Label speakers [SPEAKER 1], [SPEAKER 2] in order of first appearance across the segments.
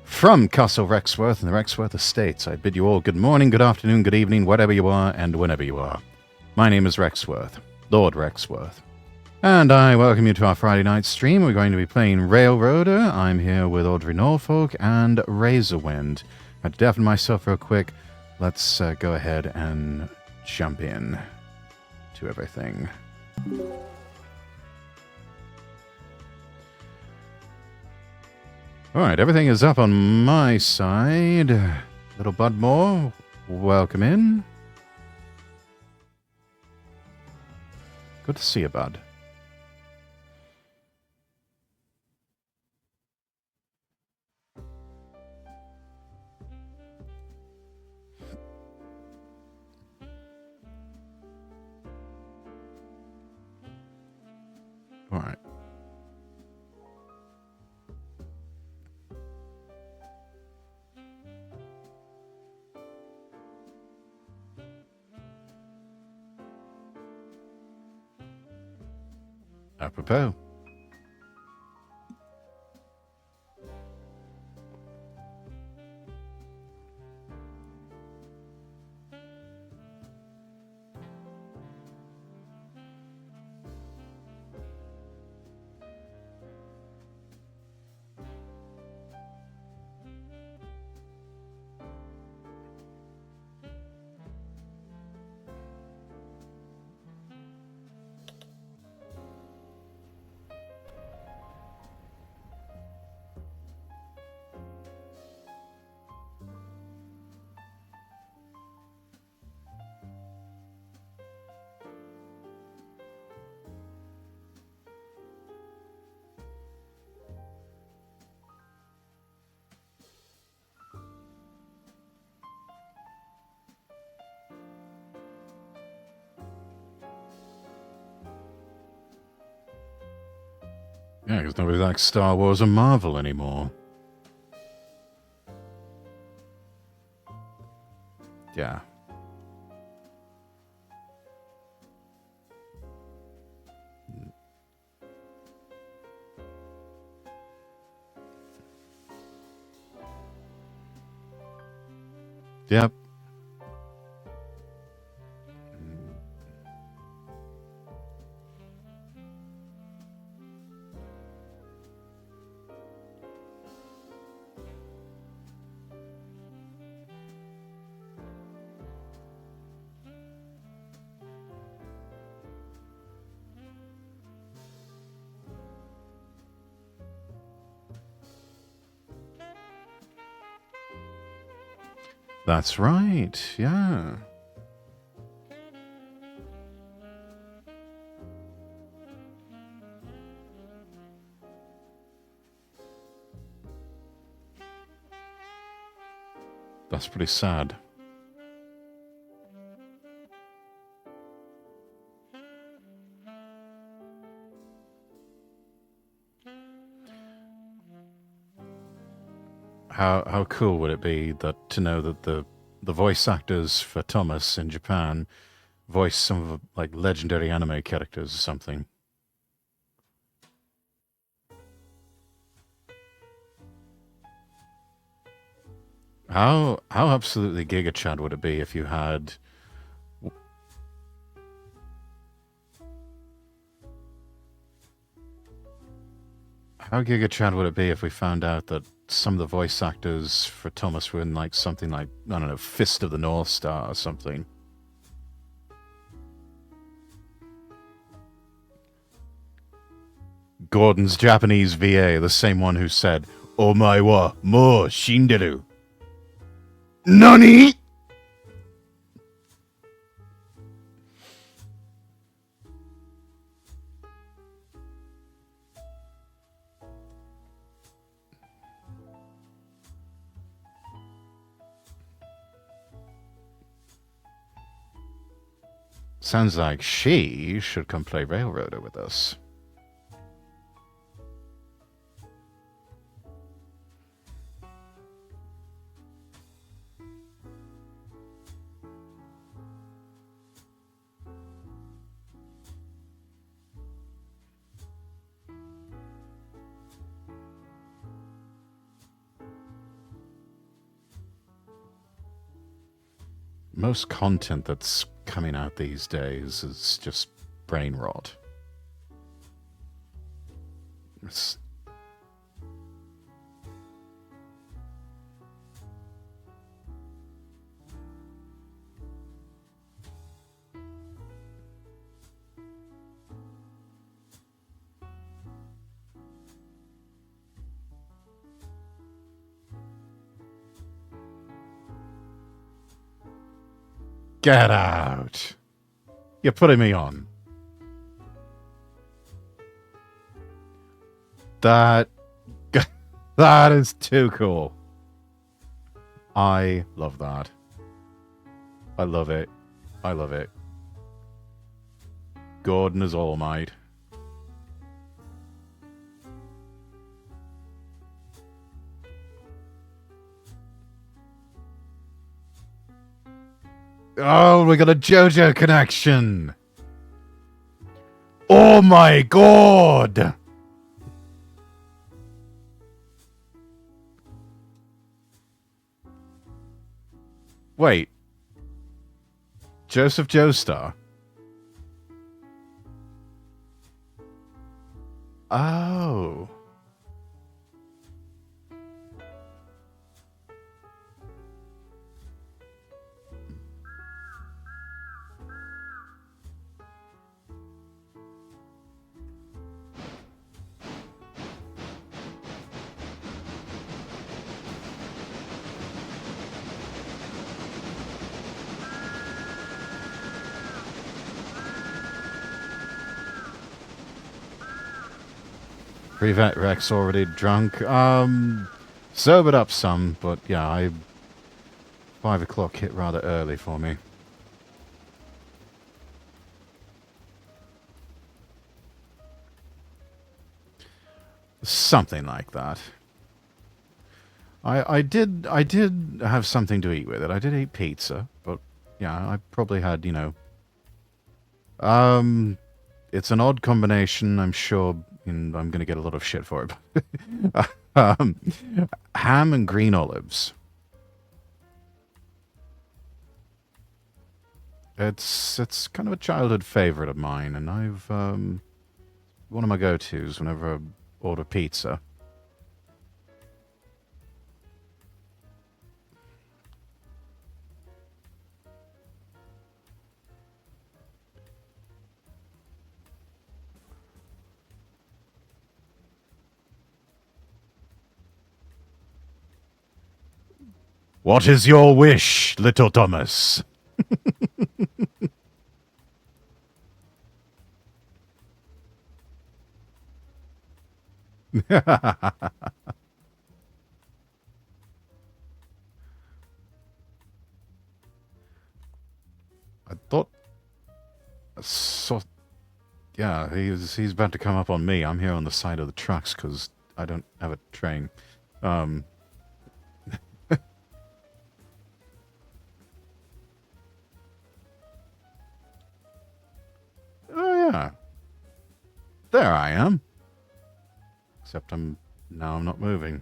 [SPEAKER 1] From Castle Rexworth and the Rexworth Estates, I bid you all good morning, good afternoon, good evening, whatever you are and whenever you are. My name is Rexworth, Lord Rexworth, and I welcome you to our Friday night stream. We're going to be playing Railroader. I'm here with Audrey Norfolk and Razorwind. I had to deafen myself real quick. Let's go ahead and jump in to everything. Alright, everything is up on my side. Little Budmore, welcome in. Good to see you, Bud. Alright. Apropos. Yeah, because nobody likes Star Wars or Marvel anymore. Yeah. Yep. That's right, yeah. That's pretty sad. How cool would it be that to know that the voice actors for Thomas in Japan voice some of like legendary anime characters or something? How absolutely Giga Chad would it be if you had how Giga Chad would it be if we found out that some of the voice actors for Thomas were in like something like, I don't know, Fist of the North Star or something? Gordon's Japanese VA, the same one who said, "Omae wa mo shinderu." Nani? Sounds like she should come play Railroader with us. most content that's coming out these days is just brain rot. It's... Get out! You're putting me on. That is too cool. I love that. I love it. I love it. Gordon is All Might. Oh, we got a JoJo connection. Oh my god. Wait. Joseph Joestar? Oh. Prevent Rex already drunk. Sobered up some, but yeah, 5 o'clock hit rather early for me. Something like that. I did have something to eat with it. I did eat pizza, but yeah, I probably had, you know. It's an odd combination, I'm sure. And I'm going to get a lot of shit for it. Ham and green olives. It's kind of a childhood favorite of mine, and I've one of my go-tos whenever I order pizza. What is your wish, little Thomas? I thought... So, yeah, he's about to come up on me. I'm here on the side of the trucks because I don't have a train. Oh, yeah. There I am. Except now I'm not moving.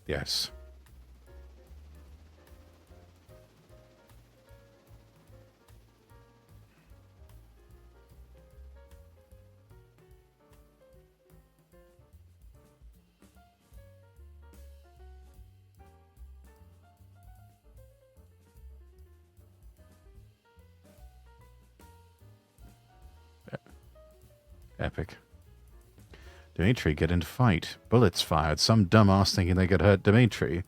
[SPEAKER 1] Yes. Epic. Dimitri get into fight. Bullets fired. Some dumbass thinking they could hurt Dimitri.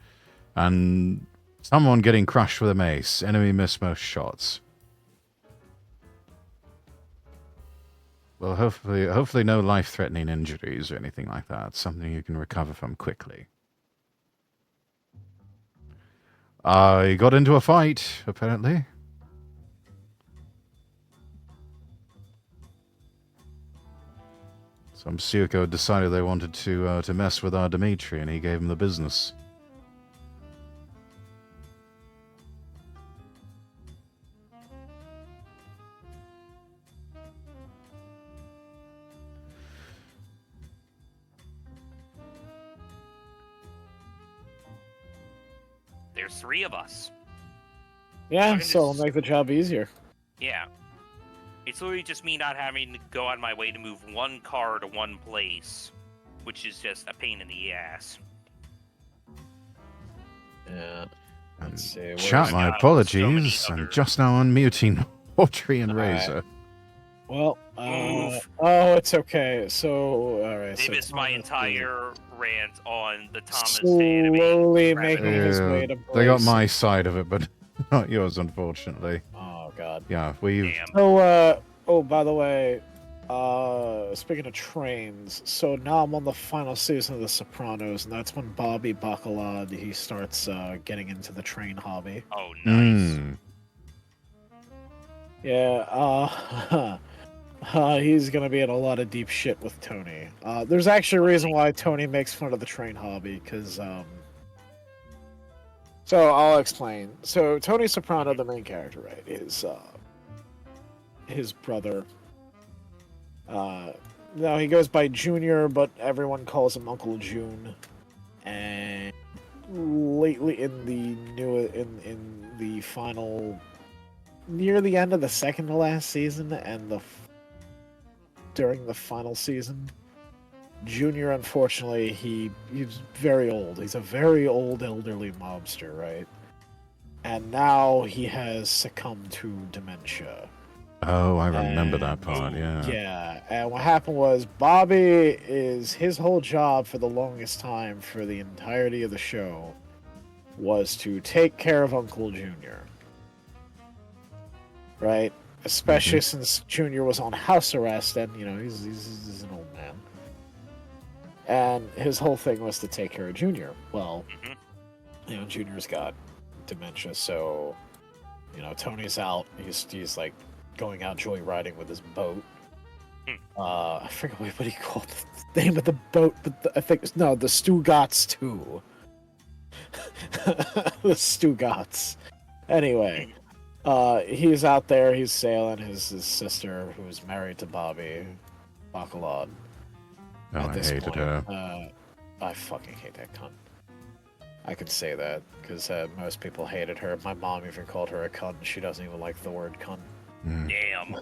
[SPEAKER 1] And someone getting crushed with a mace. Enemy missed most shots. Well, hopefully no life-threatening injuries or anything like that. Something you can recover from quickly. I got into a fight, apparently. Some Suko decided they wanted to mess with our Dimitri, and he gave him the business.
[SPEAKER 2] there's 3 of us.
[SPEAKER 3] Yeah, so it'll make the job easier.
[SPEAKER 2] Yeah. It's literally just me not having to go out of my way to move one car to one place, which is just a pain in the ass.
[SPEAKER 3] Yeah. Let's see.
[SPEAKER 1] Chat, my apologies. I'm just now unmuting Audrey and Razor.
[SPEAKER 3] Well, oh, it's okay. So, all right.
[SPEAKER 2] They missed my entire rant on the Thomas
[SPEAKER 3] slowly making his way to
[SPEAKER 1] They got my side of it, but not yours, unfortunately.
[SPEAKER 3] Oh, God.
[SPEAKER 1] Yeah, we've...
[SPEAKER 3] So, oh, by the way, speaking of trains, so now I'm on the final season of The Sopranos, and that's when Bobby Bacalad, he starts getting into the train hobby.
[SPEAKER 2] Oh, nice.
[SPEAKER 3] Yeah, he's gonna be in a lot of deep shit with Tony. There's actually a reason why Tony makes fun of the train hobby, because, so I'll explain. So Tony Soprano, the main character, right, is, his brother. No, he goes by Junior, but everyone calls him Uncle June. And lately in the final, near the end of the second to last season and during the final season, Junior, unfortunately, he's very old. He's a very old elderly mobster, right? And now he has succumbed to dementia.
[SPEAKER 1] Oh, I remember that part, yeah.
[SPEAKER 3] Yeah, and what happened was Bobby his whole job for the longest time, for the entirety of the show, was to take care of Uncle Junior. Right? Especially since Junior was on house arrest, and, you know, he's an old man. And his whole thing was to take care of Junior. Well, you know, Junior's got dementia, so, you know, Tony's out. He's like going out joyriding with his boat. I forget what he called the name of the boat, but I think the Stugatz 2. The Stugatz. Anyway, he's out there. He's sailing. His sister, who's married to Bobby Bacalad.
[SPEAKER 1] Oh, I hated her.
[SPEAKER 3] I fucking hate that cunt. I can say that because most people hated her. My mom even called her a cunt. She doesn't even like the word cunt.
[SPEAKER 2] Damn.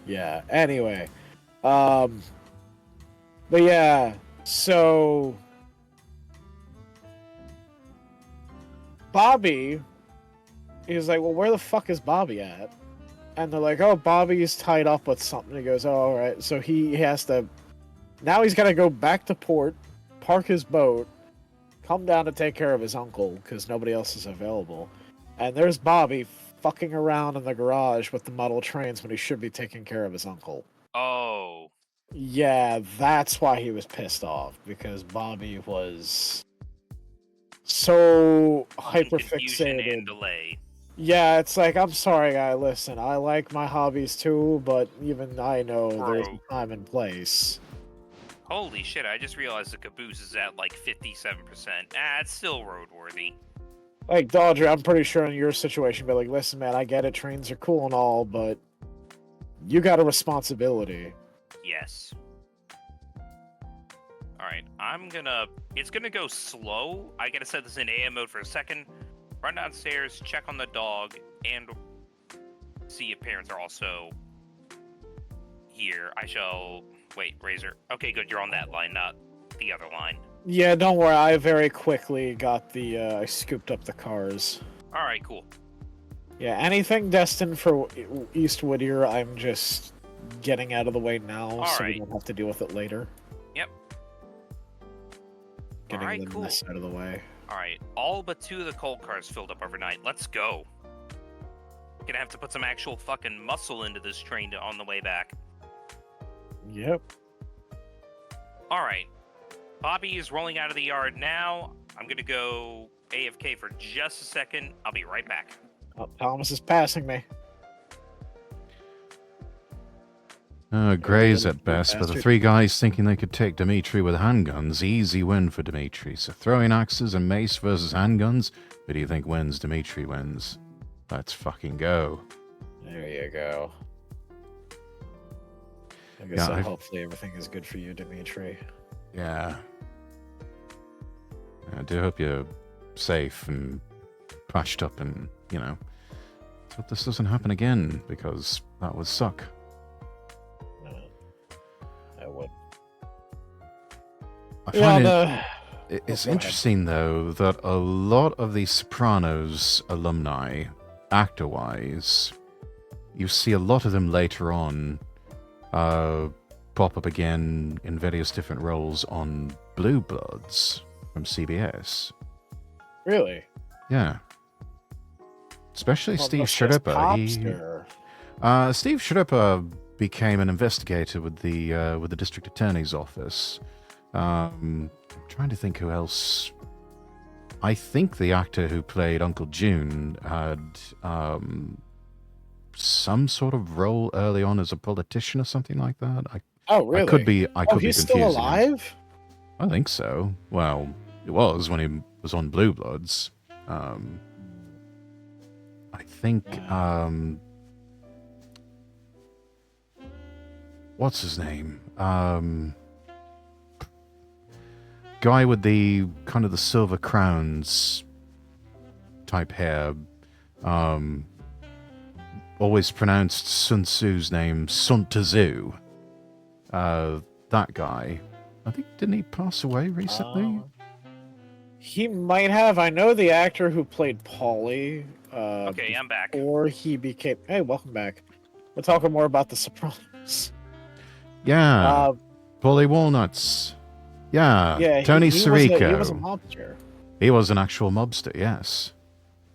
[SPEAKER 3] Yeah. Anyway, but yeah. So Bobby is like, well, where the fuck is Bobby at? And they're like, oh, Bobby's tied up with something. He goes, oh, all right. So he has to. Now he's got to go back to port, park his boat, come down to take care of his uncle because nobody else is available. And there's Bobby fucking around in the garage with the model trains when he should be taking care of his uncle.
[SPEAKER 2] Oh.
[SPEAKER 3] Yeah, that's why he was pissed off, because Bobby was so hyperfixated.
[SPEAKER 2] And delay.
[SPEAKER 3] Yeah, it's like, I'm sorry, guy, listen, I like my hobbies too, but even I know there's a time and place.
[SPEAKER 2] Holy shit, I just realized the caboose is at like 57%. It's still roadworthy.
[SPEAKER 3] Like, Dodger, I'm pretty sure in your situation, be like, listen, man, I get it, trains are cool and all, but you got a responsibility.
[SPEAKER 2] Yes. Alright, it's gonna go slow. I gotta set this in AM mode for a second. Run downstairs, check on the dog, and see if parents are also here. I shall... Wait, Razor. Okay, good, you're on that line, not the other line.
[SPEAKER 3] Yeah, don't worry, I very quickly got I scooped up the cars.
[SPEAKER 2] Alright, cool.
[SPEAKER 3] Yeah, anything destined for East Whittier, I'm just getting out of the way now, so we don't have to deal with it later.
[SPEAKER 2] Yep.
[SPEAKER 3] Getting the mess out of the way.
[SPEAKER 2] Alright, all but 2 of the coal cars filled up overnight. Let's go. Gonna have to put some actual fucking muscle into this train on the way back.
[SPEAKER 3] Yep.
[SPEAKER 2] Alright. Bobby is rolling out of the yard now. I'm gonna go AFK for just a second. I'll be right back.
[SPEAKER 3] Oh, Thomas is passing me.
[SPEAKER 1] Grays at best, but the 3 guys thinking they could take Dimitri with handguns. Easy win for Dimitri. So throwing axes and mace versus handguns. Who do you think wins? Dimitri wins. Let's fucking go.
[SPEAKER 3] There you go. I guess hopefully everything is good for you, Dimitri.
[SPEAKER 1] Yeah. I do hope you're safe and patched up, and let's hope this doesn't happen again, because that would suck.
[SPEAKER 3] I would.
[SPEAKER 1] I find it's interesting, though, that a lot of the Sopranos alumni, actor-wise, you see a lot of them later on pop up again in various different roles on Blue Bloods from CBS.
[SPEAKER 3] Really?
[SPEAKER 1] Yeah. Especially Steve Sharippa. Steve Sharippa became an investigator with the district attorney's office. I'm trying to think who else. I think the actor who played Uncle June had some sort of role early on as a politician or something like that.
[SPEAKER 3] Oh, really?
[SPEAKER 1] I could be
[SPEAKER 3] he's still alive?
[SPEAKER 1] I think so. Well, it was when he was on Blue Bloods. I think what's his name? Guy with the kind of the silver crowns type hair. Always pronounced Sun Tzu's name Sun Tzu. That guy. I think, didn't he pass away recently?
[SPEAKER 3] He might have. I know the actor who played Paulie.
[SPEAKER 2] Okay, I'm back.
[SPEAKER 3] Or he became. Hey, welcome back. We're talking more about The Sopranos.
[SPEAKER 1] Yeah. Paulie Walnuts. Yeah. Tony Sirico.
[SPEAKER 3] He was a mobster.
[SPEAKER 1] He was an actual mobster, yes.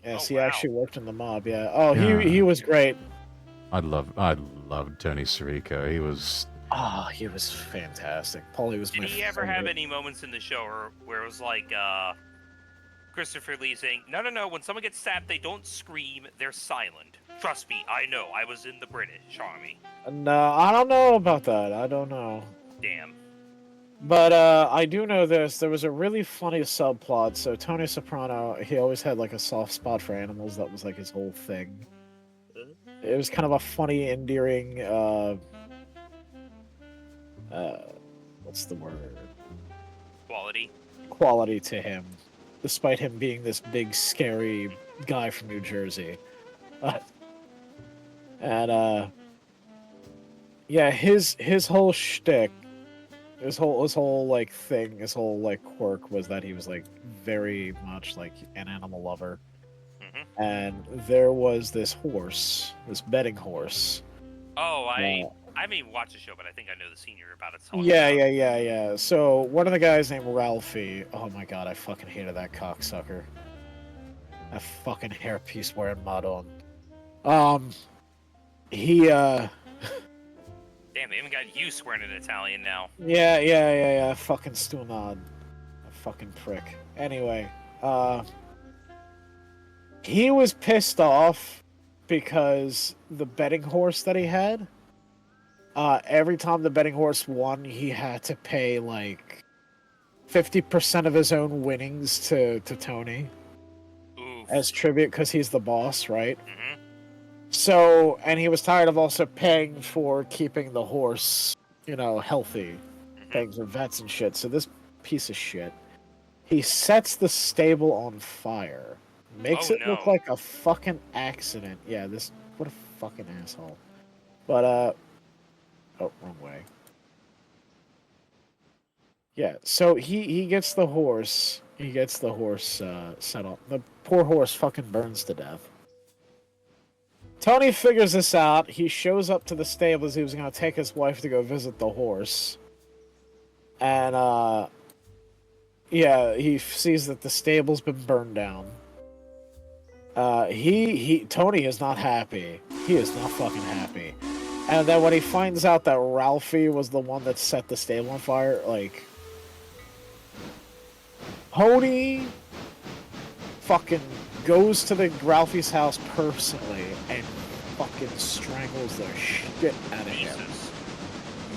[SPEAKER 3] Yes, he actually worked in the mob, yeah. Oh, yeah. He was great.
[SPEAKER 1] I loved Tony Sirico. He was...
[SPEAKER 3] Oh, he was fantastic. Paulie was my favorite.
[SPEAKER 2] Did he ever have any moments in the show where it was like Christopher Lee saying, no, when someone gets stabbed, they don't scream, they're silent. Trust me, I know, I was in the British Army.
[SPEAKER 3] No, I don't know about that. I don't know.
[SPEAKER 2] Damn.
[SPEAKER 3] But I do know this. There was a really funny subplot. So Tony Soprano, he always had like a soft spot for animals. That was like his whole thing. It was kind of a funny, endearing, what's the word? Quality to him, despite him being this big, scary guy from New Jersey. And yeah, his whole shtick, his whole like thing, his whole like quirk was that he was like very much like an animal lover. Mm-hmm. And there was this horse, this betting horse.
[SPEAKER 2] Oh, I haven't even watched the show, but I think I know the scene you're about to talk
[SPEAKER 3] Yeah. So one of the guys named Ralphie. Oh my god, I fucking hated that cocksucker. That fucking hairpiece wearing mud on. He
[SPEAKER 2] Damn, they even got you swearing in Italian now.
[SPEAKER 3] Yeah. Fucking Stunad. A fucking prick. Anyway, he was pissed off because the betting horse that he had, every time the betting horse won, he had to pay like 50% of his own winnings to Tony.
[SPEAKER 2] Oof. As
[SPEAKER 3] tribute, because he's the boss, right?
[SPEAKER 2] Mm-hmm.
[SPEAKER 3] So, and he was tired of also paying for keeping the horse, healthy, paying for vets and shit. So this piece of shit, he sets the stable on fire, makes it look like a fucking accident. Yeah, what a fucking asshole. But, oh, wrong way. Yeah, so he gets the horse, set up. The poor horse fucking burns to death. Tony figures this out. He shows up to the stables. He was going to take his wife to go visit the horse. And, he sees that the stable's been burned down. Tony is not happy. He is not fucking happy. And then when he finds out that Ralphie was the one that set the stable on fire, like... Tony fucking goes to Ralphie's house personally and fucking strangles the shit out of him.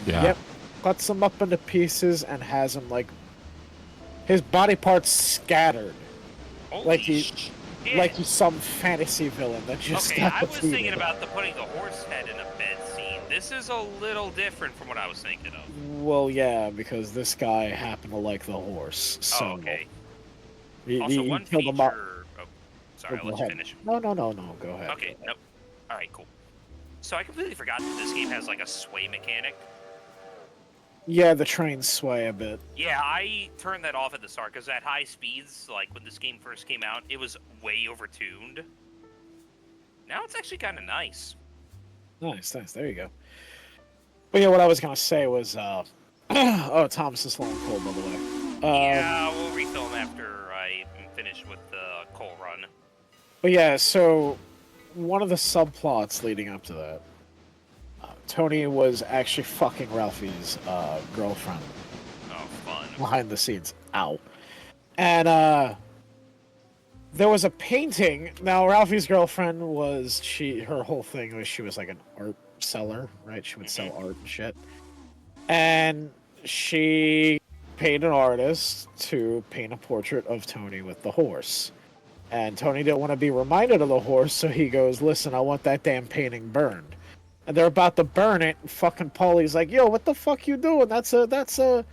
[SPEAKER 1] Yeah.
[SPEAKER 3] Yep. Cuts him up into pieces and has him like his body parts scattered.
[SPEAKER 2] Holy
[SPEAKER 3] like he's some fantasy villain that just
[SPEAKER 2] Okay,
[SPEAKER 3] got
[SPEAKER 2] I was
[SPEAKER 3] defeated.
[SPEAKER 2] thinking about putting the horse head in a bed scene. This is a little different from what I was thinking of.
[SPEAKER 3] Well, yeah, because this guy happened to like the horse. So
[SPEAKER 2] okay.
[SPEAKER 3] He
[SPEAKER 2] Also, one
[SPEAKER 3] killed him up.
[SPEAKER 2] feature... Sorry, I'll
[SPEAKER 3] Go
[SPEAKER 2] let you
[SPEAKER 3] ahead.
[SPEAKER 2] finish.
[SPEAKER 3] No. Go ahead.
[SPEAKER 2] Okay, nope. Alright, cool. So I completely forgot that this game has like a sway mechanic.
[SPEAKER 3] Yeah, the trains sway a bit.
[SPEAKER 2] Yeah, I turned that off at the start because at high speeds, like when this game first came out, it was way overtuned. Now it's actually kind of nice.
[SPEAKER 3] Nice. There you go. But yeah, what I was gonna say was, oh, Thomas is slow and cold, by the way.
[SPEAKER 2] Yeah, we'll refill them after I am finished with the coal run.
[SPEAKER 3] But yeah, so one of the subplots leading up to that, Tony was actually fucking Ralphie's girlfriend
[SPEAKER 2] Oh, fun.
[SPEAKER 3] behind the scenes. Ow. And there was a painting. Now Ralphie's girlfriend was her whole thing was she was like an art seller, right? She would sell art and shit. And she paid an artist to paint a portrait of Tony with the horse. And Tony didn't want to be reminded of the horse, so he goes, "Listen, I want that damn painting burned." And they're about to burn it, and fucking Paulie's like, "Yo, what the fuck you doing? That's a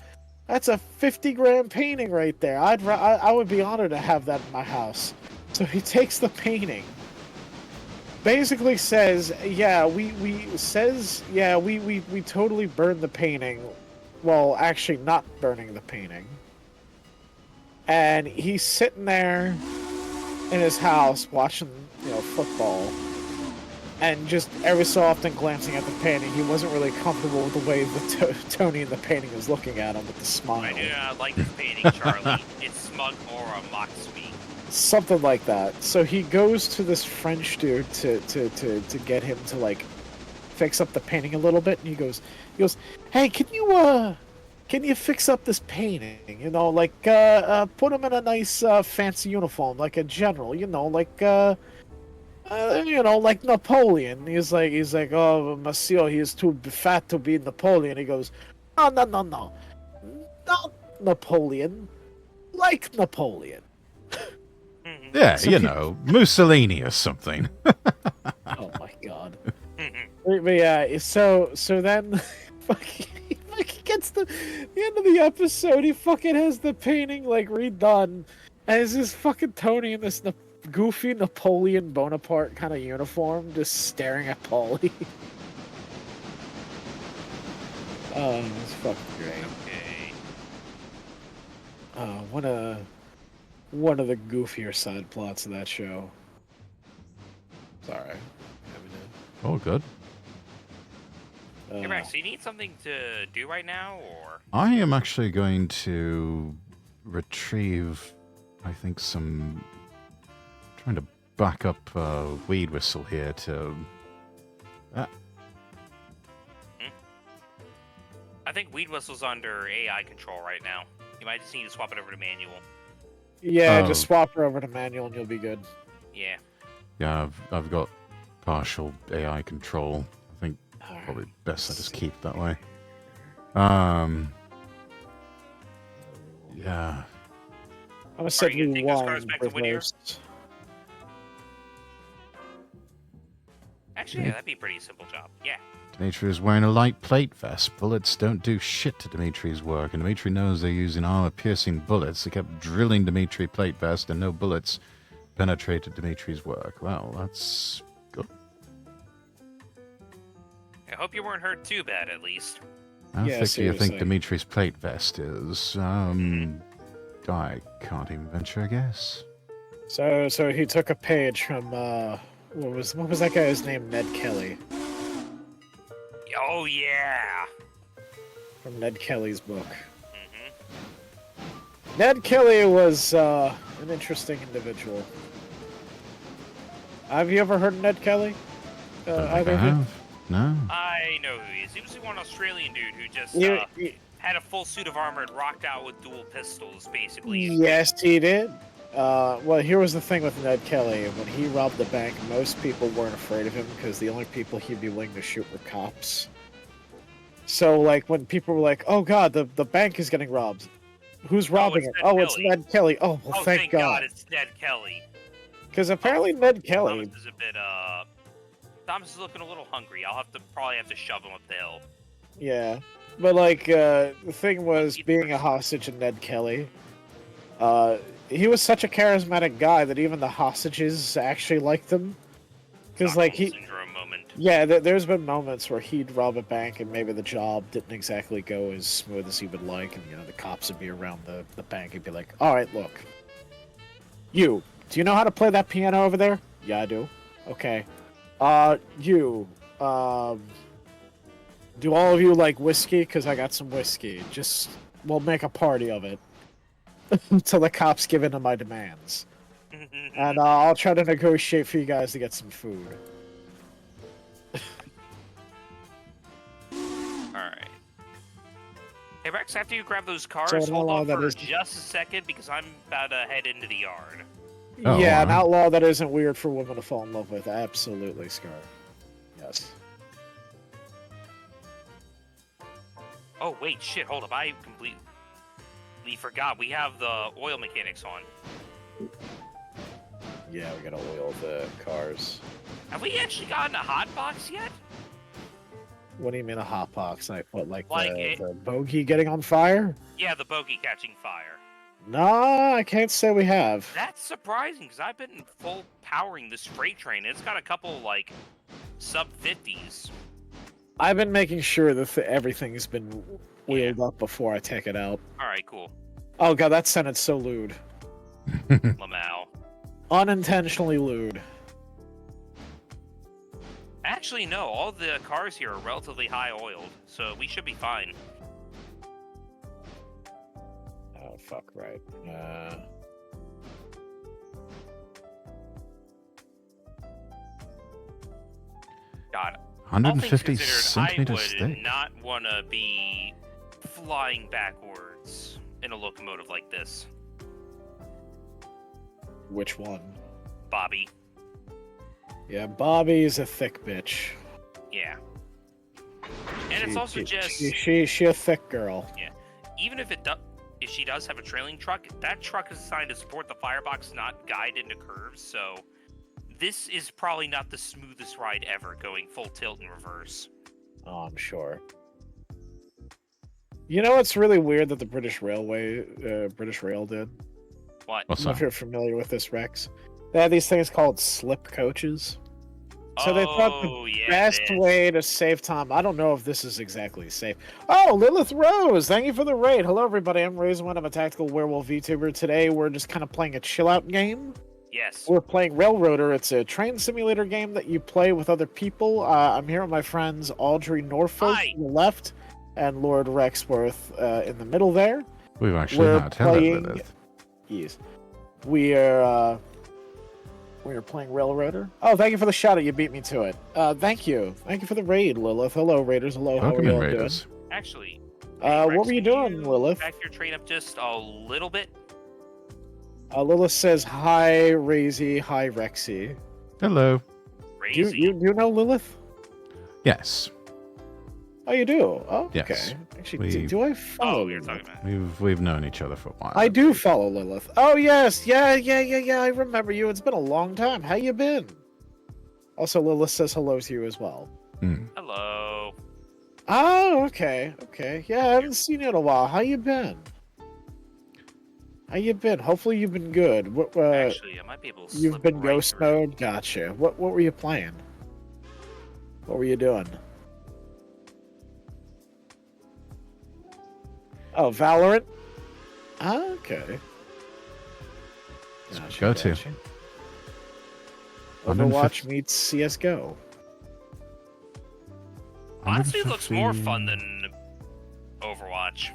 [SPEAKER 3] 50-grand painting right there. I would be honored to have that in my house." So he takes the painting. Basically says, we totally burned the painting. Well, actually not burning the painting. And he's sitting there in his house watching, football, and just every so often glancing at the painting. He wasn't really comfortable with the way the Tony in the painting was looking at him with the smile.
[SPEAKER 2] I do not like this painting, Charlie. Its smug aura mocks me.
[SPEAKER 3] Something like that. So he goes to this French dude to get him to like fix up the painting a little bit, and he goes, "Hey, can you fix up this painting? Put him in a nice fancy uniform, like a general, like Napoleon." He's like, "Oh, monsieur, he is too fat to be Napoleon." He goes, "No, not Napoleon, like Napoleon."
[SPEAKER 1] Yeah,
[SPEAKER 3] So
[SPEAKER 1] Mussolini or something.
[SPEAKER 3] Oh my god. But yeah, so then he gets the end of the episode, he fucking has the painting like redone, and it's just fucking Tony in this goofy Napoleon Bonaparte kind of uniform just staring at Paulie. Oh, it's fucking great.
[SPEAKER 2] Okay.
[SPEAKER 3] One of the goofier side plots of that show. Sorry.
[SPEAKER 1] Oh, good.
[SPEAKER 2] Hey, Rex, do you need something to do right now, or?
[SPEAKER 1] I am actually going to retrieve, I think, trying to back up Weed Whistle here to...
[SPEAKER 2] I think Weed Whistle's under AI control right now. You might just need to swap it over to manual.
[SPEAKER 3] Yeah,
[SPEAKER 1] Oh.
[SPEAKER 3] just swap her over to manual and you'll be good.
[SPEAKER 2] Yeah.
[SPEAKER 1] Yeah, I've got partial AI control. I think
[SPEAKER 3] Alright.
[SPEAKER 1] probably best I just keep it that way. Yeah.
[SPEAKER 3] I'm gonna set
[SPEAKER 2] you
[SPEAKER 3] you
[SPEAKER 2] gonna take those cars
[SPEAKER 3] one
[SPEAKER 2] back to Whittier?
[SPEAKER 3] reversed.
[SPEAKER 2] Actually, yeah, that'd be a pretty simple job. Yeah.
[SPEAKER 1] Dimitri is wearing a light plate vest. Bullets don't do shit to Dimitri's work, and Dimitri knows they're using armor-piercing bullets. They kept drilling Dimitri plate vest, and no bullets penetrated Dimitri's work. Well, that's good.
[SPEAKER 2] I hope you weren't hurt too bad, at least.
[SPEAKER 1] How
[SPEAKER 3] Yeah,
[SPEAKER 1] thick do you think
[SPEAKER 3] seriously.
[SPEAKER 1] Dimitri's plate vest is? I can't even venture a guess.
[SPEAKER 3] So he took a page from what was that guy's name? Ned Kelly.
[SPEAKER 2] Oh, yeah.
[SPEAKER 3] From Ned Kelly's book.
[SPEAKER 2] Mm-hmm.
[SPEAKER 3] Ned Kelly was an interesting individual. Have you ever heard of Ned Kelly?
[SPEAKER 1] Don't think
[SPEAKER 3] Either
[SPEAKER 1] I
[SPEAKER 3] of you?
[SPEAKER 1] have. No.
[SPEAKER 2] I know who he is. He was one Australian dude who just
[SPEAKER 3] You-
[SPEAKER 2] had a full suit of armor and rocked out with dual pistols, basically.
[SPEAKER 3] Yes, he did. Well, here was the thing with Ned Kelly. When he robbed the bank, most people weren't afraid of him because the only people he'd be willing to shoot were cops. So, like, when people were like, "Oh God, the bank is getting robbed," who's robbing
[SPEAKER 2] it's
[SPEAKER 3] it?
[SPEAKER 2] Ned
[SPEAKER 3] Oh, it's
[SPEAKER 2] Kelly.
[SPEAKER 3] Ned Kelly. Oh, well,
[SPEAKER 2] Oh,
[SPEAKER 3] thank God.
[SPEAKER 2] it's Ned Kelly.
[SPEAKER 3] Because apparently Ned Kelly.
[SPEAKER 2] Thomas is a bit, Thomas is looking a little hungry. I'll probably have to shove him up the hill.
[SPEAKER 3] Yeah, but like the thing was, being a hostage in Ned Kelly, he was such a charismatic guy that even the hostages actually liked him. Because like
[SPEAKER 2] Stockholm syndrome moment.
[SPEAKER 3] yeah, there's been moments where he'd rob a bank and maybe the job didn't exactly go as smooth as he would like, and the cops would be around the bank and be like, "All right, look, do you know how to play that piano over there? Yeah, I do. Okay. Do all of you like whiskey? Because I got some whiskey. We'll make a party of it until the cops give in to my demands. And I'll try to negotiate for you guys to get some food."
[SPEAKER 2] Alright. Hey Rex, after you grab those cars,
[SPEAKER 3] So an
[SPEAKER 2] hold
[SPEAKER 3] outlaw
[SPEAKER 2] on
[SPEAKER 3] that
[SPEAKER 2] for
[SPEAKER 3] is-
[SPEAKER 2] just a second because I'm about to head into the yard.
[SPEAKER 1] Oh,
[SPEAKER 3] Yeah, an
[SPEAKER 1] alright.
[SPEAKER 3] outlaw that isn't weird for women to fall in love with. Absolutely, Scar. Yes.
[SPEAKER 2] Oh wait, shit, hold up, I completely forgot. We have the oil mechanics on.
[SPEAKER 3] Yeah, we gotta oil the cars.
[SPEAKER 2] Have we actually gotten a hot box yet?
[SPEAKER 3] What do you mean a hot box? Like what? Like
[SPEAKER 2] Like
[SPEAKER 3] the bogey getting on fire?
[SPEAKER 2] Yeah, the bogey catching fire.
[SPEAKER 3] No, I can't say we have.
[SPEAKER 2] That's surprising because I've been full powering this freight train. It's got a couple like sub 50s.
[SPEAKER 3] I've been making sure that everything's been wheeled up before I take it out.
[SPEAKER 2] All right, cool.
[SPEAKER 3] Oh god, that sounded so lewd.
[SPEAKER 2] Lamau.
[SPEAKER 3] Unintentionally lewd.
[SPEAKER 2] Actually, no. All the cars here are relatively high oiled, so we should be fine.
[SPEAKER 3] Oh fuck, right.
[SPEAKER 2] God, all things
[SPEAKER 1] 150
[SPEAKER 2] considered,
[SPEAKER 1] centimeters
[SPEAKER 2] I would
[SPEAKER 1] thick.
[SPEAKER 2] not want to be flying backwards in a locomotive like this,
[SPEAKER 3] Which one?
[SPEAKER 2] Bobby.
[SPEAKER 3] Yeah, Bobby's a thick bitch.
[SPEAKER 2] Yeah. And it's also just
[SPEAKER 3] she a thick girl.
[SPEAKER 2] even if if she does have a trailing truck, that truck is designed to support the firebox, not guide into curves. So this is probably not the smoothest ride ever, going full tilt and reverse.
[SPEAKER 3] Oh, I'm sure. You know what's really weird that the British Rail did?
[SPEAKER 2] What?
[SPEAKER 3] I
[SPEAKER 1] What's
[SPEAKER 3] don't know if
[SPEAKER 1] that?
[SPEAKER 3] you're familiar with this, Rex. They have these things called slip coaches. So they thought the
[SPEAKER 2] yeah,
[SPEAKER 3] best
[SPEAKER 2] it is.
[SPEAKER 3] way to save time. I don't know if this is exactly safe. Oh, Lilith Rose, thank you for the raid. Hello, everybody. I'm Razorman. I'm a tactical werewolf VTuber. Today, we're just kind of playing a chill out game.
[SPEAKER 2] Yes.
[SPEAKER 3] We're playing Railroader. It's a train simulator game that you play with other people. I'm here with my friends Audrey Norfolk
[SPEAKER 2] Hi.
[SPEAKER 3] on the left and Lord Rexworth in the middle there.
[SPEAKER 1] We've actually
[SPEAKER 3] We're
[SPEAKER 1] not. Hello,
[SPEAKER 3] playing-
[SPEAKER 1] Lilith.
[SPEAKER 3] Yes. We are playing Railroader. Oh, thank you for the shout out. You beat me to it. Thank you. Thank you for the raid, Lilith. Hello, Raiders. Hello, how are
[SPEAKER 1] Welcome
[SPEAKER 3] you
[SPEAKER 1] in,
[SPEAKER 3] all doing?
[SPEAKER 1] Raiders.
[SPEAKER 2] Actually,
[SPEAKER 3] What
[SPEAKER 2] Rex,
[SPEAKER 3] were you
[SPEAKER 2] can
[SPEAKER 3] doing, Lilith?
[SPEAKER 2] Back your train up just a little bit.
[SPEAKER 3] Lilith says, hi, Razy. Hi, Rexy.
[SPEAKER 1] Hello.
[SPEAKER 3] Do you know Lilith?
[SPEAKER 1] Yes,
[SPEAKER 3] Oh, you do? Oh,
[SPEAKER 1] Yes.
[SPEAKER 3] okay. Actually,
[SPEAKER 1] We-
[SPEAKER 3] do I follow
[SPEAKER 2] Oh, you're
[SPEAKER 3] Lilith?
[SPEAKER 2] talking about.
[SPEAKER 1] we've known each other for a while.
[SPEAKER 3] I do follow Lilith. Oh, yes. Yeah. I remember you. It's been a long time. How you been? Also, Lilith says hello to you as well.
[SPEAKER 1] Hmm.
[SPEAKER 2] Hello.
[SPEAKER 3] Oh, okay. Yeah, I haven't seen you in a while. How you been? Hopefully you've been good. What,
[SPEAKER 2] Actually, I might be able to.
[SPEAKER 3] you've
[SPEAKER 2] slip
[SPEAKER 3] been
[SPEAKER 2] right
[SPEAKER 3] ghost
[SPEAKER 2] through.
[SPEAKER 3] mode? Gotcha. What were you playing? What were you doing? Oh, Valorant? Ah, okay.
[SPEAKER 1] Go to.
[SPEAKER 3] Overwatch meets CSGO.
[SPEAKER 2] Honestly, it looks more fun
[SPEAKER 1] 150.
[SPEAKER 2] than Overwatch.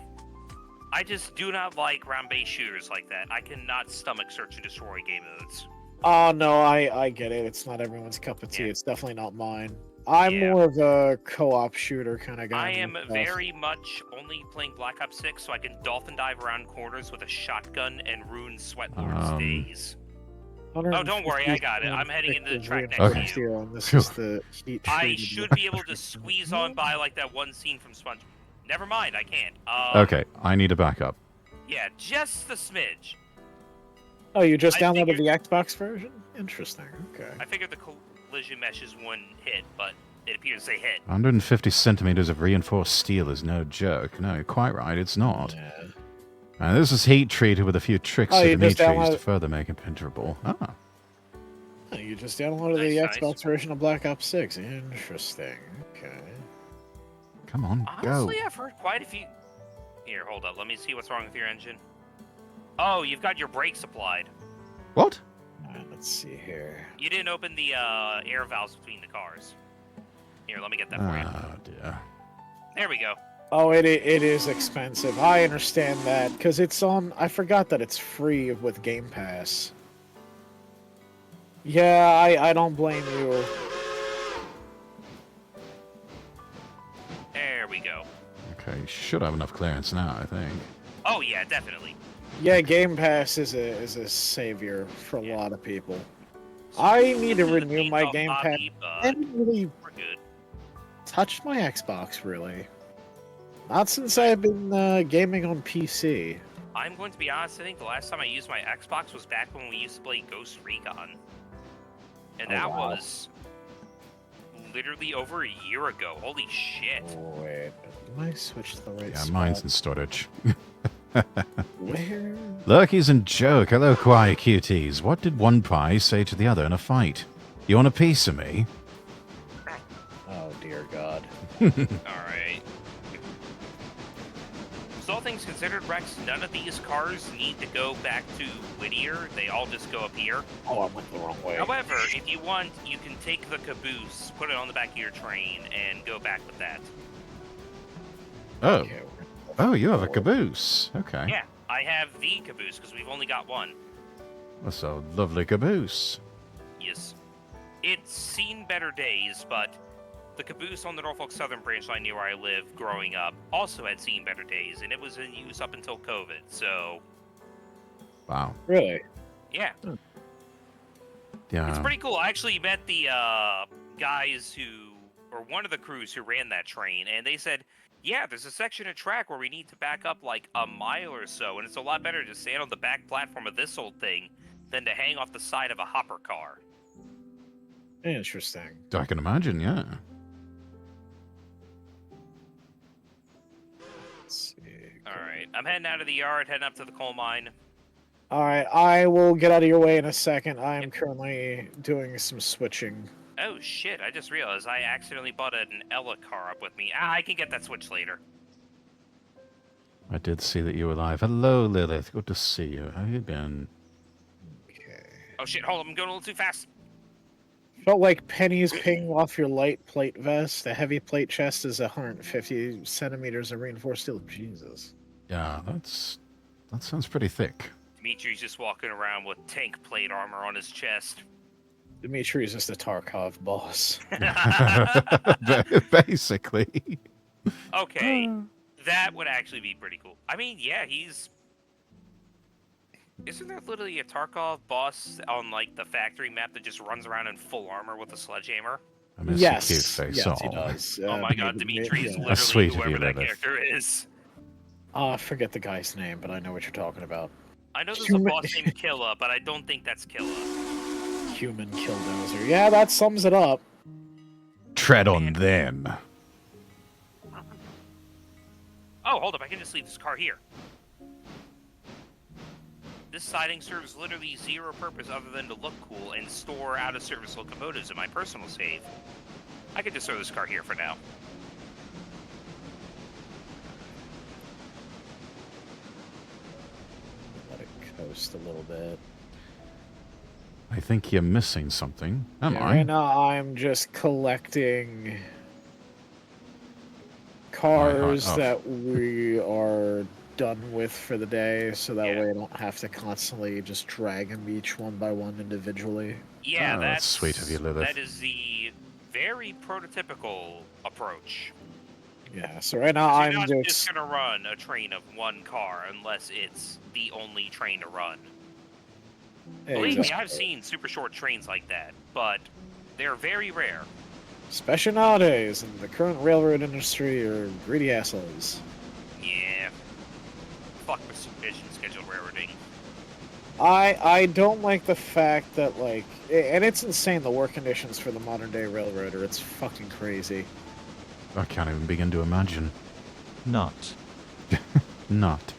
[SPEAKER 2] I just do not like round-based shooters like that. I cannot stomach search and destroy game modes.
[SPEAKER 3] Oh, no, I get it. It's not everyone's cup of tea.
[SPEAKER 2] Yeah.
[SPEAKER 3] It's definitely not mine. I'm
[SPEAKER 2] Yeah.
[SPEAKER 3] more of a co-op shooter kind of guy.
[SPEAKER 2] I am
[SPEAKER 3] myself.
[SPEAKER 2] very much only playing Black Ops 6 so I can dolphin dive around corners with a shotgun and ruin Sweatlord's days. Oh, don't worry, I got it. I'm heading into the track next
[SPEAKER 1] Okay.
[SPEAKER 2] to you.
[SPEAKER 3] And this is the heat.
[SPEAKER 2] I
[SPEAKER 3] treated
[SPEAKER 2] should
[SPEAKER 3] one.
[SPEAKER 2] be able to squeeze on by like that one scene from SpongeBob. Never mind, I can't.
[SPEAKER 1] Okay, I need a backup.
[SPEAKER 2] Yeah, just the smidge.
[SPEAKER 3] Oh, you just
[SPEAKER 2] I
[SPEAKER 3] downloaded
[SPEAKER 2] figured-
[SPEAKER 3] the Xbox version? Interesting. Okay.
[SPEAKER 2] I figured the collision meshes wouldn't hit, but it appears they hit.
[SPEAKER 1] 150 centimeters of reinforced steel is no joke. No, you're quite right, it's not.
[SPEAKER 3] Yeah.
[SPEAKER 1] Now, this is heat treated with a few tricks
[SPEAKER 3] Oh,
[SPEAKER 1] of
[SPEAKER 3] you just
[SPEAKER 1] Dimitri's to
[SPEAKER 3] download-
[SPEAKER 1] further make it pinterable. Ah,
[SPEAKER 3] Oh, you just downloaded
[SPEAKER 2] Nice,
[SPEAKER 3] the
[SPEAKER 2] nice.
[SPEAKER 3] Xbox version of Black Ops 6. Interesting. Okay.
[SPEAKER 1] come on,
[SPEAKER 2] Honestly,
[SPEAKER 1] go.
[SPEAKER 2] I've heard quite a few. Here, hold up. Let me see what's wrong with your engine. Oh, you've got your brakes applied.
[SPEAKER 1] What?
[SPEAKER 3] Let's see here.
[SPEAKER 2] You didn't open the air valves between the cars. Here, let me get that for you.
[SPEAKER 1] Oh, dear.
[SPEAKER 2] There we go.
[SPEAKER 3] Oh, it is expensive. I understand that because it's on. I forgot that it's free with Game Pass. Yeah, I don't blame you.
[SPEAKER 2] There we go.
[SPEAKER 1] Okay, should have enough clearance now, I think.
[SPEAKER 2] Oh yeah, definitely.
[SPEAKER 3] Yeah, Game Pass is a savior for a
[SPEAKER 2] Yeah.
[SPEAKER 3] lot of people. I need to
[SPEAKER 2] This is a
[SPEAKER 3] renew
[SPEAKER 2] paint
[SPEAKER 3] my
[SPEAKER 2] off
[SPEAKER 3] Game Pass.
[SPEAKER 2] hobby,
[SPEAKER 3] I
[SPEAKER 2] but
[SPEAKER 3] haven't really
[SPEAKER 2] we're good.
[SPEAKER 3] touched my Xbox really. Not since I've been gaming on PC.
[SPEAKER 2] I'm going to be honest. I think the last time I used my Xbox was back when we used to play Ghost Recon, and
[SPEAKER 3] Oh,
[SPEAKER 2] that
[SPEAKER 3] wow.
[SPEAKER 2] was literally over a year ago. Holy shit!
[SPEAKER 3] Wait, am I switched to the right
[SPEAKER 1] Yeah,
[SPEAKER 3] spot?
[SPEAKER 1] mine's in storage.
[SPEAKER 3] Where?
[SPEAKER 1] Lurkies and Joke, hello, quiet cuties. What did one pie say to the other in a fight? You want a piece of me?
[SPEAKER 3] Oh dear God.
[SPEAKER 2] All right. So all things considered, Rex, none of these cars need to go back to Whittier. They all just go up here.
[SPEAKER 3] Oh, I went the wrong way.
[SPEAKER 2] However, if you want, you can take the caboose, put it on the back of your train, and go back with that.
[SPEAKER 1] Oh.
[SPEAKER 3] Okay,
[SPEAKER 1] Oh, you have a caboose. Okay.
[SPEAKER 2] Yeah, I have the caboose because we've only got one.
[SPEAKER 1] That's a lovely caboose.
[SPEAKER 2] Yes. It's seen better days, but the caboose on the Norfolk Southern branch line near where I live growing up also had seen better days, and it was in use up until COVID, so
[SPEAKER 1] Wow.
[SPEAKER 3] Really?
[SPEAKER 2] yeah.
[SPEAKER 1] Yeah.
[SPEAKER 2] It's pretty cool. I actually met the guys who, or one of the crews who ran that train, and they said, yeah, there's a section of track where we need to back up like a mile or so, and it's a lot better to stand on the back platform of this old thing than to hang off the side of a hopper car.
[SPEAKER 3] Interesting.
[SPEAKER 1] I can imagine, yeah.
[SPEAKER 3] Let's see.
[SPEAKER 2] Alright, I'm heading out of the yard, heading up to the coal mine.
[SPEAKER 3] All right, I will get out of your way in a second. I am currently doing some switching.
[SPEAKER 2] Oh shit, I just realized I accidentally bought an Ella car up with me. I can get that switch later.
[SPEAKER 1] I did see that you were live. Hello, Lilith. Good to see you. How you been?
[SPEAKER 3] Okay.
[SPEAKER 2] Oh shit, hold on, I'm going a little too fast.
[SPEAKER 3] Felt like pennies pinging off your light plate vest. The heavy plate chest is 150 centimeters of reinforced steel. Jesus.
[SPEAKER 1] Yeah, that sounds pretty thick.
[SPEAKER 2] Dimitri's just walking around with tank plate armor on his chest.
[SPEAKER 3] Dimitri is just a Tarkov boss.
[SPEAKER 1] Basically.
[SPEAKER 2] Okay, that would actually be pretty cool. I mean, yeah, isn't there literally a Tarkov boss on, like, the factory map that just runs around in full armor with a sledgehammer?
[SPEAKER 1] I miss
[SPEAKER 3] Yes,
[SPEAKER 1] your cute face.
[SPEAKER 3] yes, he
[SPEAKER 1] Aw.
[SPEAKER 3] does.
[SPEAKER 2] Oh my god, Dimitri is
[SPEAKER 3] yeah.
[SPEAKER 2] literally
[SPEAKER 1] sweet of you,
[SPEAKER 2] whoever that
[SPEAKER 1] Lilith.
[SPEAKER 2] character is.
[SPEAKER 3] I forget the guy's name, but I know what you're talking about.
[SPEAKER 2] I know there's a
[SPEAKER 3] Human-
[SPEAKER 2] boss named Killa, but I don't think that's Killa.
[SPEAKER 3] Human killdozer. Yeah, that sums it up.
[SPEAKER 1] Tread on them.
[SPEAKER 2] Oh, hold up, I can just leave this car here. This siding serves literally zero purpose other than to look cool and store out-of-service locomotives in my personal save. I could just throw this car here for now.
[SPEAKER 3] Let it coast a little bit.
[SPEAKER 1] I think you're missing something. Am
[SPEAKER 3] Yeah,
[SPEAKER 1] I?
[SPEAKER 3] right now I'm just collecting cars
[SPEAKER 1] oh.
[SPEAKER 3] that we are done with for the day, so that
[SPEAKER 2] Yeah.
[SPEAKER 3] way I don't have to constantly just drag them each one by one individually.
[SPEAKER 2] Yeah,
[SPEAKER 1] Oh, that's sweet of you, Lilith.
[SPEAKER 2] That is the very prototypical approach.
[SPEAKER 3] Yeah, so right now
[SPEAKER 2] 'Cause
[SPEAKER 3] I'm
[SPEAKER 2] you're not
[SPEAKER 3] just...
[SPEAKER 2] gonna run a train of one car unless it's the only train to run. Believe me, I've seen super short trains like that, but they're very rare.
[SPEAKER 3] Especially nowadays, in the current railroad industry, are greedy assholes.
[SPEAKER 2] Yeah. Fuck precision scheduled railroading.
[SPEAKER 3] I don't like the fact that, like... And it's insane, the work conditions for the modern-day railroader. It's fucking crazy.
[SPEAKER 1] I can't even begin to imagine.
[SPEAKER 4] Not.
[SPEAKER 1] Not.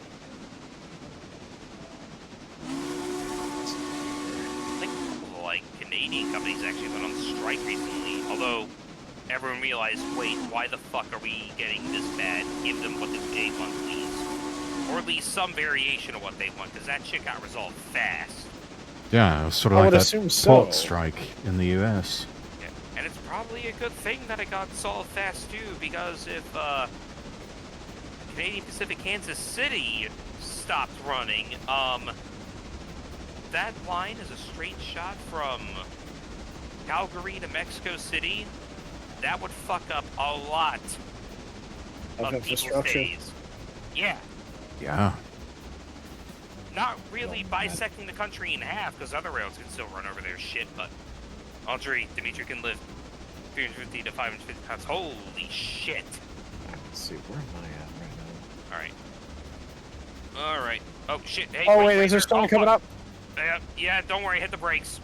[SPEAKER 2] train companies actually went on strike recently. Although everyone realized, wait, why the fuck are we getting this bad? Give them what they want, please, or at least some variation of what they want, because that shit got resolved fast.
[SPEAKER 1] Yeah, it was sort of
[SPEAKER 3] I
[SPEAKER 1] like
[SPEAKER 3] would
[SPEAKER 1] that
[SPEAKER 3] assume
[SPEAKER 1] port
[SPEAKER 3] so.
[SPEAKER 1] strike in the US.
[SPEAKER 2] Yeah. And it's probably a good thing that it got solved fast too, because if Canadian Pacific Kansas City stopped running, that line is a straight shot from Calgary to Mexico City. That would fuck up a lot of people's
[SPEAKER 3] infrastructure.
[SPEAKER 2] days. Yeah.
[SPEAKER 1] Yeah.
[SPEAKER 2] Not really bisecting the country in half, because other rails can still run over their shit, but Audrey, Dimitri can live 350 to 550 pounds. Holy shit.
[SPEAKER 3] Let's see, where am I at right now?
[SPEAKER 2] Alright. Alright. Oh, shit. Hey,
[SPEAKER 3] Oh, wait, is there storm coming up?
[SPEAKER 2] Yeah, don't worry. Hit the brakes.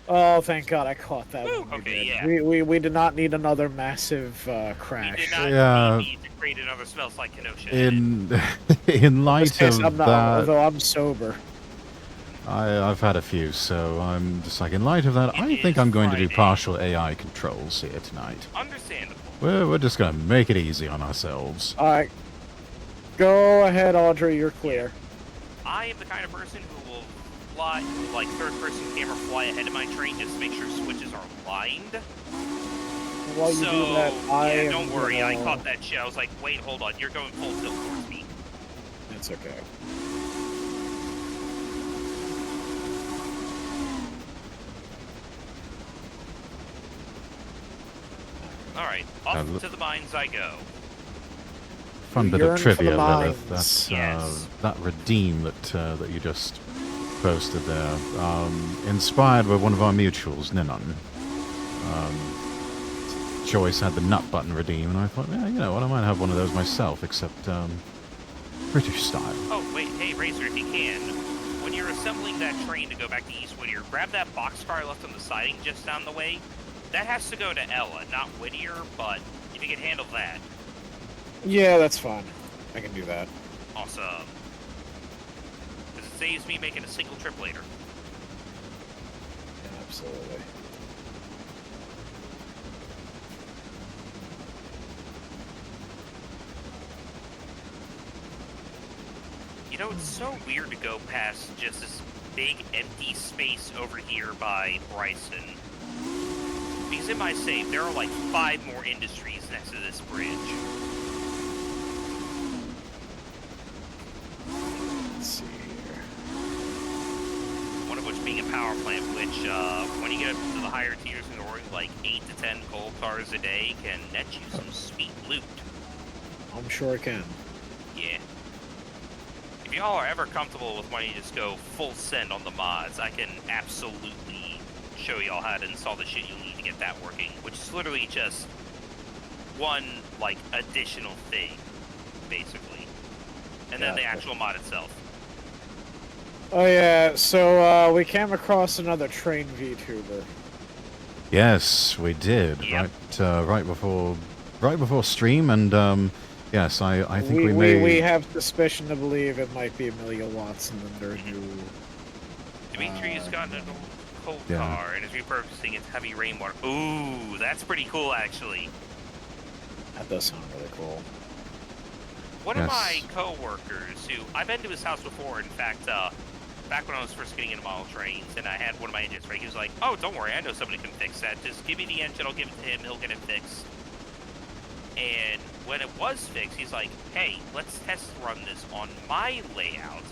[SPEAKER 3] Oh, thank God I caught that
[SPEAKER 2] Woo,
[SPEAKER 3] one.
[SPEAKER 2] okay, yeah.
[SPEAKER 3] We did not need another massive crash.
[SPEAKER 2] We did not
[SPEAKER 1] Yeah.
[SPEAKER 2] need to create another smells like Kenosha.
[SPEAKER 1] In
[SPEAKER 3] In
[SPEAKER 1] light
[SPEAKER 3] this case,
[SPEAKER 1] of
[SPEAKER 3] I'm not,
[SPEAKER 1] that,
[SPEAKER 3] although I'm sober.
[SPEAKER 1] I've had a few, so I'm just like, in light of that,
[SPEAKER 2] It
[SPEAKER 1] I think
[SPEAKER 2] is
[SPEAKER 1] I'm going to do
[SPEAKER 2] Friday.
[SPEAKER 1] partial AI controls here tonight.
[SPEAKER 2] Understandable.
[SPEAKER 1] We're just going to make it easy on ourselves.
[SPEAKER 3] Alright. Go ahead, Audrey, you're clear.
[SPEAKER 2] I am the kind of person who will fly, like third-person camera, fly ahead of my train just to make sure switches are aligned.
[SPEAKER 3] While you
[SPEAKER 2] So,
[SPEAKER 3] do that,
[SPEAKER 2] yeah, don't worry. I caught that shit. I was like, wait, hold on. You're going full tilt towards me.
[SPEAKER 3] It's okay.
[SPEAKER 2] Alright, off to the mines I go.
[SPEAKER 1] Fun bit
[SPEAKER 3] Yearn
[SPEAKER 1] of
[SPEAKER 3] for the
[SPEAKER 1] trivia, Lilith.
[SPEAKER 3] mines.
[SPEAKER 1] That's
[SPEAKER 2] Yes.
[SPEAKER 1] that redeem that you just posted there, inspired by one of our mutuals, Ninon. Joyce had the nut button redeem, and I thought, yeah, you know what, I might have one of those myself, except British style.
[SPEAKER 2] Oh, wait, hey, Razor, if you can, when you're assembling that train to go back to East Whittier, grab that boxcar left on the siding just down the way. That has to go to Ella, not Whittier, but if you can handle that.
[SPEAKER 3] Yeah, that's fine. I can do that.
[SPEAKER 2] Awesome. Because it saves me making a single trip later.
[SPEAKER 3] Yeah, absolutely.
[SPEAKER 2] You know, it's so weird to go past just this big empty space over here by Bryson. Because in my save, there are like 5 more industries next to this bridge.
[SPEAKER 3] Let's see here.
[SPEAKER 2] One of which being a power plant, which, when you get up to the higher tiers in Oregon, like 8 to 10 coal cars a day can net you some sweet loot.
[SPEAKER 3] I'm sure I can.
[SPEAKER 2] Yeah. If y'all are ever comfortable with wanting to just go full send on the mods, I can absolutely show y'all how to install the shit you'll need to get that working, which is literally just one, like, additional thing, basically. And then the actual mod itself.
[SPEAKER 3] Oh yeah, so we came across another train VTuber.
[SPEAKER 1] Yes, we did.
[SPEAKER 2] Yep.
[SPEAKER 1] Right before stream, and yes, I think we may.
[SPEAKER 3] We have suspicion to believe it might be Amelia Watson and their new.
[SPEAKER 2] Dimitri has gotten an old coal
[SPEAKER 1] Yeah.
[SPEAKER 2] car and is repurposing its heavy rainwater. Ooh, that's pretty cool, actually.
[SPEAKER 3] That does sound really cool.
[SPEAKER 2] One of
[SPEAKER 1] Yes.
[SPEAKER 2] my co-workers who, I've been to his house before, in fact, back when I was first getting into model trains and I had one of my engines right, he was like, oh, don't worry, I know somebody can fix that. Just give me the engine, I'll give it to him, he'll get it fixed. And when it was fixed, he's like, hey, let's test run this on my layout.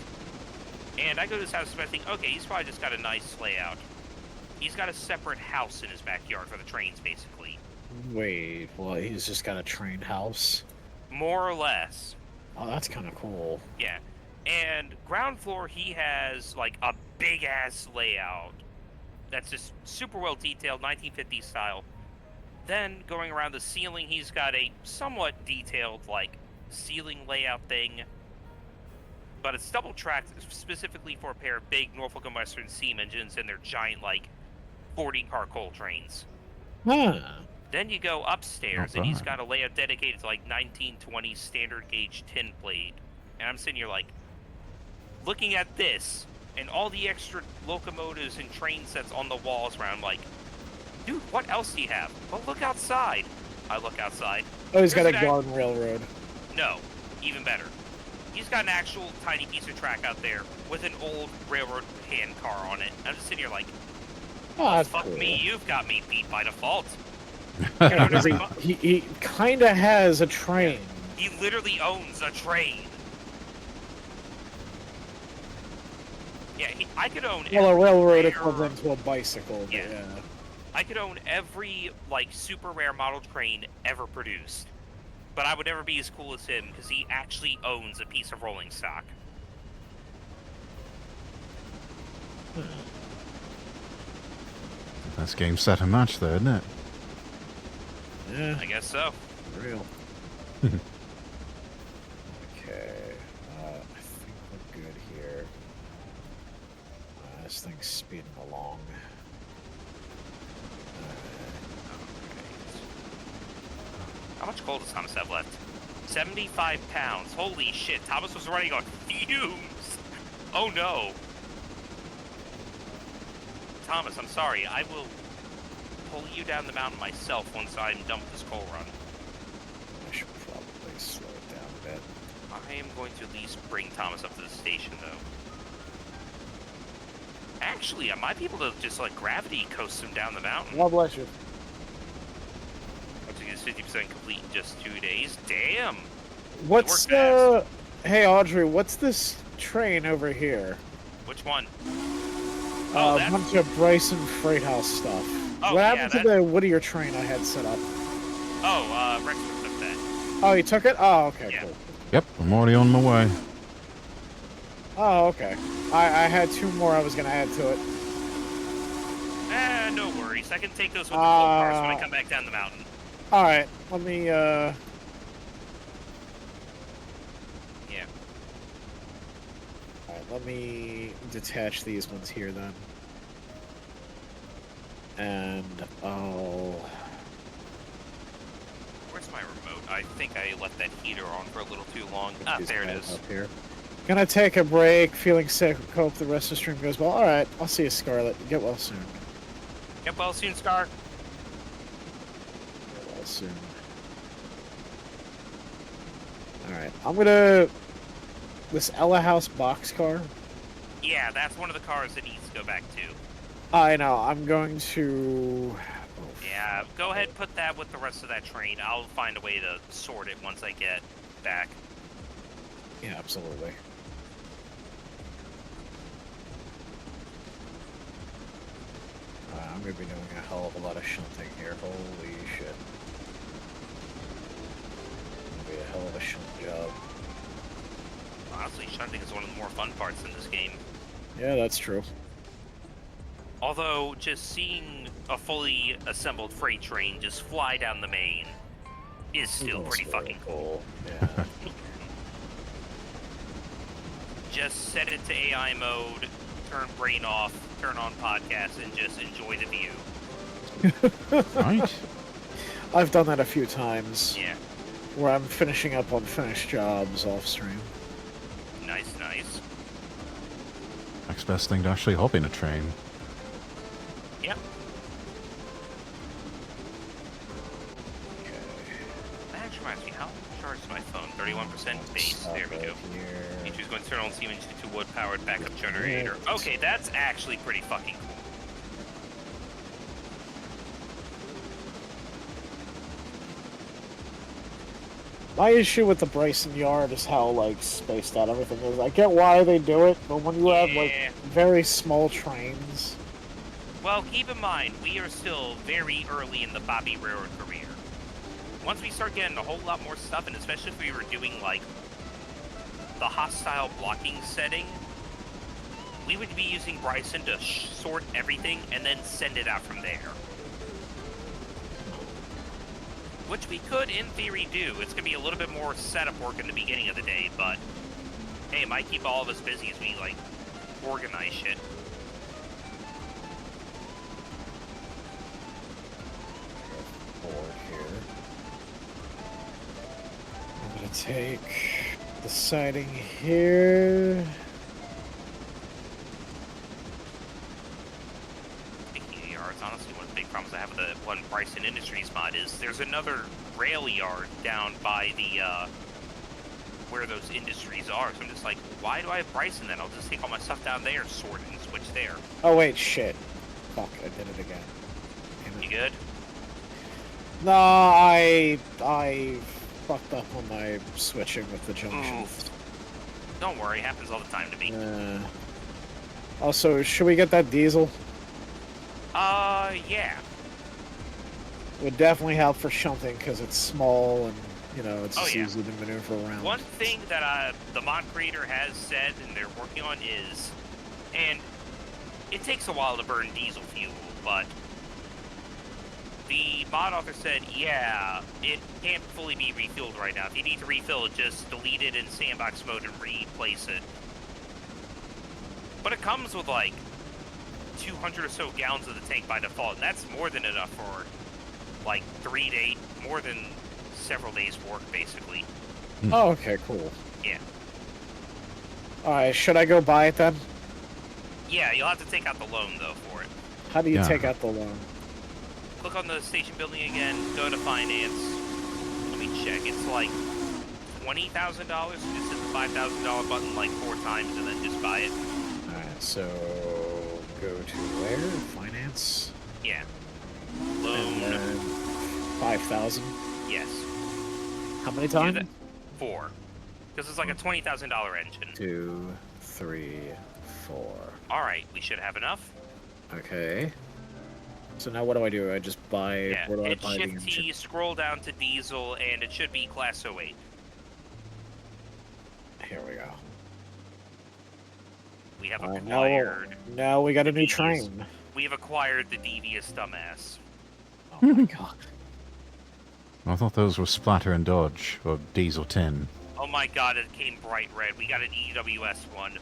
[SPEAKER 2] And I go to his house and I think, okay, he's probably just got a nice layout. He's got a separate house in his backyard for the trains, basically.
[SPEAKER 3] Wait, well, he's just got a train house?
[SPEAKER 2] More or less.
[SPEAKER 3] Oh, that's kind of cool.
[SPEAKER 2] Yeah. And ground floor, he has, like, a big-ass layout that's just super well detailed, 1950s style. Then, going around the ceiling, he's got a somewhat detailed, like, ceiling layout thing. But it's double-tracked specifically for a pair of big Norfolk and Western steam engines and their giant, like, 40-car coal trains.
[SPEAKER 3] Huh.
[SPEAKER 2] Then you go upstairs,
[SPEAKER 1] Not
[SPEAKER 2] and he's
[SPEAKER 1] bad.
[SPEAKER 2] got a layout dedicated to, like, 1920 standard gauge tin plate. And I'm sitting here, like, looking at this, and all the extra locomotives and train sets on the walls around. Like, dude, what else do you have? Well, look outside. I look outside.
[SPEAKER 3] Oh, he's got a
[SPEAKER 2] There's an
[SPEAKER 3] garden railroad.
[SPEAKER 2] No, even better. He's got an actual tiny piece of track out there with an old railroad hand car on it. I'm just sitting here like,
[SPEAKER 3] Oh, that's
[SPEAKER 2] fuck
[SPEAKER 3] cool.
[SPEAKER 2] me, you've got me beat by default.
[SPEAKER 3] Yeah, 'cause he kind of has a train.
[SPEAKER 2] He literally owns a train. Yeah, I could own
[SPEAKER 3] Well, a
[SPEAKER 2] every
[SPEAKER 3] railroad
[SPEAKER 2] rare-
[SPEAKER 3] equivalent to a bicycle. But
[SPEAKER 2] Yeah.
[SPEAKER 3] yeah.
[SPEAKER 2] I could own every, like, super rare model train ever produced. But I would never be as cool as him, because he actually owns a piece of rolling stock.
[SPEAKER 1] That's game, set, and match, though, isn't it?
[SPEAKER 3] Yeah,
[SPEAKER 2] I guess so.
[SPEAKER 3] real. Okay, I think we're good here. This thing's speeding along.
[SPEAKER 2] How much coal does Thomas have left? 75 pounds. Holy shit, Thomas was running on fumes! Oh no! Thomas, I'm sorry. I will pull you down the mountain myself once I'm done with this coal run.
[SPEAKER 3] I should probably slow it down a bit.
[SPEAKER 2] I am going to at least bring Thomas up to the station, though. Actually, I might be able to just, like, gravity coast him down the mountain.
[SPEAKER 3] God bless you.
[SPEAKER 2] Once he gets 50% complete in just 2 days. Damn!
[SPEAKER 3] What's
[SPEAKER 2] fast.
[SPEAKER 3] Hey Audrey, what's this train over here?
[SPEAKER 2] Which one?
[SPEAKER 3] A
[SPEAKER 2] that's...
[SPEAKER 3] bunch of Bryson Freight House stuff.
[SPEAKER 2] Oh,
[SPEAKER 3] What
[SPEAKER 2] yeah,
[SPEAKER 3] happened to the Whittier train I had set up?
[SPEAKER 2] Oh, Rex took that.
[SPEAKER 3] Oh, you took it? Oh, okay,
[SPEAKER 2] Yeah.
[SPEAKER 3] cool.
[SPEAKER 1] Yep, I'm already on my way.
[SPEAKER 3] Oh, okay. I had 2 more I was gonna add to it.
[SPEAKER 2] No worries. I can take those with the coal cars when I come back down the mountain.
[SPEAKER 3] Alright, let me,
[SPEAKER 2] Yeah.
[SPEAKER 3] Alright, let me detach these ones here then. And I'll...
[SPEAKER 2] Where's my remote? I think I left that heater on for a little too long. Ah,
[SPEAKER 3] these
[SPEAKER 2] there it
[SPEAKER 3] guys
[SPEAKER 2] is.
[SPEAKER 3] up here. Gonna take a break, feeling sick, hope the rest of the stream goes well. Alright, I'll see you, Scarlet. Get well soon.
[SPEAKER 2] Get well soon, Scar.
[SPEAKER 3] Get well soon. Alright, I'm gonna... This Ella House boxcar?
[SPEAKER 2] Yeah, that's one of the cars that needs to go back to.
[SPEAKER 3] I know, I'm going to...
[SPEAKER 2] Yeah, go ahead and put that with the rest of that train. I'll find a way to sort it once I get back.
[SPEAKER 3] Yeah, absolutely. I'm gonna be doing a hell of a lot of shunting here. Holy shit. Gonna be a hell of a shunt job.
[SPEAKER 2] Honestly, shunting is one of the more fun parts in this game.
[SPEAKER 3] Yeah, that's true.
[SPEAKER 2] Although, just seeing a fully assembled freight train just fly down the main is still pretty fucking cool.
[SPEAKER 3] Yeah.
[SPEAKER 2] Just set it to AI mode, turn brain off, turn on podcast, and just enjoy the view.
[SPEAKER 1] Right?
[SPEAKER 3] I've done that a few times.
[SPEAKER 2] Yeah.
[SPEAKER 3] Where I'm finishing up on finished jobs off stream.
[SPEAKER 2] Nice, nice.
[SPEAKER 1] Next best thing to actually hop in a train.
[SPEAKER 2] Yep.
[SPEAKER 3] Okay.
[SPEAKER 2] That actually reminds me, how charged is my phone? 31% base. There we go. You choose going to turn on Siemens to wood-powered backup generator. Okay, that's actually pretty fucking cool.
[SPEAKER 3] My issue with the Bryson yard is how, like, spaced out everything is. I get why they do it, but when you have, like, very small trains...
[SPEAKER 2] Well, keep in mind, we are still very early in the Bobby Railroad career. Once we start getting a whole lot more stuff, and especially if we were doing, like, the hostile blocking setting, we would be using Bryson to sort everything and then send it out from there. Which we could, in theory, do. It's going to be a little bit more setup work in the beginning of the day, but hey, it might keep all of us busy as we, like, organize shit.
[SPEAKER 3] Board here. I'm gonna take the siding here.
[SPEAKER 2] yards. Honestly, one of the big problems I have with the one Bryson Industries mod is there's another rail yard down by the where those industries are. So I'm just like, why do I have Bryson then? I'll just take all my stuff down there, sort it, and switch there.
[SPEAKER 3] Oh wait, shit. Fuck, I did it again. Damn it.
[SPEAKER 2] You good?
[SPEAKER 3] No, I fucked up on my switching with the junctions.
[SPEAKER 2] Don't worry, it happens all the time to me.
[SPEAKER 3] Also, should we get that diesel?
[SPEAKER 2] Yeah.
[SPEAKER 3] Would definitely help for shunting because it's small and, you know, it's just
[SPEAKER 2] yeah.
[SPEAKER 3] easy to maneuver around.
[SPEAKER 2] One thing that the mod creator has said and they're working on is, and it takes a while to burn diesel fuel, but the mod author said, yeah, it can't fully be refueled right now. If you need to refill it, just delete it in sandbox mode and replace it. But it comes with like 200 or so gallons of the tank by default, and that's more than enough for like 3 days, more than several days' work, basically.
[SPEAKER 3] Oh, okay, cool.
[SPEAKER 2] Yeah.
[SPEAKER 3] Alright, should I go buy it then?
[SPEAKER 2] Yeah, you'll have to take out the loan, though, for it.
[SPEAKER 3] How do you
[SPEAKER 1] Yeah.
[SPEAKER 3] take out the loan?
[SPEAKER 2] Click on the station building again, go to finance. Let me check. It's like $20,000. Just hit the $5,000 button like 4 times and then just buy it.
[SPEAKER 3] Alright, so go to where? Finance?
[SPEAKER 2] Yeah.
[SPEAKER 3] And
[SPEAKER 2] Loan.
[SPEAKER 3] then 5,000.
[SPEAKER 2] Yes.
[SPEAKER 3] How many
[SPEAKER 2] Do
[SPEAKER 3] times?
[SPEAKER 2] that. 4. Because it's like a $20,000 engine.
[SPEAKER 3] 2, 3, 4.
[SPEAKER 2] Alright, we should have enough.
[SPEAKER 3] Okay. So now what do I do? I just buy.
[SPEAKER 2] Yeah.
[SPEAKER 3] Where do I
[SPEAKER 2] Hit
[SPEAKER 3] buy the
[SPEAKER 2] Shift
[SPEAKER 3] engine?
[SPEAKER 2] T, scroll down to diesel, and it should be Class 08.
[SPEAKER 3] Here we go.
[SPEAKER 2] We have
[SPEAKER 3] Alright,
[SPEAKER 2] acquired.
[SPEAKER 3] now we got a new
[SPEAKER 2] Devious.
[SPEAKER 3] train.
[SPEAKER 2] We have acquired the devious dumbass.
[SPEAKER 3] Oh my god.
[SPEAKER 1] I thought those were Splatter and Dodge, or Diesel 10.
[SPEAKER 2] Oh my god, it came bright red. We got an EWS one.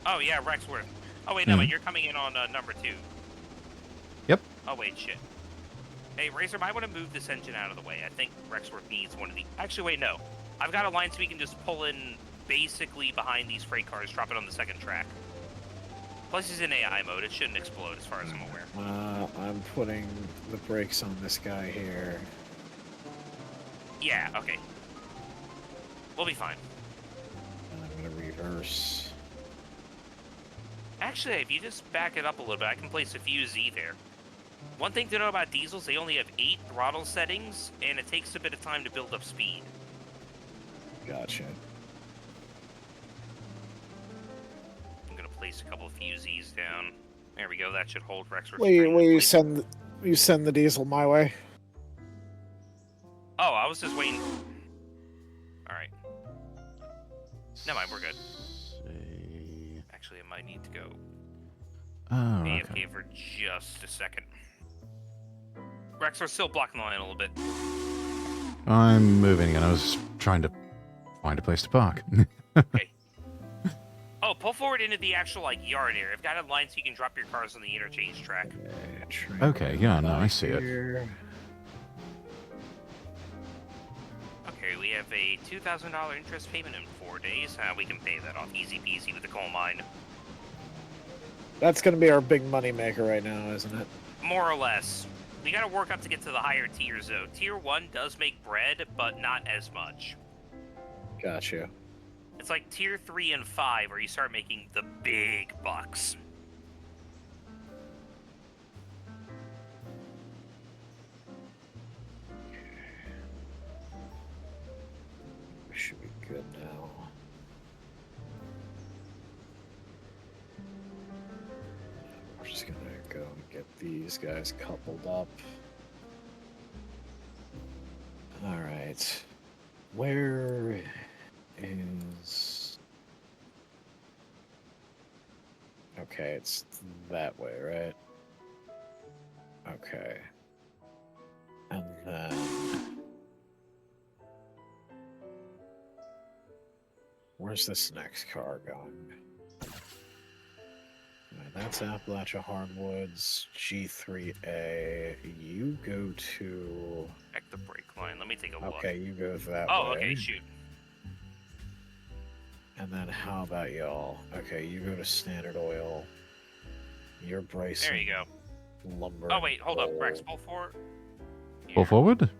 [SPEAKER 2] Oh yeah, Rexworth. Oh wait, no, wait, you're coming in on number 2.
[SPEAKER 1] Yep.
[SPEAKER 2] Oh wait, shit. Hey, Razor, might want to move this engine out of the way. I think Rexworth needs one of the. Actually, wait, no. I've got a line so we can just pull in basically behind these freight cars, drop it on the second track. Plus, he's in AI mode. It shouldn't explode, as far as I'm aware.
[SPEAKER 3] I'm putting the brakes on this guy here.
[SPEAKER 2] Yeah. Okay. We'll be fine.
[SPEAKER 3] And I'm gonna reverse.
[SPEAKER 2] Actually, if you just back it up a little bit, I can place a few Z there. One thing to know about diesels, they only have 8 throttle settings, and it takes a bit of time to build up speed.
[SPEAKER 3] Gotcha.
[SPEAKER 2] I'm gonna place a couple of fusees down. There we go. That should hold Rexworth.
[SPEAKER 3] Will you send the diesel my way?
[SPEAKER 2] Oh, I was just waiting. All right. Never mind. We're good.
[SPEAKER 1] See.
[SPEAKER 2] Actually, I might need to go
[SPEAKER 1] Oh,
[SPEAKER 2] AFK
[SPEAKER 1] okay.
[SPEAKER 2] for just a second. Rexworth's still blocking the line a little bit.
[SPEAKER 1] I'm moving, and I was trying to find a place to park.
[SPEAKER 2] Okay. Oh, pull forward into the actual like yard area. I've got a line so you can drop your cars on the interchange track.
[SPEAKER 1] Okay, yeah, no, I see it.
[SPEAKER 3] Here.
[SPEAKER 2] Okay, we have a $2,000 interest payment in 4 days. We can pay that off easy peasy with the coal mine.
[SPEAKER 3] That's gonna be our big money maker right now, isn't it?
[SPEAKER 2] More or less. We gotta work up to get to the higher tiers though. Tier 1 does make bread, but not as much.
[SPEAKER 3] Gotcha.
[SPEAKER 2] It's like tier 3 and 5 where you start making the big bucks.
[SPEAKER 3] We should be good now. We're just gonna go and get these guys coupled up. Alright. Where is... Okay, it's that way, right? Okay. And then... Where's this next car going? Alright, that's Appalachia Hardwoods, G3A. You go to...
[SPEAKER 2] Check the brake line. Let me take a look.
[SPEAKER 3] Okay, you go that way.
[SPEAKER 2] Oh, okay, shoot.
[SPEAKER 3] And then how about y'all? Okay, you go to Standard Oil. You're bracing.
[SPEAKER 2] There you go.
[SPEAKER 3] Lumber.
[SPEAKER 2] Oh wait, hold up, Rex. Pull forward.
[SPEAKER 1] Pull forward?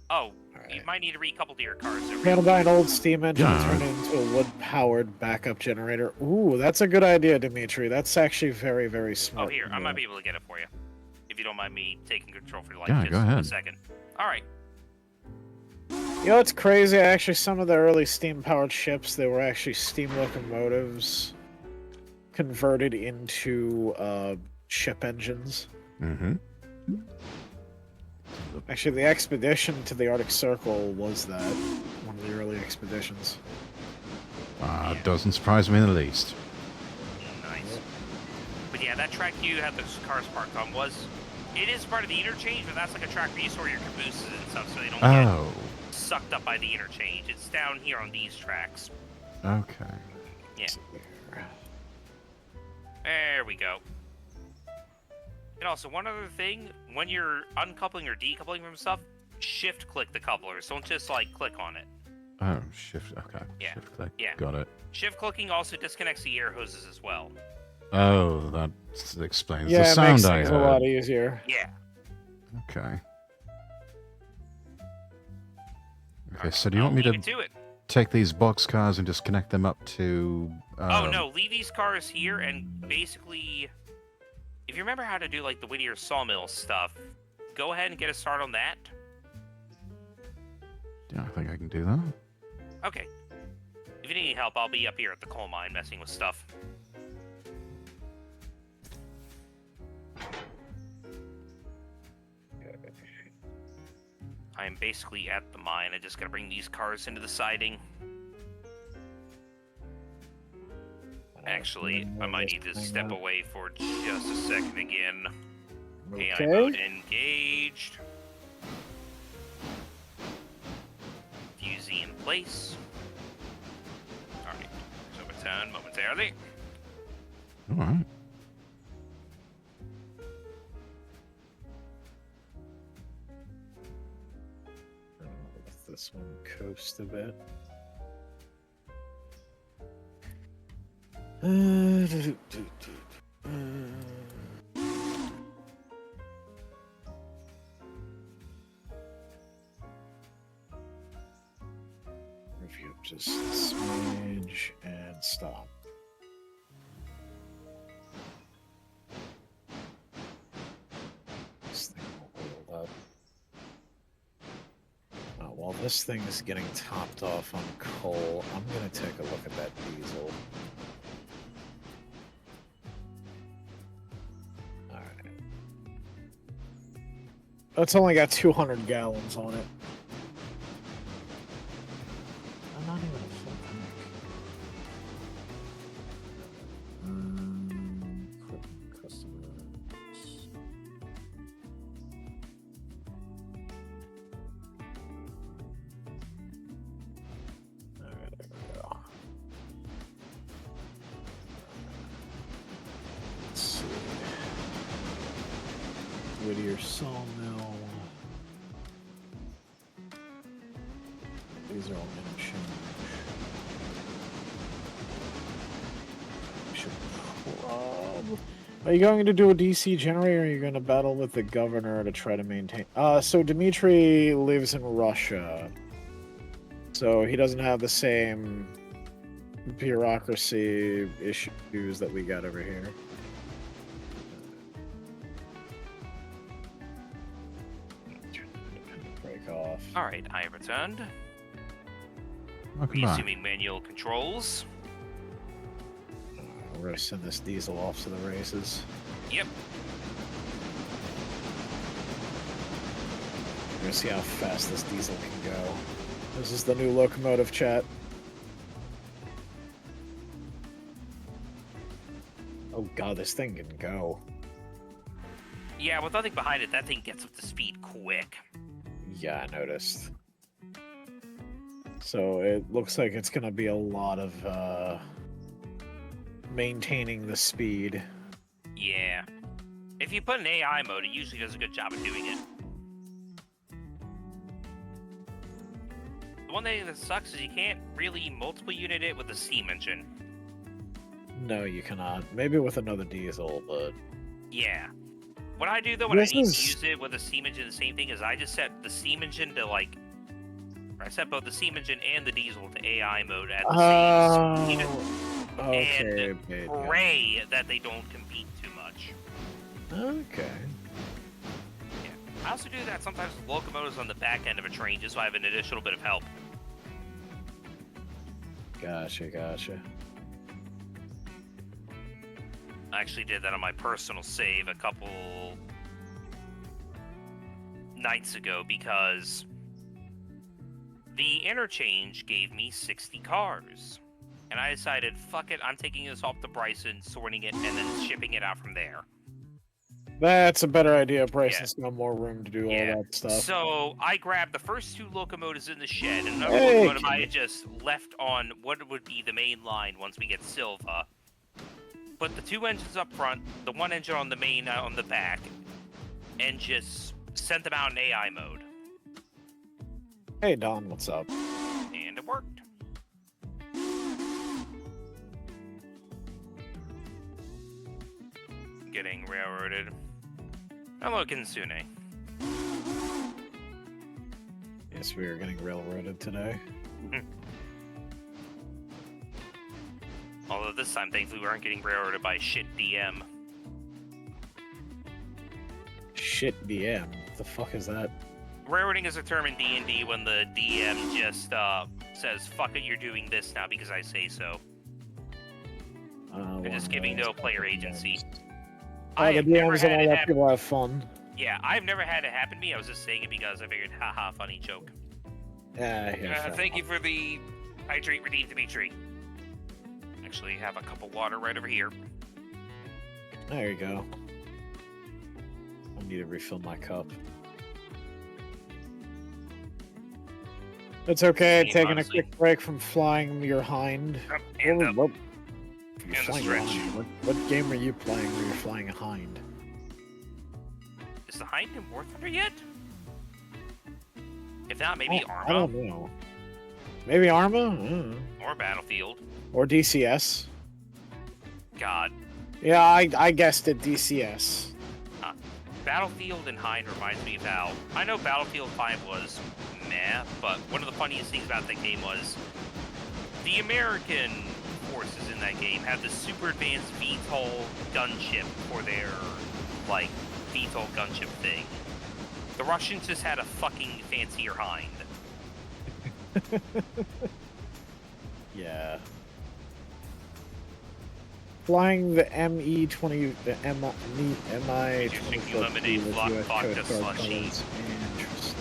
[SPEAKER 2] Oh,
[SPEAKER 3] Alright.
[SPEAKER 2] you might need to recouple to your cars.
[SPEAKER 3] Handled by an old steam engine and
[SPEAKER 1] Yeah.
[SPEAKER 3] turn it into a wood-powered backup generator. Ooh, that's a good idea, Dimitri. That's actually very, very
[SPEAKER 2] Oh,
[SPEAKER 3] smart.
[SPEAKER 2] here, I might be able to get it for you. If you don't mind me taking control for like
[SPEAKER 1] Yeah,
[SPEAKER 2] just
[SPEAKER 1] go
[SPEAKER 2] a
[SPEAKER 1] ahead.
[SPEAKER 2] second. Alright.
[SPEAKER 3] You know what's crazy? Actually, some of the early steam-powered ships, they were actually steam locomotives converted into ship engines.
[SPEAKER 1] Mm-hmm.
[SPEAKER 3] Actually, the expedition to the Arctic Circle was that. One of the early expeditions.
[SPEAKER 1] Doesn't surprise me in the least.
[SPEAKER 2] Nice. But yeah, that track you had those cars parked on it is part of the interchange, but that's like a track where you store your cabooses and stuff so they don't
[SPEAKER 1] Oh,
[SPEAKER 2] get sucked up by the interchange. It's down here on these tracks.
[SPEAKER 1] okay.
[SPEAKER 2] Yeah. There we go. And also, one other thing, when you're uncoupling or decoupling from stuff, shift click the couplers. Don't just like click on it.
[SPEAKER 1] Oh, shift. Okay.
[SPEAKER 2] Yeah.
[SPEAKER 1] Shift click.
[SPEAKER 2] Yeah.
[SPEAKER 1] Got it.
[SPEAKER 2] Shift clicking also disconnects the air hoses as well.
[SPEAKER 1] Oh, that explains
[SPEAKER 3] Yeah,
[SPEAKER 1] the
[SPEAKER 3] it
[SPEAKER 1] sound
[SPEAKER 3] makes
[SPEAKER 1] I
[SPEAKER 3] things
[SPEAKER 1] heard.
[SPEAKER 3] a lot easier.
[SPEAKER 2] Yeah.
[SPEAKER 1] Okay. Okay, so do you want me
[SPEAKER 2] leave
[SPEAKER 1] to
[SPEAKER 2] it to it?
[SPEAKER 1] take these box cars and just connect them up to...
[SPEAKER 2] Oh no, leave these cars here and basically, if you remember how to do like the Whittier sawmill stuff, go ahead and get a start on that.
[SPEAKER 1] Yeah, I think I can do that.
[SPEAKER 2] Okay. If you need any help, I'll be up here at the coal mine messing with stuff. I'm basically at the mine. I just gotta bring these cars into the siding. Actually, I might need to step away for just a second again. AI mode engaged. Fusee in place. Alright, so return momentarily.
[SPEAKER 1] Alright.
[SPEAKER 3] Let this one coast a bit. Review just a smidge and stop. This thing will hold up. While this thing is getting topped off on coal, I'm gonna take a look at that diesel. Alright. It's only got 200 gallons on it. I'm not even a full tank. Customer. Alright, there we go. Let's see. Whittier sawmill. These are all interchange. Are you going to do a DC generator, or are you going to battle with the governor to try to maintain... so Dmitri lives in Russia. So he doesn't have the same bureaucracy issues that we got over here. Turn the independent brake off.
[SPEAKER 2] Alright, I have returned.
[SPEAKER 1] Welcome back.
[SPEAKER 2] Resuming manual controls.
[SPEAKER 3] We're going to send this diesel off to the races.
[SPEAKER 2] Yep.
[SPEAKER 3] We're going to see how fast this diesel can go. This is the new locomotive, chat. Oh god, this thing can go.
[SPEAKER 2] Yeah, with nothing behind it, that thing gets up to speed quick.
[SPEAKER 3] Yeah, I noticed. So it looks like it's going to be a lot of maintaining the speed.
[SPEAKER 2] Yeah. If you put an AI mode, it usually does a good job of doing it. The one thing that sucks is you can't really multiple unit it with a steam engine.
[SPEAKER 3] No, you cannot. Maybe with another diesel, but
[SPEAKER 2] Yeah. What I do though when I
[SPEAKER 3] This
[SPEAKER 2] need
[SPEAKER 3] is-
[SPEAKER 2] to use it with a steam engine, the same thing is I just set the steam engine to like. I set both the steam engine and the diesel to AI mode at the same speed.
[SPEAKER 3] okay,
[SPEAKER 2] And
[SPEAKER 3] babe,
[SPEAKER 2] pray that they don't compete too much.
[SPEAKER 3] okay.
[SPEAKER 2] I also do that sometimes with locomotives on the back end of a train, just so I have an additional bit of help.
[SPEAKER 3] Gotcha.
[SPEAKER 2] I actually did that on my personal save a couple nights ago because the interchange gave me 60 cars. And I decided, fuck it, I'm taking this off to Bryson, sorting it, and then shipping it out from there.
[SPEAKER 3] That's a better idea. Bryson's got more room to do all that stuff.
[SPEAKER 2] So I grabbed the first 2 locomotives in the shed, and another
[SPEAKER 3] Hey,
[SPEAKER 2] locomotive I
[SPEAKER 3] kid.
[SPEAKER 2] had just left on what would be the main line once we get Silva. Put the 2 engines up front, the 1 engine on the main on the back, and just sent them out in AI mode.
[SPEAKER 3] Hey, Don, what's up?
[SPEAKER 2] And it worked. Getting railroaded. Hello, Kinsune.
[SPEAKER 3] Yes, we are getting railroaded today.
[SPEAKER 2] Although this time, thankfully, we aren't getting railroaded by shit DM.
[SPEAKER 3] Shit, DM. What the fuck is that?
[SPEAKER 2] Railroading is a term in D&D when the DM just says, fuck it, you're doing this now because I say so. They're just giving no player agency.
[SPEAKER 3] Oh, the DMs and all that people have fun.
[SPEAKER 2] Yeah, I've never had it happen to me. I was just saying it because I figured, haha, funny joke.
[SPEAKER 3] Yeah,
[SPEAKER 2] Thank you for the hydrate, redeem, Dimitri. Actually, have a cup of water right over here.
[SPEAKER 3] There you go. I need to refill my cup. It's okay,
[SPEAKER 2] Hey,
[SPEAKER 3] taking
[SPEAKER 2] honestly.
[SPEAKER 3] a quick break from flying your hind.
[SPEAKER 2] And
[SPEAKER 3] You're
[SPEAKER 2] the
[SPEAKER 3] flying
[SPEAKER 2] stretch.
[SPEAKER 3] a hind. What game are you playing where you're flying a hind?
[SPEAKER 2] is the Hind in War Thunder yet? If not, maybe
[SPEAKER 3] I
[SPEAKER 2] Arma
[SPEAKER 3] don't know. Maybe Arma? I don't know.
[SPEAKER 2] or Battlefield.
[SPEAKER 3] Or DCS?
[SPEAKER 2] God,
[SPEAKER 3] Yeah, I guessed it, DCS.
[SPEAKER 2] Battlefield and Hind reminds me of how I know Battlefield 5 was meh, but one of the funniest things about that game was the American forces in that game had the super advanced VTOL gunship for their like VTOL gunship thing. The Russians just had a fucking fancier Hind.
[SPEAKER 3] Yeah. Flying the ME-20, the MI-24
[SPEAKER 2] Drinking lemonade,
[SPEAKER 3] with
[SPEAKER 2] vodka
[SPEAKER 3] US Coast Guard
[SPEAKER 2] slushy.
[SPEAKER 3] colors. Interesting.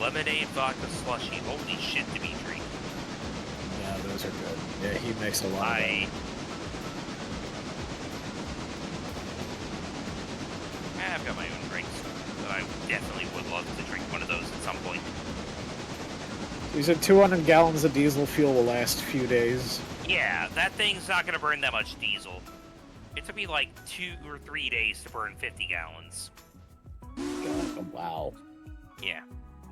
[SPEAKER 2] Lemonade, vodka, slushy. Holy shit, Dimitri.
[SPEAKER 3] Yeah, those are good. Yeah, he makes a lot of them.
[SPEAKER 2] I've got my own drinks, but I definitely would love to drink one of those at some point.
[SPEAKER 3] He said 200 gallons of diesel fuel will last a few days.
[SPEAKER 2] Yeah, that thing's not going to burn that much diesel. It took me like 2 or 3 days to burn 50 gallons.
[SPEAKER 3] God, wow.
[SPEAKER 2] Yeah.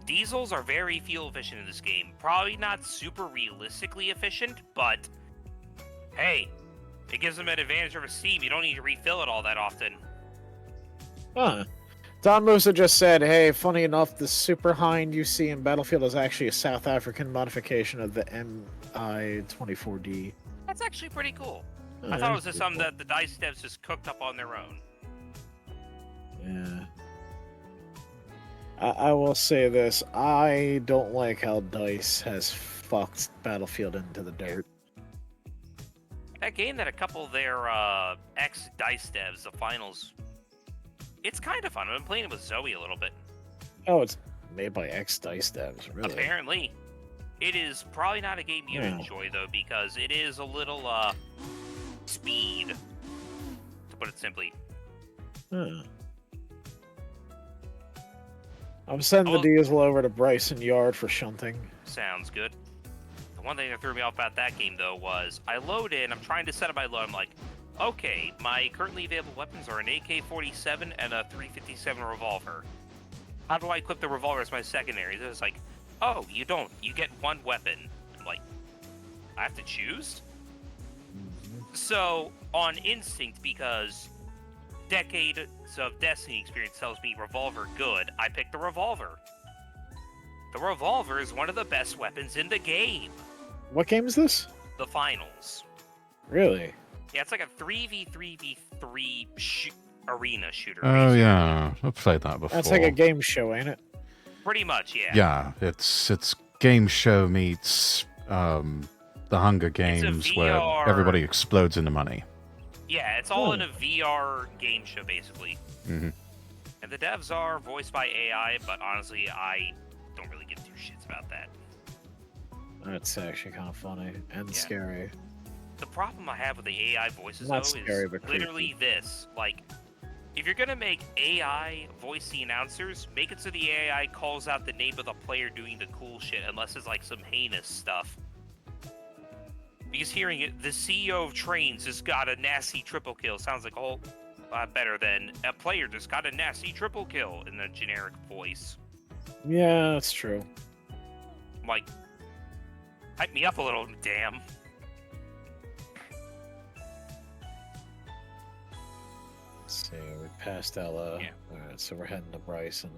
[SPEAKER 2] Diesels are very fuel efficient in this game. Probably not super realistically efficient, but hey, it gives them an advantage over steam. You don't need to refill it all that often.
[SPEAKER 3] Huh. Don Musa just said, hey, funny enough, the Super Hind you see in Battlefield is actually a South African modification of the MI-24D.
[SPEAKER 2] That's actually pretty cool.
[SPEAKER 3] Oh,
[SPEAKER 2] I thought it was
[SPEAKER 3] that's
[SPEAKER 2] just something
[SPEAKER 3] cool.
[SPEAKER 2] that the DICE devs just cooked up on their own.
[SPEAKER 3] Yeah. I will say this. I don't like how DICE has fucked Battlefield into the dirt.
[SPEAKER 2] That game that a couple of their ex-DICE devs, the finals, it's kind of fun. I've been playing it with Zoe a little bit.
[SPEAKER 3] Oh, it's made by ex-DICE devs, really?
[SPEAKER 2] Apparently. It is probably not a game you'd
[SPEAKER 3] Yeah.
[SPEAKER 2] enjoy, though, because it is a little, speed, to put it simply.
[SPEAKER 3] Huh. I'm sending the
[SPEAKER 2] Oh.
[SPEAKER 3] diesel over to Bryson Yard for shunting.
[SPEAKER 2] Sounds good. The one thing that threw me off about that game, though, was I load in, I'm trying to set up my load, I'm like, okay, my currently available weapons are an AK-47 and a 357 revolver. How do I equip the revolver as my secondary? It's like, oh, you don't. You get one weapon. I'm like, I have to choose?
[SPEAKER 3] Mhm.
[SPEAKER 2] So, on instinct, because decades of Destiny experience tells me revolver good, I picked the revolver. The revolver is one of the best weapons in the game.
[SPEAKER 3] What game is this?
[SPEAKER 2] The finals.
[SPEAKER 3] Really?
[SPEAKER 2] Yeah, it's like a 3v3v3 arena shooter,
[SPEAKER 1] Oh
[SPEAKER 2] basically.
[SPEAKER 1] yeah, I've played that before.
[SPEAKER 3] That's like a game show, ain't it?
[SPEAKER 2] Pretty much, yeah.
[SPEAKER 1] Yeah, it's game show meets the Hunger Games where
[SPEAKER 2] VR
[SPEAKER 1] everybody explodes into money.
[SPEAKER 2] Yeah, it's all in a VR game show, basically.
[SPEAKER 1] Mhm.
[SPEAKER 2] And the devs are voiced by AI, but honestly, I don't really give two shits about that.
[SPEAKER 3] That's actually kind of funny and
[SPEAKER 2] Yeah.
[SPEAKER 3] scary.
[SPEAKER 2] The problem I have with the AI voices,
[SPEAKER 3] Not
[SPEAKER 2] though,
[SPEAKER 3] scary,
[SPEAKER 2] is
[SPEAKER 3] but
[SPEAKER 2] literally this. Like, if you're gonna make AI voice the announcers, make it so the AI calls out the name of the player doing the cool shit, unless it's like some heinous stuff. Because hearing it, the CEO of Trains just got a nasty triple kill sounds like a whole lot better than a player just got a nasty triple kill in a generic voice.
[SPEAKER 3] Yeah, that's true.
[SPEAKER 2] Like, hype me up a little, damn.
[SPEAKER 3] Let's see, we passed Ella.
[SPEAKER 2] Yeah.
[SPEAKER 3] Alright, so we're heading to Bryson.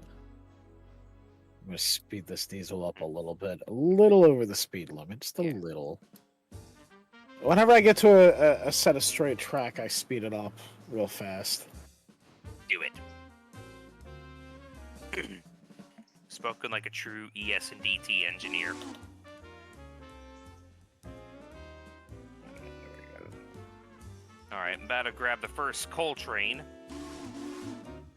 [SPEAKER 3] I'm gonna speed this diesel up a little bit. A little over the speed limit, just a
[SPEAKER 2] Yeah.
[SPEAKER 3] little. Whenever I get to a set of straight track, I speed it up real fast.
[SPEAKER 2] Do it. Spoken like a true ES and DT engineer. Alright, I'm about to grab the first coal train.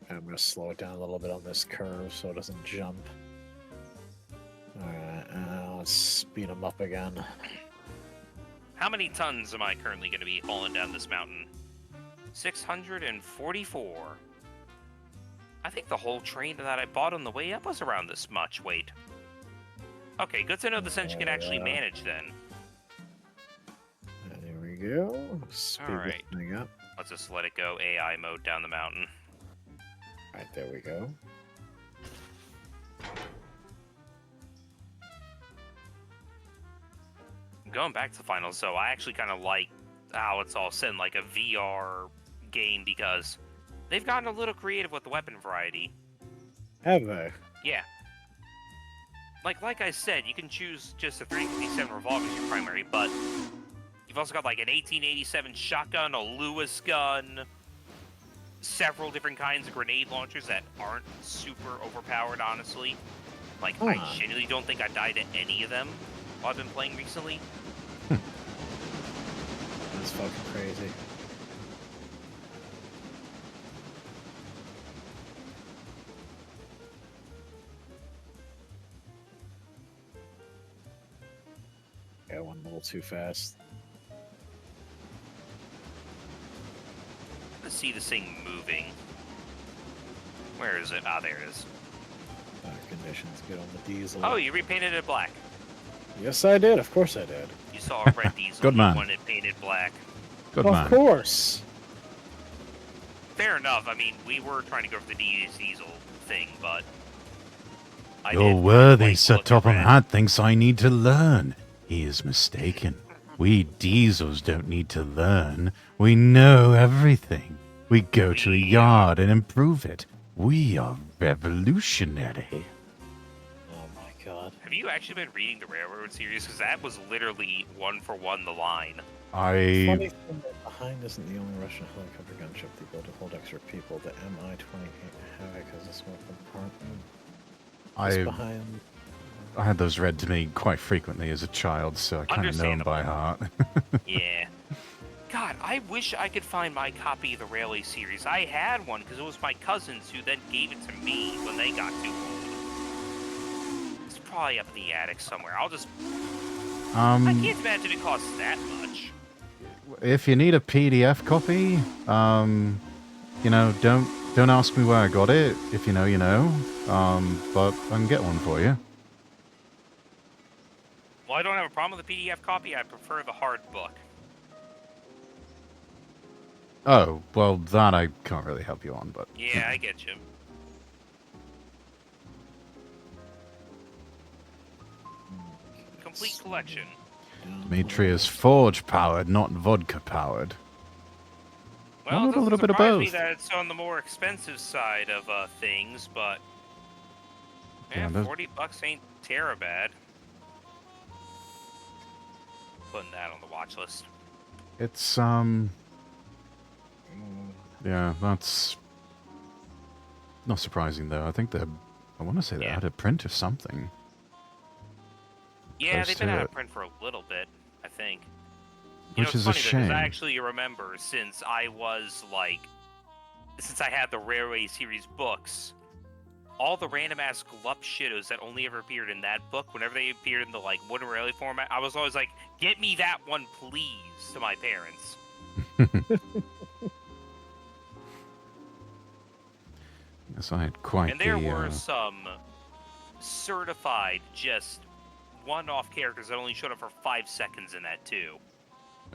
[SPEAKER 3] I'm gonna slow it down a little bit on this curve so it doesn't jump. Alright, let's speed them up again.
[SPEAKER 2] How many tons am I currently going to be hauling down this mountain? 644. I think the whole train that I bought on the way up was around this much. Wait. Okay, good to know this engine can actually manage then.
[SPEAKER 3] There we go. Speed
[SPEAKER 2] Alright.
[SPEAKER 3] this thing up.
[SPEAKER 2] Let's just let it go AI mode down the mountain.
[SPEAKER 3] Alright, there we go.
[SPEAKER 2] Going back to finals, so I actually kind of like how it's all set in like a VR game because they've gotten a little creative with the weapon variety.
[SPEAKER 3] Have they?
[SPEAKER 2] Yeah. Like I said, you can choose just a 357 revolver as your primary, but you've also got like an 1887 shotgun, a Lewis gun, several different kinds of grenade launchers that aren't super overpowered, honestly. Like, I genuinely don't think I died to any of them while I've been playing recently.
[SPEAKER 3] That's fucking crazy. Yeah, went a little too fast.
[SPEAKER 2] Let's see this thing moving. Where is it? Ah, there it is.
[SPEAKER 3] Conditions good on the diesel.
[SPEAKER 2] Oh, you repainted it black.
[SPEAKER 3] Yes, I did. Of course I did.
[SPEAKER 2] You saw a red diesel.
[SPEAKER 1] Good man.
[SPEAKER 2] You wanted it painted black.
[SPEAKER 1] Good
[SPEAKER 3] Of
[SPEAKER 1] man.
[SPEAKER 3] course.
[SPEAKER 2] Fair enough. I mean, we were trying to go for the diesel thing, but
[SPEAKER 1] Your worthy Sir Topham Hatt thinks I need to learn. He is mistaken. We diesels don't need to learn. We know everything. We go to a yard and improve it. We are revolutionary.
[SPEAKER 3] Oh my god.
[SPEAKER 2] Have you actually been reading the Railroad series? Because that was literally one for one the line.
[SPEAKER 1] I
[SPEAKER 3] Funny thing that behind isn't the only Russian helicopter gunship they built to hold extra people. The Mi-28 Havoc has a small compartment. It's behind.
[SPEAKER 1] I had those read to me quite frequently as a child, so I kind of know them by heart.
[SPEAKER 2] Yeah. God, I wish I could find my copy of the Railway series. I had one because it was my cousins who then gave it to me when they got too old. It's probably up in the attic somewhere. I'll just... I can't imagine it costs that much.
[SPEAKER 1] If you need a PDF copy, you know, don't ask me where I got it. If you know, you know. But I can get one for you.
[SPEAKER 2] Well, I don't have a problem with the PDF copy. I prefer the hard book.
[SPEAKER 1] Oh, well, that I can't really help you on, but...
[SPEAKER 2] Yeah, I get you. Complete collection.
[SPEAKER 1] Dimitri is forge-powered, not vodka-powered.
[SPEAKER 2] Well,
[SPEAKER 1] Why
[SPEAKER 2] it
[SPEAKER 1] not a
[SPEAKER 2] doesn't
[SPEAKER 1] little bit of
[SPEAKER 2] surprise me
[SPEAKER 1] both?
[SPEAKER 2] that it's on the more expensive side of things, but
[SPEAKER 1] Yeah,
[SPEAKER 2] yeah, $40 ain't terrible bad. Putting that on the watch list.
[SPEAKER 1] It's, yeah, that's not surprising, though. I think they're, I want to say they're out of print or something.
[SPEAKER 2] Yeah,
[SPEAKER 1] Close
[SPEAKER 2] they've been
[SPEAKER 1] to
[SPEAKER 2] out
[SPEAKER 1] it.
[SPEAKER 2] of print for a little bit, I think.
[SPEAKER 1] Which
[SPEAKER 2] It's
[SPEAKER 1] is a
[SPEAKER 2] funny, though, because I
[SPEAKER 1] shame.
[SPEAKER 2] actually remember since I was, like, since I had the Railway series books, all the random-ass glup shittos that only ever appeared in that book, whenever they appeared in the, like, Wooden Railway format, I was always like, get me that one, please, to my parents.
[SPEAKER 1] Yes, I had quite
[SPEAKER 2] And there
[SPEAKER 1] the,
[SPEAKER 2] were some certified, just one-off characters that only showed up for 5 seconds in that, too.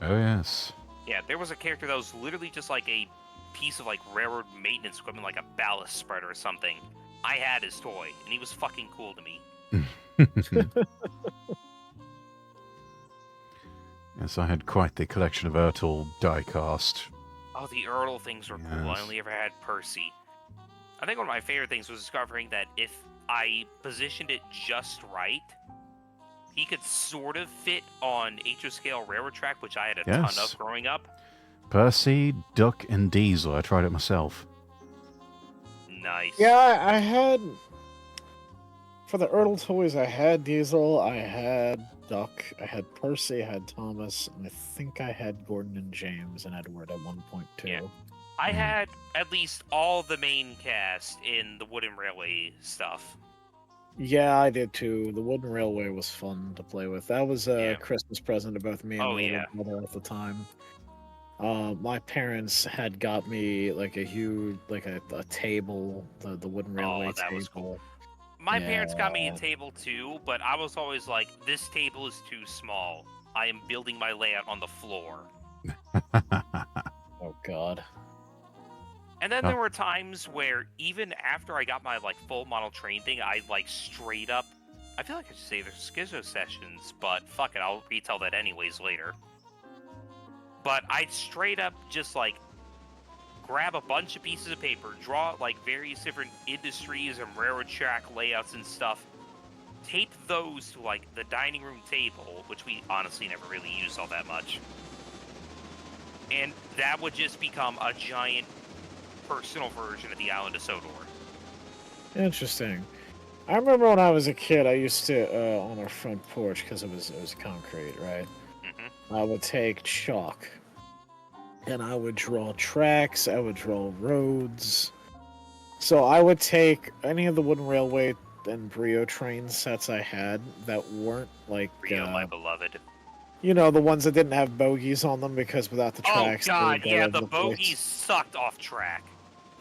[SPEAKER 1] Oh, yes.
[SPEAKER 2] Yeah, there was a character that was literally just like a piece of like railroad maintenance equipment, like a ballast spreader or something. I had his toy, and he was fucking cool to me.
[SPEAKER 1] Yes, I had quite the collection of Ertl die-cast.
[SPEAKER 2] Oh, the Ertl things were cool. I
[SPEAKER 1] Yes.
[SPEAKER 2] only ever had Percy. I think one of my favorite things was discovering that if I positioned it just right, he could sort of fit on HO scale railroad track, which I had a ton
[SPEAKER 1] Yes.
[SPEAKER 2] of growing up.
[SPEAKER 1] Percy, Duck, and Diesel. I tried it myself.
[SPEAKER 2] Nice.
[SPEAKER 3] Yeah, I had for the Ertl toys. I had Diesel, I had Duck, I had Percy, I had Thomas, and I think I had Gordon and James and Edward at one point too.
[SPEAKER 2] Yeah. I had at least all the main cast in the Wooden Railway stuff.
[SPEAKER 3] Yeah, I did too. The Wooden Railway was fun to play with. That was a Christmas present to both me and my little brother at the time. My parents had got me like a huge, like a table, the Wooden Railway
[SPEAKER 2] that
[SPEAKER 3] table.
[SPEAKER 2] was cool. My parents got me a table too, but I was always like, this table is too small. I am building my layout on the floor.
[SPEAKER 3] Oh, God.
[SPEAKER 2] And then there were times where even after I got my like full model train thing, I like straight up, I feel like I should say there's schizo sessions, but fuck it, I'll retell that anyways later. But I'd straight up just like grab a bunch of pieces of paper, draw like various different industries and railroad track layouts and stuff, tape those to like the dining room table, which we honestly never really used all that much. And that would just become a giant personal version of the Island of Sodor.
[SPEAKER 3] Interesting. I remember when I was a kid, I used to on our front porch because it was concrete, right? I would take chalk and I would draw tracks. I would draw roads. So I would take any of the Wooden Railway and Brio train sets I had that weren't like
[SPEAKER 2] Brio, my beloved.
[SPEAKER 3] You know, the ones that didn't have bogies on them because without the tracks.
[SPEAKER 2] Oh God,
[SPEAKER 3] they would go
[SPEAKER 2] yeah,
[SPEAKER 3] over
[SPEAKER 2] the
[SPEAKER 3] place.
[SPEAKER 2] bogies sucked off track.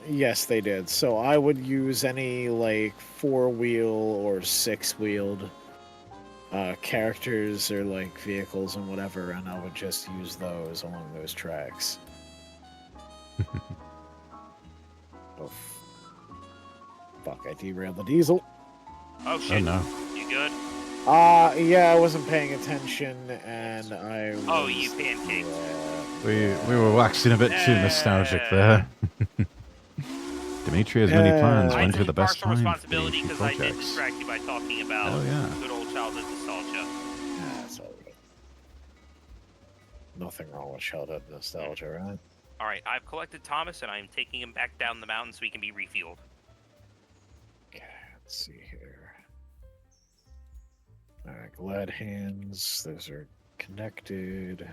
[SPEAKER 3] Yes, they did. So I would use any like 4-wheel or 6-wheeled characters or like vehicles and whatever, and I would just use those along those tracks. Oh, fuck! I derailed the diesel.
[SPEAKER 2] Oh shit!
[SPEAKER 1] Oh no!
[SPEAKER 2] You good?
[SPEAKER 3] Yeah, I wasn't paying attention, and I.
[SPEAKER 2] Oh, you pancaked.
[SPEAKER 1] We were waxing a bit too nostalgic there. Dimitri has many plans.
[SPEAKER 2] I
[SPEAKER 1] Went to
[SPEAKER 2] took
[SPEAKER 1] the best
[SPEAKER 2] partial
[SPEAKER 1] time
[SPEAKER 2] responsibility
[SPEAKER 1] for
[SPEAKER 2] because I did
[SPEAKER 1] projects.
[SPEAKER 2] distract you by talking about good old childhood nostalgia.
[SPEAKER 3] Yeah, that's all right. Nothing wrong with childhood nostalgia, right?
[SPEAKER 2] All right, I've collected Thomas, and I am taking him back down the mountain so he can be refueled.
[SPEAKER 3] Okay, let's see here. Alright, glad hands. Those are connected.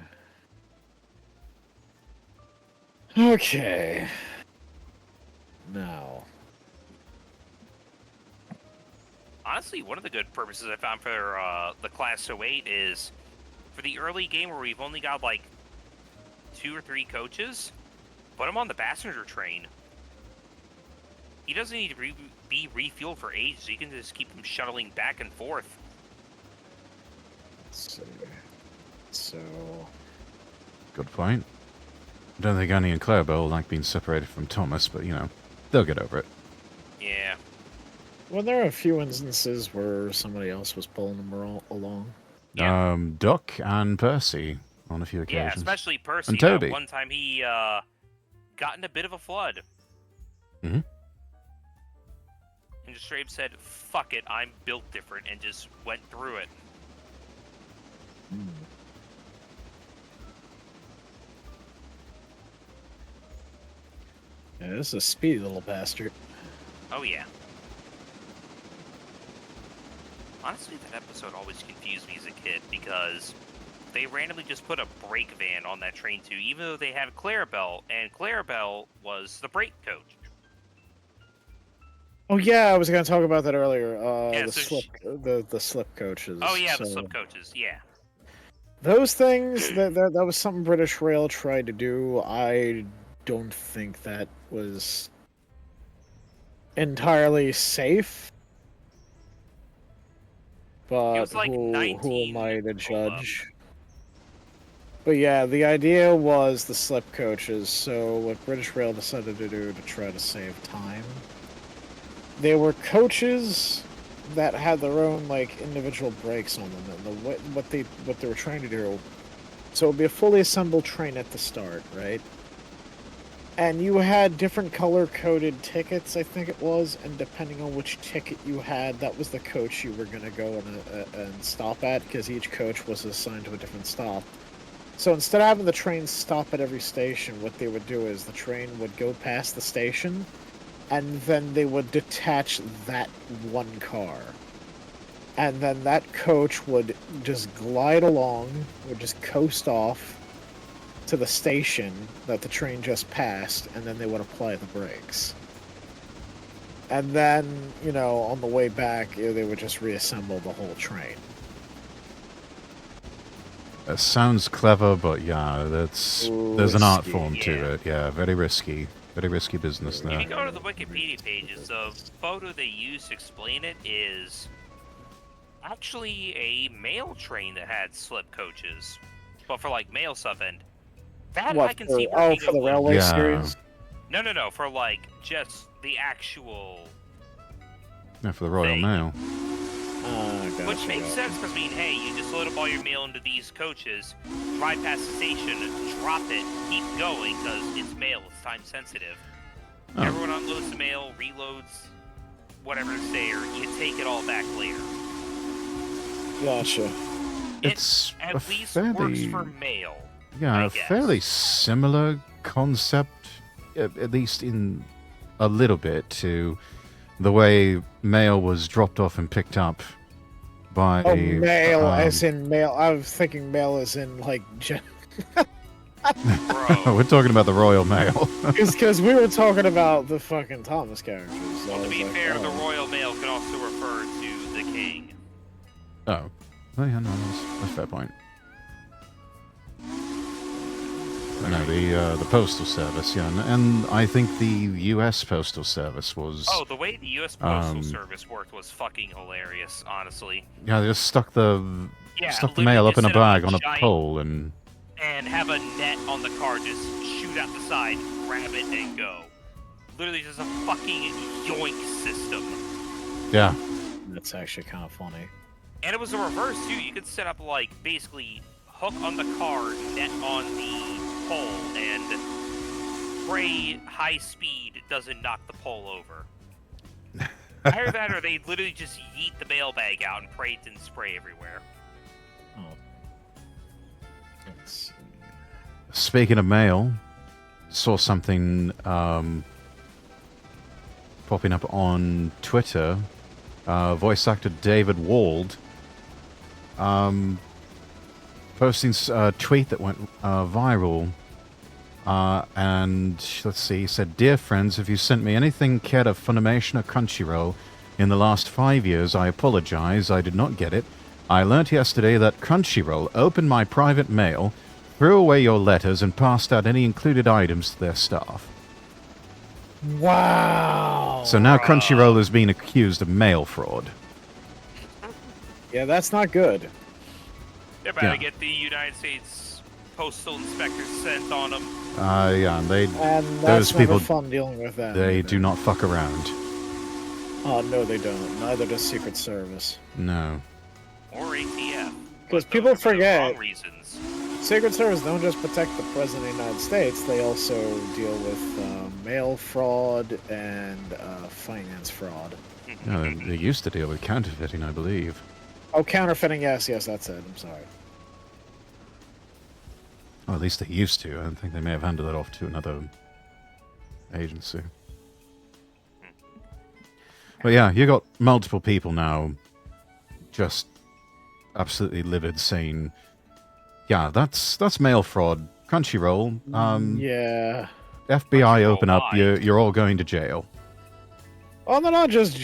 [SPEAKER 3] Okay. Now.
[SPEAKER 2] Honestly, one of the good purposes I found for the Class 08 is for the early game where we've only got like 2 or 3 coaches, put him on the passenger train. He doesn't need to be refueled for ages. You can just keep him shuttling back and forth.
[SPEAKER 3] Let's see. So.
[SPEAKER 1] Good point. I don't think Annie and Clarabelle like being separated from Thomas, but you know, they'll get over it.
[SPEAKER 2] Yeah.
[SPEAKER 3] Well, there are a few instances where somebody else was pulling them along.
[SPEAKER 2] Yeah.
[SPEAKER 1] Duck and Percy on a few occasions.
[SPEAKER 2] Yeah, especially Percy.
[SPEAKER 1] And Toby.
[SPEAKER 2] One time he got in a bit of a flood.
[SPEAKER 1] Mhm.
[SPEAKER 2] And just straight up said, "Fuck it, I'm built different," and just went through it.
[SPEAKER 3] Yeah, this is a speedy little bastard.
[SPEAKER 2] Oh yeah. Honestly, that episode always confused me as a kid because they randomly just put a brake van on that train too, even though they had Clarabelle, and Clarabelle was the brake coach.
[SPEAKER 3] Oh yeah, I was gonna talk about that earlier.
[SPEAKER 2] Yeah,
[SPEAKER 3] The
[SPEAKER 2] so
[SPEAKER 3] slip, the slip coaches.
[SPEAKER 2] Oh yeah, the
[SPEAKER 3] So
[SPEAKER 2] slip coaches. Yeah.
[SPEAKER 3] those things that was something British Rail tried to do. I don't think that was entirely safe. But
[SPEAKER 2] It was like
[SPEAKER 3] who am I to
[SPEAKER 2] 19
[SPEAKER 3] judge? But yeah, the idea was the slip coaches. So what British Rail decided to do to try to save time, they were coaches that had their own like individual brakes on them, and what they were trying to do. So it would be a fully assembled train at the start, right? And you had different color-coded tickets, I think it was, and depending on which ticket you had, that was the coach you were going to go and stop at, because each coach was assigned to a different stop. So instead of having the train stop at every station, what they would do is the train would go past the station, and then they would detach that one car. And then that coach would just glide along, would just coast off to the station that the train just passed, and then they would apply the brakes. And then, you know, on the way back, they would just reassemble the whole train.
[SPEAKER 1] It sounds clever, but yeah, there's an art form to
[SPEAKER 2] Yeah.
[SPEAKER 1] it. Yeah, very risky business
[SPEAKER 2] If
[SPEAKER 1] there.
[SPEAKER 2] you go to the Wikipedia pages, the photo they use to explain it is actually a mail train that had slip coaches, but for like mail stuff. And that I can see working.
[SPEAKER 3] for the railway
[SPEAKER 1] Yeah.
[SPEAKER 3] series?
[SPEAKER 2] No, for like just the actual.
[SPEAKER 1] Yeah, for the Royal
[SPEAKER 2] Thing.
[SPEAKER 1] Mail.
[SPEAKER 3] Gotcha.
[SPEAKER 2] Which makes sense, because, I mean, hey, you just load up all your mail into these coaches, drive past the station, drop it, keep going, because it's mail, it's time sensitive.
[SPEAKER 1] Oh.
[SPEAKER 2] Everyone unloads the mail, reloads, whatever's there, you take it all back later.
[SPEAKER 3] Gotcha.
[SPEAKER 1] It's
[SPEAKER 2] It
[SPEAKER 1] a
[SPEAKER 2] at least
[SPEAKER 1] fairly,
[SPEAKER 2] works for mail.
[SPEAKER 1] yeah,
[SPEAKER 2] I
[SPEAKER 1] a
[SPEAKER 2] guess.
[SPEAKER 1] fairly similar concept, at least in a little bit, to the way mail was dropped off and picked up by.
[SPEAKER 3] Oh, mail, as in mail. I was thinking mail as in, like,
[SPEAKER 2] Bro.
[SPEAKER 1] We're talking about the Royal Mail.
[SPEAKER 3] because we were talking about the fucking Thomas characters. So
[SPEAKER 2] Well,
[SPEAKER 3] I
[SPEAKER 2] to
[SPEAKER 3] was
[SPEAKER 2] be
[SPEAKER 3] like,
[SPEAKER 2] fair,
[SPEAKER 3] oh.
[SPEAKER 2] the Royal Mail can also refer to the king.
[SPEAKER 1] Oh. Well, yeah, no, that's a fair point. No, the Postal Service, yeah. And I think the U.S. Postal Service was.
[SPEAKER 2] Oh, the way the U.S. Postal Service worked was fucking hilarious, honestly.
[SPEAKER 1] Yeah, they just stuck the
[SPEAKER 2] literally
[SPEAKER 1] mail up
[SPEAKER 2] just
[SPEAKER 1] in a
[SPEAKER 2] set up
[SPEAKER 1] bag on a
[SPEAKER 2] giant-
[SPEAKER 1] pole and.
[SPEAKER 2] And have a net on the car, just shoot out the side, grab it, and go. Literally just a fucking yoink system.
[SPEAKER 1] Yeah.
[SPEAKER 3] That's actually kind of funny.
[SPEAKER 2] And it was a reverse, too. You could set up, like, basically hook on the car, net on the pole, and pray high speed doesn't knock the pole over. Either that, or they literally just yeet the mailbag out and pray it didn't spray everywhere.
[SPEAKER 3] Oh. Let's see.
[SPEAKER 1] Speaking of mail, saw something popping up on Twitter. Voice actor David Wald posting a tweet that went viral. And let's see, he said, "Dear friends, if you sent me anything cared of Funimation or Crunchyroll in the last 5 years, I apologize. I did not get it. I learnt yesterday that Crunchyroll opened my private mail, threw away your letters, and passed out any included items to their staff."
[SPEAKER 3] Wow.
[SPEAKER 1] So now Crunchyroll is being accused of mail fraud.
[SPEAKER 3] Yeah, that's not good.
[SPEAKER 2] They're about
[SPEAKER 1] Yeah.
[SPEAKER 2] to get the United States Postal Inspector sent on them.
[SPEAKER 1] Yeah, and they
[SPEAKER 3] And
[SPEAKER 1] those
[SPEAKER 3] that's never
[SPEAKER 1] people,
[SPEAKER 3] fun dealing with them.
[SPEAKER 1] they
[SPEAKER 3] either.
[SPEAKER 1] do not fuck around.
[SPEAKER 3] Oh, no, they don't. Neither does Secret Service.
[SPEAKER 1] No.
[SPEAKER 2] Or ATF.
[SPEAKER 3] Because
[SPEAKER 2] but
[SPEAKER 3] people
[SPEAKER 2] those are for the
[SPEAKER 3] forget,
[SPEAKER 2] wrong reasons.
[SPEAKER 3] Secret Service don't just protect the President of the United States, they also deal with mail fraud and finance fraud.
[SPEAKER 1] Yeah, they used to deal with counterfeiting, I believe.
[SPEAKER 3] Oh, counterfeiting, yes, that's it. I'm sorry.
[SPEAKER 1] Or at least they used to. I think they may have handed that off to another agency. But yeah, you got multiple people now just absolutely livid saying, yeah, that's mail fraud. Crunchyroll,
[SPEAKER 3] Yeah.
[SPEAKER 1] FBI
[SPEAKER 2] Crunchyroll,
[SPEAKER 1] open up,
[SPEAKER 2] why?
[SPEAKER 1] you're all going to jail.
[SPEAKER 3] Well, they're not just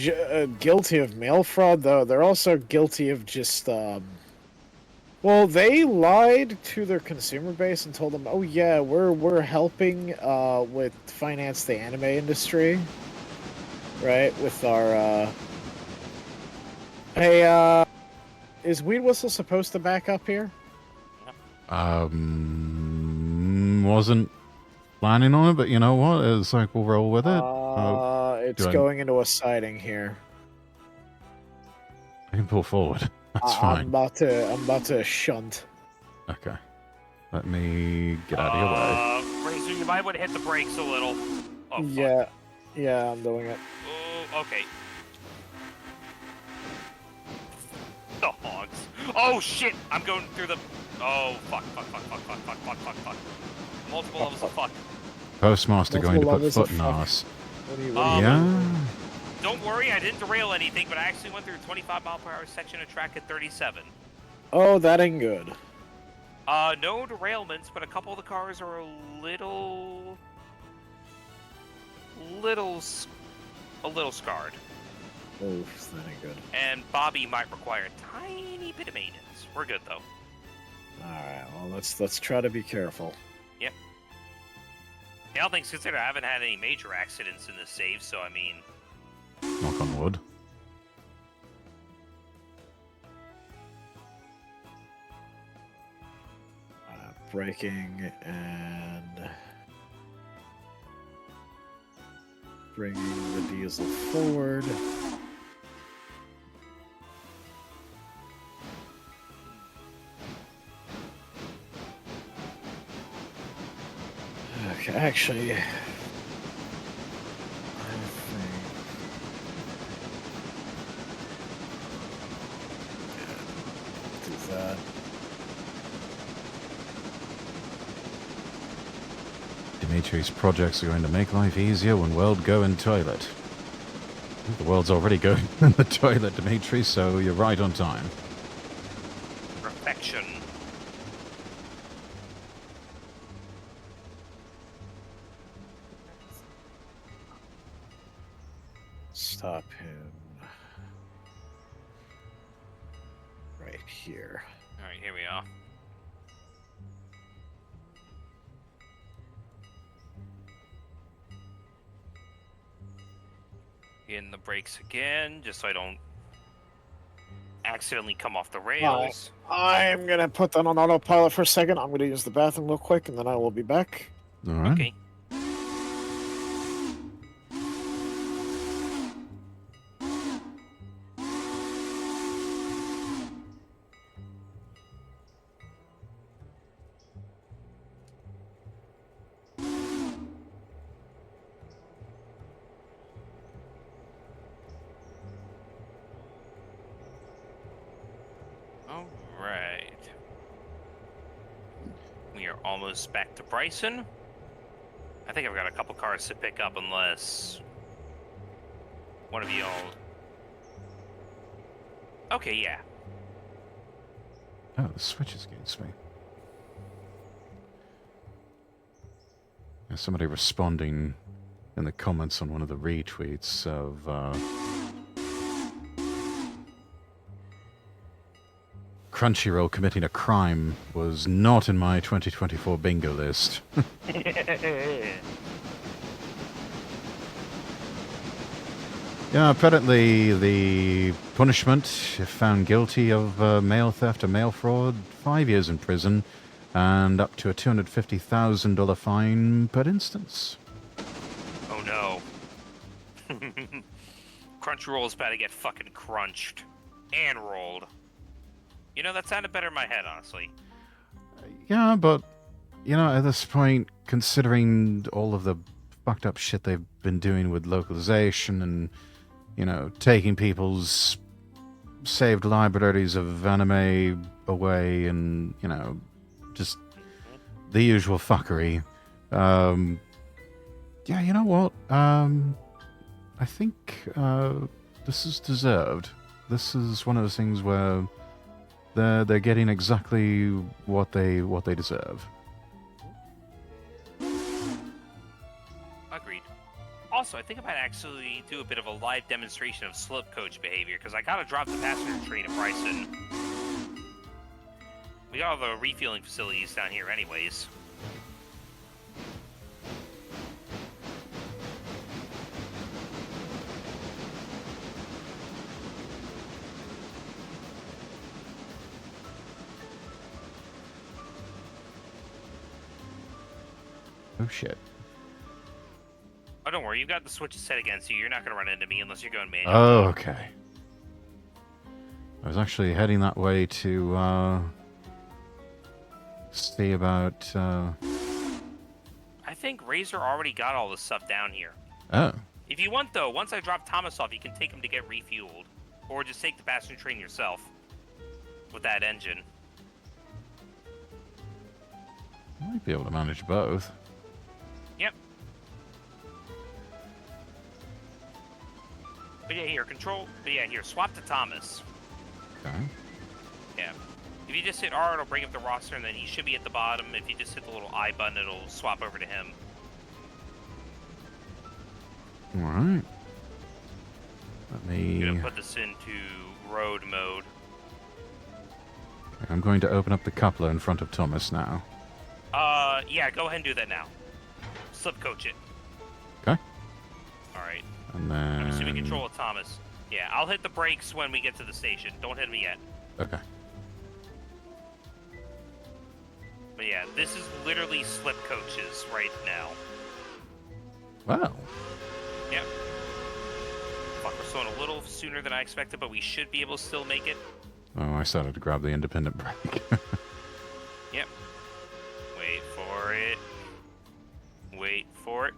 [SPEAKER 3] guilty of mail fraud, though. They're also guilty of just, well, they lied to their consumer base and told them, "Oh yeah, we're helping with finance the anime industry, right? With our hey, is Weed Whistle supposed to back up here?
[SPEAKER 1] Wasn't planning on it, but you know what? It's like we'll roll with it.
[SPEAKER 3] It's
[SPEAKER 1] do I-
[SPEAKER 3] going into a siding here.
[SPEAKER 1] I can pull forward. That's
[SPEAKER 3] I'm
[SPEAKER 1] fine.
[SPEAKER 3] about to shunt.
[SPEAKER 1] Okay. Let me get out of your way.
[SPEAKER 2] Razor, you might want to hit the brakes a little. Oh, fuck.
[SPEAKER 3] Yeah, I'm doing it.
[SPEAKER 2] Oh, okay. The hogs. Oh shit! I'm going through the. Oh fuck! Multiple levels of fuck.
[SPEAKER 1] Postmaster going to
[SPEAKER 3] Multiple
[SPEAKER 1] put
[SPEAKER 3] levels of
[SPEAKER 1] foot in
[SPEAKER 3] fuck.
[SPEAKER 1] arse.
[SPEAKER 3] What do you?
[SPEAKER 1] Yeah.
[SPEAKER 2] Don't worry, I didn't derail anything, but I actually went through a 25-mile-per-hour section of track at 37.
[SPEAKER 3] Oh, that ain't good.
[SPEAKER 2] No derailments, but a couple of the cars are a little scarred.
[SPEAKER 3] Oof, that ain't good.
[SPEAKER 2] And Bobby might require a tiny bit of maintenance. We're good though.
[SPEAKER 3] Alright, well let's try to be careful.
[SPEAKER 2] Yep. Yeah, all things considered, I haven't had any major accidents in this save, so I mean,
[SPEAKER 1] Knock on wood.
[SPEAKER 3] Braking and bringing the diesel forward. Okay, actually, I think do that.
[SPEAKER 1] Dimitri's projects are going to make life easier when world go in toilet. The world's already going in the toilet, Dimitri, so you're right on time.
[SPEAKER 2] perfection.
[SPEAKER 3] Stop him right here.
[SPEAKER 2] All right, here we are. In the brakes again, just so I don't accidentally come off the rails.
[SPEAKER 3] I'm gonna put that on autopilot for a second. I'm gonna use the bathroom real quick, and then I will be back.
[SPEAKER 1] All right.
[SPEAKER 2] Okay. All right. We are almost back to Bryson. I think I've got a couple cars to pick up unless one of you all... Okay, yeah.
[SPEAKER 1] Oh, the switch is against me. There's somebody responding in the comments on one of the retweets of Crunchyroll committing a crime was not in my 2024 bingo list. Yeah, apparently the punishment, if found guilty of mail theft or mail fraud, 5 years in prison and up to a $250,000 fine per instance.
[SPEAKER 2] Oh no. Crunchyroll's about to get fucking crunched. And rolled. You know, that sounded better in my head, honestly.
[SPEAKER 1] Yeah, but, at this point, considering all of the fucked up shit they've been doing with localization and, taking people's saved libraries of anime away and, just the usual fuckery. Yeah, you know what? I think this is deserved. This is one of those things where they're getting exactly what they deserve.
[SPEAKER 2] Agreed. Also, I think I might actually do a bit of a live demonstration of slip coach behavior, because I gotta drop the passenger train at Bryson. We got all the refueling facilities down here anyways.
[SPEAKER 1] Oh shit.
[SPEAKER 2] Oh, don't worry, you've got the switches set against you. You're not gonna run into me unless you're going manual.
[SPEAKER 1] Oh, okay. I was actually heading that way to see about.
[SPEAKER 2] I think Razor already got all this stuff down here.
[SPEAKER 1] Oh.
[SPEAKER 2] If you want, though, once I drop Thomas off, you can take him to get refueled. Or just take the passenger train yourself. With that engine.
[SPEAKER 1] Might be able to manage both.
[SPEAKER 2] Yep. But yeah, here, swap to Thomas.
[SPEAKER 1] Okay.
[SPEAKER 2] Yeah. If you just hit R, it'll bring up the roster, and then he should be at the bottom. If you just hit the little I button, it'll swap over to him.
[SPEAKER 1] Alright. Let me...
[SPEAKER 2] I'm gonna put this into road mode.
[SPEAKER 1] I'm going to open up the coupler in front of Thomas now.
[SPEAKER 2] Yeah, go ahead and do that now. Slip coach it.
[SPEAKER 1] Okay.
[SPEAKER 2] Alright.
[SPEAKER 1] And then...
[SPEAKER 2] I'm assuming control of Thomas. Yeah, I'll hit the brakes when we get to the station. Don't hit me yet.
[SPEAKER 1] Okay.
[SPEAKER 2] But yeah, this is literally slip coaches right now.
[SPEAKER 1] Wow.
[SPEAKER 2] Yep. Fuck, we're slowing a little sooner than I expected, but we should be able to still make it.
[SPEAKER 1] Oh, I started to grab the independent brake.
[SPEAKER 2] Yep. Wait for it. Wait for it.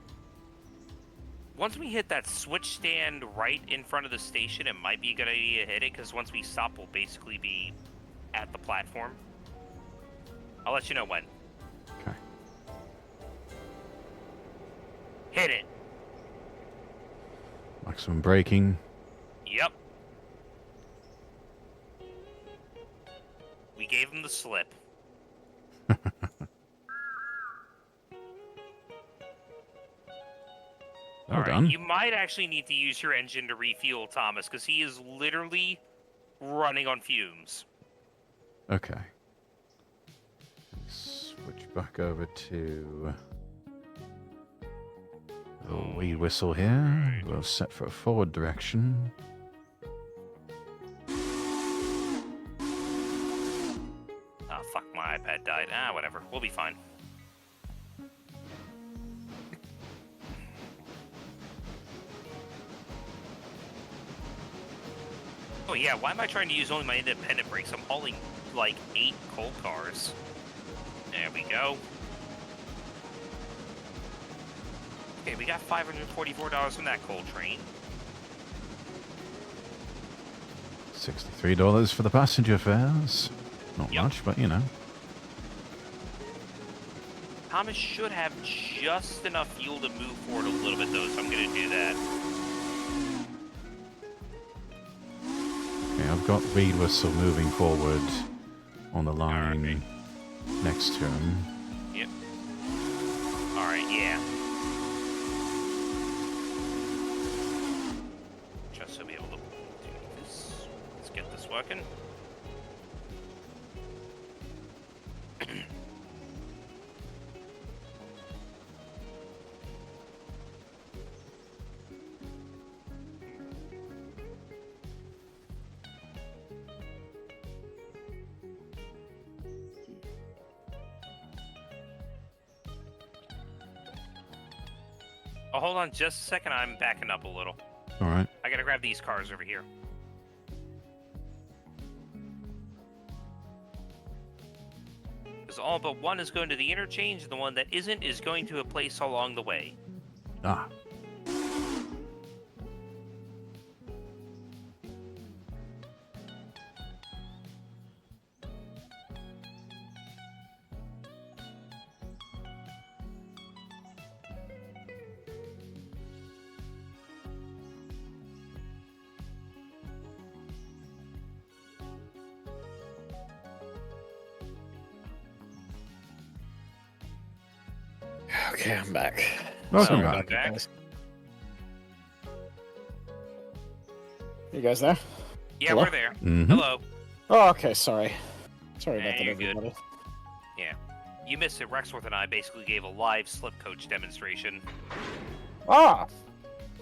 [SPEAKER 2] Once we hit that switch stand right in front of the station, it might be a good idea to hit it, because once we stop, we'll basically be at the platform. I'll let you know when.
[SPEAKER 1] Okay.
[SPEAKER 2] Hit it.
[SPEAKER 1] Maximum braking.
[SPEAKER 2] Yep. We gave him the slip.
[SPEAKER 1] Well
[SPEAKER 2] Alright,
[SPEAKER 1] done.
[SPEAKER 2] you might actually need to use your engine to refuel Thomas, because he is literally running on fumes.
[SPEAKER 1] Okay. Switch back over to the weed whistle here. We'll set for a forward direction.
[SPEAKER 2] Ah, fuck, my iPad died. Ah, whatever. We'll be fine. Oh yeah, why am I trying to use only my independent brakes? I'm hauling, like, 8 coal cars. There we go. Okay, we got $544 from that coal train.
[SPEAKER 1] $63 for the passenger fares. Not
[SPEAKER 2] Yep.
[SPEAKER 1] much, but you know.
[SPEAKER 2] Thomas should have just enough fuel to move forward a little bit, though, so I'm going to do that.
[SPEAKER 1] Okay, I've got weed whistle moving forward on the line next to him.
[SPEAKER 2] Yep. Alright, yeah. Just to be able to do this. Let's get this working. Oh, hold on just a second. I'm backing up a little.
[SPEAKER 1] All right.
[SPEAKER 2] I gotta grab these cars over here. Because all but one is going to the interchange, and the one that isn't is going to a place along the way.
[SPEAKER 1] Ah.
[SPEAKER 3] Okay, I'm back.
[SPEAKER 1] Welcome
[SPEAKER 3] Sorry
[SPEAKER 1] back.
[SPEAKER 3] about that, guys. You guys there?
[SPEAKER 2] Yeah,
[SPEAKER 3] Hello?
[SPEAKER 2] we're there.
[SPEAKER 1] Mhm.
[SPEAKER 2] Hello.
[SPEAKER 3] Oh, okay. Sorry. Sorry about
[SPEAKER 2] Nah,
[SPEAKER 3] that,
[SPEAKER 2] you're good.
[SPEAKER 3] everybody.
[SPEAKER 2] You missed it. Rexworth and I basically gave a live slip coach demonstration.
[SPEAKER 3] Ah,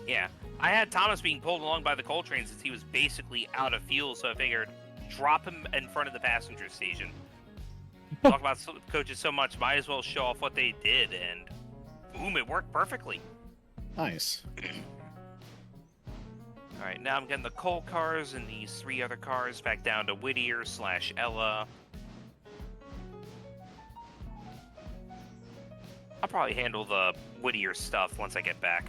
[SPEAKER 2] Yeah. I had Thomas being pulled along by the coal train since he was basically out of fuel, so I figured drop him in front of the passenger station. Talk about slip coaches so much, might as well show off what they did, and boom, it worked perfectly.
[SPEAKER 3] nice.
[SPEAKER 2] Alright, now I'm getting the coal cars and these 3 other cars back down to Whittier/Ella. I'll probably handle the Whittier stuff once I get back.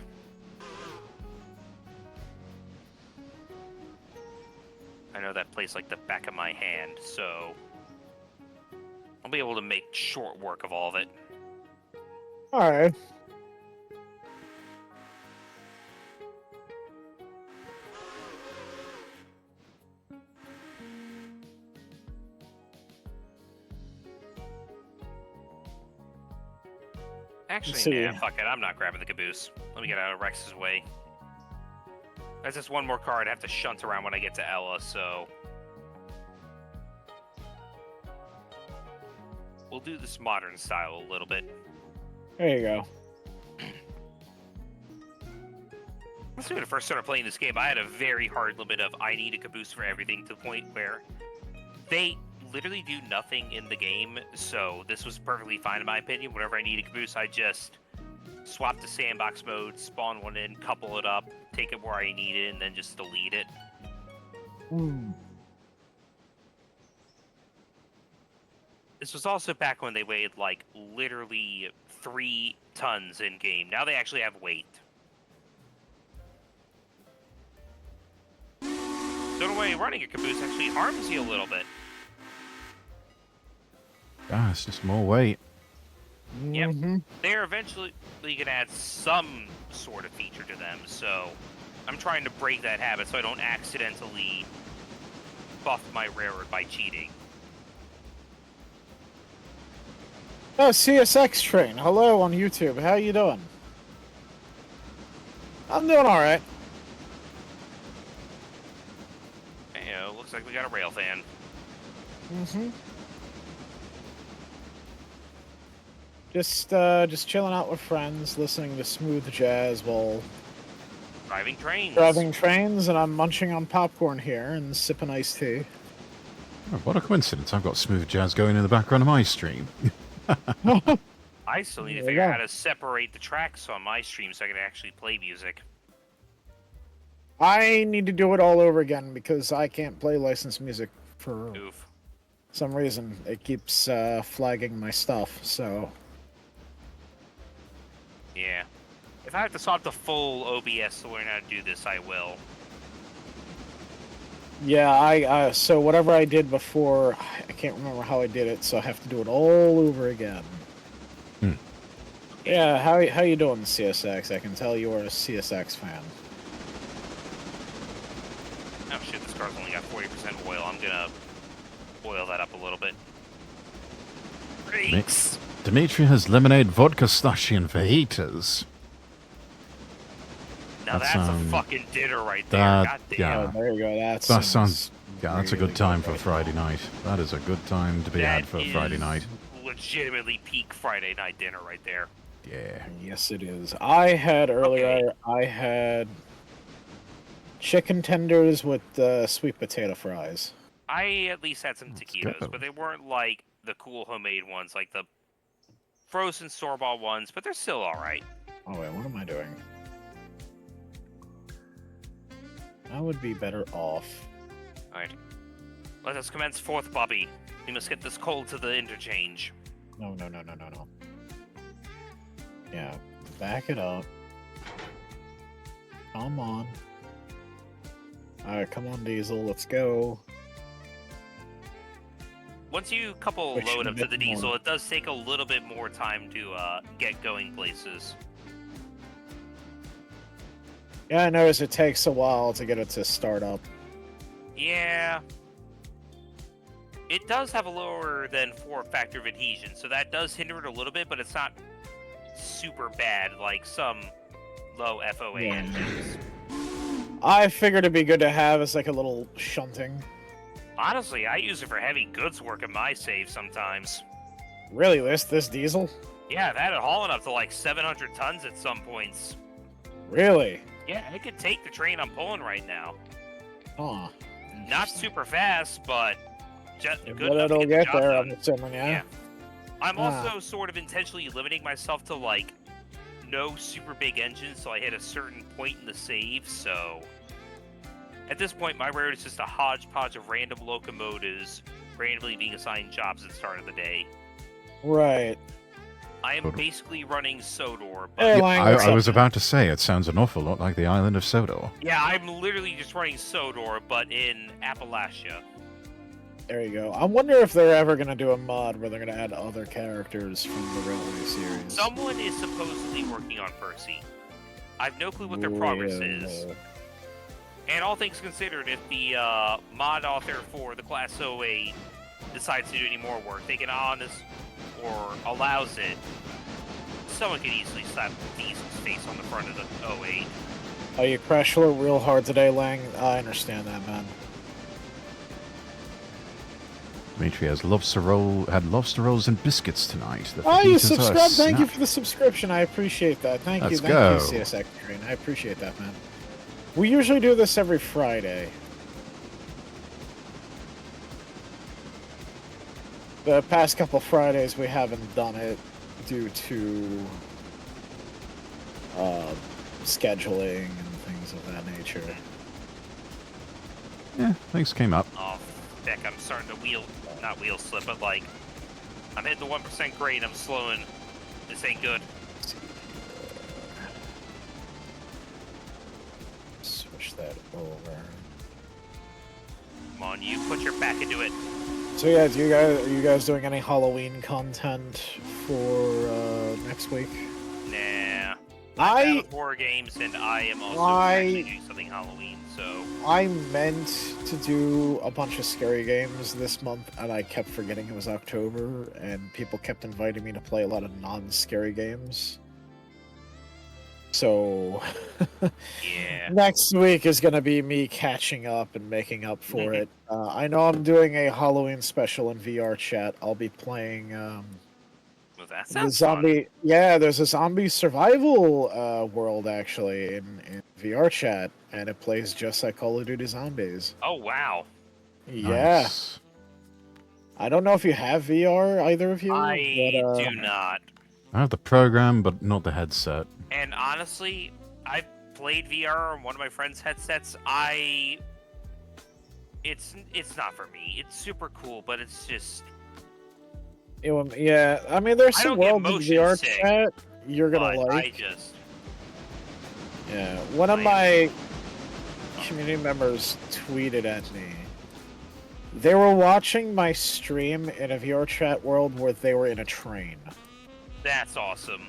[SPEAKER 2] I know that place like the back of my hand, so I'll be able to make short work of all of it.
[SPEAKER 3] All right.
[SPEAKER 2] Actually,
[SPEAKER 3] see.
[SPEAKER 2] nah, fuck it. I'm not grabbing the caboose. Let me get out of Rex's way. That's just one more car I'd have to shunt around when I get to Ella, so... We'll do this modern style a little bit.
[SPEAKER 3] There you go.
[SPEAKER 2] Let's when I first started playing this game, I had a very hard limit of I need a caboose for everything, to the point where they literally do nothing in the game, so this was perfectly fine in my opinion. Whenever I need a caboose, I just swap to sandbox mode, spawn one in, couple it up, take it where I need it, and then just delete it. This was also back when they weighed like literally 3 tons in game. Now they actually have weight. So in a way, running a caboose actually harms you a little bit.
[SPEAKER 1] Ah, it's just more weight.
[SPEAKER 2] Yep.
[SPEAKER 3] Mhm.
[SPEAKER 2] They're eventually going to add some sort of feature to them, so I'm trying to break that habit so I don't accidentally buff my railroad by cheating.
[SPEAKER 3] Oh, CSX train. Hello on YouTube. How you doing? I'm doing all right.
[SPEAKER 2] You know, looks like we got a rail fan.
[SPEAKER 3] Mhm. Just chilling out with friends, listening to smooth jazz while
[SPEAKER 2] Driving trains.
[SPEAKER 3] driving trains, and I'm munching on popcorn here and sipping iced tea.
[SPEAKER 1] Oh, what a coincidence. I've got smooth jazz going in the background of my stream.
[SPEAKER 2] I still need to
[SPEAKER 3] There you
[SPEAKER 2] figure out
[SPEAKER 3] go.
[SPEAKER 2] how to separate the tracks on my stream so I can actually play music.
[SPEAKER 3] I need to do it all over again because I can't play licensed music for
[SPEAKER 2] Oof.
[SPEAKER 3] some reason. It keeps flagging my stuff, so...
[SPEAKER 2] Yeah. If I have to swap to full OBS to learn how to do this, I will.
[SPEAKER 3] Yeah, so whatever I did before, I can't remember how I did it, so I have to do it all over again. Yeah, how you doing, CSX? I can tell you are a CSX fan.
[SPEAKER 2] Oh shit, this car's only got 40% oil. I'm gonna oil that up a little bit. Brakes!
[SPEAKER 1] Dimitri has lemonade vodka slushy and fajitas.
[SPEAKER 2] Now
[SPEAKER 1] That's,
[SPEAKER 2] that's a fucking dinner right there.
[SPEAKER 1] that-
[SPEAKER 2] God damn.
[SPEAKER 1] yeah.
[SPEAKER 3] Oh, there you go.
[SPEAKER 1] That sounds... Yeah, that's a
[SPEAKER 3] really
[SPEAKER 1] good time for
[SPEAKER 3] right
[SPEAKER 1] Friday
[SPEAKER 3] now.
[SPEAKER 1] night. That is a good time to be had for Friday
[SPEAKER 2] is
[SPEAKER 1] night.
[SPEAKER 2] Legitimately peak Friday night dinner right there.
[SPEAKER 1] Yeah.
[SPEAKER 3] Yes, it is. I had earlier. I had chicken tenders with sweet potato fries.
[SPEAKER 2] I at least had some
[SPEAKER 1] Let's
[SPEAKER 2] taquitos,
[SPEAKER 1] go.
[SPEAKER 2] but they weren't like the cool homemade ones, like the frozen store-bought ones, but they're still alright.
[SPEAKER 3] Oh wait, what am I doing? I would be better off.
[SPEAKER 2] Alright. Let us commence forth, Bobby. We must get this coal to the interchange.
[SPEAKER 3] No. Yeah, back it up. Come on. Alright, come on, Diesel, let's go.
[SPEAKER 2] Once you couple
[SPEAKER 3] Push
[SPEAKER 2] load
[SPEAKER 3] a
[SPEAKER 2] up to
[SPEAKER 3] bit
[SPEAKER 2] the diesel,
[SPEAKER 3] more.
[SPEAKER 2] it does take a little bit more time to get going places.
[SPEAKER 3] Yeah, I notice it takes a while to get it to start up.
[SPEAKER 2] Yeah. It does have a lower than 4 factor of adhesion, so that does hinder it a little bit, but it's not super bad like some low FOA
[SPEAKER 3] Yeah.
[SPEAKER 2] engines.
[SPEAKER 3] I figured it'd be good to have as like a little shunting.
[SPEAKER 2] Honestly, I use it for heavy goods work in my save sometimes.
[SPEAKER 3] Really, this Diesel?
[SPEAKER 2] Yeah, I've had it hauling up to like 700 tons at some points.
[SPEAKER 3] Really?
[SPEAKER 2] Yeah, it could take the train I'm pulling right now.
[SPEAKER 3] Huh.
[SPEAKER 2] Not super fast, but just good
[SPEAKER 3] But
[SPEAKER 2] enough to
[SPEAKER 3] it'll
[SPEAKER 2] get the
[SPEAKER 3] get
[SPEAKER 2] job
[SPEAKER 3] there,
[SPEAKER 2] done.
[SPEAKER 3] I'm assuming, yeah?
[SPEAKER 2] Yeah. I'm
[SPEAKER 3] Ah.
[SPEAKER 2] also sort of intentionally limiting myself to like no super big engines, so I hit a certain point in the save. So at this point, my road is just a hodgepodge of random locomotives randomly being assigned jobs at the start of the day.
[SPEAKER 3] Right.
[SPEAKER 2] I am
[SPEAKER 1] Sodor.
[SPEAKER 2] basically running Sodor,
[SPEAKER 3] Hey,
[SPEAKER 2] but
[SPEAKER 3] Lang, what's
[SPEAKER 1] I
[SPEAKER 3] up?
[SPEAKER 1] was about to say, it sounds an awful lot like the island of Sodor.
[SPEAKER 2] yeah, I'm literally just running Sodor, but in Appalachia.
[SPEAKER 3] There you go. I wonder if they're ever gonna do a mod where they're gonna add other characters from the Railway series.
[SPEAKER 2] Someone is supposedly working on Percy. I have no clue what their progress is.
[SPEAKER 3] Well,
[SPEAKER 2] And all things considered, if the mod author for the Class 08 decides to do any more work, they can honest or allows it, someone could easily slap Diesel's face on the front of the 08.
[SPEAKER 3] Oh, you crash real hard today, Lang? I understand that, man.
[SPEAKER 1] Dimitri has lobster rolls and biscuits tonight. The
[SPEAKER 3] Oh, you
[SPEAKER 1] fajitas are a
[SPEAKER 3] subscribed? Thank you
[SPEAKER 1] snap.
[SPEAKER 3] for the subscription. I appreciate that. Thank
[SPEAKER 1] Let's
[SPEAKER 3] you,
[SPEAKER 1] go.
[SPEAKER 3] CSX Train. I appreciate that, man. We usually do this every Friday. The past couple Fridays we haven't done it due to scheduling and things of that nature.
[SPEAKER 1] Yeah, things came up.
[SPEAKER 2] Oh, heck, I'm starting to not wheel slip, but like, I'm hitting the 1% grade, I'm slowing. This ain't good.
[SPEAKER 3] Switch that over.
[SPEAKER 2] Come on, you put your back into it.
[SPEAKER 3] So yeah, are you guys doing any Halloween content for next week?
[SPEAKER 2] Nah. I'm
[SPEAKER 3] I
[SPEAKER 2] bad with horror games, and I am also actually doing something Halloween, so...
[SPEAKER 3] I meant to do a bunch of scary games this month, and I kept forgetting it was October, and people kept inviting me to play a lot of non-scary games. So,
[SPEAKER 2] Yeah.
[SPEAKER 3] next week is going to be me catching up and making up for it. I know I'm doing a Halloween special in VR chat. I'll be playing
[SPEAKER 2] Well, that
[SPEAKER 3] the
[SPEAKER 2] sounds
[SPEAKER 3] zombie. Yeah, there's a zombie survival world actually in VR chat, and it plays just like Call of Duty Zombies.
[SPEAKER 2] fun. Oh, wow.
[SPEAKER 3] Yeah.
[SPEAKER 1] Nice.
[SPEAKER 3] I don't know if you have VR, either of you.
[SPEAKER 2] I
[SPEAKER 3] but,
[SPEAKER 2] do not.
[SPEAKER 1] I have the program, but not the headset.
[SPEAKER 2] And honestly, I've played VR on one of my friend's headsets. It's not for me. It's super cool, but it's just...
[SPEAKER 3] Yeah, I mean, there's
[SPEAKER 2] I
[SPEAKER 3] some
[SPEAKER 2] don't get
[SPEAKER 3] worlds in
[SPEAKER 2] motion
[SPEAKER 3] VR
[SPEAKER 2] sick,
[SPEAKER 3] chat you're gonna
[SPEAKER 2] but
[SPEAKER 3] like.
[SPEAKER 2] I just...
[SPEAKER 3] Yeah, one of my community members tweeted at me. They were watching my stream in a VR chat world where they were in a train.
[SPEAKER 2] That's awesome.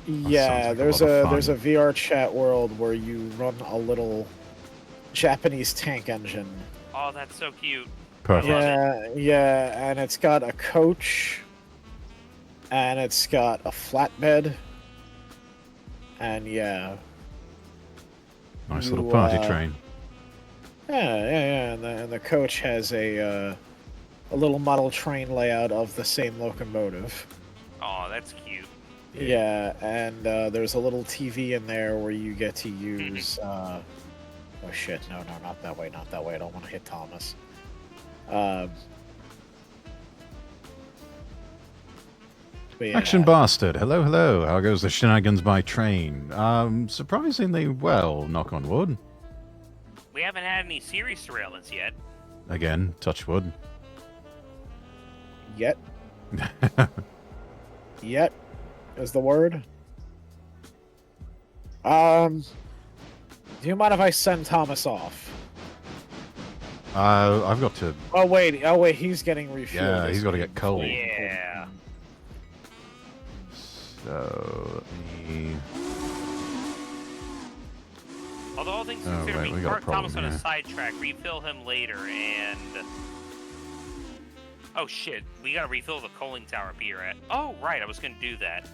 [SPEAKER 3] Yeah,
[SPEAKER 1] like a
[SPEAKER 3] there's
[SPEAKER 1] lot of
[SPEAKER 3] there's a
[SPEAKER 1] fun.
[SPEAKER 3] VR chat world where you run a little Japanese tank engine.
[SPEAKER 2] Oh, that's so cute.
[SPEAKER 1] Perfect.
[SPEAKER 2] love
[SPEAKER 3] Yeah, yeah, and it's got a coach, and it's got a flatbed, and yeah.
[SPEAKER 1] Nice
[SPEAKER 3] You,
[SPEAKER 1] little party train.
[SPEAKER 3] Yeah, and the coach has a little model train layout of the same locomotive.
[SPEAKER 2] Oh, that's cute.
[SPEAKER 3] Yeah, and there's a little TV in there where you get to use. Oh shit! No, not that way, not that way. I don't want to hit Thomas. But yeah.
[SPEAKER 1] Action Bastard. Hello, hello. How goes the shenanigans by train? Surprisingly well, knock on wood.
[SPEAKER 2] We haven't had any serious surveillance yet.
[SPEAKER 1] Again, touch wood.
[SPEAKER 3] Yet. Yet is the word. Do you mind if I send Thomas off?
[SPEAKER 1] I've got to.
[SPEAKER 3] Oh wait, he's getting refueled.
[SPEAKER 1] Yeah, he's got to get coal.
[SPEAKER 2] Yeah.
[SPEAKER 1] So let me.
[SPEAKER 2] Although all things
[SPEAKER 1] Oh,
[SPEAKER 2] considered,
[SPEAKER 1] right,
[SPEAKER 2] we
[SPEAKER 1] we
[SPEAKER 2] can
[SPEAKER 1] got a
[SPEAKER 2] park Thomas
[SPEAKER 1] problem
[SPEAKER 2] on a
[SPEAKER 1] here.
[SPEAKER 2] sidetrack, refill him later, and... Oh shit, we gotta refill the coaling tower beer at... Oh, right, I was gonna do that.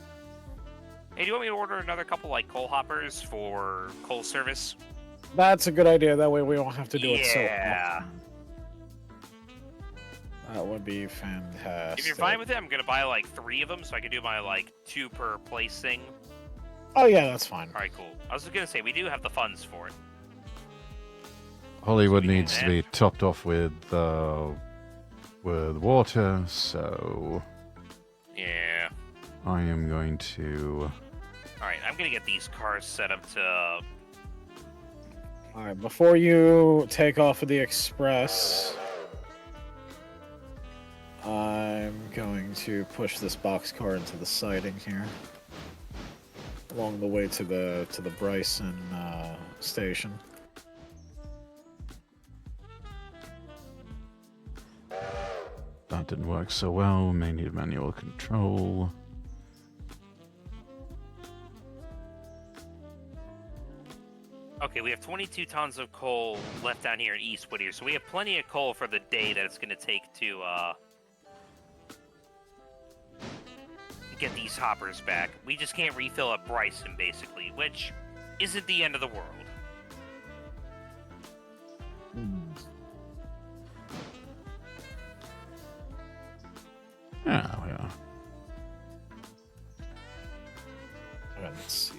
[SPEAKER 2] Hey, do you want me to order another couple, like, coal hoppers for coal service?
[SPEAKER 3] That's a good idea. That way we don't have to do it so
[SPEAKER 2] Yeah.
[SPEAKER 3] often. That would be fantastic.
[SPEAKER 2] If you're fine with it, I'm gonna buy, like, 3 of them, so I can do my, like, 2 per place thing.
[SPEAKER 3] Oh yeah, that's fine.
[SPEAKER 2] Alright, cool. I was gonna say, we do have the funds for it.
[SPEAKER 1] Hollywood
[SPEAKER 2] So we do
[SPEAKER 1] needs to
[SPEAKER 2] that.
[SPEAKER 1] be topped off with water, so
[SPEAKER 2] Yeah.
[SPEAKER 1] I am going to.
[SPEAKER 2] Alright, I'm gonna get these cars set up to...
[SPEAKER 3] All right, before you take off of the express, I'm going to push this boxcar into the siding here, along the way to the Bryson station.
[SPEAKER 1] That didn't work so well. May need manual control.
[SPEAKER 2] Okay, we have 22 tons of coal left down here in East Whittier, so we have plenty of coal for the day that it's going to take to get these hoppers back. We just can't refill at Bryson, basically, which isn't the end of the world.
[SPEAKER 1] Yeah, we are.
[SPEAKER 3] Let's see.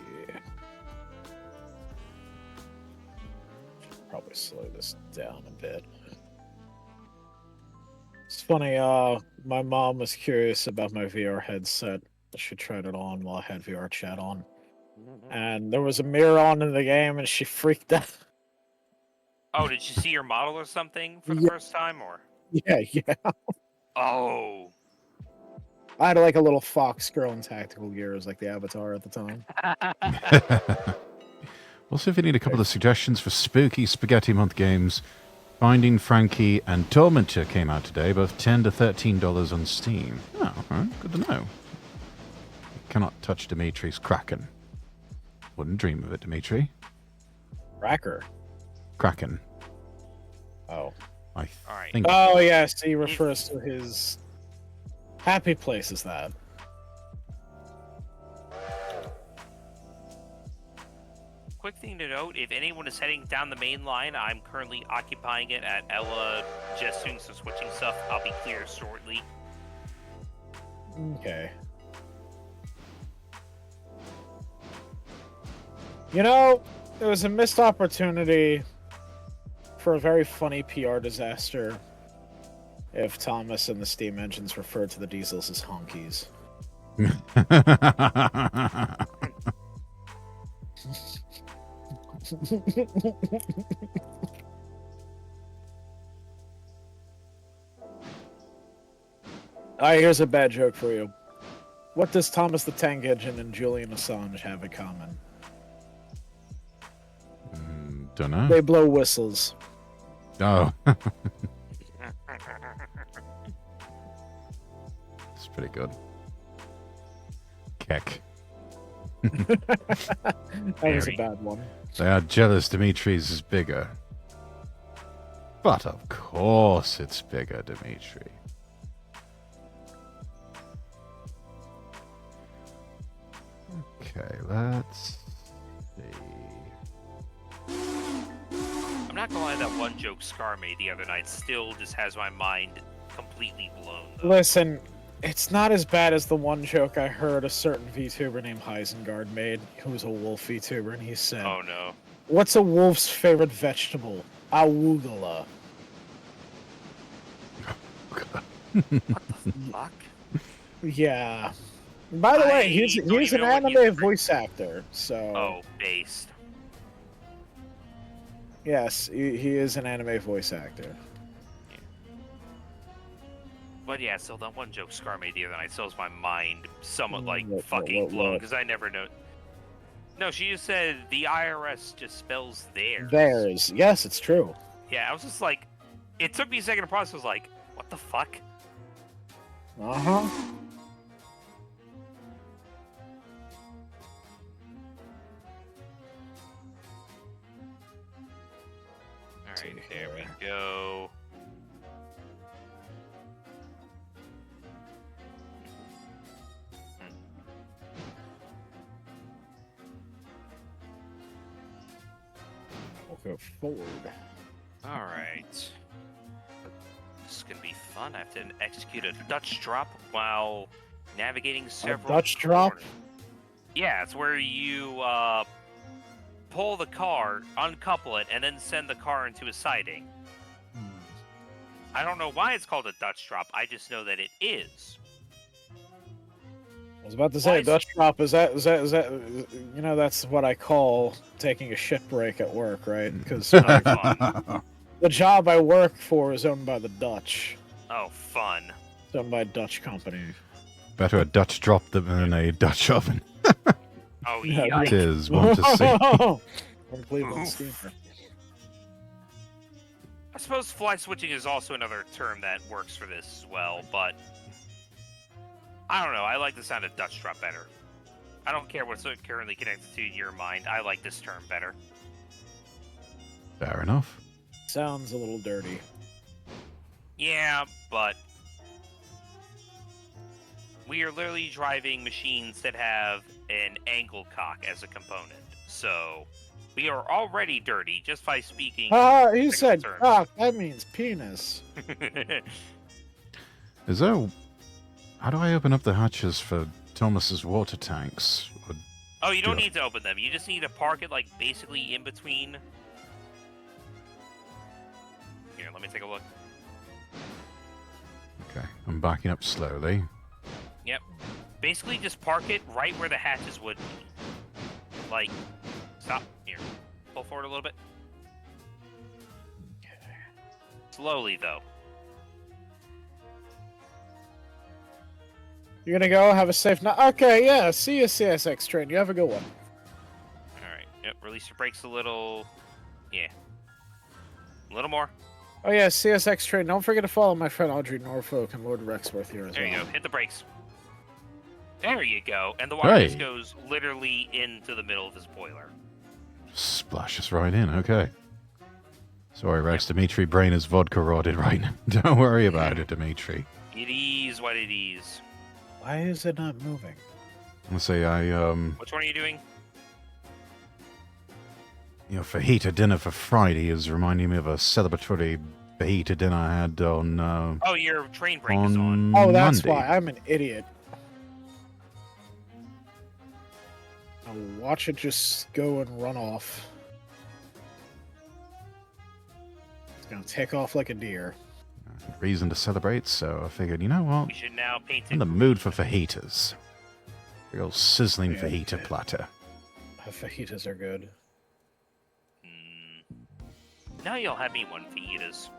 [SPEAKER 3] Probably slow this down a bit. It's funny, my mom was curious about my VR headset. She tried it on while I had VR chat on. And there was a mirror on in the game and she freaked out.
[SPEAKER 2] Oh, did you see your model or something for the
[SPEAKER 3] Yeah.
[SPEAKER 2] first time, or?
[SPEAKER 3] Yeah.
[SPEAKER 2] Oh.
[SPEAKER 3] I had like a little fox girl in tactical gears, like the Avatar at the time.
[SPEAKER 1] Also, if you need a couple of suggestions for spooky Spaghetti Month games, Finding Frankie and Tormentor came out today, both $10 to $13 on Steam. Oh, all right, good to know. You cannot touch Dimitri's Kraken. Wouldn't dream of it, Dimitri.
[SPEAKER 3] Cracker.
[SPEAKER 1] Kraken.
[SPEAKER 3] Oh.
[SPEAKER 1] I
[SPEAKER 2] Alright.
[SPEAKER 1] think.
[SPEAKER 3] Oh, yes, he refers to his happy place as that.
[SPEAKER 2] Quick thing to note, if anyone is heading down the main line, I'm currently occupying it at Ella, just doing some switching stuff. I'll be clear shortly.
[SPEAKER 3] Okay. You know, it was a missed opportunity for a very funny PR disaster if Thomas and the steam engines referred to the diesels as honkies. Alright, here's a bad joke for you. What does Thomas the Tank Engine and Julian Assange have in common?
[SPEAKER 1] Don't know.
[SPEAKER 3] They blow whistles.
[SPEAKER 1] Oh. It's pretty good. Keck.
[SPEAKER 3] That was a
[SPEAKER 2] Very.
[SPEAKER 3] bad one.
[SPEAKER 1] They are jealous Dimitri's is bigger. But of course it's bigger, Dimitri. Okay, let's see.
[SPEAKER 2] I'm not gonna lie, that one joke Scar made the other night still just has my mind completely blown. Though.
[SPEAKER 3] Listen, it's not as bad as the one joke I heard a certain VTuber named Heisengard made, who was a wolf VTuber, and he said,
[SPEAKER 2] Oh no.
[SPEAKER 3] "What's a wolf's favorite vegetable? Arugula."
[SPEAKER 2] What the fuck?
[SPEAKER 3] Yeah. By the way, he's
[SPEAKER 2] don't
[SPEAKER 3] an
[SPEAKER 2] even know what
[SPEAKER 3] anime
[SPEAKER 2] he's-
[SPEAKER 3] voice actor, so
[SPEAKER 2] Oh, based.
[SPEAKER 3] yes, he is an anime voice actor.
[SPEAKER 2] But yeah, so that one joke Scar made the other night still has my mind somewhat
[SPEAKER 3] What-
[SPEAKER 2] fucking
[SPEAKER 3] what-
[SPEAKER 2] blown
[SPEAKER 3] what?
[SPEAKER 2] because I never know. No, she just said the IRS just spells theirs.
[SPEAKER 3] Theirs. Yes, it's true.
[SPEAKER 2] Yeah, I was just like, it took me a second to process. I was like, what the fuck?
[SPEAKER 3] Uh-huh.
[SPEAKER 2] Alright, there we go.
[SPEAKER 3] We'll go forward.
[SPEAKER 2] Alright. This is gonna be fun. I have to execute a Dutch drop while navigating several
[SPEAKER 3] Dutch drop?
[SPEAKER 2] corners. Yeah, it's where you pull the car, uncouple it, and then send the car into a siding. I don't know why it's called a Dutch drop. I just know that it is.
[SPEAKER 3] I was about to
[SPEAKER 2] Why
[SPEAKER 3] say,
[SPEAKER 2] is-
[SPEAKER 3] Dutch drop, is that, you know, that's what I call taking a shit break at work, right? Because
[SPEAKER 2] Fun.
[SPEAKER 3] the job I work for is owned by the Dutch.
[SPEAKER 2] Oh, fun.
[SPEAKER 3] It's owned by a Dutch company.
[SPEAKER 1] Better a Dutch drop than a Dutch oven.
[SPEAKER 2] Oh,
[SPEAKER 3] Yeah,
[SPEAKER 2] yeah.
[SPEAKER 1] It is one to see.
[SPEAKER 3] From Cleveland
[SPEAKER 2] Oof.
[SPEAKER 3] Steamer.
[SPEAKER 2] I suppose fly switching is also another term that works for this as well, but I don't know. I like the sound of Dutch drop better. I don't care what's currently connected to your mind. I like this term better.
[SPEAKER 1] Fair enough.
[SPEAKER 3] Sounds a little dirty.
[SPEAKER 2] Yeah, but we are literally driving machines that have an angle cock as a component. So we are already dirty just by speaking.
[SPEAKER 3] Ah, he
[SPEAKER 2] technical
[SPEAKER 3] said
[SPEAKER 2] terms.
[SPEAKER 3] cock. That means penis.
[SPEAKER 1] Is there... How do I open up the hatches for Thomas's water tanks?
[SPEAKER 2] Oh, you don't
[SPEAKER 1] Yeah.
[SPEAKER 2] need to open them. You just need to park it, like, basically in between. Here, let me take a look.
[SPEAKER 1] Okay, I'm backing up slowly.
[SPEAKER 2] Basically, just park it right where the hatches would be. Like, stop. Here. Pull forward a little bit. Slowly, though.
[SPEAKER 3] You're gonna go have a safe night. Okay, yeah. See you, CSX train. You have a good one.
[SPEAKER 2] Alright. Yep, release your brakes a little. Yeah. A little more.
[SPEAKER 3] Oh yeah, CSX train. Don't forget to follow my friend Audrey Norfolk and Lord Rexworth here as
[SPEAKER 2] There
[SPEAKER 3] well.
[SPEAKER 2] you go. Hit the brakes. There you go. And the water
[SPEAKER 1] Hey.
[SPEAKER 2] just goes literally into the middle of his boiler.
[SPEAKER 1] Splash us right in, okay. Sorry, Rex, Dimitri brain is vodka rotted right now. Don't worry about it, Dimitri.
[SPEAKER 2] It is what it is.
[SPEAKER 3] Why is it not moving?
[SPEAKER 1] Let's say
[SPEAKER 2] Which one are you doing?
[SPEAKER 1] fajita dinner for Friday is reminding me of a celebratory fajita dinner I had on
[SPEAKER 2] Oh, your train brake is on.
[SPEAKER 3] Oh, that's
[SPEAKER 1] Monday.
[SPEAKER 3] why. I'm an idiot. I'll watch it just go and run off. It's gonna take off like a deer.
[SPEAKER 1] Reason to celebrate, so I figured, you know what?
[SPEAKER 2] We should now paint
[SPEAKER 1] I'm in
[SPEAKER 2] it.
[SPEAKER 1] the mood for fajitas. Real sizzling
[SPEAKER 3] Yeah.
[SPEAKER 1] fajita platter.
[SPEAKER 3] Fajitas are good.
[SPEAKER 2] Now you'll have me one fajitas.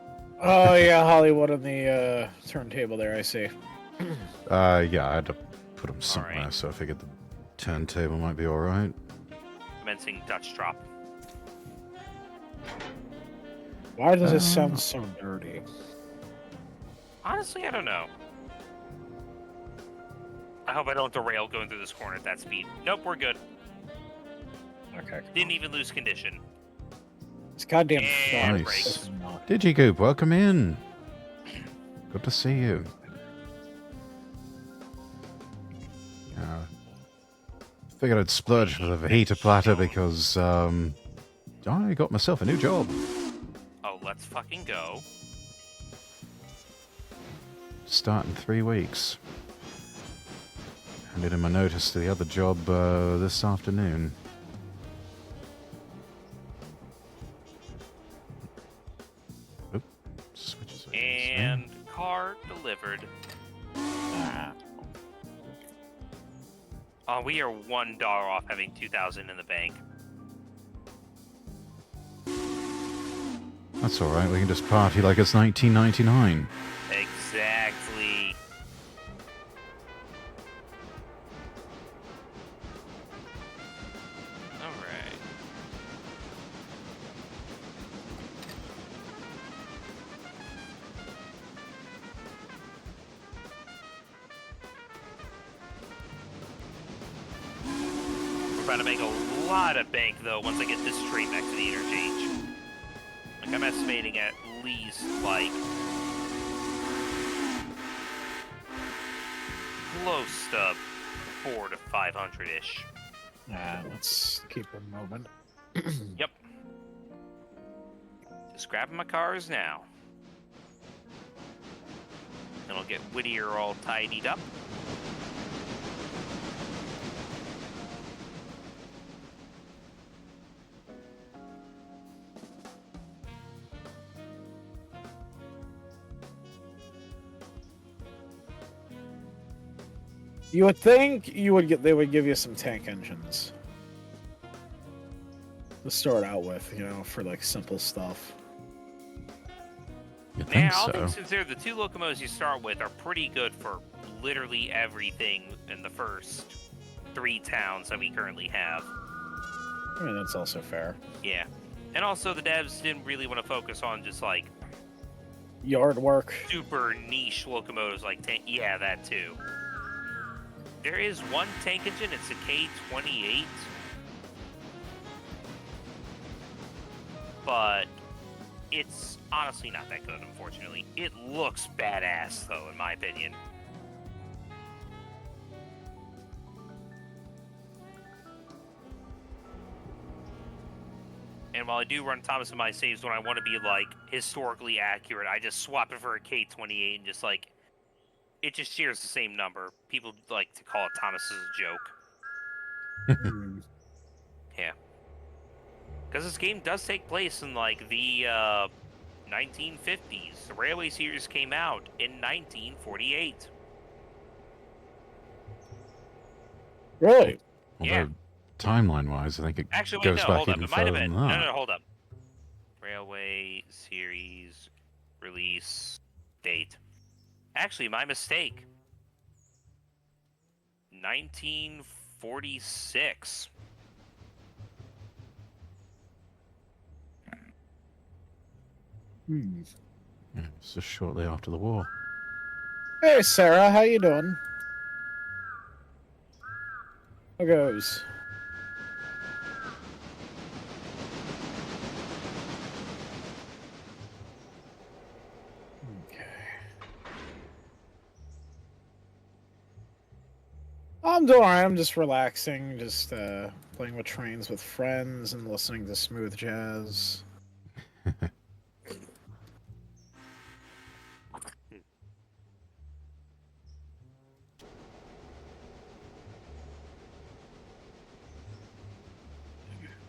[SPEAKER 3] Oh yeah, Hollywood on the turntable there. I see.
[SPEAKER 1] Yeah, I had to put them somewhere,
[SPEAKER 2] Alright.
[SPEAKER 1] so I figured the turntable might be alright.
[SPEAKER 2] Commencing Dutch drop.
[SPEAKER 3] Why does it sound so dirty?
[SPEAKER 2] Honestly, I don't know. I hope I don't derail going through this corner at that speed. Nope, we're good.
[SPEAKER 3] Okay.
[SPEAKER 2] Didn't even lose condition.
[SPEAKER 3] It's goddamn
[SPEAKER 2] And
[SPEAKER 3] dark.
[SPEAKER 1] brakes.
[SPEAKER 3] It's not.
[SPEAKER 1] Digigoop, welcome in. Good to see you. Figured I'd splurge for the fajita platter because I got myself a new job.
[SPEAKER 2] Oh, let's fucking go.
[SPEAKER 1] Start in 3 weeks. Handed in my notice to the other job this afternoon. Oop, switches over this way.
[SPEAKER 2] And car delivered. Oh, we are $1 off having 2,000 in the bank.
[SPEAKER 1] That's alright, we can just party like it's 1999.
[SPEAKER 2] Exactly. about to make a lot of bank, though, once I get this train back to the interchange. Like, I'm estimating at least, like, close to 400 to 500-ish.
[SPEAKER 3] Let's keep them moving.
[SPEAKER 2] Yep. Just grabbing my cars now. And I'll get Whittier all tidied up.
[SPEAKER 3] You would think they would give you some tank engines to start out with, you know, for like simple stuff.
[SPEAKER 1] You think
[SPEAKER 2] I
[SPEAKER 1] so?
[SPEAKER 2] think since they're the two locomotives you start with are pretty good for literally everything in the first 3 towns that we currently have.
[SPEAKER 3] I mean, that's also fair.
[SPEAKER 2] Yeah. And also the devs didn't really want to focus on just like
[SPEAKER 3] Yard work.
[SPEAKER 2] super niche locomotives like yeah, that too. There is one tank engine, it's a K-28. But it's honestly not that good, unfortunately. It looks badass, though, in my opinion. And while I do run Thomas in my saves when I want to be, like, historically accurate, I just swap it for a K-28 and just, like, it just shares the same number. People like to call it Thomas as a joke. Yeah. Because this game does take place in, like, the 1950s. The Railway series came out in 1948.
[SPEAKER 3] Really?
[SPEAKER 2] Yeah.
[SPEAKER 1] Although, timeline-wise, I think it
[SPEAKER 2] Actually, wait,
[SPEAKER 1] goes
[SPEAKER 2] no,
[SPEAKER 1] back
[SPEAKER 2] hold up.
[SPEAKER 1] even
[SPEAKER 2] It might have
[SPEAKER 1] further
[SPEAKER 2] been.
[SPEAKER 1] than that.
[SPEAKER 2] No, hold up. Railway series release date. Actually, my mistake. 1946.
[SPEAKER 1] Yeah, it's just shortly after the war.
[SPEAKER 3] Hey, Sarah, how you doing? How goes? Okay. I'm doing alright. I'm just relaxing, just playing with trains with friends and listening to smooth jazz.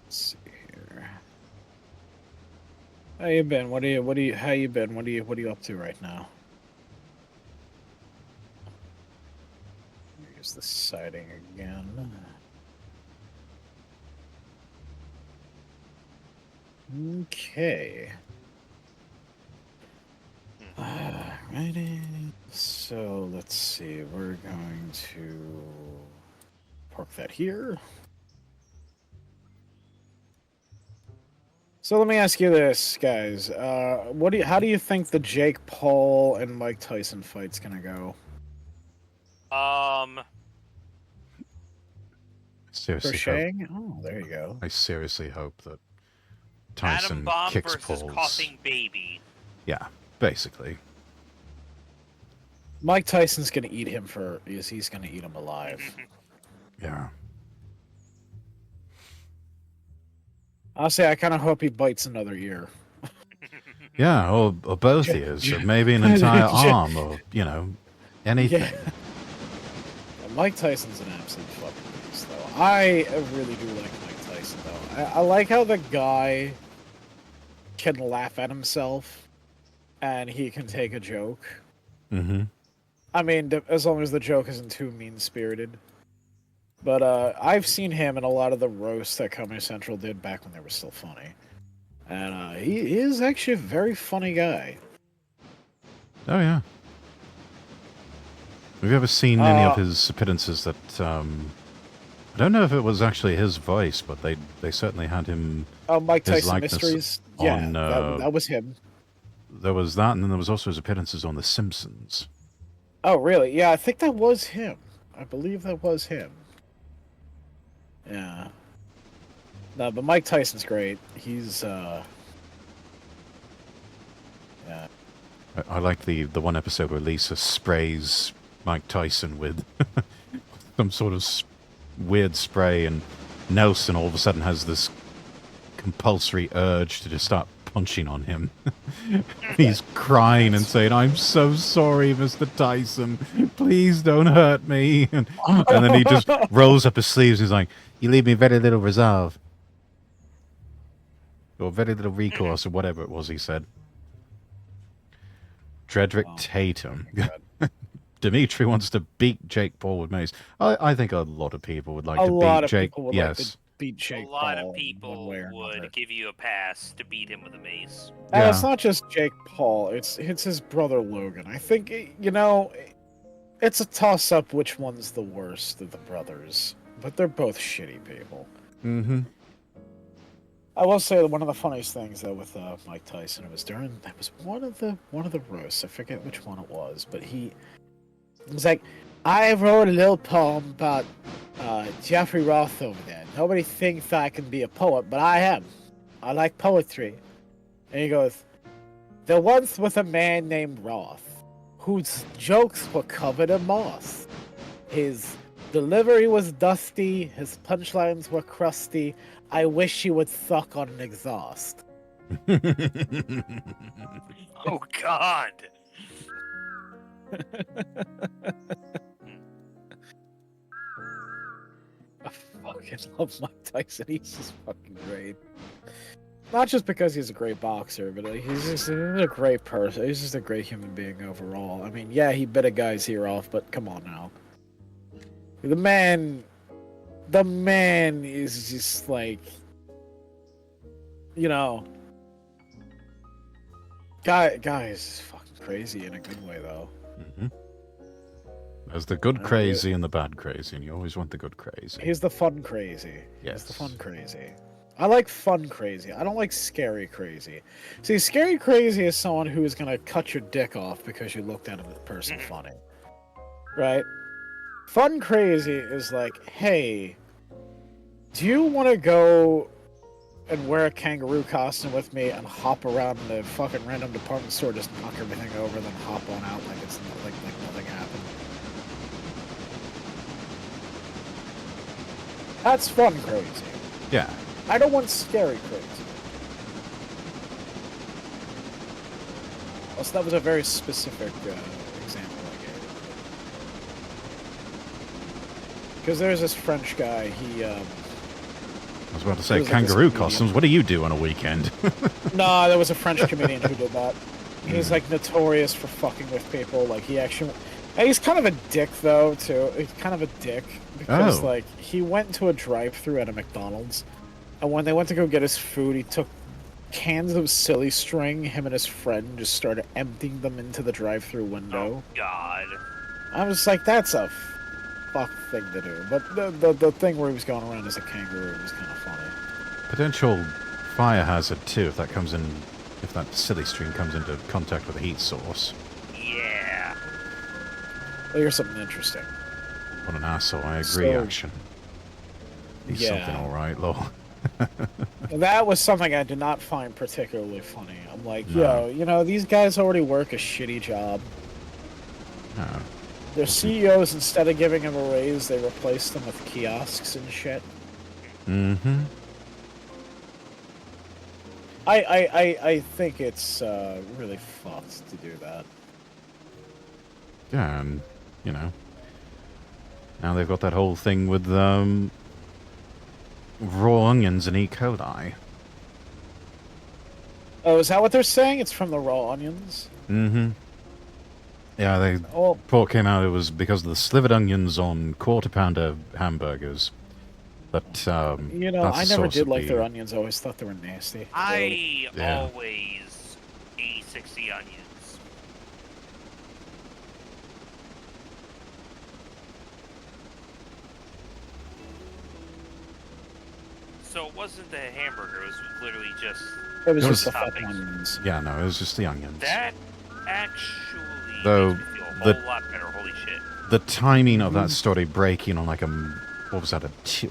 [SPEAKER 3] Let's see here. How you been? How you been? What are you up to right now? Here's the sighting again. Okay. Alrighty. So let's see. We're going to park that here. So let me ask you this, guys. How do you think the Jake Paul and Mike Tyson fight's gonna go?
[SPEAKER 1] Seriously,
[SPEAKER 3] Crocheting? Oh, there you go.
[SPEAKER 1] I seriously hope that
[SPEAKER 2] Atom
[SPEAKER 1] Tyson
[SPEAKER 2] Bomb
[SPEAKER 1] kicks
[SPEAKER 2] versus
[SPEAKER 1] Paul's.
[SPEAKER 2] Coughing Baby.
[SPEAKER 1] Yeah, basically.
[SPEAKER 3] Mike Tyson's gonna eat him he's gonna eat him alive.
[SPEAKER 1] Yeah.
[SPEAKER 3] Honestly, I kind of hope he bites another ear.
[SPEAKER 1] Yeah, or both ears, or maybe an entire arm, or, you know, anything.
[SPEAKER 3] Yeah. Mike Tyson's an absolute fucking beast, though. I really do like Mike Tyson, though. I like how the guy can laugh at himself, and he can take a joke.
[SPEAKER 1] Mm-hmm.
[SPEAKER 3] I mean, as long as the joke isn't too mean-spirited. But I've seen him in a lot of the roasts that Comedy Central did back when they were still funny. And he is actually a very funny guy.
[SPEAKER 1] Oh, yeah. Have you ever seen any of his appearances that, I don't know if it was actually his voice, but they certainly had him...
[SPEAKER 3] Mike
[SPEAKER 1] his
[SPEAKER 3] Tyson
[SPEAKER 1] likeness
[SPEAKER 3] Mysteries?
[SPEAKER 1] on,
[SPEAKER 3] Yeah, that was him.
[SPEAKER 1] There was that, and then there was also his appearances on The Simpsons.
[SPEAKER 3] Oh, really? Yeah, I think that was him. I believe that was him. Yeah. No, but Mike Tyson's great. He's yeah.
[SPEAKER 1] I like the one episode where Lisa sprays Mike Tyson with some sort of weird spray, and Nelson all of a sudden has this compulsory urge to just start punching on him. He's crying and saying, "I'm so sorry, Mr. Tyson. Please don't hurt me." And then he just rolls up his sleeves and he's like, "You leave me very little resolve. Or very little recourse," or whatever it was he said. Dredrick Tatum. Dimitri wants to beat Jake Paul with mace. I think a lot of people would like to beat Jake. Yes.
[SPEAKER 3] Beat Jake
[SPEAKER 2] A lot
[SPEAKER 3] Paul
[SPEAKER 2] of people would give you a pass to beat him with a mace.
[SPEAKER 3] And
[SPEAKER 1] Yeah.
[SPEAKER 3] it's not just Jake Paul, it's his brother Logan. I think, you know, it's a toss-up which one's the worst of the brothers. But they're both shitty people.
[SPEAKER 1] Mm-hmm.
[SPEAKER 3] I will say that one of the funniest things though with Mike Tyson, it was one of the roasts. I forget which one it was, but he was like, "I wrote a little poem about Jeffrey Roth over there. Nobody thinks I can be a poet, but I am. I like poetry." And he goes, "There once was a man named Roth, whose jokes were covered in moss. His delivery was dusty, his punchlines were crusty. I wish he would suck on an exhaust."
[SPEAKER 2] Oh God!
[SPEAKER 3] I fucking love Mike Tyson. He's just fucking great. Not just because he's a great boxer, but he's just a great person. He's just a great human being overall. I mean, yeah, he bit a guy's ear off, but come on now. The man is just like, you know, guy is fucking crazy in a good way though.
[SPEAKER 1] Mm-hmm. There's the good crazy and the bad crazy, and you always want the good crazy.
[SPEAKER 3] He's the fun crazy.
[SPEAKER 1] Yes.
[SPEAKER 3] He's the fun crazy. I like fun crazy. I don't like scary crazy. See, scary crazy is someone who is gonna cut your dick off because you looked at him as a person funny. Right? Fun crazy is like, hey, do you want to go and wear a kangaroo costume with me and hop around the fucking random department store, just knock everything over, then hop on out like it's like nothing happened? That's fun crazy.
[SPEAKER 1] Yeah.
[SPEAKER 3] I don't want scary crazy. Also, that was a very specific example I gave. Because there's this French guy,
[SPEAKER 1] I was about to say,
[SPEAKER 3] It was like
[SPEAKER 1] kangaroo
[SPEAKER 3] this
[SPEAKER 1] costumes. What do you do on a weekend?
[SPEAKER 3] No, there was a French comedian who did that. He's like notorious for fucking with people. Like he actually, and he's kind of a dick though too. He's kind of a dick because like he went to a drive-through at a McDonald's, and when they went to go get his food, he took cans of silly string. Him and his friend just started emptying them into the drive-through window.
[SPEAKER 2] Oh God!
[SPEAKER 3] I was like, that's a fuck thing to do. But the thing where he was going around as a kangaroo was kind of funny.
[SPEAKER 1] Potential fire hazard too if that comes in, if that silly string comes into contact with a heat source.
[SPEAKER 2] Yeah.
[SPEAKER 3] Well, here's something interesting.
[SPEAKER 1] What an asshole! I agree.
[SPEAKER 3] So-
[SPEAKER 1] Action. He's
[SPEAKER 3] Yeah.
[SPEAKER 1] something, all right, lol.
[SPEAKER 3] That was something I did not find particularly funny. I'm like,
[SPEAKER 1] No.
[SPEAKER 3] yo, you know, these guys already work a shitty job.
[SPEAKER 1] No.
[SPEAKER 3] Their CEOs, instead of giving them a raise, they replaced them with kiosks and shit.
[SPEAKER 1] Mm-hmm.
[SPEAKER 3] I think it's really fucked to do that.
[SPEAKER 1] Yeah, and you know, now they've got that whole thing with raw onions and E. coli.
[SPEAKER 3] Oh, is that what they're saying? It's from the raw onions?
[SPEAKER 1] Mm-hmm. Yeah, they
[SPEAKER 3] Oh,
[SPEAKER 1] report came out it was because of the slivered onions on quarter-pounder hamburgers. But
[SPEAKER 3] you know,
[SPEAKER 1] that's
[SPEAKER 3] I
[SPEAKER 1] the
[SPEAKER 3] never
[SPEAKER 1] source
[SPEAKER 3] did
[SPEAKER 1] of
[SPEAKER 3] like
[SPEAKER 1] the-
[SPEAKER 3] their onions. I always thought they were nasty.
[SPEAKER 2] I
[SPEAKER 1] Yeah.
[SPEAKER 2] always 80-60 onions. So it wasn't the hamburger, it was literally just
[SPEAKER 3] It was
[SPEAKER 1] It
[SPEAKER 3] just
[SPEAKER 1] was-
[SPEAKER 3] the fucking
[SPEAKER 2] toppings.
[SPEAKER 3] onions.
[SPEAKER 1] Yeah, no, it was just the onions.
[SPEAKER 2] That actually
[SPEAKER 1] Though
[SPEAKER 2] makes me feel a
[SPEAKER 1] the-
[SPEAKER 2] whole lot better, holy shit.
[SPEAKER 1] The timing of that story breaking on like a what was that,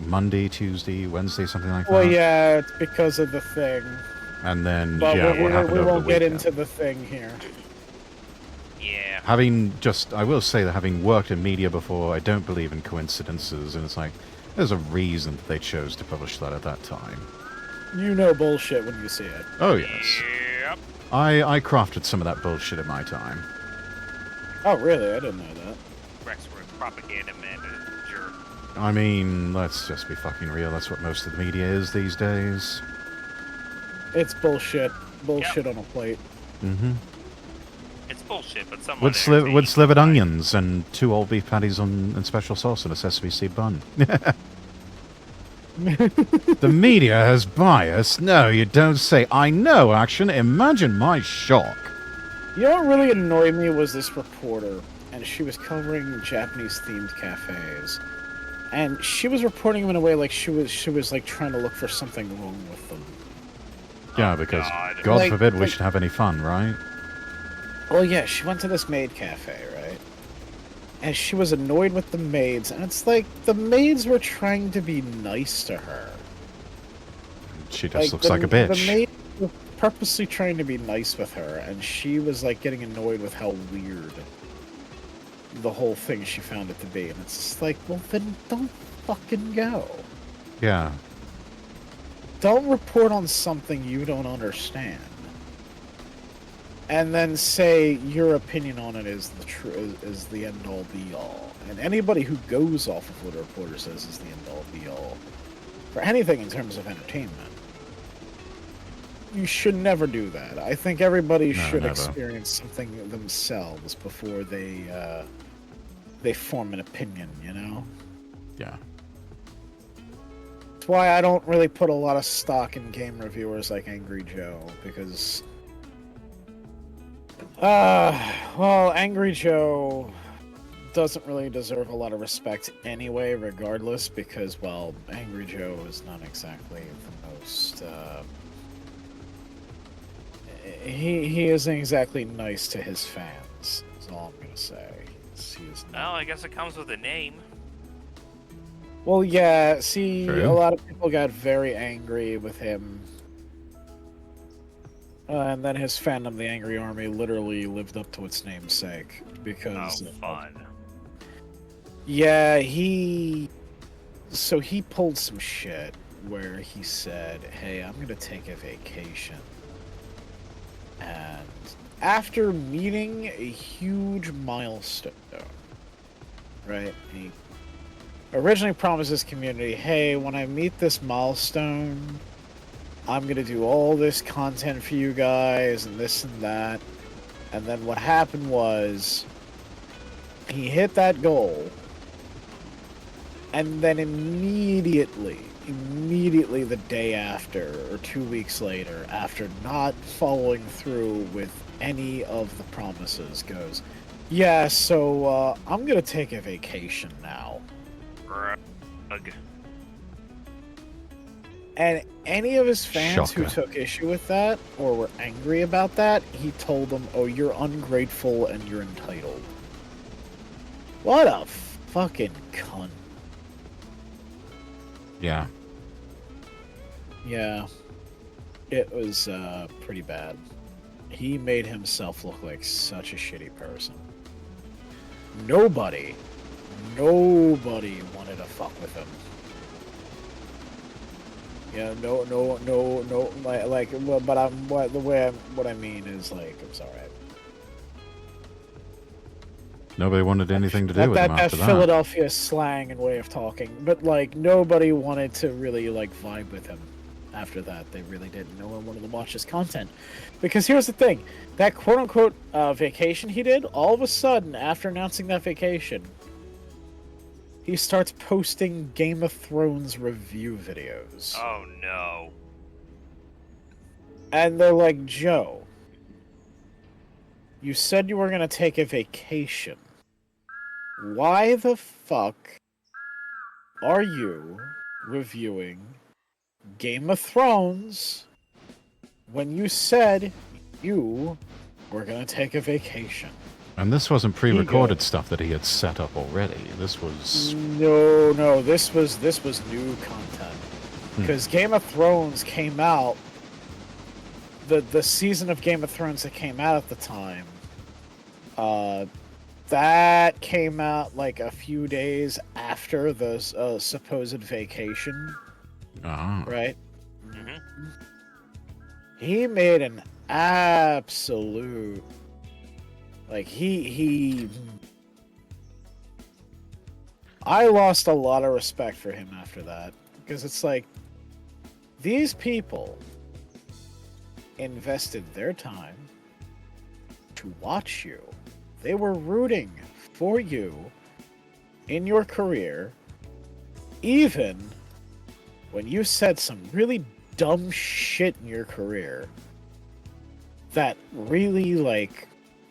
[SPEAKER 1] Monday, Tuesday, Wednesday, something like that?
[SPEAKER 3] Well, yeah, it's because of the thing.
[SPEAKER 1] And then,
[SPEAKER 3] But
[SPEAKER 1] yeah, what happened
[SPEAKER 3] we
[SPEAKER 1] over the
[SPEAKER 3] won't get
[SPEAKER 1] weekend.
[SPEAKER 3] into the thing here.
[SPEAKER 2] Yeah.
[SPEAKER 1] I will say that having worked in media before, I don't believe in coincidences, and it's like, there's a reason that they chose to publish that at that time.
[SPEAKER 3] You know bullshit when you see it.
[SPEAKER 1] Oh, yes.
[SPEAKER 2] Yep.
[SPEAKER 1] I crafted some of that bullshit in my time.
[SPEAKER 3] Oh, really? I didn't know that.
[SPEAKER 2] Rexworth propaganda manager.
[SPEAKER 1] I mean, let's just be fucking real. That's what most of the media is these days.
[SPEAKER 3] It's bullshit. Bullshit on a plate.
[SPEAKER 1] Mm-hmm.
[SPEAKER 2] It's bullshit, but someone
[SPEAKER 1] With slivered onions and 2 old beef patties and special sauce and a sesame seed bun. The media has bias? No, you don't say. I know, Action. Imagine my shock.
[SPEAKER 3] You know what really annoyed me was this reporter, and she was covering Japanese-themed cafes, and she was reporting them in a way like she was like trying to look for something wrong with them.
[SPEAKER 1] Yeah, because
[SPEAKER 2] God.
[SPEAKER 1] God forbid we should have any fun, right?
[SPEAKER 3] Well, yeah, she went to this maid cafe, right? And she was annoyed with the maids, and it's like the maids were trying to be nice to her.
[SPEAKER 1] She just looks like a bitch.
[SPEAKER 3] The maids were purposely trying to be nice with her, and she was like getting annoyed with how weird the whole thing she found it to be. And it's just like, well, then don't fucking go.
[SPEAKER 1] Yeah.
[SPEAKER 3] Don't report on something you don't understand. And then say your opinion on it is is the end all be all. And anybody who goes off of what a reporter says is the end all be all for anything in terms of entertainment. You should never do that. I think everybody should experience something themselves before they form an opinion, you know?
[SPEAKER 1] Yeah.
[SPEAKER 3] That's why I don't really put a lot of stock in game reviewers like Angry Joe, because well, Angry Joe doesn't really deserve a lot of respect anyway, regardless, because, well, Angry Joe is not exactly the most, he isn't exactly nice to his fans, is all I'm gonna say.
[SPEAKER 2] Well, I guess it comes with a name.
[SPEAKER 3] Well, yeah, see,
[SPEAKER 1] True.
[SPEAKER 3] a lot of people got very angry with him. And then his fandom, the Angry Army, literally lived up to its namesake, because...
[SPEAKER 2] Oh, fun.
[SPEAKER 3] Yeah, so he pulled some shit where he said, hey, I'm gonna take a vacation. And after meeting a huge milestone, right? He originally promised his community, hey, when I meet this milestone, I'm gonna do all this content for you guys and this and that. And then what happened was he hit that goal, and then immediately the day after, or 2 weeks later, after not following through with any of the promises, goes, yeah, so I'm gonna take a vacation now.
[SPEAKER 2] Ugh.
[SPEAKER 3] And any of his fans
[SPEAKER 1] Shocker.
[SPEAKER 3] who took issue with that, or were angry about that, he told them, oh, you're ungrateful and you're entitled. What a fucking cunt.
[SPEAKER 1] Yeah.
[SPEAKER 3] Yeah. It was pretty bad. He made himself look like such a shitty person. Nobody wanted to fuck with him. Yeah, no, like, but what I mean is, like, I'm sorry.
[SPEAKER 1] Nobody wanted anything to do with him after that.
[SPEAKER 3] Philadelphia slang and way of talking, but, like, nobody wanted to really, like, vibe with him after that. They really didn't. No one wanted to watch his content. Because here's the thing, that quote-unquote vacation he did, all of a sudden, after announcing that vacation, he starts posting Game of Thrones review videos.
[SPEAKER 2] Oh, no.
[SPEAKER 3] And they're like, Joe, you said you were going to take a vacation. Why the fuck are you reviewing Game of Thrones when you said you were going to take a vacation?
[SPEAKER 1] And this wasn't pre-recorded stuff that he had set up already. This was...
[SPEAKER 3] No, this was new content. Because Game of Thrones came out, the season of Game of Thrones that came out at the time, that came out like a few days after the supposed vacation. Right?
[SPEAKER 2] Mm-hmm.
[SPEAKER 3] He made an absolute... Like, I lost a lot of respect for him after that. Because it's like, these people invested their time to watch you. They were rooting for you in your career, even when you said some really dumb shit in your career that really, like,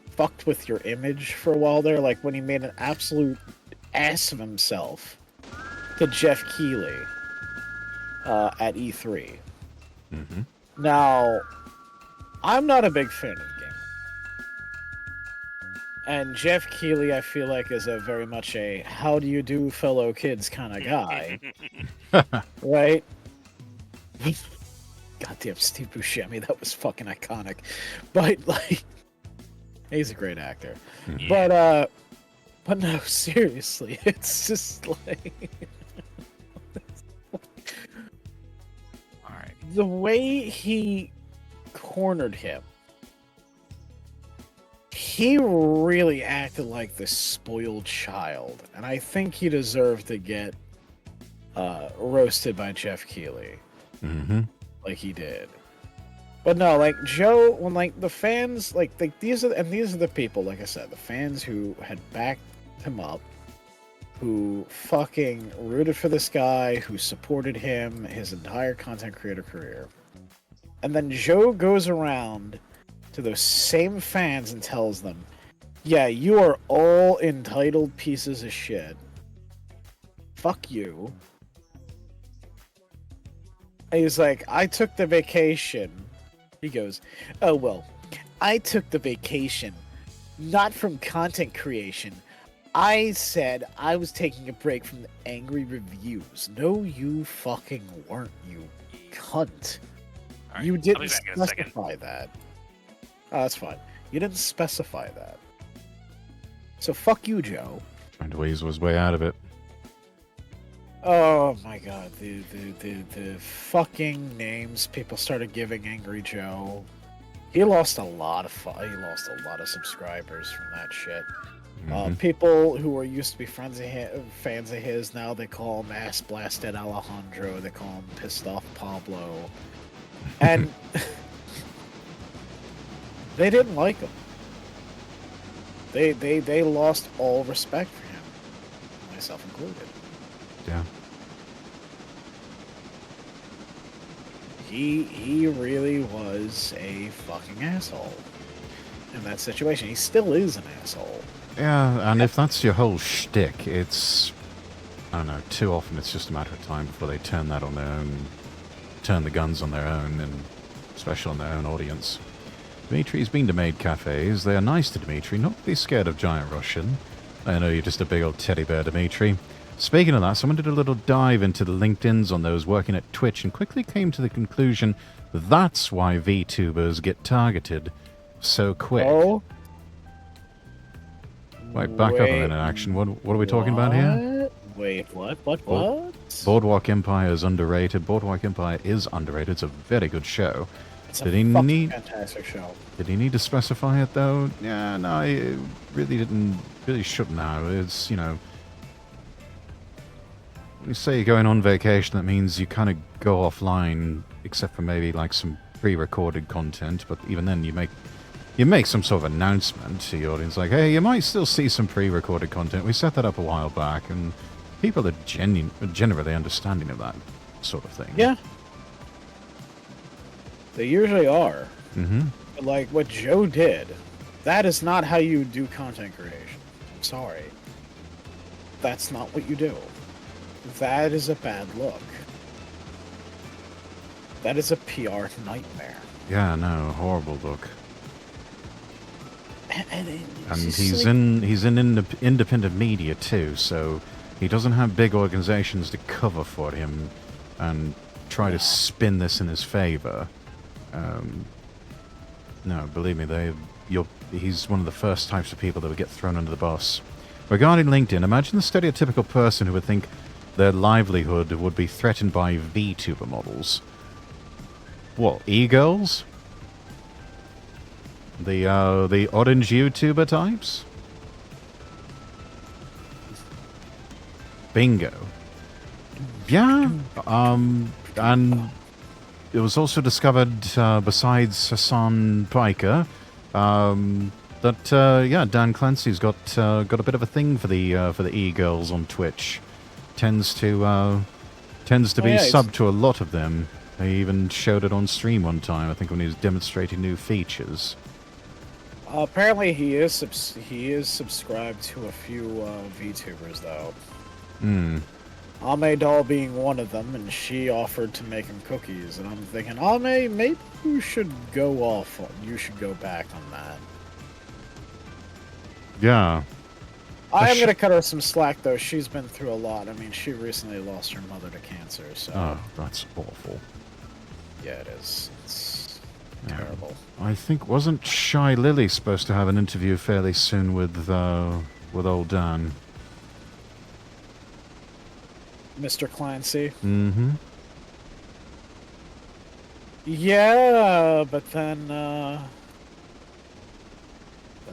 [SPEAKER 3] fucked with your image for a while there, like when he made an absolute ass of himself to Jeff Keighley at E3.
[SPEAKER 1] Mm-hmm.
[SPEAKER 3] Now, I'm not a big fan of the game. And Jeff Keighley, I feel like, is a very much a how do you do fellow kids kind of guy. Right? Goddamn Steve Buscemi, that was fucking iconic. But, like, he's a great actor.
[SPEAKER 2] Yeah.
[SPEAKER 3] But no, seriously, it's just like...
[SPEAKER 2] Alright.
[SPEAKER 3] The way he cornered him, he really acted like this spoiled child. And I think he deserved to get roasted by Jeff Keighley.
[SPEAKER 1] Mm-hmm.
[SPEAKER 3] Like he did. But no, like Joe, when like the fans, like these are the people, like I said, the fans who had backed him up, who fucking rooted for this guy, who supported him his entire content creator career. And then Joe goes around to those same fans and tells them, yeah, you are all entitled pieces of shit. Fuck you. And he's like, I took the vacation. He goes, oh, well, I took the vacation not from content creation. I said I was taking a break from the angry reviews. No, you fucking weren't, you cunt.
[SPEAKER 2] All right,
[SPEAKER 3] You
[SPEAKER 2] I'll
[SPEAKER 3] didn't
[SPEAKER 2] be back in a second.
[SPEAKER 3] specify that. Oh, that's fine. You didn't specify that. So fuck you, Joe.
[SPEAKER 1] Trying to weasel his way out of it.
[SPEAKER 3] Oh my god, the fucking names people started giving Angry Joe. He lost a lot of subscribers from that shit.
[SPEAKER 1] Mm-hmm.
[SPEAKER 3] People who were used to be fans of his, now they call him Ass Blasted Alejandro. They call him Pissed Off Pablo, and they didn't like him. They lost all respect for him, myself included.
[SPEAKER 1] Yeah.
[SPEAKER 3] He really was a fucking asshole in that situation. He still is an asshole.
[SPEAKER 1] Yeah, and if that's your whole shtick, it's... I don't know, too often it's just a matter of time before they turn that on their own... turn the guns on their own, and especially on their own audience. Dimitri's been to maid cafes. They are nice to Dimitri, not be scared of Giant Russian. I know you're just a big old teddy bear, Dimitri. Speaking of that, someone did a little dive into the LinkedIns on those working at Twitch and quickly came to the conclusion that's why VTubers get targeted so quick.
[SPEAKER 3] Oh?
[SPEAKER 1] Wait, back up a minute, Action. What are we talking about here?
[SPEAKER 3] Wait, what?
[SPEAKER 1] Boardwalk Empire is underrated. Boardwalk Empire is underrated. It's a very good show.
[SPEAKER 3] It's
[SPEAKER 1] Did
[SPEAKER 3] a
[SPEAKER 1] he
[SPEAKER 3] fucking
[SPEAKER 1] need?
[SPEAKER 3] fantastic show.
[SPEAKER 1] Did he need to specify it though? Yeah, no, he really didn't. Really shouldn't have. It's, you know, when you say you're going on vacation, that means you kind of go offline, except for maybe like some pre-recorded content. But even then, you make some sort of announcement to your audience, like, hey, you might still see some pre-recorded content. We set that up a while back, and people are generally understanding of that sort of thing.
[SPEAKER 3] Yeah. They usually are.
[SPEAKER 1] Mm-hmm.
[SPEAKER 3] But like what Joe did, that is not how you do content creation. I'm sorry. That's not what you do. That is a bad look. That is a PR nightmare.
[SPEAKER 1] Yeah, no, horrible look. And
[SPEAKER 3] just
[SPEAKER 1] he's
[SPEAKER 3] like-
[SPEAKER 1] in independent media too, so he doesn't have big organizations to cover for him and try to spin this in his favor. No, believe me, he's one of the first types of people that would get thrown under the bus. Regarding LinkedIn, imagine the stereotypical person who would think their livelihood would be threatened by VTuber models. What, e-girls? The orange YouTuber types? Bingo. Yeah, and it was also discovered, besides Hassan Piker, that yeah, Dan Clancy's got a bit of a thing for the e-girls on Twitch. Tends to be subbed to a lot of them. They even showed it on stream one time, I think, when he was demonstrating new features.
[SPEAKER 3] Apparently, he is subscribed to a few VTubers though. Ame Doll being one of them, and she offered to make him cookies, and I'm thinking, Ame, maybe you should go off. You should go back on that.
[SPEAKER 1] Yeah.
[SPEAKER 3] I am gonna cut her some slack though. She's been through a lot. I mean, she recently lost her mother to cancer, so.
[SPEAKER 1] Oh, that's awful.
[SPEAKER 3] Yeah, it is. It's terrible.
[SPEAKER 1] I think, wasn't Shy Lily supposed to have an interview fairly soon with old Dan?
[SPEAKER 3] Mr. Clancy.
[SPEAKER 1] Mm-hmm.
[SPEAKER 3] Yeah, but then that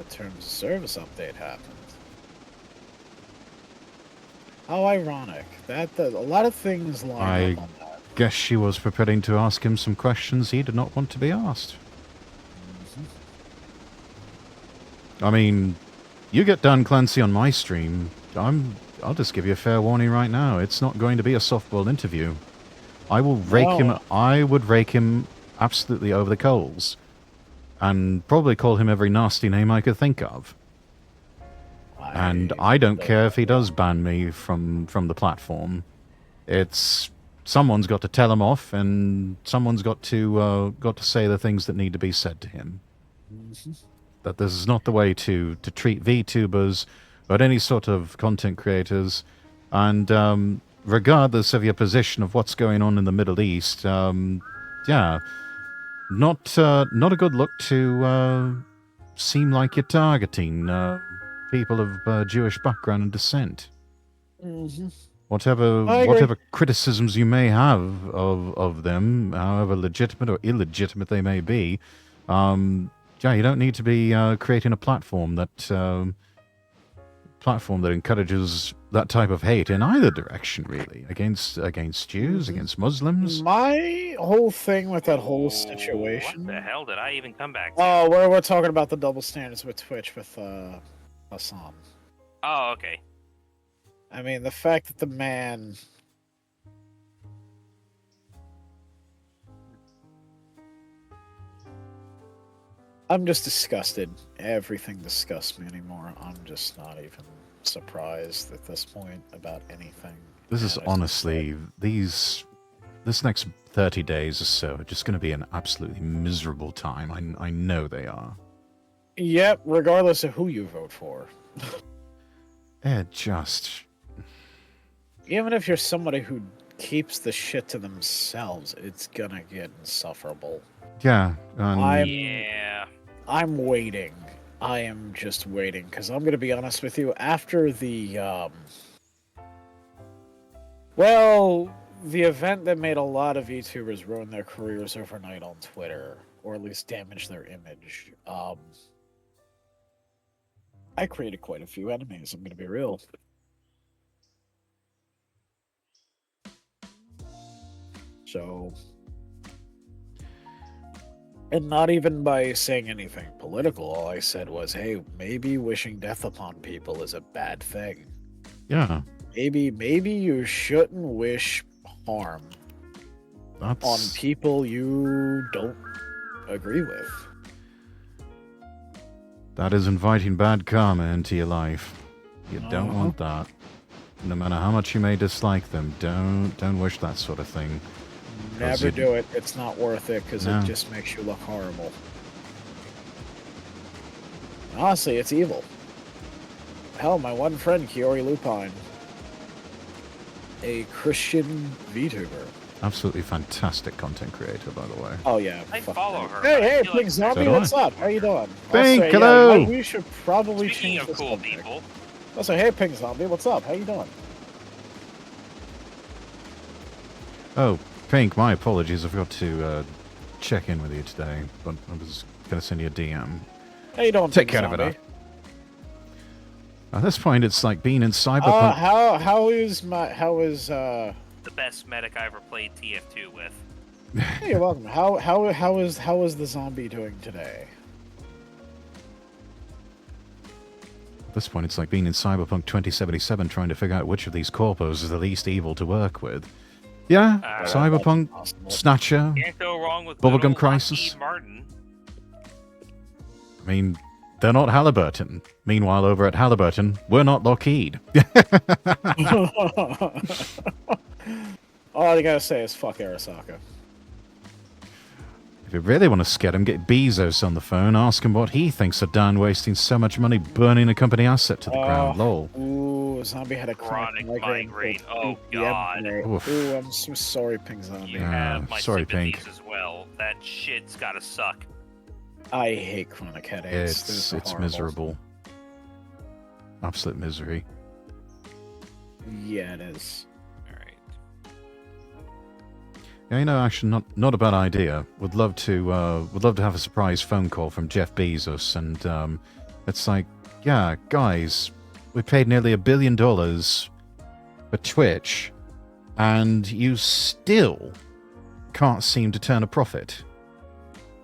[SPEAKER 3] terms of service update happened. How ironic. A lot of things line up on that.
[SPEAKER 1] Guess she was preparing to ask him some questions he did not want to be asked. I mean, you get Dan Clancy on my stream, I'll just give you a fair warning right now. It's not going to be a softball interview. I will rake him. I would rake him absolutely over the coals, and probably call him every nasty name I could think of. And I don't care if he does ban me from the platform. It's someone's got to tell him off, and someone's got to say the things that need to be said to him. That this is not the way to treat VTubers or any sort of content creators, and regardless of your position of what's going on in the Middle East, yeah, not a good look to seem like you're targeting people of Jewish background and descent. Whatever criticisms you may have of them, however legitimate or illegitimate they may be, yeah, you don't need to be creating a platform that encourages that type of hate in either direction, really, against Jews, against Muslims.
[SPEAKER 3] My whole thing with that whole situation.
[SPEAKER 2] What the hell did I even come back to?
[SPEAKER 3] Oh, we're talking about the double standards with Twitch with Hassan.
[SPEAKER 2] Oh, okay.
[SPEAKER 3] I mean, the fact that the man. I'm just disgusted. Everything disgusts me anymore. I'm just not even surprised at this point about anything.
[SPEAKER 1] This is honestly, this next 30 days or so are just going to be an absolutely miserable time. I know they are.
[SPEAKER 3] Yep, regardless of who you vote for.
[SPEAKER 1] They're just...
[SPEAKER 3] Even if you're somebody who keeps the shit to themselves, it's gonna get insufferable.
[SPEAKER 1] Yeah.
[SPEAKER 3] I'm waiting. I am just waiting, because I'm gonna be honest with you, after the, well, the event that made a lot of VTubers ruin their careers overnight on Twitter, or at least damage their image, I created quite a few enemies, I'm gonna be real. So, and not even by saying anything political, all I said was, hey, maybe wishing death upon people is a bad thing.
[SPEAKER 1] Yeah.
[SPEAKER 3] Maybe you shouldn't wish harm on people you don't agree with.
[SPEAKER 1] That is inviting bad karma into your life. You don't want that. No matter how much you may dislike them, don't wish that sort of thing.
[SPEAKER 3] Never do it. It's not worth it, because it just makes you look horrible. Honestly, it's evil. Hell, my one friend, Kiori Lupine, a Christian VTuber.
[SPEAKER 1] Absolutely fantastic content creator, by the way.
[SPEAKER 3] Oh yeah,
[SPEAKER 2] I
[SPEAKER 3] fuck
[SPEAKER 2] follow
[SPEAKER 3] that.
[SPEAKER 2] her.
[SPEAKER 3] Hey,
[SPEAKER 2] but I
[SPEAKER 3] hey,
[SPEAKER 2] feel
[SPEAKER 3] Pink
[SPEAKER 2] like
[SPEAKER 3] Zombie,
[SPEAKER 1] So do
[SPEAKER 3] what's
[SPEAKER 1] I.
[SPEAKER 3] up? How you doing?
[SPEAKER 1] Pink,
[SPEAKER 3] Also,
[SPEAKER 1] hello!
[SPEAKER 3] Yeah, we should probably
[SPEAKER 2] Speaking
[SPEAKER 3] change
[SPEAKER 2] of
[SPEAKER 3] the
[SPEAKER 2] cool
[SPEAKER 3] subject.
[SPEAKER 2] people,
[SPEAKER 3] Also, hey, Pink Zombie, what's up? How you doing?
[SPEAKER 1] Oh, Pink, my apologies. I forgot to check in with you today, but I was going to send you a DM.
[SPEAKER 3] How you doing,
[SPEAKER 1] Take
[SPEAKER 3] Pink
[SPEAKER 1] care of
[SPEAKER 3] Zombie?
[SPEAKER 1] it. At this point, it's like being in Cyberpunk.
[SPEAKER 3] How is
[SPEAKER 2] the best medic I ever played TF2 with.
[SPEAKER 3] Hey, you're welcome. How is the zombie doing today?
[SPEAKER 1] At this point, it's like being in Cyberpunk 2077 trying to figure out which of these corpos is the least evil to work with. Yeah, Cyberpunk, Snatcher.
[SPEAKER 2] Can't go wrong with
[SPEAKER 1] Bubblegum
[SPEAKER 2] good old
[SPEAKER 1] Crisis.
[SPEAKER 2] Lockheed Martin.
[SPEAKER 1] I mean, they're not Halliburton. Meanwhile, over at Halliburton, we're not Lockheed.
[SPEAKER 3] All I gotta say is fuck Arasaka.
[SPEAKER 1] If you really want to scare him, get Bezos on the phone, ask him what he thinks of Dan wasting so much money burning a company asset to the ground. Lol.
[SPEAKER 3] Ooh, zombie had a
[SPEAKER 2] Chronic
[SPEAKER 3] chronic
[SPEAKER 2] migraine.
[SPEAKER 3] called
[SPEAKER 2] Oh, God.
[SPEAKER 1] Oof.
[SPEAKER 3] Ooh, I'm so sorry, Pink Zombie.
[SPEAKER 2] You have my
[SPEAKER 1] sorry,
[SPEAKER 2] sympathies
[SPEAKER 1] Pink.
[SPEAKER 2] as well. That shit's gotta suck.
[SPEAKER 3] I hate chronic headaches. They're so
[SPEAKER 1] It's
[SPEAKER 3] horrible.
[SPEAKER 1] miserable. Absolute misery.
[SPEAKER 3] Yeah, it is.
[SPEAKER 2] Alright.
[SPEAKER 1] Yeah, you know, actually, not a bad idea. Would love to have a surprise phone call from Jeff Bezos, and it's like, yeah, guys, we paid nearly $1 billion for Twitch, and you still can't seem to turn a profit.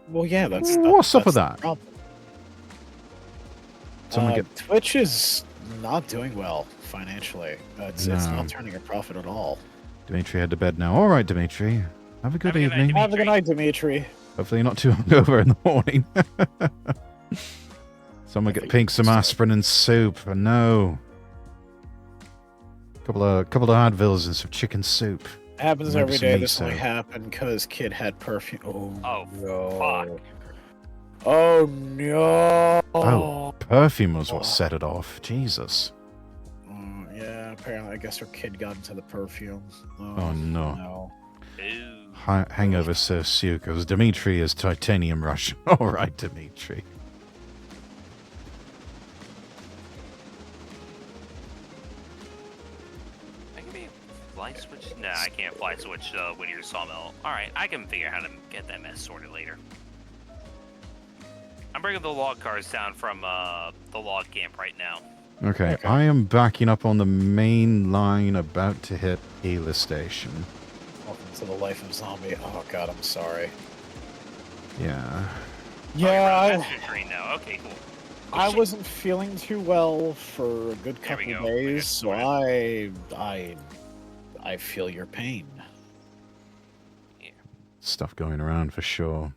[SPEAKER 3] Well, yeah,
[SPEAKER 1] What's up with
[SPEAKER 3] the
[SPEAKER 1] that?
[SPEAKER 3] problem.
[SPEAKER 1] Someone get
[SPEAKER 3] Twitch is not doing well financially. It's
[SPEAKER 1] No.
[SPEAKER 3] not turning a profit at all.
[SPEAKER 1] Dimitri head to bed now. All right, Dimitri. Have a good
[SPEAKER 2] Have a good night,
[SPEAKER 1] evening.
[SPEAKER 2] Dimitri.
[SPEAKER 3] Have a good night, Dimitri.
[SPEAKER 1] Hopefully you're not too hungover in the morning. Someone
[SPEAKER 3] I
[SPEAKER 1] get
[SPEAKER 3] think
[SPEAKER 1] Pink some
[SPEAKER 3] so.
[SPEAKER 1] aspirin and soup. Oh, no. Couple of Advils and some chicken soup.
[SPEAKER 3] Happens
[SPEAKER 1] Maybe
[SPEAKER 3] every
[SPEAKER 1] some
[SPEAKER 3] day.
[SPEAKER 1] meat
[SPEAKER 3] This only
[SPEAKER 1] soup.
[SPEAKER 3] happened because kid had perfume.
[SPEAKER 2] Oh,
[SPEAKER 3] no.
[SPEAKER 2] fuck.
[SPEAKER 3] Oh no.
[SPEAKER 1] Oh, perfume was what set it off. Jesus.
[SPEAKER 3] Yeah, apparently, I guess her kid got into the perfume.
[SPEAKER 1] Oh, no.
[SPEAKER 3] No.
[SPEAKER 2] Ooh.
[SPEAKER 1] Hangover Sir Sue, because Dimitri is titanium Russian. All right, Dimitri.
[SPEAKER 2] I can be fly switch? Nah, I can't fly switch Whittier Sawmill. Alright, I can figure out how to get that mess sorted later. I'm bringing the log cars down from the log camp right now.
[SPEAKER 1] Okay,
[SPEAKER 3] Okay.
[SPEAKER 1] I am backing up on the main line, about to hit Ela Station.
[SPEAKER 3] Welcome to the life of zombie. Oh god, I'm sorry.
[SPEAKER 1] Yeah.
[SPEAKER 3] Yeah,
[SPEAKER 2] That's your train now. Okay, cool.
[SPEAKER 3] I wasn't feeling too well for a good
[SPEAKER 2] There we
[SPEAKER 3] couple
[SPEAKER 2] go. I
[SPEAKER 3] days,
[SPEAKER 2] got
[SPEAKER 3] so I feel your pain.
[SPEAKER 1] Stuff going around for sure.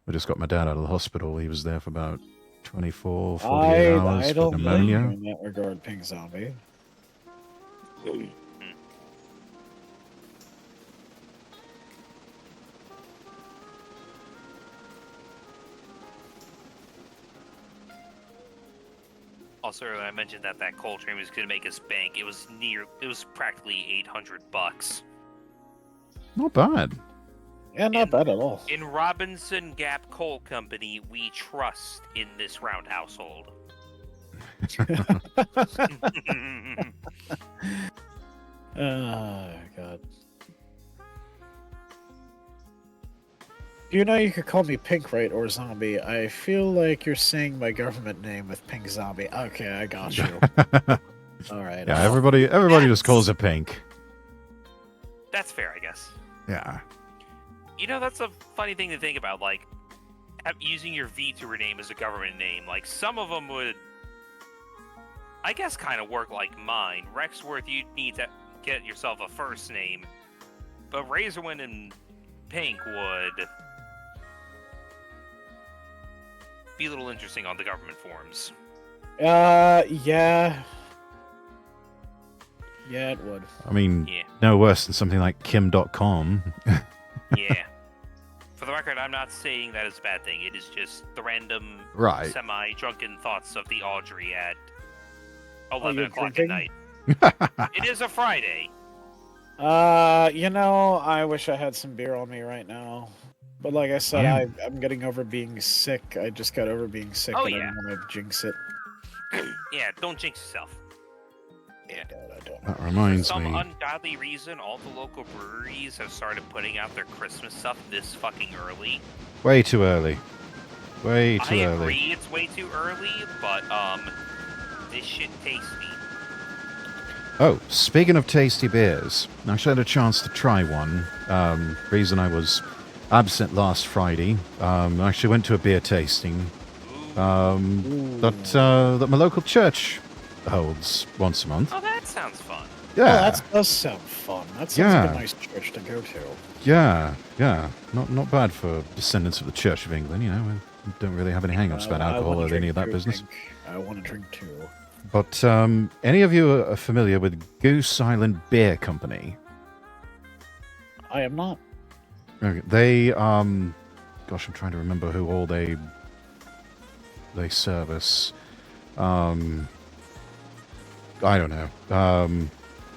[SPEAKER 1] I just got my dad out of the hospital. He was there for about 24, 48 hours
[SPEAKER 3] I
[SPEAKER 1] with
[SPEAKER 3] don't blame you
[SPEAKER 1] pneumonia.
[SPEAKER 3] in that regard, Pink Zombie.
[SPEAKER 2] Also, earlier I mentioned that coal train was going to make us bank. It was practically $800.
[SPEAKER 1] Not bad.
[SPEAKER 3] Yeah, not bad at all.
[SPEAKER 2] In Robinson Gap Coal Company, we trust in this round household.
[SPEAKER 3] Oh, God. You know you could call me Pink, right, or Zombie. I feel like you're saying my government name with Pink Zombie. Okay, I got you. All right.
[SPEAKER 1] Yeah, everybody just calls it Pink.
[SPEAKER 2] That's fair, I guess.
[SPEAKER 1] Yeah.
[SPEAKER 2] You know, that's a funny thing to think about, like, using your VTuber name as a government name. Like, some of them would, I guess, kind of work like mine. Rexworth, you'd need to get yourself a first name. But Razorwind and Pink would be a little interesting on the government forums.
[SPEAKER 3] Yeah. Yeah, it would.
[SPEAKER 1] I mean,
[SPEAKER 2] Yeah.
[SPEAKER 1] no worse than something like Kim.com.
[SPEAKER 2] Yeah. For the record, I'm not saying that is a bad thing. It is just the random,
[SPEAKER 1] Right.
[SPEAKER 2] semi-drunken thoughts of the Audrey at
[SPEAKER 3] Oh,
[SPEAKER 2] 11
[SPEAKER 3] you're
[SPEAKER 2] o'clock
[SPEAKER 3] drinking?
[SPEAKER 2] at night. It is a Friday.
[SPEAKER 3] You know, I wish I had some beer on me right now. But like I said, I'm getting over being sick. I just got over being sick.
[SPEAKER 2] Oh,
[SPEAKER 3] I
[SPEAKER 2] yeah.
[SPEAKER 3] don't want to jinx it.
[SPEAKER 2] Yeah, don't jinx yourself.
[SPEAKER 3] Yeah, I don't.
[SPEAKER 1] That
[SPEAKER 2] For
[SPEAKER 1] reminds
[SPEAKER 2] some
[SPEAKER 1] me.
[SPEAKER 2] ungodly reason, all the local breweries have started putting out their Christmas stuff this fucking early.
[SPEAKER 1] Way too early. Way
[SPEAKER 2] I
[SPEAKER 1] too early.
[SPEAKER 2] agree it's way too early, but this shit tasty.
[SPEAKER 1] Oh, speaking of tasty beers, I actually had a chance to try one. Reason I was absent last Friday. I actually went to a beer tasting that my local church holds once a month.
[SPEAKER 2] Oh, that sounds fun.
[SPEAKER 3] Oh,
[SPEAKER 1] Yeah,
[SPEAKER 3] that does sound fun. That sounds like
[SPEAKER 1] Yeah.
[SPEAKER 3] a nice church to go to.
[SPEAKER 1] yeah. Not bad for descendants of the Church of England. You know, we don't really have any hang-ups about
[SPEAKER 3] I
[SPEAKER 1] alcohol
[SPEAKER 3] wanna
[SPEAKER 1] or any of that
[SPEAKER 3] drink
[SPEAKER 1] business.
[SPEAKER 3] too, Pink. I want to drink too.
[SPEAKER 1] But any of you are familiar with Goose Island Beer Company?
[SPEAKER 3] I am not.
[SPEAKER 1] Okay, they gosh, I'm trying to remember who all they service. I don't know.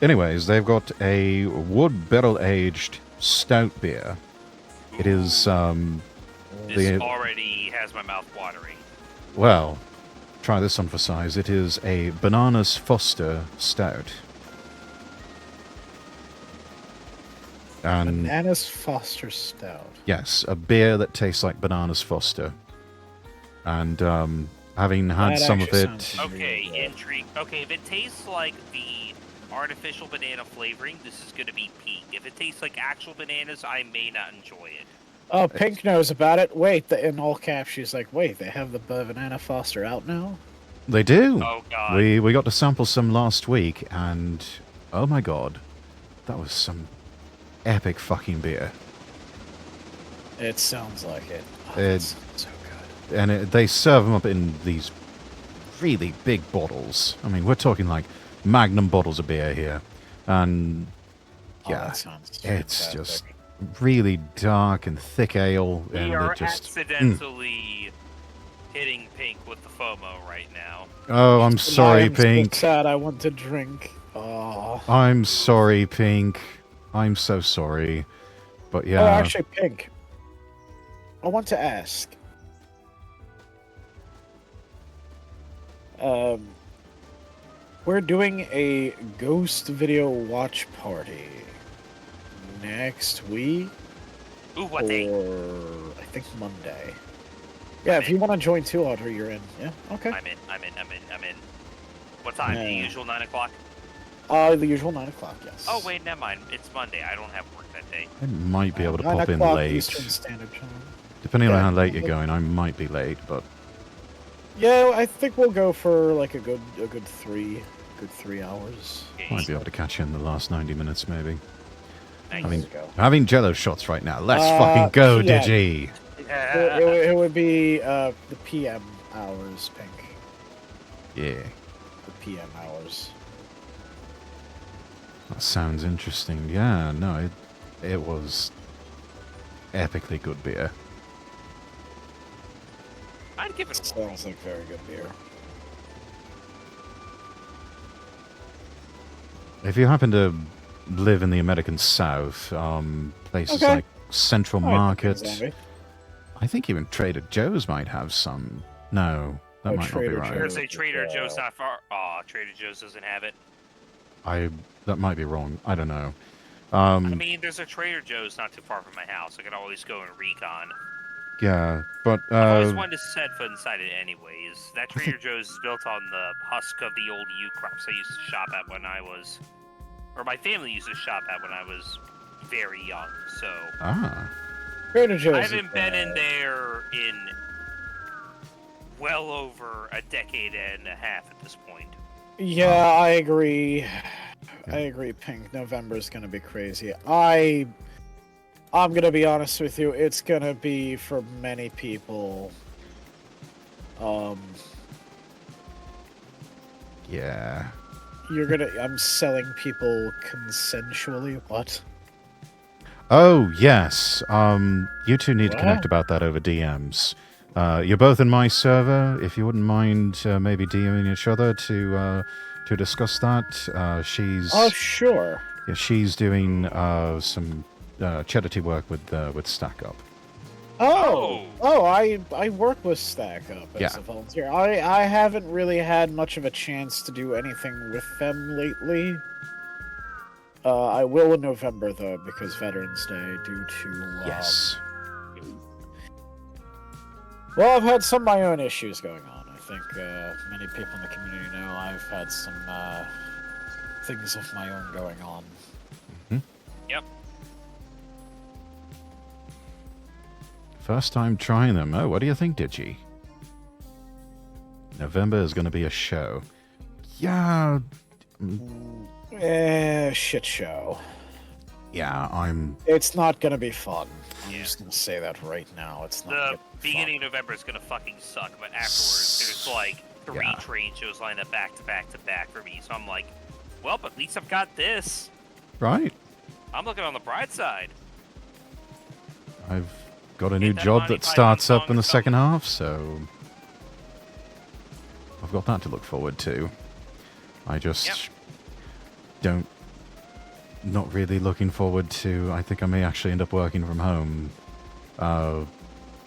[SPEAKER 1] Anyways, they've got a wood barrel aged stout beer. It is
[SPEAKER 2] This already has my mouth watering.
[SPEAKER 1] well, try this on for size. It is a Bananas Foster stout. And
[SPEAKER 3] Bananas Foster Stout.
[SPEAKER 1] yes, a beer that tastes like Bananas Foster. And having had
[SPEAKER 3] That
[SPEAKER 1] some of
[SPEAKER 3] actually
[SPEAKER 1] it,
[SPEAKER 3] sounds
[SPEAKER 2] Okay,
[SPEAKER 3] really good.
[SPEAKER 2] intrigue. Okay, if it tastes like the artificial banana flavoring, this is gonna be peak. If it tastes like actual bananas, I may not enjoy it.
[SPEAKER 3] Oh, Pink knows about it. Wait, in all caps, she's like, wait, they have the Banana Foster out now?
[SPEAKER 1] they do.
[SPEAKER 2] Oh god.
[SPEAKER 1] We got to sample some last week, and oh my god, that was some epic fucking beer.
[SPEAKER 3] It sounds like it. Oh,
[SPEAKER 1] It-
[SPEAKER 3] that sounds so good.
[SPEAKER 1] And they serve them up in these really big bottles. I mean, we're talking like magnum bottles of beer here, and
[SPEAKER 3] Oh,
[SPEAKER 1] yeah,
[SPEAKER 3] that sounds
[SPEAKER 1] it's
[SPEAKER 3] fantastic.
[SPEAKER 1] just really dark and thick ale,
[SPEAKER 2] We
[SPEAKER 1] and
[SPEAKER 2] are
[SPEAKER 1] it just.
[SPEAKER 2] accidentally hitting Pink with the FOMO right now.
[SPEAKER 1] Oh, I'm sorry,
[SPEAKER 3] I am
[SPEAKER 1] Pink.
[SPEAKER 3] So sad. I want to drink. Oh.
[SPEAKER 1] I'm sorry, Pink. I'm so sorry. But yeah.
[SPEAKER 3] Oh, actually, Pink. I want to ask. We're doing a ghost video watch party next week,
[SPEAKER 2] Ooh, what day?
[SPEAKER 3] or I think Monday. Yeah, if you want to join too, Audrey, you're in. Yeah, okay.
[SPEAKER 2] I'm in. What time? The
[SPEAKER 3] Yeah.
[SPEAKER 2] usual 9 o'clock?
[SPEAKER 3] The usual 9 o'clock. Yes.
[SPEAKER 2] Oh, wait, never mind. It's Monday. I don't have work that day.
[SPEAKER 1] I might be able to
[SPEAKER 3] 9
[SPEAKER 1] pop in
[SPEAKER 3] o'clock
[SPEAKER 1] late.
[SPEAKER 3] Eastern Standard Time.
[SPEAKER 1] Depending on
[SPEAKER 3] Yeah.
[SPEAKER 1] how late you're going, I might be late, but
[SPEAKER 3] Yeah, I think we'll go for like a good 3 hours.
[SPEAKER 2] Okay,
[SPEAKER 1] might be able to catch you in the last 90 minutes, maybe.
[SPEAKER 2] nice.
[SPEAKER 1] I mean,
[SPEAKER 3] Let's go.
[SPEAKER 1] having jello shots right now. Let's fucking go,
[SPEAKER 3] yeah.
[SPEAKER 1] Digi!
[SPEAKER 3] It would be the PM hours, Pink.
[SPEAKER 1] Yeah,
[SPEAKER 3] The PM hours.
[SPEAKER 1] that sounds interesting. Yeah, no, it was epically good beer.
[SPEAKER 2] I'd give it a whirl.
[SPEAKER 3] Sounds like very good beer.
[SPEAKER 1] If you happen to live in the American South, places
[SPEAKER 3] Okay.
[SPEAKER 1] like Central
[SPEAKER 3] All right,
[SPEAKER 1] Market,
[SPEAKER 3] Zombie.
[SPEAKER 1] I think even Trader Joe's might have some. No, that
[SPEAKER 3] Oh,
[SPEAKER 1] might not be
[SPEAKER 3] Trader
[SPEAKER 1] right.
[SPEAKER 2] I was
[SPEAKER 3] Joe's.
[SPEAKER 2] gonna say Trader Joe's not far. Aw, Trader Joe's doesn't have it.
[SPEAKER 1] That might be wrong. I don't know.
[SPEAKER 2] I mean, there's a Trader Joe's not too far from my house. I could always go and recon.
[SPEAKER 1] Yeah, but
[SPEAKER 2] I've always wanted to set foot inside it anyways. That Trader Joe's is built on the husk of the old U crops I used to shop at when I was... Or my family used to shop at when I was very young, so...
[SPEAKER 3] Trader Joe's.
[SPEAKER 2] I
[SPEAKER 3] is
[SPEAKER 2] haven't been in
[SPEAKER 3] bad.
[SPEAKER 2] there in well over a decade and a half at this point.
[SPEAKER 3] Yeah, I agree. I agree, Pink. November's gonna be crazy. I'm gonna be honest with you. It's gonna be for many people.
[SPEAKER 1] Yeah.
[SPEAKER 3] I'm selling people consensually. What?
[SPEAKER 1] Oh, yes. You two need to
[SPEAKER 3] What?
[SPEAKER 1] connect about that over DMs. You're both in my server. If you wouldn't mind maybe DMing each other to discuss that.
[SPEAKER 3] Oh, sure.
[SPEAKER 1] She's doing some charity work with Stack Up.
[SPEAKER 3] I work with Stack Up as
[SPEAKER 1] Yeah.
[SPEAKER 3] a volunteer. I haven't really had much of a chance to do anything with them lately. I will in November though, because Veterans Day, due to
[SPEAKER 1] Yes.
[SPEAKER 3] well, I've had some of my own issues going on. I think many people in the community know I've had some things of my own going on.
[SPEAKER 1] Mhm.
[SPEAKER 2] Yep.
[SPEAKER 1] First time trying them. Oh, what do you think, Digi? November is going to be a show. Yeah.
[SPEAKER 3] Shit show.
[SPEAKER 1] Yeah, I'm...
[SPEAKER 3] It's not gonna be fun. I'm
[SPEAKER 2] Yeah.
[SPEAKER 3] just gonna say that right now. It's not
[SPEAKER 2] The
[SPEAKER 3] gonna be
[SPEAKER 2] beginning of November is gonna fucking suck, but afterwards there's like 3
[SPEAKER 1] Yeah.
[SPEAKER 2] train shows lined up back to back to back for me. So I'm like, well, but at least I've got this.
[SPEAKER 1] Right.
[SPEAKER 2] I'm looking on the bright side.
[SPEAKER 1] I've got a new
[SPEAKER 2] that
[SPEAKER 1] job
[SPEAKER 2] Monty
[SPEAKER 1] that
[SPEAKER 2] Python
[SPEAKER 1] starts up
[SPEAKER 2] song
[SPEAKER 1] in
[SPEAKER 2] or
[SPEAKER 1] the second
[SPEAKER 2] something?
[SPEAKER 1] half, so... I've got that to look forward to. I just...
[SPEAKER 2] Yep.
[SPEAKER 1] don't... Not really looking forward to... I think I may actually end up working from home.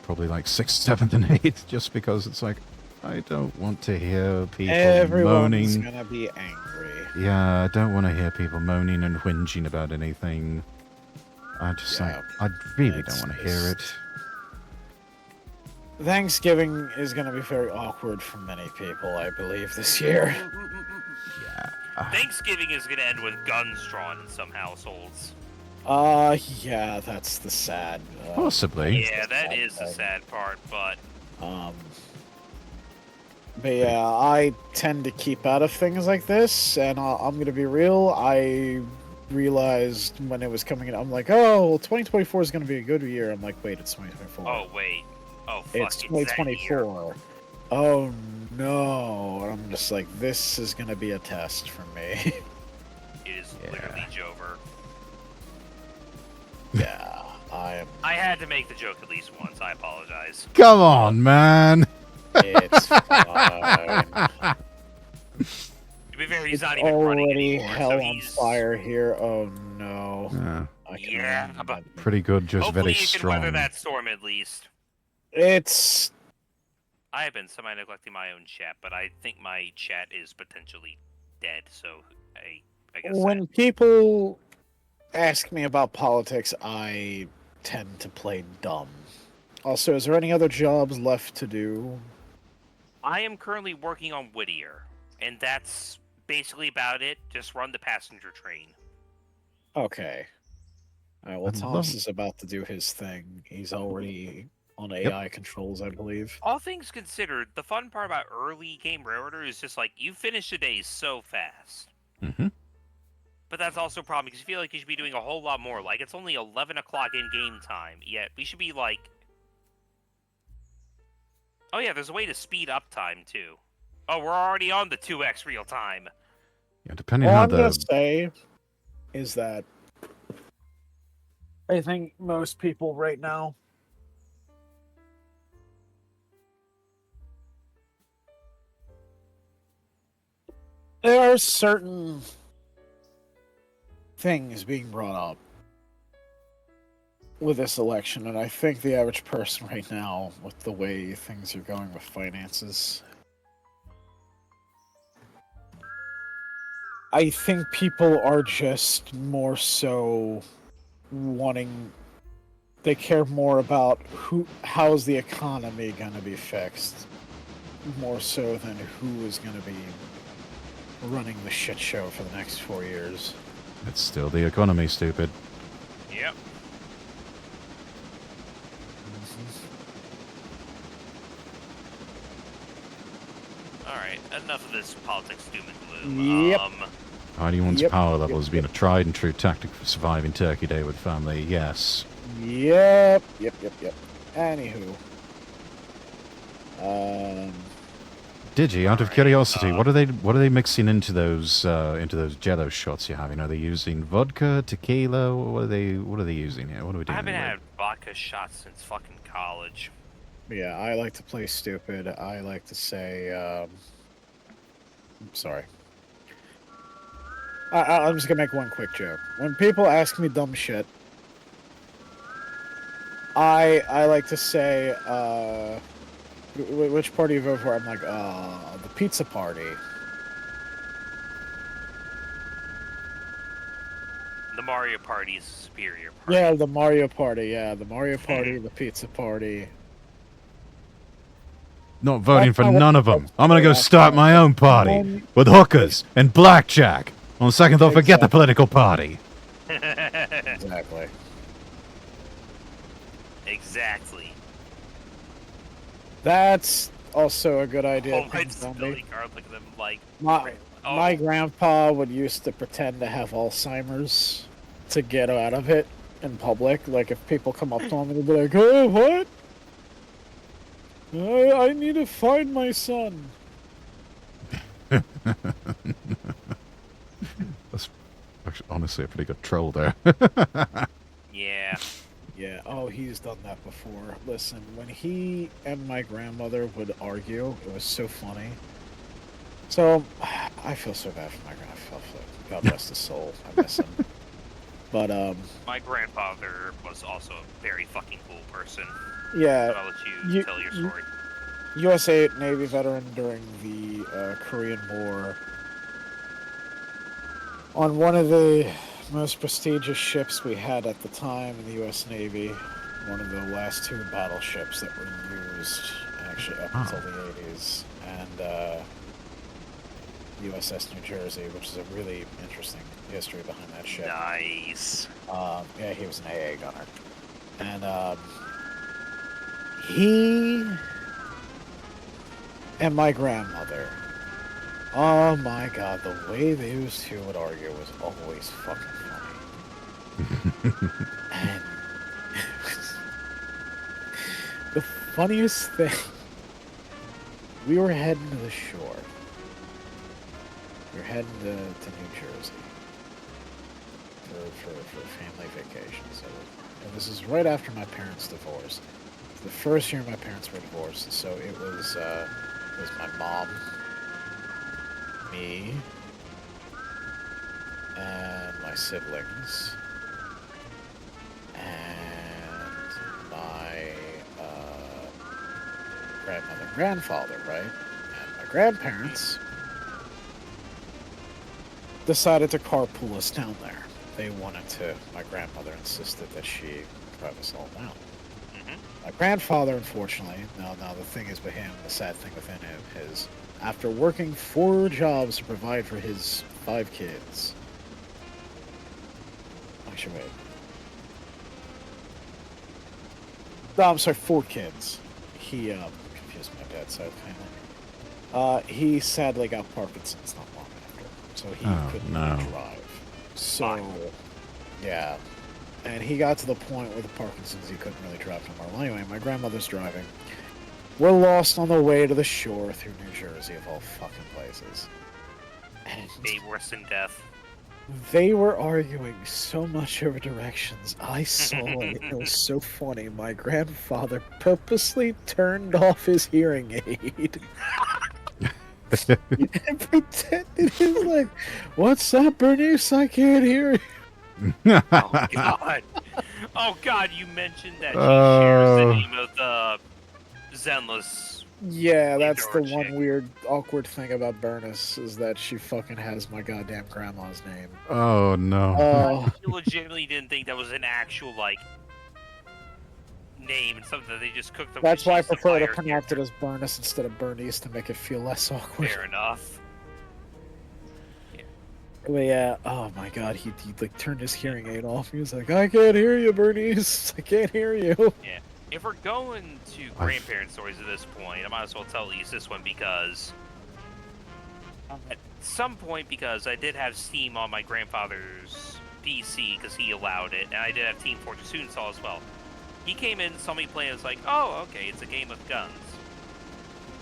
[SPEAKER 1] Probably like 6th, 7th, and 8th, just because it's like... I don't want to hear people
[SPEAKER 3] Everyone's
[SPEAKER 1] moaning.
[SPEAKER 3] gonna be angry.
[SPEAKER 1] Yeah, I don't want to hear people moaning and whinging about anything. I just
[SPEAKER 3] Yeah,
[SPEAKER 1] I really
[SPEAKER 3] it's
[SPEAKER 1] don't want to hear it.
[SPEAKER 3] just- Thanksgiving is gonna be very awkward for many people, I believe, this year.
[SPEAKER 2] Thanksgiving is gonna end with guns drawn in some households.
[SPEAKER 3] Yeah, that's the sad.
[SPEAKER 1] Possibly.
[SPEAKER 2] Yeah, that
[SPEAKER 3] sad
[SPEAKER 2] is the
[SPEAKER 3] thing.
[SPEAKER 2] sad part, but
[SPEAKER 3] But yeah, I tend to keep out of things like this, and I'm gonna be real. I realized when it was coming in, I'm like, oh, well, 2024 is gonna be a good year. I'm like, wait, it's 2024.
[SPEAKER 2] oh wait. Oh fuck,
[SPEAKER 3] it's
[SPEAKER 2] that year.
[SPEAKER 3] 2024. Oh no! And I'm just like, this is gonna be a test for me.
[SPEAKER 2] It is literally Jover.
[SPEAKER 3] Yeah, I
[SPEAKER 2] had to make the joke at least once. I apologize.
[SPEAKER 1] Come on, man.
[SPEAKER 3] It's fine.
[SPEAKER 2] To be fair, he's
[SPEAKER 3] It's
[SPEAKER 2] not even running
[SPEAKER 3] already
[SPEAKER 2] anymore,
[SPEAKER 3] hell
[SPEAKER 2] so
[SPEAKER 3] on
[SPEAKER 2] he's...
[SPEAKER 3] fire here. Oh no!
[SPEAKER 1] Yeah,
[SPEAKER 3] I can
[SPEAKER 2] Yeah,
[SPEAKER 3] only
[SPEAKER 2] but-
[SPEAKER 3] imagine.
[SPEAKER 1] pretty good, just
[SPEAKER 2] Hopefully
[SPEAKER 1] very
[SPEAKER 2] you can
[SPEAKER 1] strong.
[SPEAKER 2] weather that storm at least.
[SPEAKER 3] It's
[SPEAKER 2] I have been semi-neglecting my own chat, but I think my chat is potentially dead, so I guess
[SPEAKER 3] when people ask me about politics, I tend to play dumb. Also, is there any other jobs left to do?
[SPEAKER 2] I am currently working on Whittier, and that's basically about it. Just run the passenger train.
[SPEAKER 3] Okay. All right, well,
[SPEAKER 1] I'd
[SPEAKER 3] Thomas
[SPEAKER 1] love-
[SPEAKER 3] is about to do his thing. He's already on
[SPEAKER 1] Yep.
[SPEAKER 3] AI controls, I believe.
[SPEAKER 2] All things considered, the fun part about early game railroader is just like you finish the day so fast.
[SPEAKER 1] Mm-hmm.
[SPEAKER 2] But that's also a problem because you feel like you should be doing a whole lot more. Like it's only 11 o'clock in game time, yet we should be like. Oh yeah, there's a way to speed up time too. Oh, we're already on the 2x real time.
[SPEAKER 1] Yeah, depending
[SPEAKER 3] All
[SPEAKER 1] how
[SPEAKER 3] I'm gonna
[SPEAKER 1] the
[SPEAKER 3] say is that I think most people right now there are certain things being brought up with this election, and I think the average person right now, with the way things are going with finances, I think people are just more so wanting. They care more about how's the economy gonna be fixed, more so than who is gonna be running the shit show for the next 4 years.
[SPEAKER 1] it's still the economy, stupid.
[SPEAKER 2] Yep. Alright, enough of this politics doom and gloom.
[SPEAKER 3] Yep.
[SPEAKER 1] Hiding one's
[SPEAKER 3] Yep,
[SPEAKER 1] power level
[SPEAKER 3] yep,
[SPEAKER 1] has been a tried and true tactic for surviving Turkey Day with family. Yes.
[SPEAKER 3] Yep. Anywho.
[SPEAKER 1] Digi, out of
[SPEAKER 2] Alright,
[SPEAKER 1] curiosity, what are they mixing into those Jello shots you have? You know, they're using vodka, tequila. What are they using here? What are we
[SPEAKER 2] I
[SPEAKER 1] doing?
[SPEAKER 2] haven't had vodka shots since fucking college.
[SPEAKER 3] Yeah, I like to play stupid. I like to say, sorry. I'm just gonna make one quick joke. When people ask me dumb shit, I like to say, which party you vote for? I'm like, the pizza party.
[SPEAKER 2] The Mario Party is superior party.
[SPEAKER 3] Yeah, the Mario Party. Yeah, the Mario Party, the pizza party.
[SPEAKER 1] Not voting for
[SPEAKER 3] That's not
[SPEAKER 1] none
[SPEAKER 3] what
[SPEAKER 1] of them.
[SPEAKER 3] folks
[SPEAKER 1] I'm gonna
[SPEAKER 3] say
[SPEAKER 1] go
[SPEAKER 3] after
[SPEAKER 1] start my own party
[SPEAKER 3] one-
[SPEAKER 1] with hookers and blackjack. On second thought, forget the political party.
[SPEAKER 3] Exactly.
[SPEAKER 2] Exactly.
[SPEAKER 3] That's also a good idea.
[SPEAKER 2] Oh, my
[SPEAKER 3] Pink Zombie.
[SPEAKER 2] Billy Card, look at them like.
[SPEAKER 3] My grandpa would used to pretend to have Alzheimer's to get out of it in public. Like if people come up to him and he'd be like, "Oh, what? I need to find my son."
[SPEAKER 1] That's actually, honestly a pretty good troll there.
[SPEAKER 2] Yeah.
[SPEAKER 3] Yeah, oh, he's done that before. Listen, when he and my grandmother would argue, it was so funny. So, I feel so bad for my grandfather. God rest his soul. I miss him. But,
[SPEAKER 2] My grandfather was also a very fucking cool person.
[SPEAKER 3] yeah,
[SPEAKER 2] But I'll let you tell your story.
[SPEAKER 3] USA Navy veteran during the Korean War. On one of the most prestigious ships we had at the time in the U.S. Navy, one of the last two battleships that were used, actually up until the 80s, and USS New Jersey, which is a really interesting history behind that ship.
[SPEAKER 2] Nice.
[SPEAKER 3] Yeah, he was an AA gunner. And he and my grandmother, oh my god, the way those two would argue was always fucking funny. And the funniest thing, we were heading to the shore. We were heading to New Jersey for family vacation. So, and this is right after my parents' divorce. The first year my parents were divorced, so it was my mom, me, and my siblings, and my grandmother and grandfather, right? And my grandparents decided to carpool us down there. They wanted to. My grandmother insisted that she drive us all down. My grandfather, unfortunately, now the thing is with him, the sad thing within him is, after working 4 jobs to provide for his 5 kids. Actually, wait. No, I'm sorry, 4 kids. He confused my dad's side of the family. He sadly got Parkinson's not long after, so he couldn't drive. So, yeah. And he got to the point with the Parkinson's he couldn't really drive no more. Well, anyway, my grandmother's driving. We're lost on the way to the shore through New Jersey, of all fucking places. And
[SPEAKER 2] They worse than death.
[SPEAKER 3] they were arguing so much over directions. I saw it. It was so funny. My grandfather purposely turned off his hearing aid. And pretended he was like, "What's up, Bernice? I can't hear you."
[SPEAKER 2] Oh god. Oh god, you mentioned that she shares the name of the Zenless.
[SPEAKER 3] Yeah, that's the
[SPEAKER 2] Indoor
[SPEAKER 3] one
[SPEAKER 2] chick.
[SPEAKER 3] weird, awkward thing about Bernice is that she fucking has my goddamn grandma's name.
[SPEAKER 1] Oh no.
[SPEAKER 2] You legitimately didn't think that was an actual like name and something that they just cooked up.
[SPEAKER 3] That's why I
[SPEAKER 2] she's the
[SPEAKER 3] prefer to
[SPEAKER 2] fire
[SPEAKER 3] pronounce it
[SPEAKER 2] character.
[SPEAKER 3] as Bernice instead of Bernice to make it feel less awkward.
[SPEAKER 2] Fair enough.
[SPEAKER 3] But yeah, oh my god, he like turned his hearing aid off. He was like, "I can't hear you, Bernice. I can't hear you."
[SPEAKER 2] Yeah. If we're going to grandparent stories at this point, I might as well tell at least this one because at some point, because I did have Steam on my grandfather's PC because he allowed it, and I did have Team Fortress 2 installed as well. He came in, saw me play, and was like, "Oh, okay, it's a game of guns."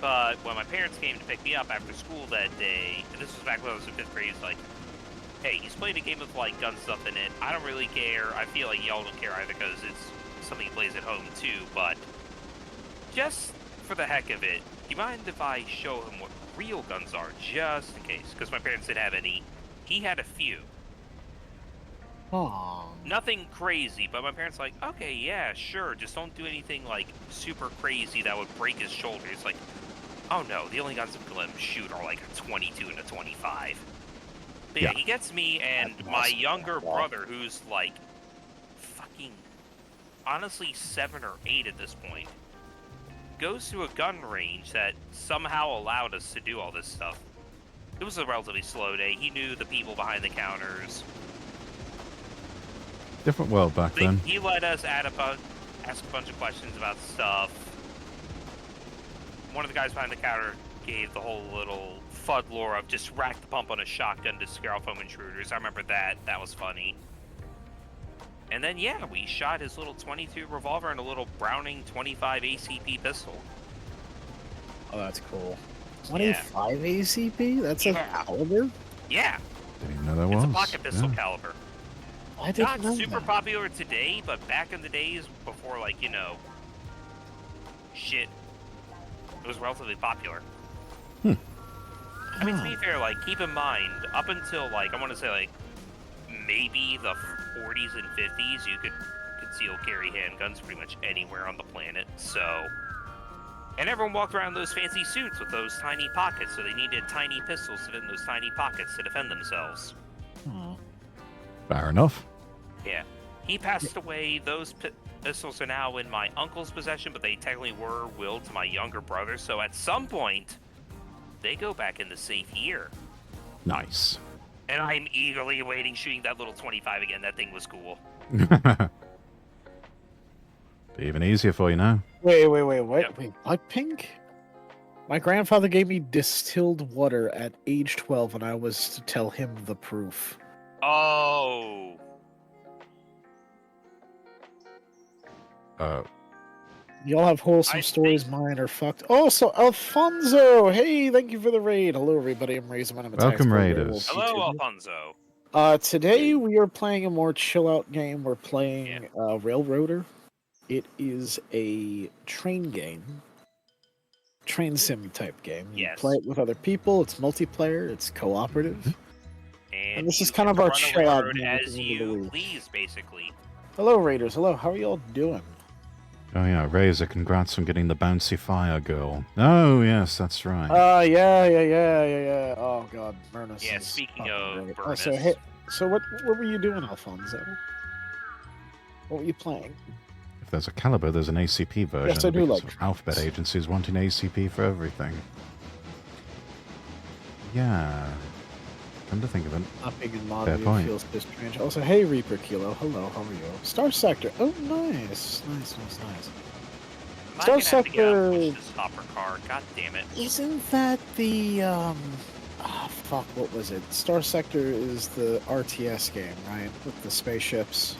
[SPEAKER 2] But when my parents came to pick me up after school that day, and this was back when I was in 5th grade, he's like, hey, he's playing a game with, like, gun stuff in it. I don't really care. I feel like y'all don't care either because it's something he plays at home, too. But just for the heck of it, do you mind if I show him what real guns are, just in case? Because my parents didn't have any. He had a few.
[SPEAKER 3] Aww.
[SPEAKER 2] Nothing crazy, but my parents like, okay, yeah, sure. Just don't do anything, like, super crazy that would break his shoulder. It's like, oh no, the only guns I'm gonna let him shoot are, like, a 22 and a 25. But yeah, he gets me and my younger brother, who's, like, fucking, honestly, 7 or 8 at this point, goes to a gun range that somehow allowed us to do all this stuff. It was a relatively slow day. He knew the people behind the counters.
[SPEAKER 1] Different world back then.
[SPEAKER 2] He let us ask a bunch of questions about stuff. One of the guys behind the counter gave the whole little FUD lore of just rack the pump on a shotgun to scare off home intruders. I remember that. That was funny. And then, yeah, we shot his little 22 revolver and a little Browning 25 ACP pistol.
[SPEAKER 3] Oh, that's cool. 25 ACP? That's a caliber?
[SPEAKER 2] Yeah.
[SPEAKER 1] Didn't even know that was.
[SPEAKER 2] It's a pocket pistol caliber.
[SPEAKER 3] I didn't
[SPEAKER 2] Not
[SPEAKER 3] know
[SPEAKER 2] super
[SPEAKER 3] that.
[SPEAKER 2] popular today, but back in the days before, like, you know, shit, it was relatively popular. I mean, to be fair, like, keep in mind, up until, like, I want to say, like, maybe the 40s and 50s, you could conceal carry handguns pretty much anywhere on the planet, so... And everyone walked around those fancy suits with those tiny pockets, so they needed tiny pistols to fit in those tiny pockets to defend themselves.
[SPEAKER 1] Fair enough.
[SPEAKER 2] Yeah. He passed away. Those pistols are now in my uncle's possession, but they technically were willed to my younger brother, so at some point, they go back in the safe here.
[SPEAKER 1] Nice.
[SPEAKER 2] And I'm eagerly awaiting shooting that little 25 again. That thing was cool.
[SPEAKER 1] Be even easier for you now.
[SPEAKER 3] Wait, what?
[SPEAKER 2] Yep.
[SPEAKER 3] Wait, what pink? My grandfather gave me distilled water at age 12, and I was to tell him the proof.
[SPEAKER 2] Oh.
[SPEAKER 3] Y'all have wholesome stories, mine are fucked. Oh, so Alfonso! Hey, thank you for the raid. Hello, everybody. I'm Razor. I'm a
[SPEAKER 1] Welcome,
[SPEAKER 3] tactical
[SPEAKER 1] Raiders.
[SPEAKER 3] werewolf
[SPEAKER 2] Hello,
[SPEAKER 3] YouTuber.
[SPEAKER 2] Alfonso.
[SPEAKER 3] Today we are playing a more chill-out game. We're playing Railroader. It is a train game. Train sim type game. You play it with other people. It's multiplayer. It's cooperative.
[SPEAKER 2] And
[SPEAKER 3] this is kind of our chill-out game
[SPEAKER 2] as you please, basically.
[SPEAKER 3] Hello, Raiders. Hello. How are y'all doing?
[SPEAKER 1] Oh yeah, Razor, congrats on getting the bouncy fire girl. Oh yes, that's right.
[SPEAKER 3] Yeah. Oh god, Burnus.
[SPEAKER 2] Yeah, speaking of
[SPEAKER 3] great.
[SPEAKER 2] Burnus.
[SPEAKER 3] So what were you doing, Alfonso? What were you playing?
[SPEAKER 1] If there's a caliber, there's an ACP version.
[SPEAKER 3] Yes, I do
[SPEAKER 1] because
[SPEAKER 3] like
[SPEAKER 1] Alphabet agencies wanting ACP for everything. Yeah. Come to think of it.
[SPEAKER 3] Not being in mod
[SPEAKER 1] Fair
[SPEAKER 3] view
[SPEAKER 1] point.
[SPEAKER 3] feels so strange. Also, hey Reaper Kilo, hello, how are you? Star Sector. Oh, nice. Star Sector.
[SPEAKER 2] This hopper car. God damn it.
[SPEAKER 3] Isn't that the fuck? What was it? Star Sector is the RTS game, right? With the spaceships.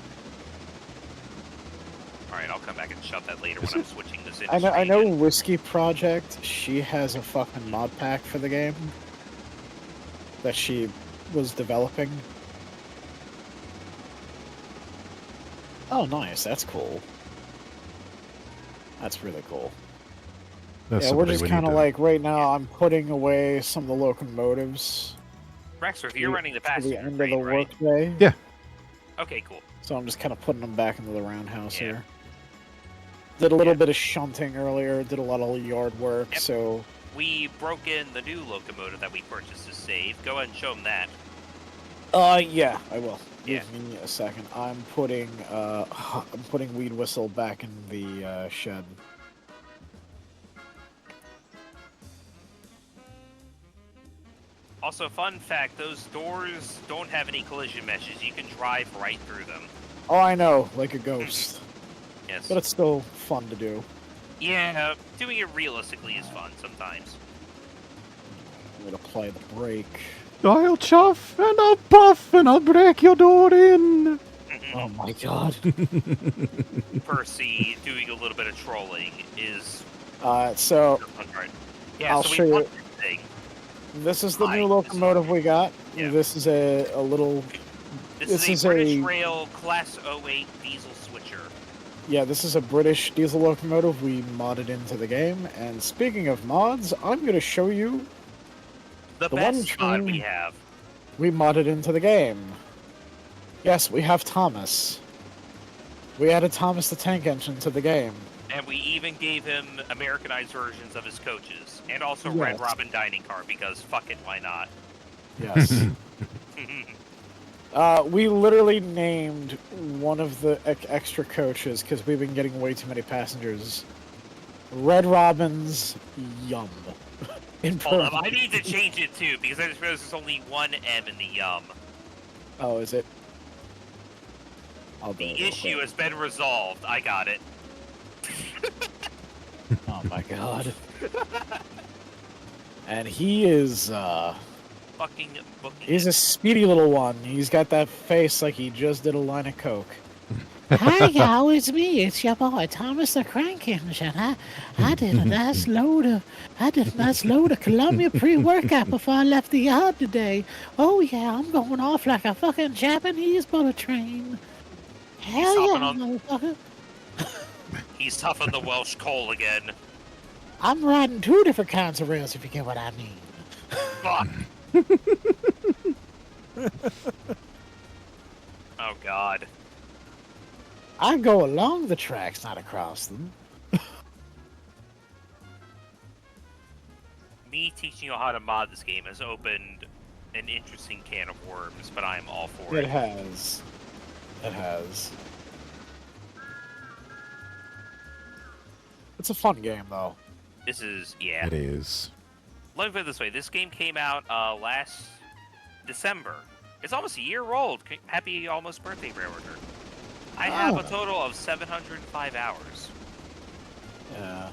[SPEAKER 2] All right, I'll come back and shut that later when I'm switching this in.
[SPEAKER 3] I know. Whiskey Project. She has a fucking mod pack for the game that she was developing. Oh, nice. That's cool. That's really cool.
[SPEAKER 1] That's
[SPEAKER 3] we're just kind of like, right now, I'm putting away some of the locomotives.
[SPEAKER 2] Rexworth, you're running the passenger
[SPEAKER 3] the end
[SPEAKER 2] train,
[SPEAKER 3] of the
[SPEAKER 2] right?
[SPEAKER 3] workday.
[SPEAKER 1] Yeah.
[SPEAKER 2] Okay, cool.
[SPEAKER 3] So I'm just kind of putting them back into the roundhouse here. Did a little bit of shunting earlier, did a lot of yard work, so...
[SPEAKER 2] We broke in the new locomotive that we purchased to save. Go ahead and show them that.
[SPEAKER 3] Yeah, I will.
[SPEAKER 2] Yeah.
[SPEAKER 3] Give me a second. I'm putting Weed Whistle back in the shed.
[SPEAKER 2] Also, fun fact, those doors don't have any collision meshes. You can drive right through them.
[SPEAKER 3] Oh, I know, like a ghost.
[SPEAKER 2] Yes.
[SPEAKER 3] But it's still fun to do.
[SPEAKER 2] Yeah, doing it realistically is fun sometimes.
[SPEAKER 3] I'm gonna apply the brake.
[SPEAKER 1] I'll chuff and I'll puff and I'll break your door in.
[SPEAKER 3] Oh my god.
[SPEAKER 2] Percy doing a little bit of trolling is...
[SPEAKER 3] So...
[SPEAKER 2] fun part. Yeah,
[SPEAKER 3] I'll
[SPEAKER 2] so
[SPEAKER 3] show
[SPEAKER 2] we
[SPEAKER 3] you.
[SPEAKER 2] want this thing.
[SPEAKER 3] This is the new
[SPEAKER 2] This
[SPEAKER 3] locomotive we got.
[SPEAKER 2] Yeah.
[SPEAKER 3] This is a little.
[SPEAKER 2] This is a British Rail Class 08 diesel switcher.
[SPEAKER 3] Yeah, this is a British diesel locomotive we modded into the game. And speaking of mods, I'm going to show you
[SPEAKER 2] The
[SPEAKER 3] one
[SPEAKER 2] best mod we
[SPEAKER 3] train
[SPEAKER 2] have.
[SPEAKER 3] we modded into the game. Yes, we have Thomas. We added Thomas the Tank Engine to the game.
[SPEAKER 2] And we even gave him Americanized versions of his coaches. And also
[SPEAKER 3] Yes.
[SPEAKER 2] Red Robin dining car, because fuck it, why not?
[SPEAKER 3] Yes. We literally named one of the extra coaches, because we've been getting way too many passengers, Red Robin's Yum.
[SPEAKER 2] Hold up, I need to change it too, because I just realized there's only one M in the Yum.
[SPEAKER 3] Oh, is it? I'll do
[SPEAKER 2] The
[SPEAKER 3] it real
[SPEAKER 2] issue
[SPEAKER 3] quick.
[SPEAKER 2] has been resolved. I got it.
[SPEAKER 3] Oh my god. And he is,
[SPEAKER 2] Fucking booking
[SPEAKER 3] he's
[SPEAKER 2] it.
[SPEAKER 3] a speedy little one. He's got that face like he just did a line of coke. Hi, y'all, it's me. It's your boy, Thomas the Crank Engine. I did a nice load of Columbia pre-workout before I left the yard today. Oh yeah, I'm going off like a fucking Japanese bullet train. Hell yeah,
[SPEAKER 2] hopping
[SPEAKER 3] motherfucker.
[SPEAKER 2] He's tough on the Welsh coal again.
[SPEAKER 3] I'm riding 2 different kinds of rails, if you get what I mean.
[SPEAKER 2] Fuck. Oh god.
[SPEAKER 3] I go along the tracks, not across them.
[SPEAKER 2] Me teaching you how to mod this game has opened an interesting can of worms, but I am all for
[SPEAKER 3] It
[SPEAKER 2] it.
[SPEAKER 3] has. It has. It's a fun game, though.
[SPEAKER 2] This is, yeah.
[SPEAKER 1] It is.
[SPEAKER 2] Let me put it this way. This game came out last December. It's almost a year old. Happy almost birthday, Railroader. I have a total of 705 hours.
[SPEAKER 3] Yeah.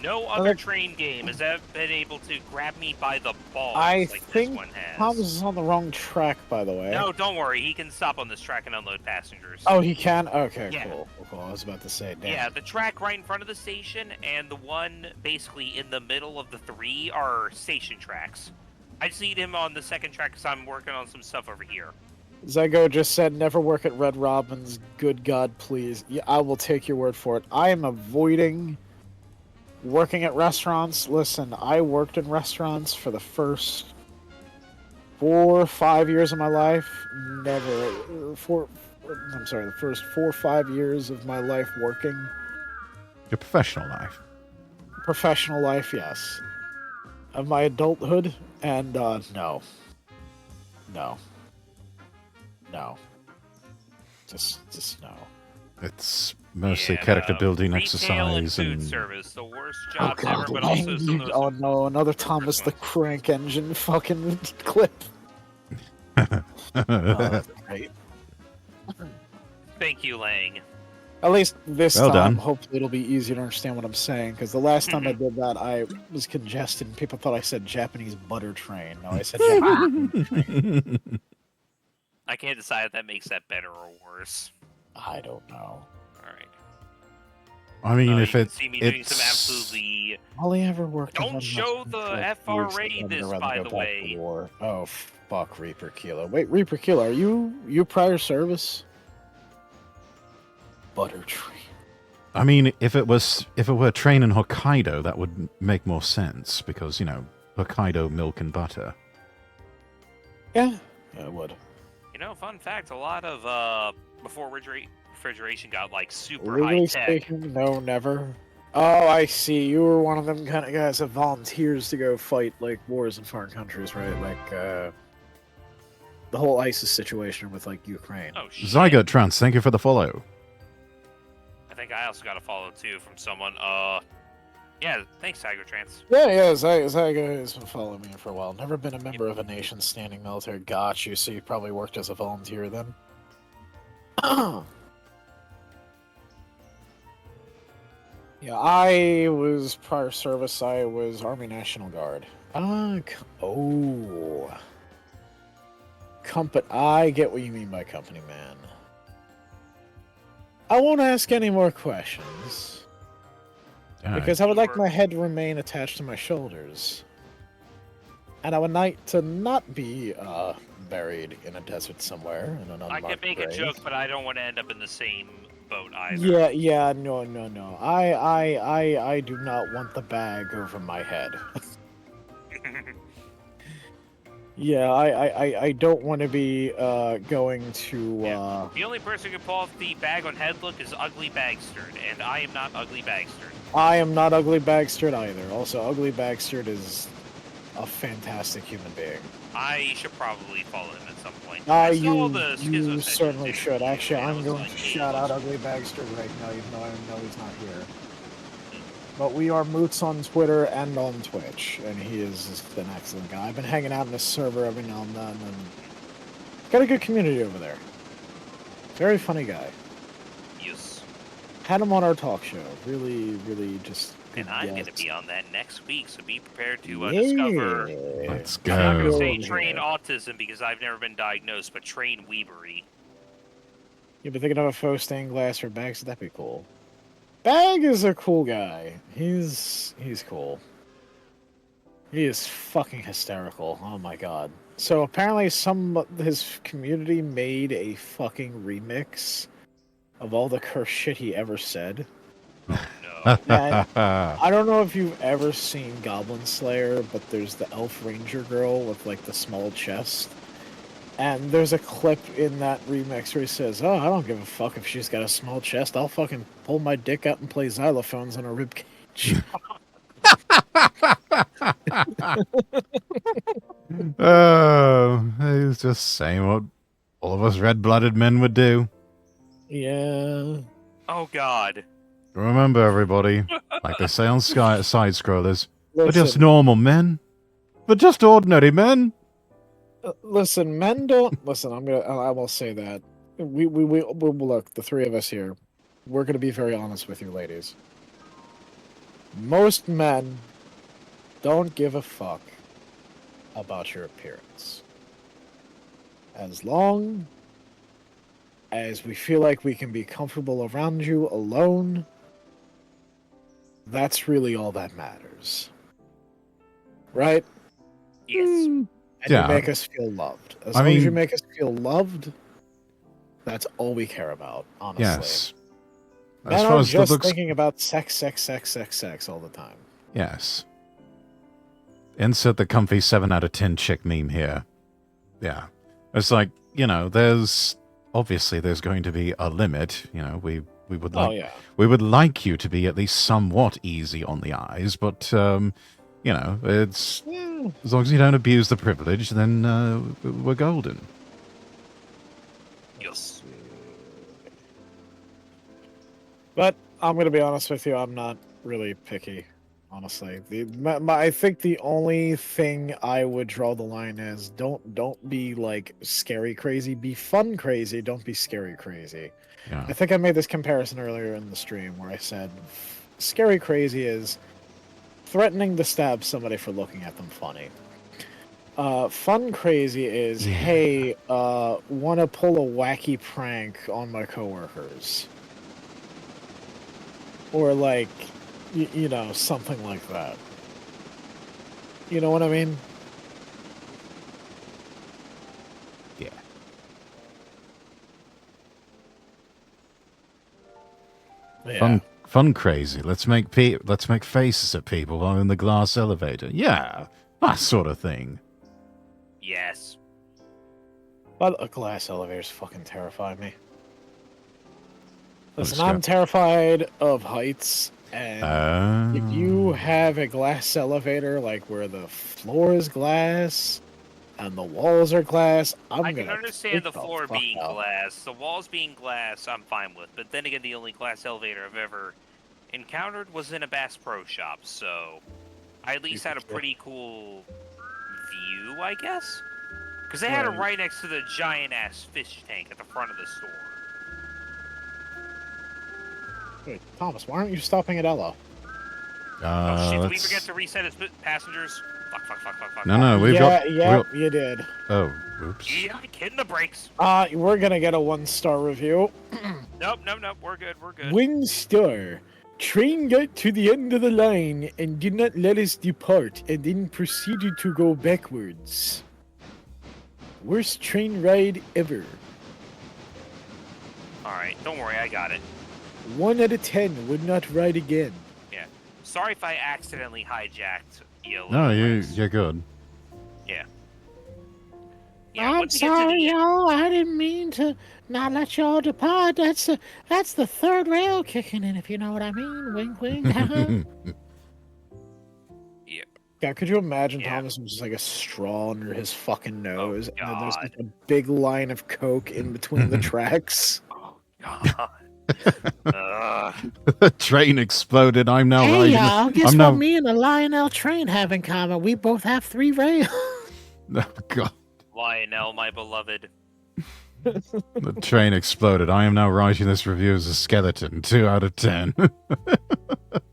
[SPEAKER 2] No other train game has ever been able to grab me by the balls
[SPEAKER 3] I
[SPEAKER 2] like
[SPEAKER 3] think
[SPEAKER 2] this one has.
[SPEAKER 3] Thomas is on the wrong track, by the way.
[SPEAKER 2] No, don't worry. He can stop on this track and unload passengers.
[SPEAKER 3] Oh, he can? Okay,
[SPEAKER 2] Yeah.
[SPEAKER 3] cool. I was about to say, damn.
[SPEAKER 2] Yeah, the track right in front of the station and the one basically in the middle of the 3 are station tracks. I just need him on the second track because I'm working on some stuff over here.
[SPEAKER 3] Zygo just said, never work at Red Robin's. Good God, please. Yeah, I will take your word for it. I am avoiding working at restaurants. Listen, I worked in restaurants for the first 4 or 5 years of my life. The first 4 or 5 years of my life working.
[SPEAKER 1] Your professional life.
[SPEAKER 3] Professional life, yes. Of my adulthood, and no. Just no.
[SPEAKER 1] It's mostly
[SPEAKER 2] Yeah,
[SPEAKER 1] character building
[SPEAKER 2] retail
[SPEAKER 1] exercise
[SPEAKER 2] and
[SPEAKER 1] and
[SPEAKER 2] food service, the worst
[SPEAKER 3] Oh
[SPEAKER 2] jobs ever,
[SPEAKER 3] god,
[SPEAKER 2] but also some of those.
[SPEAKER 3] oh no, another Thomas the Crank Engine fucking clip. Oh, that's great.
[SPEAKER 2] Thank you, Lang.
[SPEAKER 3] At least this
[SPEAKER 1] Well
[SPEAKER 3] time,
[SPEAKER 1] done.
[SPEAKER 3] hopefully it'll be easier to understand what I'm saying, because the last time I did that, I was congested and people thought I said Japanese butter train. No, I said Japanese.
[SPEAKER 2] I can't decide if that makes that better or worse.
[SPEAKER 3] I don't know.
[SPEAKER 2] Alright.
[SPEAKER 1] I mean,
[SPEAKER 2] You
[SPEAKER 1] if
[SPEAKER 2] can
[SPEAKER 1] it,
[SPEAKER 2] see me doing some
[SPEAKER 1] it's
[SPEAKER 2] absolutely.
[SPEAKER 3] All he ever worked
[SPEAKER 2] Don't
[SPEAKER 3] on
[SPEAKER 2] show
[SPEAKER 3] was
[SPEAKER 2] the
[SPEAKER 3] like
[SPEAKER 2] FRA
[SPEAKER 3] years ago, and
[SPEAKER 2] this,
[SPEAKER 3] I'd rather
[SPEAKER 2] by
[SPEAKER 3] go
[SPEAKER 2] the
[SPEAKER 3] back to
[SPEAKER 2] way.
[SPEAKER 3] war. Oh, fuck Reaper Kilo. Wait, Reaper Kilo, are you prior service? Butter tree.
[SPEAKER 1] I mean, if it were a train in Hokkaido, that would make more sense because Hokkaido milk and butter.
[SPEAKER 3] Yeah, it would.
[SPEAKER 2] Fun fact: a lot of before refrigeration got like super high
[SPEAKER 3] Legally
[SPEAKER 2] tech.
[SPEAKER 3] speaking, no, never. Oh, I see. You were one of them kind of guys that volunteers to go fight like wars in foreign countries, right? Like the whole ISIS situation with like Ukraine.
[SPEAKER 2] Oh shit!
[SPEAKER 1] Zygote Trans, thank you for the follow.
[SPEAKER 2] I think I also got a follow too from someone. Yeah, thanks, Tiger Trance.
[SPEAKER 3] Yeah, Zygo has been following me for a while. Never been a member of a nation-standing military. Got you. So you probably worked as a volunteer then. Yeah, I was prior service. I was Army National Guard. I get what you mean by company man. I won't ask any more questions.
[SPEAKER 1] Okay.
[SPEAKER 3] Because I would like
[SPEAKER 2] Sure.
[SPEAKER 3] my head to remain attached to my shoulders. And I would like to not be buried in a desert somewhere in an unmarked
[SPEAKER 2] I can make a
[SPEAKER 3] grave.
[SPEAKER 2] joke, but I don't want to end up in the same boat either.
[SPEAKER 3] Yeah, no. I do not want the bag over my head. Yeah, I don't want to be going to
[SPEAKER 2] The only person who can pull off the bag on head look is Ugly Bagsterd, and I am not Ugly Bagsterd.
[SPEAKER 3] I am not Ugly Bagsterd either. Also, Ugly Bagsterd is a fantastic human being.
[SPEAKER 2] I should probably follow him at some point. I saw all the
[SPEAKER 3] You
[SPEAKER 2] Schizo
[SPEAKER 3] certainly
[SPEAKER 2] sessions
[SPEAKER 3] should.
[SPEAKER 2] interview,
[SPEAKER 3] Actually,
[SPEAKER 2] and I
[SPEAKER 3] I'm
[SPEAKER 2] was
[SPEAKER 3] going
[SPEAKER 2] like,
[SPEAKER 3] to
[SPEAKER 2] hey,
[SPEAKER 3] shout out
[SPEAKER 2] looks-
[SPEAKER 3] Ugly Bagsterd right now, even though I know he's not here. But we are moots on Twitter and on Twitch, and he is just an excellent guy. I've been hanging out in his server every now and then, and got a good community over there. Very funny guy.
[SPEAKER 2] Yes.
[SPEAKER 3] Had him on our talk show. Really just good
[SPEAKER 2] And I'm going to
[SPEAKER 3] guest.
[SPEAKER 2] be on that next week, so be prepared to
[SPEAKER 3] Yeah.
[SPEAKER 2] discover.
[SPEAKER 1] Let's
[SPEAKER 2] I'm not going
[SPEAKER 1] go.
[SPEAKER 2] to say
[SPEAKER 3] Yeah.
[SPEAKER 2] train autism because I've never been diagnosed, but train weebery.
[SPEAKER 3] You've been thinking of a faux stained glass for Bags? That'd be cool. Bag is a cool guy. He's cool. He is fucking hysterical. Oh my god. So apparently his community made a fucking remix of all the cursed shit he ever said.
[SPEAKER 2] Oh no.
[SPEAKER 3] I don't know if you've ever seen Goblin Slayer, but there's the Elf Ranger girl with like the small chest. And there's a clip in that remix where he says, "Oh, I don't give a fuck if she's got a small chest. I'll fucking pull my dick out and play xylophones on her ribcage."
[SPEAKER 1] Oh, he's just saying what all of us red-blooded men would do.
[SPEAKER 3] Yeah.
[SPEAKER 2] Oh god.
[SPEAKER 1] Remember, everybody, like they say on side-scrollers, we're just
[SPEAKER 3] Listen,
[SPEAKER 1] normal men. We're just ordinary men.
[SPEAKER 3] listen, men don't listen. I will say that we look, the three of us here. We're gonna be very honest with you, ladies. Most men don't give a fuck about your appearance. As long as we feel like we can be comfortable around you alone, that's really all that matters. Right?
[SPEAKER 2] Yes.
[SPEAKER 3] And
[SPEAKER 1] Yeah.
[SPEAKER 3] you make us feel loved. As
[SPEAKER 1] I
[SPEAKER 3] long as you
[SPEAKER 1] mean-
[SPEAKER 3] make us feel loved, that's all we care about, honestly.
[SPEAKER 1] Yes.
[SPEAKER 3] Men
[SPEAKER 1] As far
[SPEAKER 3] aren't
[SPEAKER 1] as the
[SPEAKER 3] just
[SPEAKER 1] looks,
[SPEAKER 3] thinking about sex all the time.
[SPEAKER 1] yes. Insert the comfy 7 out of 10 chick meme here. Yeah. It's like, there's going to be a limit. We would like
[SPEAKER 3] Oh yeah.
[SPEAKER 1] we would like you to be at least somewhat easy on the eyes, but it's
[SPEAKER 3] Yeah.
[SPEAKER 1] as long as you don't abuse the privilege, then we're golden.
[SPEAKER 2] Yes.
[SPEAKER 3] But I'm gonna be honest with you, I'm not really picky, honestly. I think the only thing I would draw the line is don't be like scary crazy, be fun crazy, don't be scary crazy.
[SPEAKER 1] Yeah.
[SPEAKER 3] I think I made this comparison earlier in the stream where I said scary crazy is threatening to stab somebody for looking at them funny. Fun crazy is,
[SPEAKER 1] Yeah.
[SPEAKER 3] hey, wanna pull a wacky prank on my coworkers. Or like, something like that. You know what I mean?
[SPEAKER 1] Yeah.
[SPEAKER 3] Yeah.
[SPEAKER 1] Fun crazy. Let's make faces at people while in the glass elevator. Yeah. That sort of thing.
[SPEAKER 2] Yes.
[SPEAKER 3] But a glass elevators fucking terrify me. Listen,
[SPEAKER 1] Let's go.
[SPEAKER 3] I'm terrified of heights, and if you have a glass elevator, like where the floor is glass and the walls are glass,
[SPEAKER 2] I
[SPEAKER 3] I'm
[SPEAKER 2] can
[SPEAKER 3] gonna
[SPEAKER 2] understand the
[SPEAKER 3] freak
[SPEAKER 2] floor
[SPEAKER 3] fuck
[SPEAKER 2] being
[SPEAKER 3] out.
[SPEAKER 2] glass. The walls being glass, I'm fine with. But then again, the only glass elevator I've ever encountered was in a Bass Pro Shop, so I at least had a pretty cool view, I guess? Because they had it
[SPEAKER 3] Right.
[SPEAKER 2] right next to the giant-ass fish tank at the front of the store.
[SPEAKER 3] Wait, Thomas, why aren't you stopping at Ella?
[SPEAKER 2] Oh shit, did we
[SPEAKER 1] let's-
[SPEAKER 2] forget to reset his passengers? Fuck.
[SPEAKER 1] No, we've
[SPEAKER 3] yeah,
[SPEAKER 1] got.
[SPEAKER 3] yeah, you did.
[SPEAKER 1] Oh, oops.
[SPEAKER 2] Yeah, hitting the brakes.
[SPEAKER 3] We're gonna get a 1-star review.
[SPEAKER 2] Nope, we're good.
[SPEAKER 3] Winstar. Train got to the end of the line and did not let us depart, and then proceeded to go backwards. Worst train ride ever.
[SPEAKER 2] Alright, don't worry, I got it.
[SPEAKER 3] 1 out of 10 would not ride again.
[SPEAKER 2] Yeah. Sorry if I accidentally hijacked Yellow.
[SPEAKER 1] No, you're good.
[SPEAKER 2] Yeah.
[SPEAKER 3] I'm
[SPEAKER 2] once you get to
[SPEAKER 3] sorry,
[SPEAKER 2] the-
[SPEAKER 3] y'all. I didn't mean to not let y'all depart. That's the third rail kicking in, if you know what I mean. Wink, wink.
[SPEAKER 2] Yeah.
[SPEAKER 3] God, could you imagine
[SPEAKER 2] Yeah.
[SPEAKER 3] Thomas with just like a straw under his fucking nose, and then there's
[SPEAKER 2] God.
[SPEAKER 3] like a big line of coke in between the tracks?
[SPEAKER 2] God. Ugh.
[SPEAKER 1] The train exploded. I'm now
[SPEAKER 3] Hey,
[SPEAKER 1] riding.
[SPEAKER 3] y'all! Guess
[SPEAKER 1] I'm
[SPEAKER 3] what
[SPEAKER 1] now.
[SPEAKER 3] me and the Lionel train have in common? We both have 3 rails.
[SPEAKER 1] Oh, God.
[SPEAKER 2] Lionel, my beloved.
[SPEAKER 1] The train exploded. I am now writing this review as a skeleton. 2 out of 10.
[SPEAKER 2] Oh, yeah,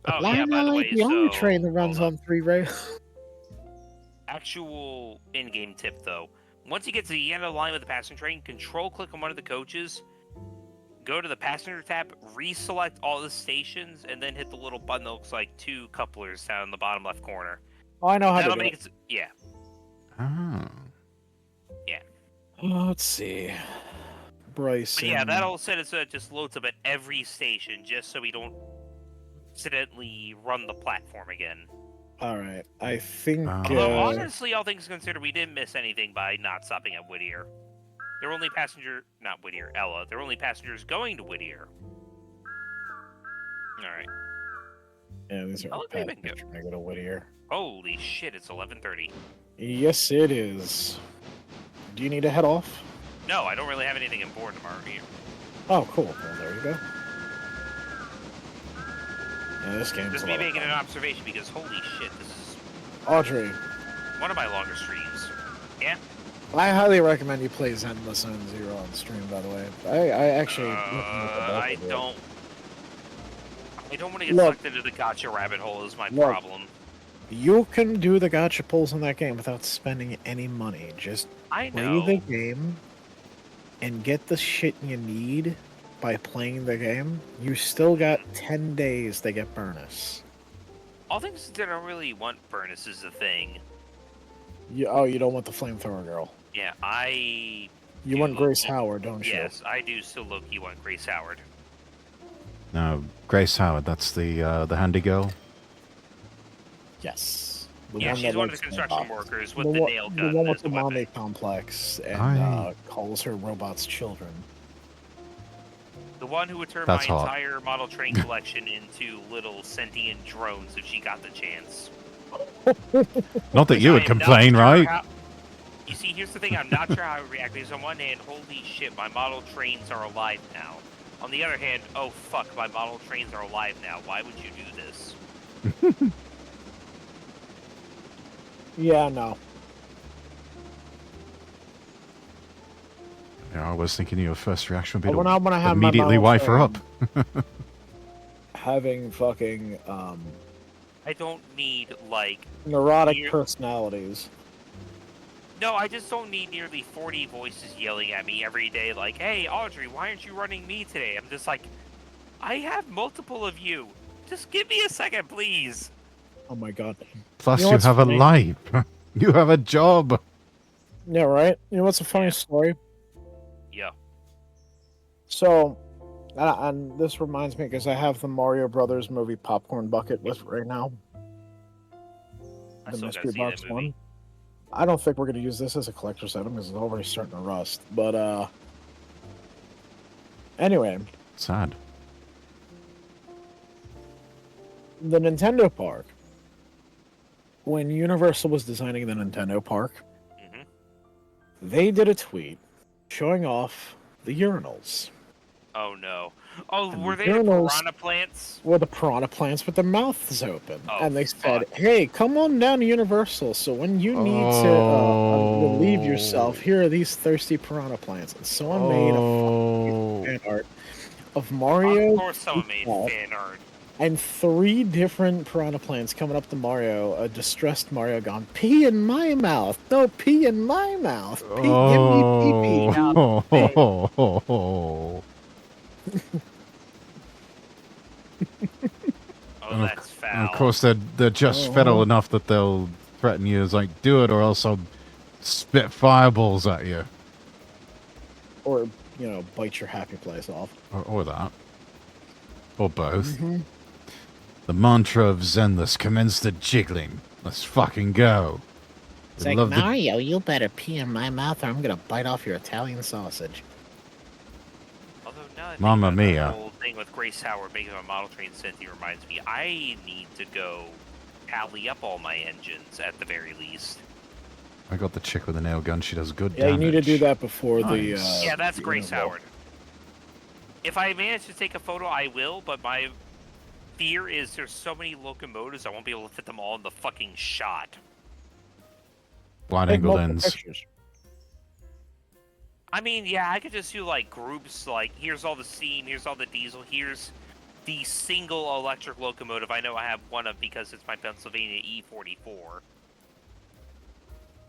[SPEAKER 2] by
[SPEAKER 3] Lionel
[SPEAKER 2] the way,
[SPEAKER 3] ain't the only
[SPEAKER 2] so-
[SPEAKER 3] train that runs
[SPEAKER 2] hold
[SPEAKER 3] on 3 rails.
[SPEAKER 2] Actual in-game tip, though. Once you get to the end of the line with the passenger train, control-click on one of the coaches, go to the passenger tab, reselect all the stations, and then hit the little button that looks like 2 couplers down in the bottom left corner.
[SPEAKER 3] Oh, I know how
[SPEAKER 2] That'll
[SPEAKER 3] to do
[SPEAKER 2] make
[SPEAKER 3] it.
[SPEAKER 2] it. Yeah.
[SPEAKER 1] Oh.
[SPEAKER 3] Let's see. Bryce.
[SPEAKER 2] But yeah, that'll set it so it just loads up at every station, just so we don't accidentally run the platform again.
[SPEAKER 3] All right. I think.
[SPEAKER 2] Although, honestly, all things considered, we didn't miss anything by not stopping at Whittier. There were only not Whittier, Ella. There were only passengers going to Whittier. Alright.
[SPEAKER 3] Yeah, these are
[SPEAKER 2] How long have we been
[SPEAKER 3] trying to go to Whittier.
[SPEAKER 2] Holy shit, it's 11:30.
[SPEAKER 3] Yes, it is. Do you need to head off?
[SPEAKER 2] No, I don't really have anything important tomorrow either.
[SPEAKER 3] Oh, cool. Well, there you go. Yeah, this game's
[SPEAKER 2] Just
[SPEAKER 3] a
[SPEAKER 2] me
[SPEAKER 3] lot of
[SPEAKER 2] making an
[SPEAKER 3] fun.
[SPEAKER 2] observation because holy shit, this is
[SPEAKER 3] Audrey,
[SPEAKER 2] one of my longer streams. Yeah?
[SPEAKER 3] I highly recommend you play Zenless Zone Zero on stream, by the way. I actually...
[SPEAKER 2] I don't want to get
[SPEAKER 3] Look.
[SPEAKER 2] sucked into the gotcha rabbit hole is my
[SPEAKER 3] Look.
[SPEAKER 2] problem.
[SPEAKER 3] You can do the gotcha pulls in that game without spending any money. Just
[SPEAKER 2] I
[SPEAKER 3] play
[SPEAKER 2] know.
[SPEAKER 3] the game and get the shit you need by playing the game. You still got 10 days to get Burnus.
[SPEAKER 2] All things that I don't really want Burnus is the thing.
[SPEAKER 3] You don't want the flamethrower girl.
[SPEAKER 2] Yeah,
[SPEAKER 3] You
[SPEAKER 2] You
[SPEAKER 3] want Grace
[SPEAKER 2] look-
[SPEAKER 3] Howard, don't you?
[SPEAKER 2] yes, I do still low-key want Grace Howard.
[SPEAKER 1] No, Grace Howard. That's the handy girl.
[SPEAKER 3] Yes.
[SPEAKER 2] Yeah, she's one of the construction workers with the nail gun
[SPEAKER 3] The one
[SPEAKER 2] as
[SPEAKER 3] with the
[SPEAKER 2] a weapon.
[SPEAKER 3] mommy complex and
[SPEAKER 1] Aye.
[SPEAKER 3] calls her robots children.
[SPEAKER 2] The one who would turn
[SPEAKER 1] That's
[SPEAKER 2] my
[SPEAKER 1] hot.
[SPEAKER 2] entire model train collection into little sentient drones if she got the chance.
[SPEAKER 1] Not that you
[SPEAKER 2] I
[SPEAKER 1] would
[SPEAKER 2] am not
[SPEAKER 1] complain,
[SPEAKER 2] sure
[SPEAKER 1] right?
[SPEAKER 2] how- You see, here's the thing, I'm not sure how I would react, because on one hand, holy shit, my model trains are alive now. On the other hand, oh fuck, my model trains are alive now. Why would you do this?
[SPEAKER 3] Yeah, no.
[SPEAKER 1] Yeah, I was thinking your first reaction would be
[SPEAKER 3] When
[SPEAKER 1] to
[SPEAKER 3] I want to have
[SPEAKER 1] immediately
[SPEAKER 3] my
[SPEAKER 1] wife her up.
[SPEAKER 3] having fucking
[SPEAKER 2] I don't need, like...
[SPEAKER 3] neurotic
[SPEAKER 2] You're-
[SPEAKER 3] personalities.
[SPEAKER 2] No, I just don't need nearly 40 voices yelling at me every day like, hey, Audrey, why aren't you running me today? I'm just like, I have multiple of you. Just give me a second, please.
[SPEAKER 3] Oh my god.
[SPEAKER 1] Plus,
[SPEAKER 3] You know
[SPEAKER 1] you
[SPEAKER 3] what's
[SPEAKER 1] have a
[SPEAKER 3] funny?
[SPEAKER 1] life. You have a job.
[SPEAKER 3] Yeah, right? You know what's a funny story?
[SPEAKER 2] Yeah.
[SPEAKER 3] So, and this reminds me because I have the Mario Brothers movie popcorn bucket with right now.
[SPEAKER 2] I
[SPEAKER 3] The
[SPEAKER 2] still gotta
[SPEAKER 3] mystery
[SPEAKER 2] see
[SPEAKER 3] box
[SPEAKER 2] that movie.
[SPEAKER 3] one. I don't think we're going to use this as a collector's item because it's already starting to rust. But, anyway,
[SPEAKER 1] Sad.
[SPEAKER 3] the Nintendo Park. When Universal was designing the Nintendo Park,
[SPEAKER 2] hmm
[SPEAKER 3] they did a tweet showing off the urinals.
[SPEAKER 2] Oh no. Oh,
[SPEAKER 3] And
[SPEAKER 2] were
[SPEAKER 3] the
[SPEAKER 2] they the
[SPEAKER 3] journals-
[SPEAKER 2] piranha plants?
[SPEAKER 3] Were the piranha plants with their mouths open.
[SPEAKER 2] Oh,
[SPEAKER 3] And they said,
[SPEAKER 2] fuck.
[SPEAKER 3] hey, come on down to Universal. So when you need to relieve yourself, here are these thirsty piranha plants. And someone made a
[SPEAKER 1] Oh.
[SPEAKER 3] fan art of Mario
[SPEAKER 2] Of course someone made
[SPEAKER 3] default.
[SPEAKER 2] fan art.
[SPEAKER 3] and 3 different piranha plants coming up to Mario. A distressed Mario gone, pee in my mouth. No, pee in my mouth. Pee, give me pee-pee.
[SPEAKER 1] Oh.
[SPEAKER 2] that's foul.
[SPEAKER 1] Of course, they're just federal enough that they'll threaten you as like, do it or else I'll spit fireballs at you.
[SPEAKER 3] Or, you know, bite your happy place off.
[SPEAKER 1] Or that. Or both.
[SPEAKER 3] Mm-hmm.
[SPEAKER 1] The mantra of Zenless commenced the jiggling. Let's fucking go.
[SPEAKER 3] It's like, Mario, you better pee in my mouth or I'm gonna bite off your Italian sausage.
[SPEAKER 2] Although now I think
[SPEAKER 1] Mamma
[SPEAKER 2] about the
[SPEAKER 1] mia.
[SPEAKER 2] whole thing with Grace Howard making a model train Cynthia reminds me, I need to go tally up all my engines at the very least.
[SPEAKER 1] I got the chick with the nail gun. She does good
[SPEAKER 3] Yeah,
[SPEAKER 1] damage.
[SPEAKER 3] you need to do that before the...
[SPEAKER 2] yeah, that's
[SPEAKER 3] the
[SPEAKER 2] Grace
[SPEAKER 3] interval.
[SPEAKER 2] Howard. If I manage to take a photo, I will, but my fear is there's so many locomotives, I won't be able to fit them all in the fucking shot.
[SPEAKER 1] Wide
[SPEAKER 3] Take
[SPEAKER 1] angle
[SPEAKER 3] multiple
[SPEAKER 1] lens.
[SPEAKER 3] pictures.
[SPEAKER 2] I mean, yeah, I could just do, like, groups, like, here's all the steam, here's all the diesel, here's the single electric locomotive I know I have one of because it's my Pennsylvania E44.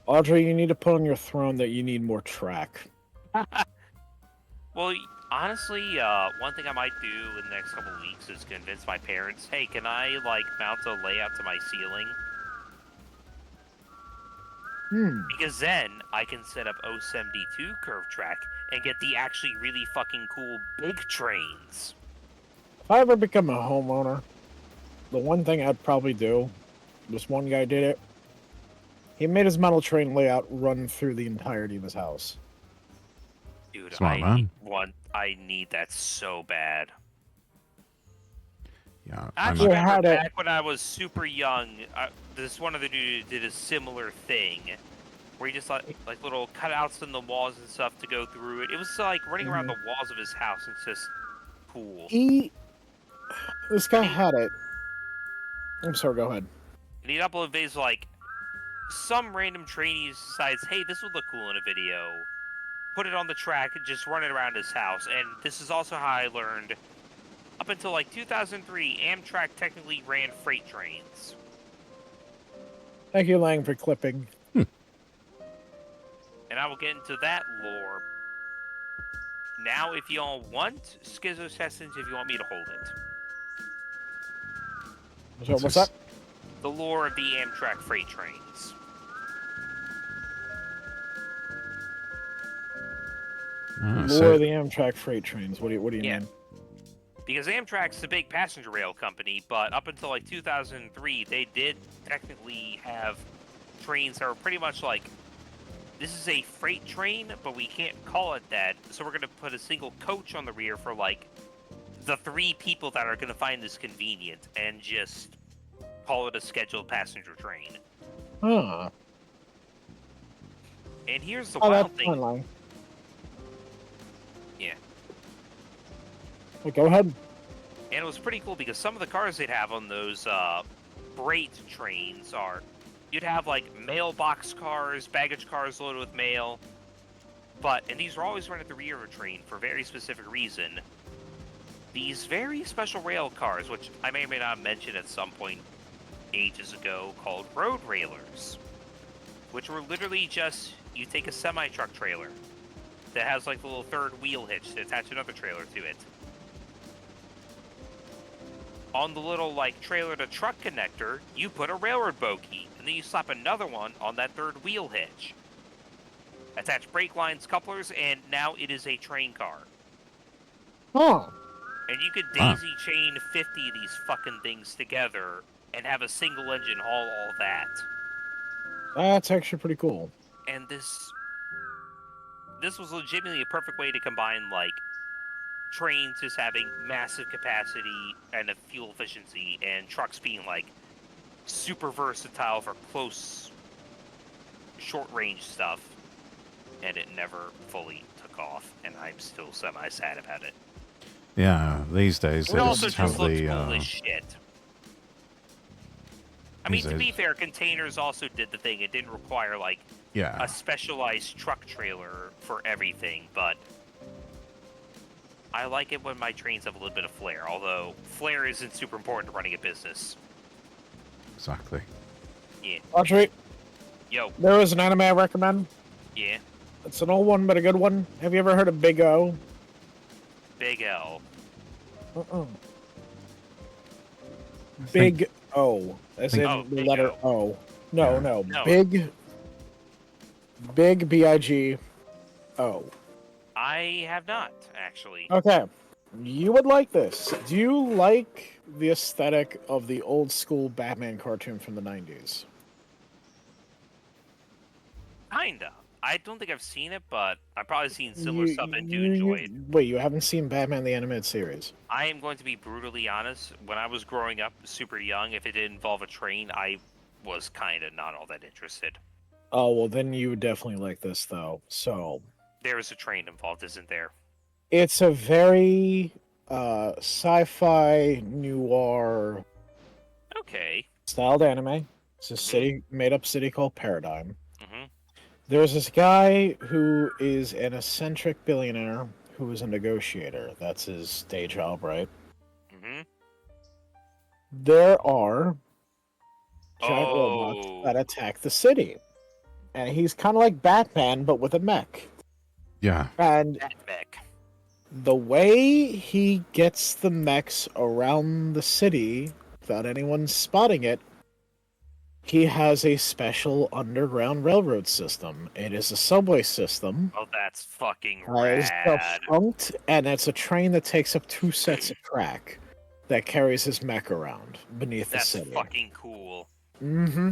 [SPEAKER 3] Audrey, you need to put on your throne that you need more track.
[SPEAKER 2] Well, honestly, one thing I might do in the next couple of weeks is convince my parents, hey, can I, like, mount a layout to my ceiling? Because then I can set up 072 curve track and get the actually really fucking cool big trains.
[SPEAKER 3] If I ever become a homeowner, the one thing I'd probably do, this one guy did it, he made his metal train layout run through the entirety of his house.
[SPEAKER 2] Dude,
[SPEAKER 1] Smart man.
[SPEAKER 2] I need that so bad.
[SPEAKER 1] Yeah,
[SPEAKER 2] I
[SPEAKER 1] I'm
[SPEAKER 2] actually
[SPEAKER 3] a-
[SPEAKER 2] remember
[SPEAKER 3] had it-
[SPEAKER 2] back when I was super young, this one other dude did a similar thing. Where he just like little cutouts in the walls and stuff to go through it. It was like running around the walls of his house. It's just cool.
[SPEAKER 3] This guy had it. I'm sorry, go ahead.
[SPEAKER 2] And he'd upload videos like some random trainee decides, hey, this would look cool in a video. Put it on the track and just run it around his house. And this is also how I learned, up until like 2003, Amtrak technically ran freight trains.
[SPEAKER 3] Thank you, Lang, for clipping.
[SPEAKER 2] And I will get into that lore. Now, if y'all want Schizo Sessions, if you want me to hold it.
[SPEAKER 3] So, what's that?
[SPEAKER 2] The lore of the Amtrak freight trains.
[SPEAKER 3] Lure of the Amtrak freight trains. What do you mean?
[SPEAKER 2] Because Amtrak's the big passenger rail company, but up until like 2003, they did technically have trains that were pretty much like, this is a freight train, but we can't call it that, so we're going to put a single coach on the rear for like the 3 people that are going to find this convenient and just call it a scheduled passenger train.
[SPEAKER 3] Huh.
[SPEAKER 2] And here's the
[SPEAKER 3] Oh,
[SPEAKER 2] wild
[SPEAKER 3] that's
[SPEAKER 2] thing.
[SPEAKER 3] fine, Lang.
[SPEAKER 2] Yeah.
[SPEAKER 3] Well, go ahead.
[SPEAKER 2] And it was pretty cool because some of the cars they'd have on those freight trains are, you'd have like mailbox cars, baggage cars loaded with mail, and these were always run at the rear of a train for a very specific reason. These very special rail cars, which I may or may not have mentioned at some point ages ago, called road railers, which were literally just, you take a semi-truck trailer that has like the little third wheel hitch to attach another trailer to it. On the little like trailer to truck connector, you put a railroad bogie, and then you slap another one on that third wheel hitch. Attach brake lines, couplers, and now it is a train car.
[SPEAKER 3] Oh.
[SPEAKER 2] And you could daisy chain 50 of these fucking things together and have a single engine haul all that.
[SPEAKER 3] That's actually pretty cool.
[SPEAKER 2] And this was legitimately a perfect way to combine like trains just having massive capacity and a fuel efficiency, and trucks being like super versatile for close, short range stuff. And it never fully took off, and I'm still semi-sad about it.
[SPEAKER 1] Yeah, these days
[SPEAKER 2] It
[SPEAKER 1] they
[SPEAKER 2] also
[SPEAKER 1] just
[SPEAKER 2] just
[SPEAKER 1] have
[SPEAKER 2] looks
[SPEAKER 1] the.
[SPEAKER 2] cool as shit. I mean, to be fair, containers also did the thing. It didn't require like a specialized truck trailer for everything, but I like it when my trains have a little bit of flair, although flair isn't super important to running a business.
[SPEAKER 1] Exactly.
[SPEAKER 2] Yeah.
[SPEAKER 3] Audrey,
[SPEAKER 2] Yo.
[SPEAKER 3] there is an anime I recommend.
[SPEAKER 2] Yeah.
[SPEAKER 3] It's an old one, but a good one. Have you ever heard of Big O?
[SPEAKER 2] Big L.
[SPEAKER 3] Big O, as in
[SPEAKER 2] Oh,
[SPEAKER 3] the
[SPEAKER 2] Big
[SPEAKER 3] letter
[SPEAKER 2] O.
[SPEAKER 3] O. No,
[SPEAKER 1] Yeah.
[SPEAKER 3] no,
[SPEAKER 2] No.
[SPEAKER 3] big BIG O.
[SPEAKER 2] I have not, actually.
[SPEAKER 3] Okay, you would like this. Do you like the aesthetic of the old school Batman cartoon from the 90s?
[SPEAKER 2] Kinda. I don't think I've seen it, but I've probably seen similar
[SPEAKER 3] You,
[SPEAKER 2] stuff and do enjoy it.
[SPEAKER 3] wait, you haven't seen Batman the Animated Series?
[SPEAKER 2] I am going to be brutally honest. When I was growing up super young, if it did involve a train, I was kind of not all that interested.
[SPEAKER 3] Oh, well, then you would definitely like this, though. So,
[SPEAKER 2] There is a train involved, isn't there?
[SPEAKER 3] it's a very sci-fi noir
[SPEAKER 2] Okay.
[SPEAKER 3] styled anime. It's a
[SPEAKER 2] Mhm.
[SPEAKER 3] city, made-up city called Paradigm.
[SPEAKER 2] Mhm.
[SPEAKER 3] There's this guy who is an eccentric billionaire who is a negotiator. That's his day job, right?
[SPEAKER 2] Mhm.
[SPEAKER 3] There are giant robots
[SPEAKER 2] Oh.
[SPEAKER 3] that attack the city. And he's kind of like Batman, but with a mech.
[SPEAKER 1] Yeah.
[SPEAKER 3] And
[SPEAKER 2] That mech.
[SPEAKER 3] the way he gets the mechs around the city without anyone spotting it, he has a special underground railroad system. It is a subway system.
[SPEAKER 2] Oh, that's fucking
[SPEAKER 3] It's
[SPEAKER 2] rad.
[SPEAKER 3] defunct, and it's a train that takes up 2 sets of track that carries his mech around beneath the
[SPEAKER 2] That's
[SPEAKER 3] city.
[SPEAKER 2] fucking cool.
[SPEAKER 3] Mm-hmm.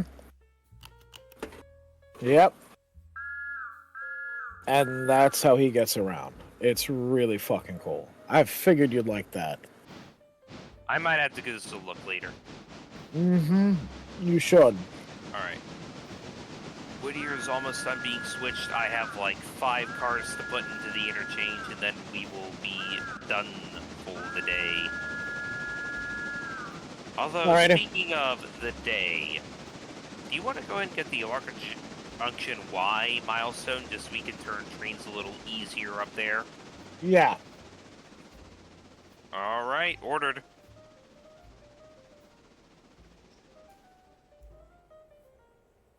[SPEAKER 3] Yep. And that's how he gets around. It's really fucking cool. I figured you'd like that.
[SPEAKER 2] I might have to give this a look later.
[SPEAKER 3] Mm-hmm. You should.
[SPEAKER 2] Alright. Whittier's almost done being switched. I have like 5 cars to put into the interchange, and then we will be done for the day. Although,
[SPEAKER 3] Alrighty.
[SPEAKER 2] speaking of the day, do you want to go ahead and get the Alarka Junction Y milestone just so we can turn trains a little easier up there?
[SPEAKER 3] Yeah.
[SPEAKER 2] Alright, ordered.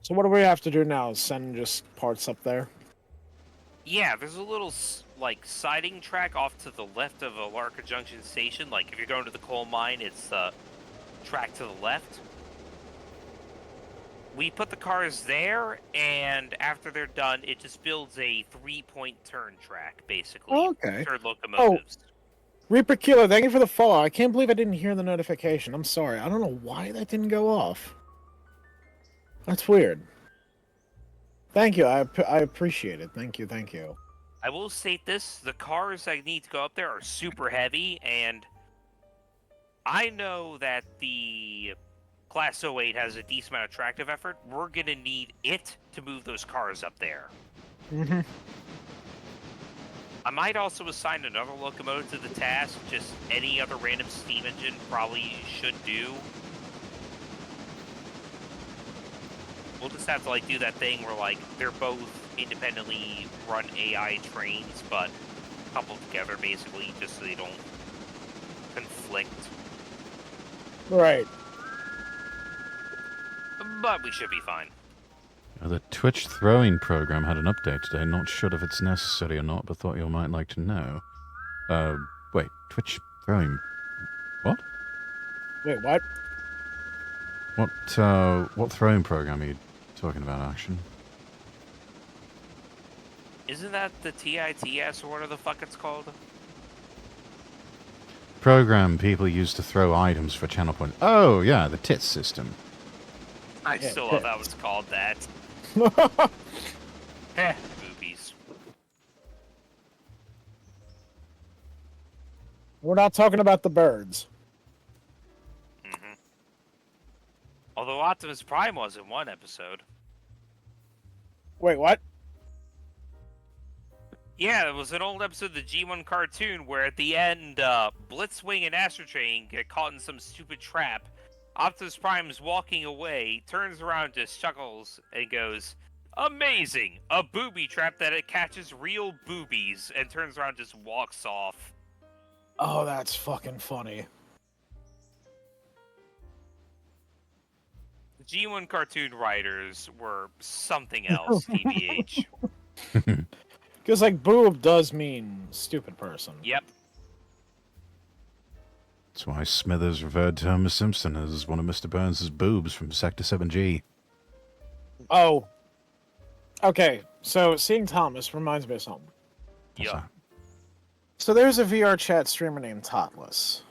[SPEAKER 3] So what do we have to do now? Send just parts up there?
[SPEAKER 2] Yeah, there's a little, like, siding track off to the left of Alarka Junction Station. Like, if you're going to the coal mine, it's the track to the left. We put the cars there, and after they're done, it just builds a 3-point turn track, basically.
[SPEAKER 3] Okay.
[SPEAKER 2] For locomotives.
[SPEAKER 3] Reaper Killer, thank you for the follow. I can't believe I didn't hear the notification. I'm sorry. I don't know why that didn't go off. That's weird. Thank you. I appreciate it. Thank you. Thank you.
[SPEAKER 2] I will state this, the cars that need to go up there are super heavy, and I know that the Class 08 has a decent amount of tractive effort. We're going to need it to move those cars up there.
[SPEAKER 3] Mm-hmm.
[SPEAKER 2] I might also assign another locomotive to the task, just any other random steam engine probably should do. We'll just have to, like, do that thing where, like, they're both independently run AI trains, but coupled together, basically, just so they don't conflict.
[SPEAKER 3] Right.
[SPEAKER 2] But we should be fine.
[SPEAKER 1] The Twitch throwing program had an update today. Not sure if it's necessary or not, but thought you might like to know. Wait, Twitch throwing... What?
[SPEAKER 3] Wait, what?
[SPEAKER 1] What throwing program are you talking about, Action?
[SPEAKER 2] Isn't that the TITS or whatever the fuck it's called?
[SPEAKER 1] Program people use to throw items for channel points. Oh, yeah, the TITS system.
[SPEAKER 2] I
[SPEAKER 3] Yeah,
[SPEAKER 2] still love that was called that. Boobies.
[SPEAKER 3] We're not talking about the birds.
[SPEAKER 2] Mm-hmm. Although Optimus Prime was in one episode.
[SPEAKER 3] Wait, what?
[SPEAKER 2] Yeah, it was an old episode of the G1 cartoon where at the end, Blitzwing and Astro Train get caught in some stupid trap. Optimus Prime's walking away, turns around, just chuckles, and goes, "Amazing! A booby trap that it catches real boobies," and turns around and just walks off.
[SPEAKER 3] Oh, that's fucking funny.
[SPEAKER 2] The G1 cartoon writers were something else, TBH.
[SPEAKER 3] Because, like, boob does mean stupid person.
[SPEAKER 2] Yep.
[SPEAKER 1] That's why Smithers referred to Homer Simpson as one of Mr. Burns' boobs from Sector 7G.
[SPEAKER 3] Oh. Okay, so seeing Thomas reminds me of something.
[SPEAKER 1] What's
[SPEAKER 2] Yeah.
[SPEAKER 1] that?
[SPEAKER 3] So there's a VR chat streamer named Totless.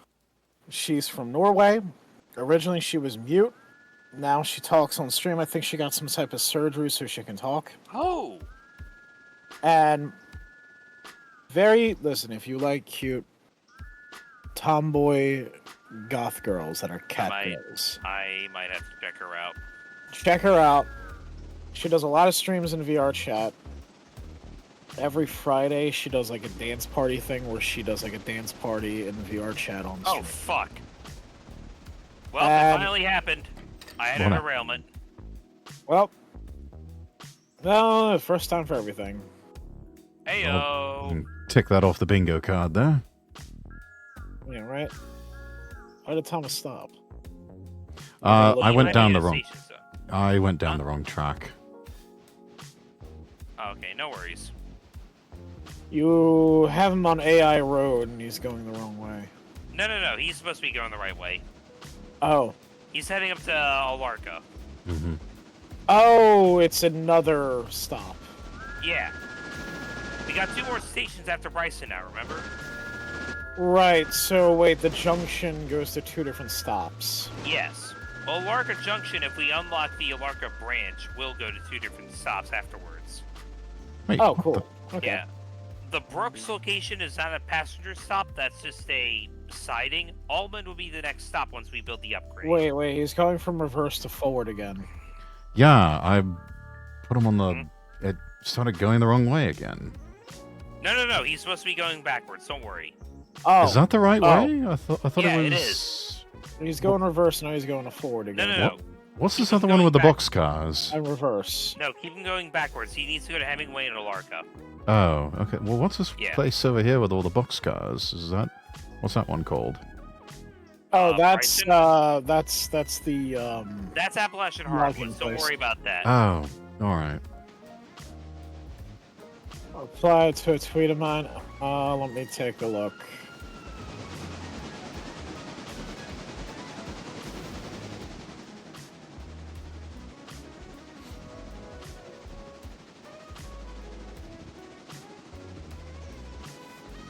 [SPEAKER 3] She's from Norway. Originally she was mute. Now she talks on stream. I think she got some type of surgery so she can talk.
[SPEAKER 2] Oh.
[SPEAKER 3] And listen, if you like cute tomboy goth girls that are cat girls,
[SPEAKER 2] I might have to check her out.
[SPEAKER 3] check her out. She does a lot of streams in VR chat. Every Friday, she does like a dance party thing where she does like a dance party in VR chat on stream.
[SPEAKER 2] Oh, fuck. Well, it finally happened. I had
[SPEAKER 1] What?
[SPEAKER 2] a derailment.
[SPEAKER 3] Well, no, first time for everything.
[SPEAKER 2] Heyo.
[SPEAKER 1] Tick that off the bingo card there.
[SPEAKER 3] Yeah, right? Why did Thomas stop?
[SPEAKER 1] I went down the wrong.
[SPEAKER 2] Station, so.
[SPEAKER 1] I went down the wrong track.
[SPEAKER 2] Okay, no worries.
[SPEAKER 3] You have him on AI Road and he's going the wrong way.
[SPEAKER 2] No. He's supposed to be going the right way.
[SPEAKER 3] Oh.
[SPEAKER 2] He's heading up to Alarka.
[SPEAKER 1] Mm-hmm.
[SPEAKER 3] Oh, it's another stop.
[SPEAKER 2] Yeah. We got 2 more stations after Bryson now, remember?
[SPEAKER 3] Right, so wait, the junction goes to 2 different stops.
[SPEAKER 2] Yes. Alarka Junction, if we unlock the Alarka branch, will go to 2 different stops afterwards.
[SPEAKER 1] Wait,
[SPEAKER 3] Oh,
[SPEAKER 1] what
[SPEAKER 3] cool. Okay.
[SPEAKER 2] Yeah. The Brooks location is not a passenger stop, that's just a siding. Almond will be the next stop once we build the upgrade.
[SPEAKER 3] Wait, he's going from reverse to forward again.
[SPEAKER 1] Yeah, I put him on the... It started going the wrong way again.
[SPEAKER 2] No. He's supposed to be going backwards, don't worry.
[SPEAKER 3] Oh,
[SPEAKER 1] Is that the right
[SPEAKER 3] Oh.
[SPEAKER 1] way? I thought
[SPEAKER 2] Yeah,
[SPEAKER 1] it
[SPEAKER 2] it
[SPEAKER 1] was...
[SPEAKER 2] is.
[SPEAKER 3] he's going reverse, now he's going to forward again.
[SPEAKER 2] No.
[SPEAKER 1] What's this
[SPEAKER 2] Keep
[SPEAKER 1] other one
[SPEAKER 2] going
[SPEAKER 1] with the
[SPEAKER 2] back.
[SPEAKER 1] boxcars?
[SPEAKER 3] And reverse.
[SPEAKER 2] No, keep him going backwards. He needs to go to Hemingway and Alarka.
[SPEAKER 1] Oh, okay. Well, what's this
[SPEAKER 2] Yeah.
[SPEAKER 1] place over here with all the boxcars? Is that... What's that one called?
[SPEAKER 3] Oh, that's
[SPEAKER 2] Bryson?
[SPEAKER 3] that's the
[SPEAKER 2] That's Appalachian
[SPEAKER 3] Logging
[SPEAKER 2] Hardwoods. Don't
[SPEAKER 3] place.
[SPEAKER 2] worry about that.
[SPEAKER 1] Oh, alright.
[SPEAKER 3] reply to a tweet of mine. Let me take a look.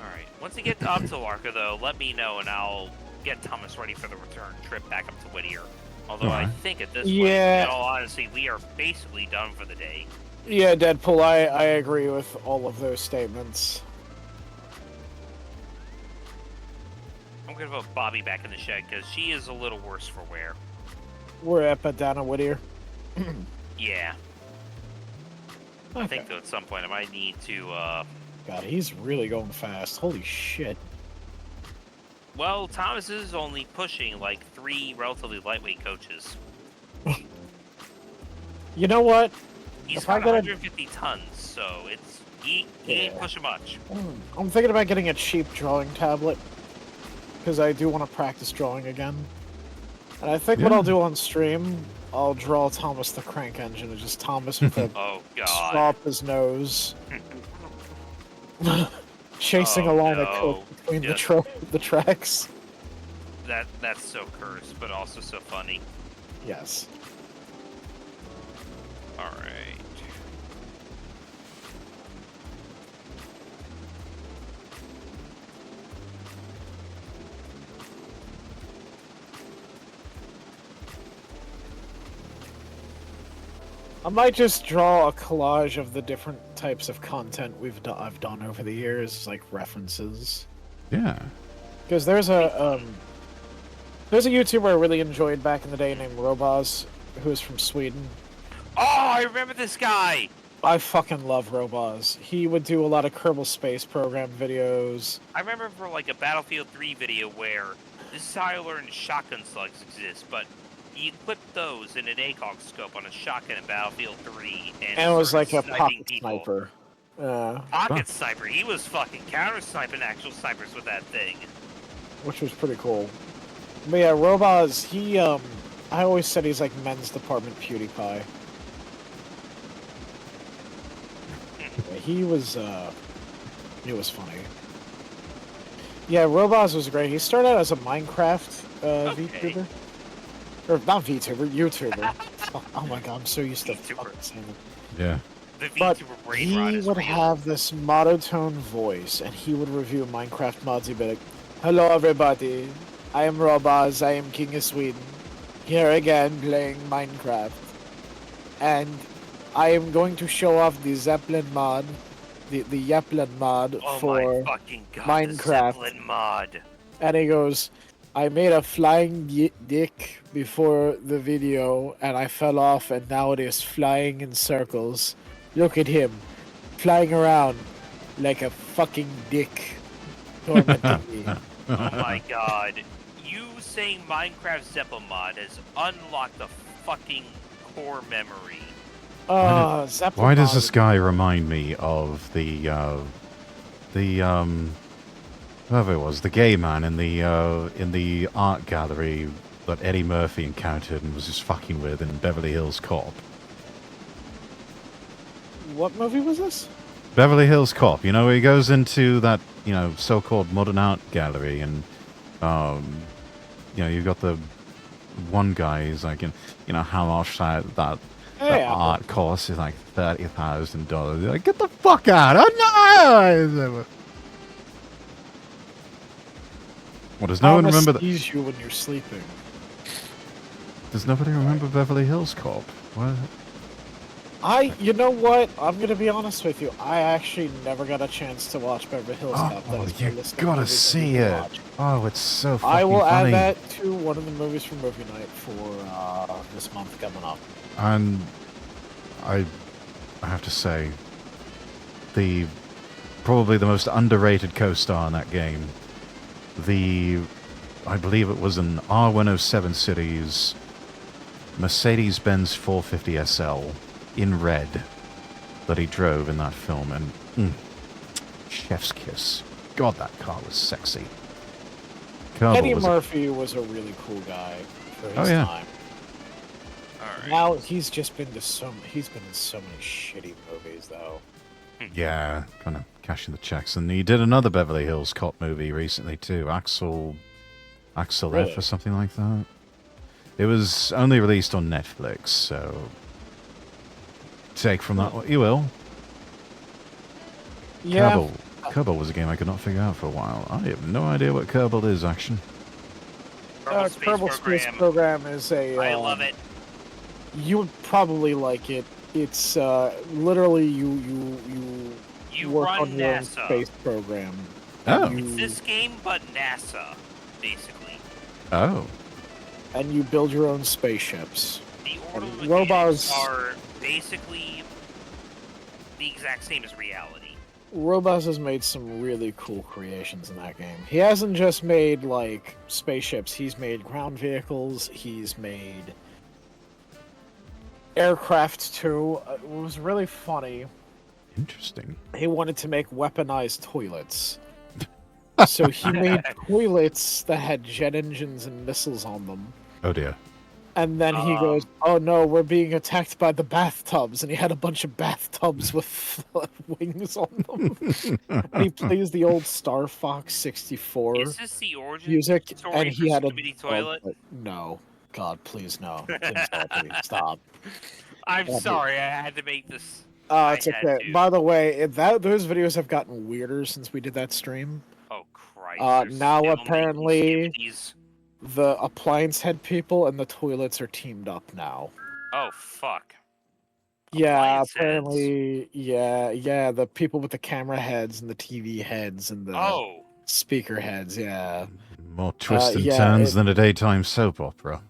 [SPEAKER 2] Alright. Once you get up to Alarka, though, let me know and I'll get Thomas ready for the return trip back up to Whittier. Although I
[SPEAKER 1] Alright.
[SPEAKER 2] think at this point,
[SPEAKER 3] Yeah.
[SPEAKER 2] in all honesty, we are basically done for the day.
[SPEAKER 3] Yeah, Deadpool, I agree with all of those statements.
[SPEAKER 2] I'm gonna put Bobby back in the shed because she is a little worse for wear.
[SPEAKER 3] We're at down at Whittier.
[SPEAKER 2] Yeah. I
[SPEAKER 3] Okay.
[SPEAKER 2] think though at some point I might need to,
[SPEAKER 3] God, he's really going fast. Holy shit.
[SPEAKER 2] well, Thomas is only pushing like 3 relatively lightweight coaches.
[SPEAKER 3] You know what?
[SPEAKER 2] He's
[SPEAKER 3] If I
[SPEAKER 2] got
[SPEAKER 3] get a-
[SPEAKER 2] 150 tons, so it's he ain't
[SPEAKER 3] Yeah.
[SPEAKER 2] pushing much.
[SPEAKER 3] I'm thinking about getting a cheap drawing tablet. Because I do want to practice drawing again. And I think what
[SPEAKER 1] Yeah.
[SPEAKER 3] I'll do on stream, I'll draw Thomas the Crank Engine. It's just Thomas with a
[SPEAKER 2] Oh
[SPEAKER 3] straw
[SPEAKER 2] god.
[SPEAKER 3] up his nose. Chasing
[SPEAKER 2] Oh,
[SPEAKER 3] a line of
[SPEAKER 2] no.
[SPEAKER 3] coke between
[SPEAKER 2] Yes.
[SPEAKER 3] the tracks.
[SPEAKER 2] That's so cursed, but also so funny.
[SPEAKER 3] Yes.
[SPEAKER 2] Alright.
[SPEAKER 3] I might just draw a collage of the different types of content I've done over the years, like references.
[SPEAKER 1] Yeah.
[SPEAKER 3] Because there's a YouTuber I really enjoyed back in the day named Robaz, who is from Sweden.
[SPEAKER 2] Oh, I remember this guy!
[SPEAKER 3] I fucking love Robaz. He would do a lot of Kerbal Space Program videos.
[SPEAKER 2] I remember for like a Battlefield 3 video where this is how I learned shotgun slugs exist, but you equip those in an ACOG scope on a shotgun in Battlefield 3,
[SPEAKER 3] And it was like
[SPEAKER 2] started
[SPEAKER 3] a
[SPEAKER 2] sniping
[SPEAKER 3] pocket
[SPEAKER 2] people.
[SPEAKER 3] sniper.
[SPEAKER 2] Pocket sniper. He was fucking counter sniping actual snipers with that thing.
[SPEAKER 3] Which was pretty cool. But yeah, Robaz, he, I always said he's like men's department PewDiePie. Yeah, he was funny. Yeah, Robaz was great. He started out as a Minecraft
[SPEAKER 2] Okay.
[SPEAKER 3] VTuber. Or not VTuber, YouTuber. Oh my god, I'm so used to
[SPEAKER 2] VTuber.
[SPEAKER 3] fucking saying it.
[SPEAKER 1] Yeah.
[SPEAKER 2] The
[SPEAKER 3] But
[SPEAKER 2] VTuber brain
[SPEAKER 3] he
[SPEAKER 2] rot is
[SPEAKER 3] would
[SPEAKER 2] real.
[SPEAKER 3] have this monotone voice, and he would review Minecraft mods. He'd be like, "Hello, everybody. I am Robaz. I am King of Sweden. Here again, playing Minecraft. And I am going to show off the Zeppelin mod, the Zeppelin mod
[SPEAKER 2] Oh
[SPEAKER 3] for
[SPEAKER 2] my fucking god,
[SPEAKER 3] Minecraft."
[SPEAKER 2] the Zeppelin mod.
[SPEAKER 3] And he goes, "I made a flying dick before the video, and I fell off, and now it is flying in circles. Look at him, flying around like a fucking dick, tormenting me."
[SPEAKER 2] Oh my god. You saying Minecraft Zeppelin mod has unlocked a fucking core memory.
[SPEAKER 3] Zeppelin
[SPEAKER 1] Why does
[SPEAKER 3] mod
[SPEAKER 1] this guy remind me of whoever it was, the gay man in the art gallery that Eddie Murphy encountered and was just fucking with in Beverly Hills Cop?
[SPEAKER 3] What movie was this?
[SPEAKER 1] Beverly Hills Cop, you know, where he goes into that, so-called modern art gallery, and you've got the one guy who's like, how much that art cost is like $30,000. You're like, get the fuck out! Oh, no! Well, does no one remember that?
[SPEAKER 3] You when you're sleeping.
[SPEAKER 1] Does nobody remember Beverly Hills Cop? What?
[SPEAKER 3] You know what? I'm gonna be honest with you. I actually never got a chance to watch Beverly Hills Cop. That is my
[SPEAKER 1] you
[SPEAKER 3] list of
[SPEAKER 1] gotta
[SPEAKER 3] movies I
[SPEAKER 1] see
[SPEAKER 3] need to
[SPEAKER 1] it.
[SPEAKER 3] watch.
[SPEAKER 1] Oh, it's so fucking
[SPEAKER 3] I will
[SPEAKER 1] funny.
[SPEAKER 3] add that to one of the movies from movie night for this month coming up.
[SPEAKER 1] And I have to say, probably the most underrated co-star in that game, I believe it was an R107 series Mercedes-Benz 450 SL in red that he drove in that film, and chef's kiss. God, that car was sexy.
[SPEAKER 3] Eddie Murphy was a really cool guy for his time.
[SPEAKER 2] Alright.
[SPEAKER 3] Now he's been in so many shitty movies though.
[SPEAKER 1] Yeah, kind of cashing the checks. And he did another Beverly Hills Cop movie recently too, Axel
[SPEAKER 3] Really?
[SPEAKER 1] F or something like that. It was only released on Netflix, so take from that what you will.
[SPEAKER 3] Yeah.
[SPEAKER 1] Kerbal was a game I could not figure out for a while. I have no idea what Kerbal is, action.
[SPEAKER 3] Kerbal Space Program is a...
[SPEAKER 2] I love it.
[SPEAKER 3] You would probably like it. It's literally you work
[SPEAKER 2] run
[SPEAKER 3] on your own
[SPEAKER 2] NASA.
[SPEAKER 3] space program.
[SPEAKER 1] Oh.
[SPEAKER 2] It's this game, but NASA, basically.
[SPEAKER 1] Oh.
[SPEAKER 3] And you build your own spaceships.
[SPEAKER 2] The order
[SPEAKER 3] And
[SPEAKER 2] mechanics are basically the exact same as reality.
[SPEAKER 3] Robaz has made some really cool creations in that game. He hasn't just made, like, spaceships. He's made ground vehicles. He's made aircraft, too. It was really funny.
[SPEAKER 1] Interesting.
[SPEAKER 3] He wanted to make weaponized toilets. So he made toilets that had jet engines and missiles on them.
[SPEAKER 1] Oh dear.
[SPEAKER 3] And then he goes, "Oh no, we're being attacked by the bathtubs," and he had a bunch of bathtubs with wings on them. And he plays the old Star Fox 64
[SPEAKER 2] Is this the origin
[SPEAKER 3] music,
[SPEAKER 2] story
[SPEAKER 3] and he
[SPEAKER 2] for
[SPEAKER 3] had a
[SPEAKER 2] Skibidi Toilet?
[SPEAKER 3] no, God, please no, stop.
[SPEAKER 2] I'm sorry, I had to make this.
[SPEAKER 3] It's okay. By the way, those videos have gotten weirder since we did that stream.
[SPEAKER 2] Oh Christ!
[SPEAKER 3] Now apparently, the appliance head people and the toilets are teamed up now.
[SPEAKER 2] Oh fuck.
[SPEAKER 3] Yeah, apparently, yeah, the people with the camera heads and the TV heads and the speaker heads, yeah.
[SPEAKER 1] More twists and turns than a daytime soap opera.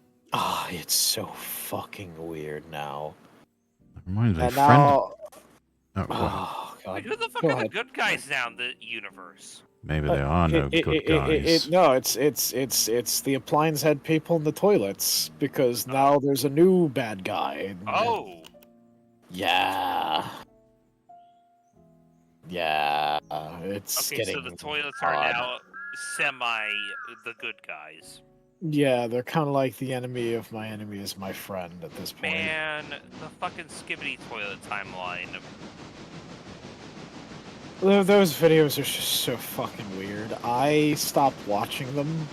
[SPEAKER 3] It's so fucking weird now.
[SPEAKER 1] That reminds me,
[SPEAKER 3] God.
[SPEAKER 2] Wait, who the fuck are the good guys now in the universe?
[SPEAKER 1] Maybe there are no good guys.
[SPEAKER 3] No, it's the appliance head people in the toilets, because now there's a new bad guy.
[SPEAKER 2] Oh.
[SPEAKER 3] Yeah. Yeah. It's
[SPEAKER 2] okay,
[SPEAKER 3] getting
[SPEAKER 2] so the toilets are now semi the good guys.
[SPEAKER 3] Yeah, they're kind of like the enemy of my enemy is my friend at this point.
[SPEAKER 2] Man, the fucking Skibidi Toilet timeline.
[SPEAKER 3] Those videos are just so fucking weird. I stopped watching them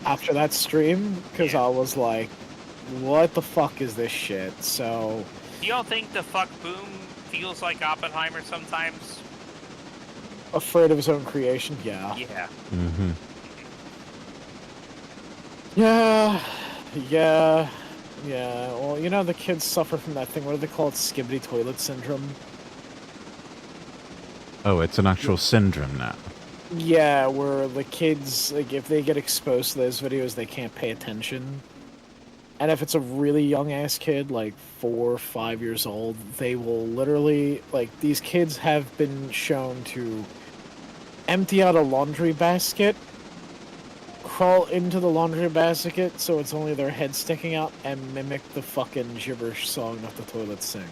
[SPEAKER 3] after that stream because I was like, what the fuck is this shit? So...
[SPEAKER 2] You don't think the fuck boom feels like Oppenheimer sometimes?
[SPEAKER 3] Afraid of his own creation? Yeah.
[SPEAKER 2] Yeah.
[SPEAKER 1] Mm-hmm.
[SPEAKER 3] Yeah. Well, you know, the kids suffer from that thing. What do they call it? Skibbity toilet syndrome?
[SPEAKER 1] Oh, it's an actual syndrome now.
[SPEAKER 3] Yeah, where the kids, like, if they get exposed to those videos, they can't pay attention. And if it's a really young-ass kid, like 4 or 5 years old, they will literally, like, these kids have been shown to empty out a laundry basket, crawl into the laundry basket so it's only their head sticking out, and mimic the fucking gibberish song that the toilets sing.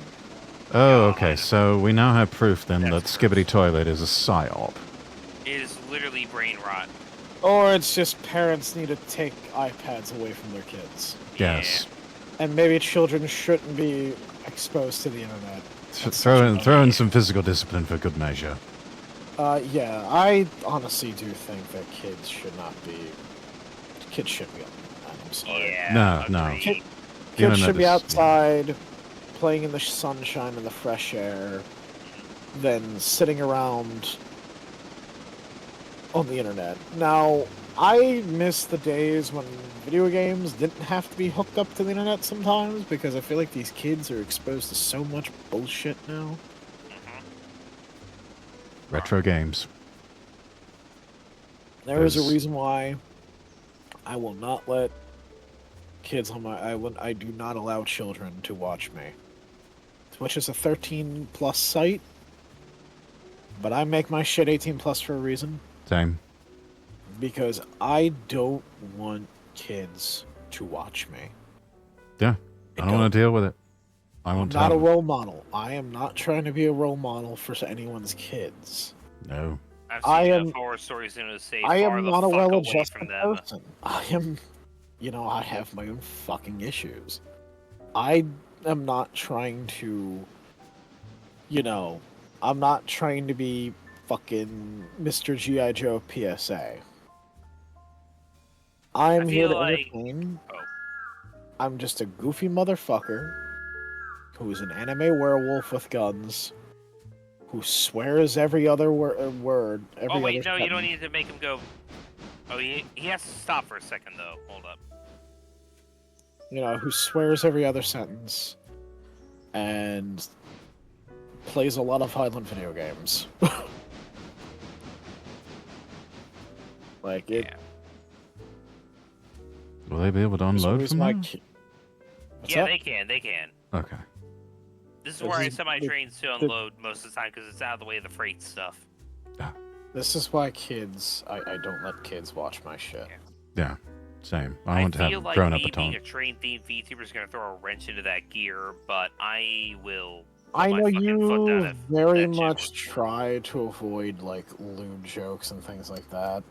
[SPEAKER 1] Oh, okay, so we now have proof then that
[SPEAKER 2] That's
[SPEAKER 1] Skibbity Toilet is a psyop.
[SPEAKER 2] It is literally brain rot.
[SPEAKER 3] Or it's just parents need to take iPads away from their kids.
[SPEAKER 1] Yes.
[SPEAKER 3] And maybe children shouldn't be exposed to the internet.
[SPEAKER 1] Throw in some physical discipline for good measure.
[SPEAKER 3] Yeah, I honestly do think that kids should not be... Kids should be on the internet, I'm sorry.
[SPEAKER 2] Yeah.
[SPEAKER 1] No.
[SPEAKER 2] agreed.
[SPEAKER 3] Kids should be outside, playing in the sunshine and the fresh air, than sitting around on the internet. Now, I miss the days when video games didn't have to be hooked up to the internet sometimes, because I feel like these kids are exposed to so much bullshit now.
[SPEAKER 1] Retro games.
[SPEAKER 3] There is a reason why I will not let kids on my... I do not allow children to watch me. Twitch is a 13+ site, but I make my shit 18+ for a reason.
[SPEAKER 1] Same.
[SPEAKER 3] Because I don't want kids to watch me.
[SPEAKER 1] Yeah. I don't want to deal with it.
[SPEAKER 3] I'm not a role model. I am not trying to be a role model for anyone's kids.
[SPEAKER 1] No.
[SPEAKER 2] I've seen enough horror stories in to say
[SPEAKER 3] I am not a well-adjusted
[SPEAKER 2] from them.
[SPEAKER 3] person. I am, you know, I have my own fucking issues. I am not trying to, you know, I'm not trying to be fucking Mr. G.I. Joe PSA. I'm here to entertain.
[SPEAKER 2] Oh.
[SPEAKER 3] I'm just a goofy motherfucker who's an anime werewolf with guns, who swears every other word.
[SPEAKER 2] Oh wait, no, you don't need to make him go. Oh, he has to stop for a second though. Hold up.
[SPEAKER 3] You know, who swears every other sentence, and plays a lot of violent video games. Like it.
[SPEAKER 2] Yeah.
[SPEAKER 1] Will they be able to unload from there?
[SPEAKER 2] Yeah, they can.
[SPEAKER 1] Okay.
[SPEAKER 2] This is where I set my trains to unload most of the time because it's out of the way of the freight stuff.
[SPEAKER 3] This is why kids... I don't let kids watch my shit.
[SPEAKER 1] Yeah, same. I want to have
[SPEAKER 2] feel like
[SPEAKER 1] grown up
[SPEAKER 2] me
[SPEAKER 1] a ton.
[SPEAKER 2] being a train-themed VTuber is going to throw a wrench into that gear, but I will...
[SPEAKER 3] I know you very
[SPEAKER 2] that shit
[SPEAKER 3] much
[SPEAKER 2] works.
[SPEAKER 3] try to avoid, like, lewd jokes and things like that.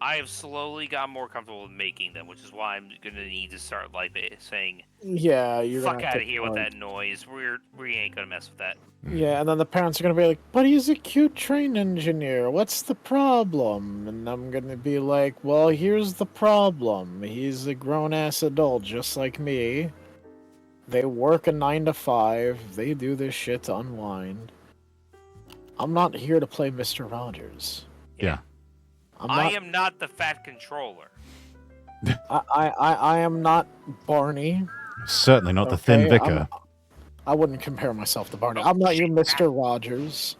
[SPEAKER 2] I have slowly gotten more comfortable with making them, which is why I'm going to need to start, like, saying,
[SPEAKER 3] Yeah, you're
[SPEAKER 2] fuck
[SPEAKER 3] gonna
[SPEAKER 2] out
[SPEAKER 3] have
[SPEAKER 2] of
[SPEAKER 3] to,
[SPEAKER 2] here with
[SPEAKER 3] like-
[SPEAKER 2] that noise. We ain't going to mess with that.
[SPEAKER 3] Yeah, and then the parents are gonna be like, but he's a cute train engineer, what's the problem? And I'm gonna be like, well, here's the problem. He's a grown-ass adult, just like me. They work a 9 to 5, they do this shit to unwind. I'm not here to play Mr. Rogers.
[SPEAKER 1] Yeah.
[SPEAKER 2] I am not the fat controller.
[SPEAKER 3] I am not Barney.
[SPEAKER 1] Certainly not the thin
[SPEAKER 3] Okay,
[SPEAKER 1] vicar.
[SPEAKER 3] I wouldn't compare myself to Barney. I'm not your Mr. Rogers.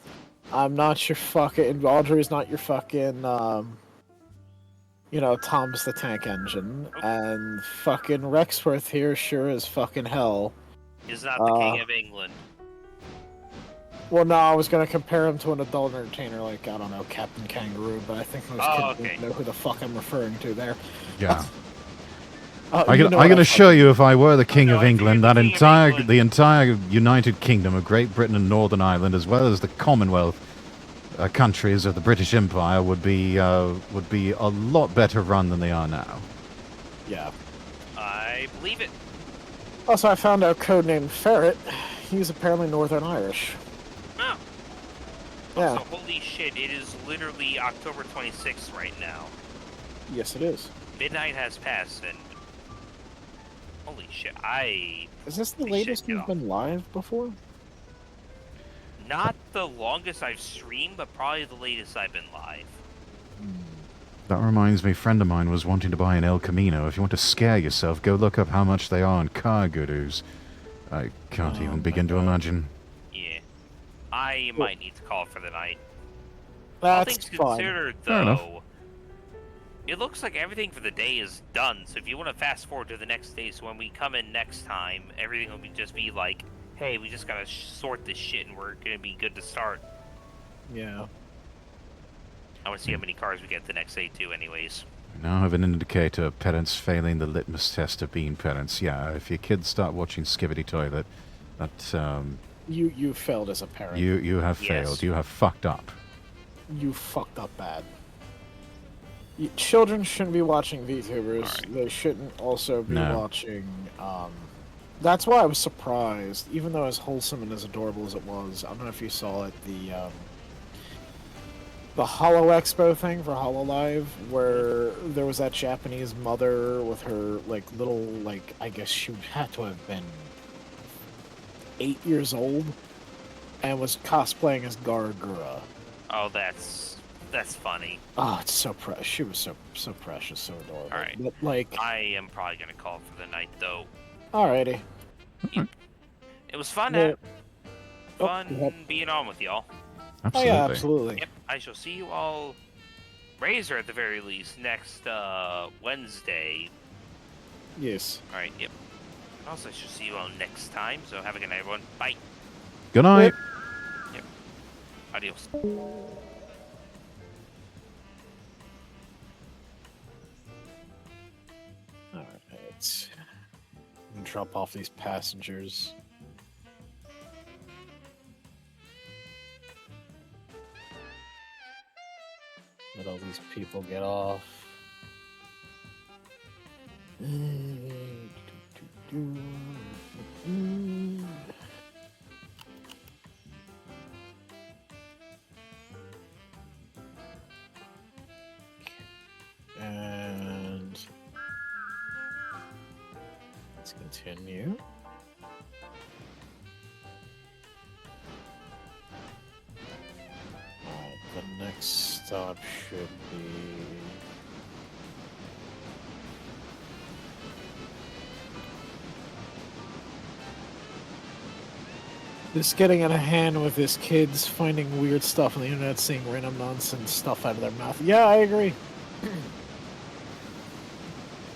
[SPEAKER 3] I'm not your fucking... Audrey's not your fucking, you know, Thomas the Tank Engine. And fucking Rexworth here sure as fucking hell.
[SPEAKER 2] Is not the King of England.
[SPEAKER 3] Well, no, I was gonna compare him to an adult entertainer like, I don't know, Captain Kangaroo, but I think most kids know who the fuck I'm referring to there.
[SPEAKER 1] Yeah.
[SPEAKER 3] I'm
[SPEAKER 1] I'm going to show you if I were the King of England, that the entire United Kingdom of Great Britain and Northern Ireland, as well as the Commonwealth countries of the British Empire, would be a lot better run than they are now.
[SPEAKER 3] Yeah.
[SPEAKER 2] I believe it.
[SPEAKER 3] Also, I found out codename Ferret. He's apparently Northern Irish.
[SPEAKER 2] Oh.
[SPEAKER 3] Yeah.
[SPEAKER 2] Also, holy shit, it is literally October 26th right now.
[SPEAKER 3] Yes, it is.
[SPEAKER 2] Midnight has passed, and holy shit,
[SPEAKER 3] Is this the
[SPEAKER 2] we
[SPEAKER 3] latest
[SPEAKER 2] should get
[SPEAKER 3] you've
[SPEAKER 2] off.
[SPEAKER 3] been live before?
[SPEAKER 2] Not the longest I've streamed, but probably the latest I've been live.
[SPEAKER 1] That reminds me, a friend of mine was wanting to buy an El Camino. If you want to scare yourself, go look up how much they are on car gurus. I can't
[SPEAKER 3] Oh
[SPEAKER 1] even
[SPEAKER 3] my
[SPEAKER 1] begin to
[SPEAKER 3] God.
[SPEAKER 1] imagine.
[SPEAKER 2] Yeah. I might need to call for the night. All
[SPEAKER 3] That's
[SPEAKER 2] things
[SPEAKER 3] fine.
[SPEAKER 2] considered,
[SPEAKER 1] Fair enough.
[SPEAKER 2] though, it looks like everything for the day is done. So if you want to fast forward to the next day, so when we come in next time, everything will just be like, hey, we just gotta sort this shit and we're gonna be good to start.
[SPEAKER 3] Yeah.
[SPEAKER 2] I want to see how many cars we get the next day, too, anyways.
[SPEAKER 1] We now have an indicator of parents failing the litmus test of being parents. Yeah, if your kids start watching Skibidi Toilet, that,
[SPEAKER 3] You failed as a parent.
[SPEAKER 1] you have
[SPEAKER 2] Yes.
[SPEAKER 1] failed. You have fucked up.
[SPEAKER 3] You fucked up bad. Children shouldn't be watching VTubers.
[SPEAKER 2] Alright.
[SPEAKER 3] They shouldn't also be
[SPEAKER 1] No.
[SPEAKER 3] watching. That's why I was surprised, even though as wholesome and as adorable as it was. I don't know if you saw it, the Hollow Expo thing for HoloLive, where there was that Japanese mother with her little I guess she had to have been 8 years old, and was cosplaying as Gargura.
[SPEAKER 2] Oh, that's funny.
[SPEAKER 3] Oh, it's so precious. She was so precious, so adorable.
[SPEAKER 2] Alright.
[SPEAKER 3] But
[SPEAKER 2] I am probably gonna call for the night, though.
[SPEAKER 3] alrighty.
[SPEAKER 2] It was fun,
[SPEAKER 3] Yeah. Oh,
[SPEAKER 2] fun
[SPEAKER 3] yep.
[SPEAKER 2] being on with y'all.
[SPEAKER 3] Oh
[SPEAKER 1] Absolutely.
[SPEAKER 3] yeah, absolutely.
[SPEAKER 2] Yep, I shall see you all, Razor at the very least, next Wednesday.
[SPEAKER 3] Yes.
[SPEAKER 2] Alright, yep. Also, I shall see you all next time, so have a good night, everyone. Bye.
[SPEAKER 1] Good night.
[SPEAKER 2] Adios.
[SPEAKER 3] Alright. Drop off these passengers. Let all these people get off. And let's continue. Alright, the next stop should be. This getting out of hand with this kids finding weird stuff on the internet, seeing random nonsense stuff out of their mouth. Yeah, I agree.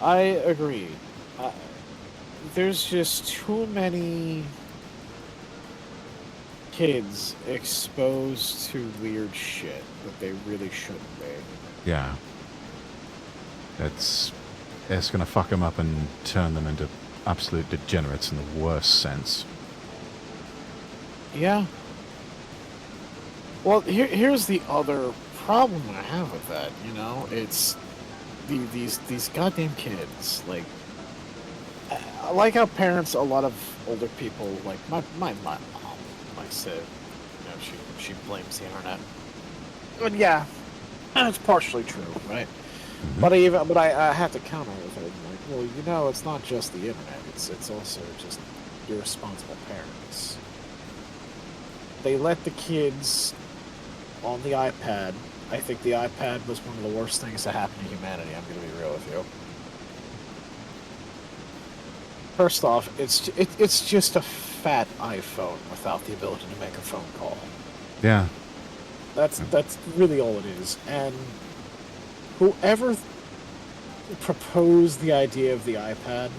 [SPEAKER 3] I agree. There's just too many kids exposed to weird shit that they really shouldn't be.
[SPEAKER 1] Yeah. It's gonna fuck them up and turn them into absolute degenerates in the worst sense.
[SPEAKER 3] Yeah. Well, here's the other problem I have with that. You know, it's these goddamn kids. I like how parents, a lot of older people, like my mom, likes to, she blames the internet. And yeah, it's partially true, right?
[SPEAKER 1] Mm-hmm.
[SPEAKER 3] But I have to counter with it. Like, well, it's not just the internet. It's also just irresponsible parents. They let the kids on the iPad. I think the iPad was one of the worst things to happen to humanity. I'm going to be real with you. First off, it's just a fat iPhone without the ability to make a phone call.
[SPEAKER 1] Yeah.
[SPEAKER 3] That's really all it is. And whoever proposed the idea of the iPad,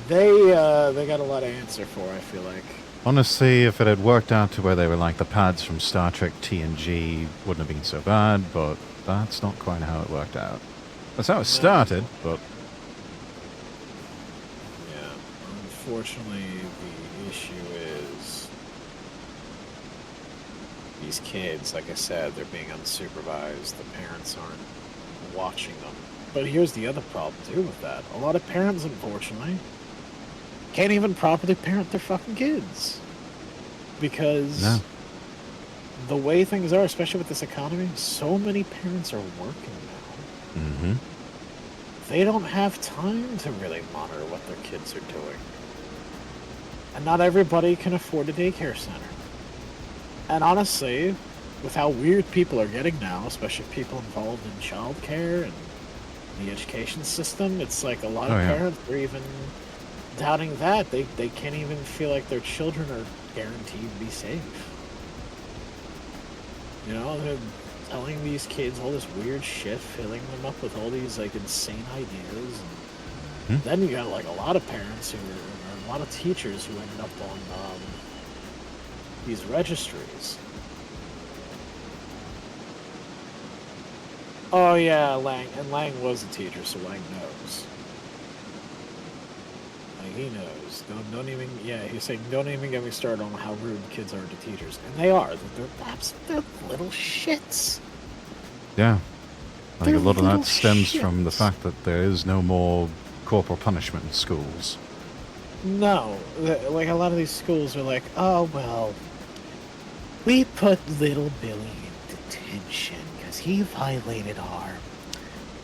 [SPEAKER 3] they got a lot to answer for, I feel like.
[SPEAKER 1] Honestly, if it had worked out to where they were like the pads from Star Trek TNG, wouldn't have been so bad, but that's not quite how it worked out. That's how it started, but...
[SPEAKER 3] Yeah, unfortunately, the issue is these kids, like I said, they're being unsupervised. The parents aren't watching them. But here's the other problem, too, with that. A lot of parents, unfortunately, can't even properly parent their fucking kids. Because
[SPEAKER 1] No.
[SPEAKER 3] the way things are, especially with this economy, so many parents are working now.
[SPEAKER 1] Mm-hmm.
[SPEAKER 3] They don't have time to really monitor what their kids are doing. And not everybody can afford a daycare center. And honestly, with how weird people are getting now, especially people involved in childcare and the education system, it's like a lot of parents are even doubting that. They can't even feel like their children are guaranteed to be safe. You know, they're telling these kids all this weird shit, filling them up with all these like insane ideas. And then you got like a lot of parents or a lot of teachers who end up on these registries. Oh yeah, Lang was a teacher, so Lang knows. Like, he knows. Don't even. Yeah, he's saying don't even get me started on how rude kids are to teachers, and they are. They're little shits.
[SPEAKER 1] Yeah. I think a lot of that
[SPEAKER 3] little
[SPEAKER 1] stems from the
[SPEAKER 3] shits.
[SPEAKER 1] fact that there is no more corporal punishment in schools.
[SPEAKER 3] No, like a lot of these schools are like, oh well, we put little Billy in detention because he violated our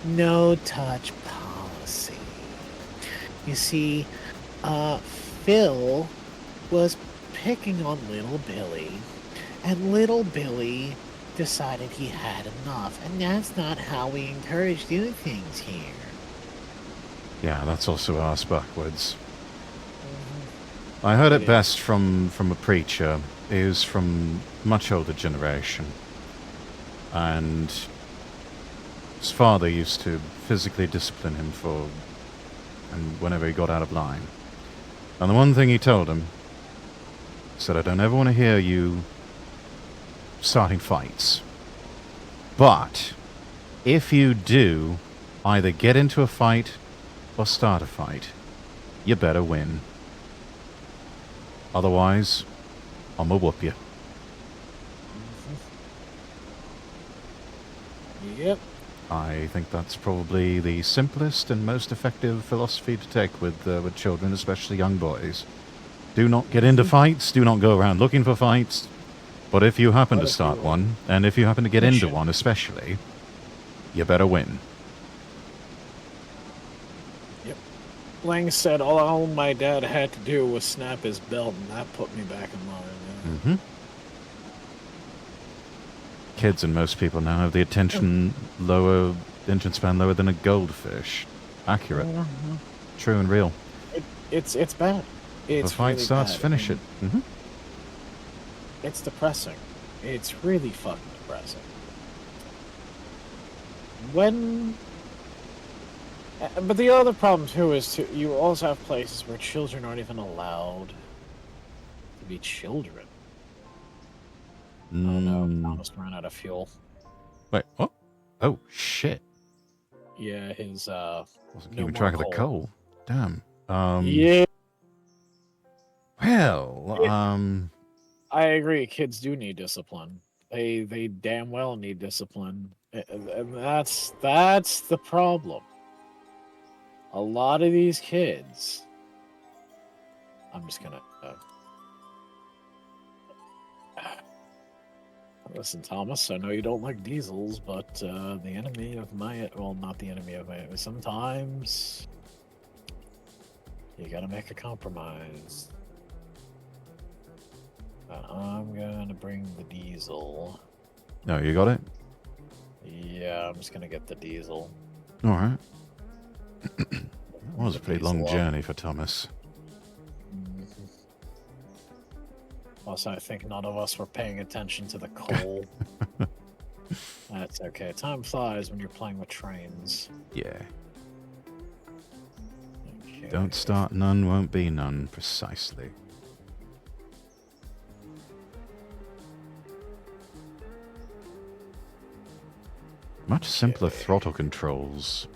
[SPEAKER 3] no-touch policy. You see, Phil was picking on little Billy, and little Billy decided he had enough, and that's not how we encourage doing things here.
[SPEAKER 1] Yeah, that's also ass backwards. I heard it best from a preacher. He was from much older generation. And his father used to physically discipline him and whenever he got out of line. And the one thing he told him, he said, I don't ever want to hear you starting fights. But if you do either get into a fight or start a fight, you better win. Otherwise, I'ma whoop you.
[SPEAKER 3] Yep.
[SPEAKER 1] I think that's probably the simplest and most effective philosophy to take with children, especially young boys. Do not get into fights. Do not go around looking for fights. But if you happen to start one, and if you happen to get into one especially, you better win.
[SPEAKER 3] Yep. Lang said all my dad had to do was snap his belt, and that put me back in line.
[SPEAKER 1] Mm-hmm. Kids and most people now have the attention span lower than a goldfish. Accurate. True and real.
[SPEAKER 3] It's bad.
[SPEAKER 1] If a fight
[SPEAKER 3] really
[SPEAKER 1] starts,
[SPEAKER 3] bad.
[SPEAKER 1] finish it. Mm-hmm.
[SPEAKER 3] It's depressing. It's really fucking depressing. But the other problem too is you also have places where children aren't even allowed to be children. Oh no, Thomas ran out of fuel.
[SPEAKER 1] Wait, what? Oh shit!
[SPEAKER 3] Yeah, his
[SPEAKER 1] Wasn't keeping track of the coal. Damn.
[SPEAKER 3] Yeah.
[SPEAKER 1] Well,
[SPEAKER 3] I agree. Kids do need discipline. They damn well need discipline, and that's the problem. A lot of these kids. I'm just gonna. Listen, Thomas, I know you don't like diesels, but the enemy of my... Well, not the enemy of my... Sometimes you gotta make a compromise. I'm gonna bring the diesel.
[SPEAKER 1] No, you got it?
[SPEAKER 3] Yeah, I'm just gonna get the diesel.
[SPEAKER 1] Alright. That was a pretty long journey for Thomas.
[SPEAKER 3] Also, I think none of us were paying attention to the coal. That's okay. Time flies when you're playing with trains.
[SPEAKER 1] Yeah.
[SPEAKER 3] Okay.
[SPEAKER 1] Don't start none, won't be none, precisely. Much simpler throttle controls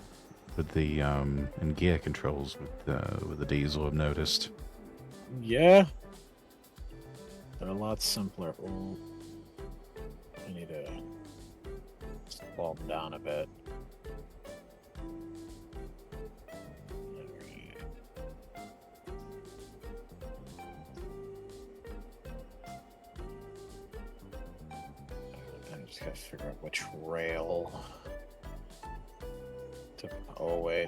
[SPEAKER 1] with the and gear controls with the diesel, I've noticed.
[SPEAKER 3] Yeah. They're a lot simpler. Ooh. I need to slow them down a bit. Just gotta figure out which rail. Oh wait.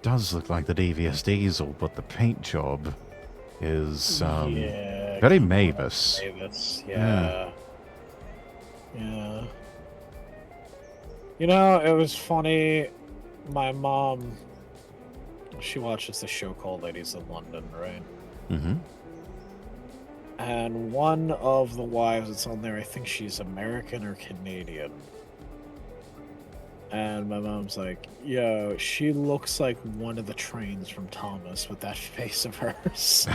[SPEAKER 1] Does look like the devious diesel, but the paint job is
[SPEAKER 3] Yeah,
[SPEAKER 1] very Mavis.
[SPEAKER 3] Mavis, yeah. Yeah. You know, it was funny. My mom, she watches the show called Ladies of London, right?
[SPEAKER 1] Mm-hmm.
[SPEAKER 3] And one of the wives that's on there, I think she's American or Canadian. And my mom's like, yo, she looks like one of the trains from Thomas with that face of hers.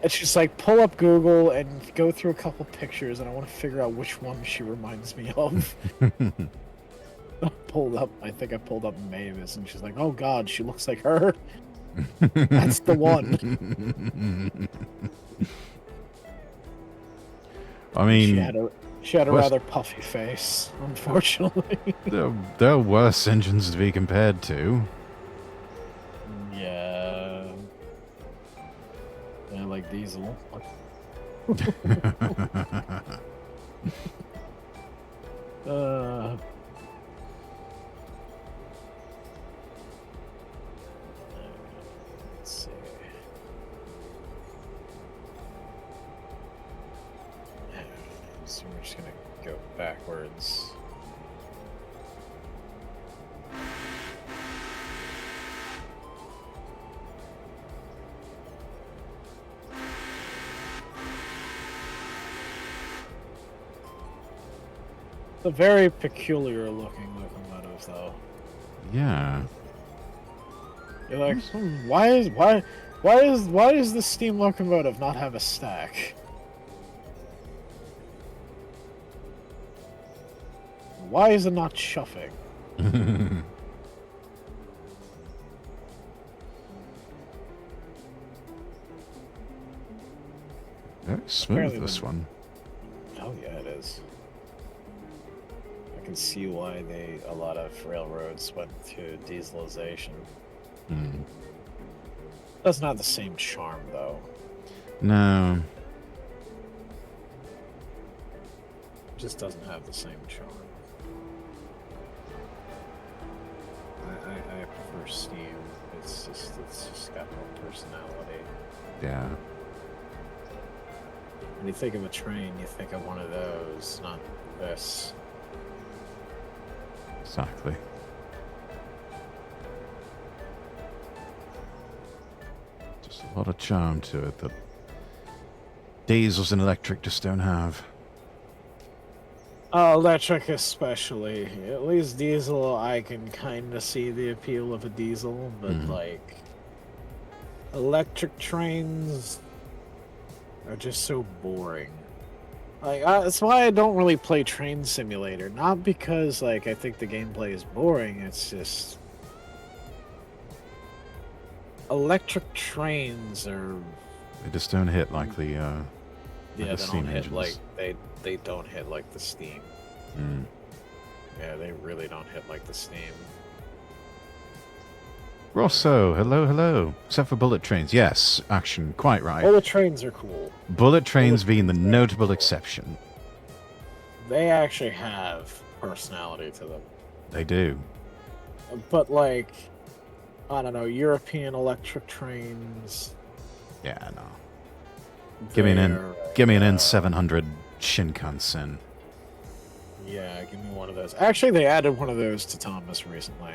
[SPEAKER 3] And she's like, pull up Google and go through a couple pictures, and I want to figure out which one she reminds me of. I think I pulled up Mavis, and she's like, oh god, she looks like her. That's the one.
[SPEAKER 1] I mean,
[SPEAKER 3] she had a rather puffy face, unfortunately.
[SPEAKER 1] there are worse engines to be compared to.
[SPEAKER 3] Yeah. Yeah, like diesel. Let's see. So we're just gonna go backwards. It's a very peculiar looking locomotive, though.
[SPEAKER 1] Yeah.
[SPEAKER 3] You're like, why does the steam locomotive not have a stack? Why is it not chuffing?
[SPEAKER 1] Very smooth, this one.
[SPEAKER 3] Oh yeah, it is. I can see why a lot of railroads went to dieselization. Doesn't have the same charm, though.
[SPEAKER 1] No.
[SPEAKER 3] Just doesn't have the same charm. I prefer steam. It's just got more personality.
[SPEAKER 1] Yeah.
[SPEAKER 3] When you think of a train, you think of one of those, not this.
[SPEAKER 1] Exactly. Just a lot of charm to it that diesels and electric just don't have.
[SPEAKER 3] Electric especially. At least diesel, I can kind of see the appeal of a diesel, but like electric trains are just so boring. Like that's why I don't really play Train Simulator. Not because like I think the gameplay is boring. It's just electric trains are.
[SPEAKER 1] They just don't hit like the
[SPEAKER 3] Yeah,
[SPEAKER 1] the
[SPEAKER 3] they don't
[SPEAKER 1] steam
[SPEAKER 3] hit
[SPEAKER 1] engines.
[SPEAKER 3] like they don't hit like the steam. Yeah, they really don't hit like the steam.
[SPEAKER 1] Rosso, hello. Except for bullet trains. Yes, action, quite right.
[SPEAKER 3] Bullet trains are cool.
[SPEAKER 1] Bullet trains being the notable exception.
[SPEAKER 3] They actually have personality to them.
[SPEAKER 1] They do.
[SPEAKER 3] But like, I don't know, European electric trains.
[SPEAKER 1] Yeah, no. Give me an N700 Shinkansen.
[SPEAKER 3] Yeah, give me one of those. Actually, they added one of those to Thomas recently.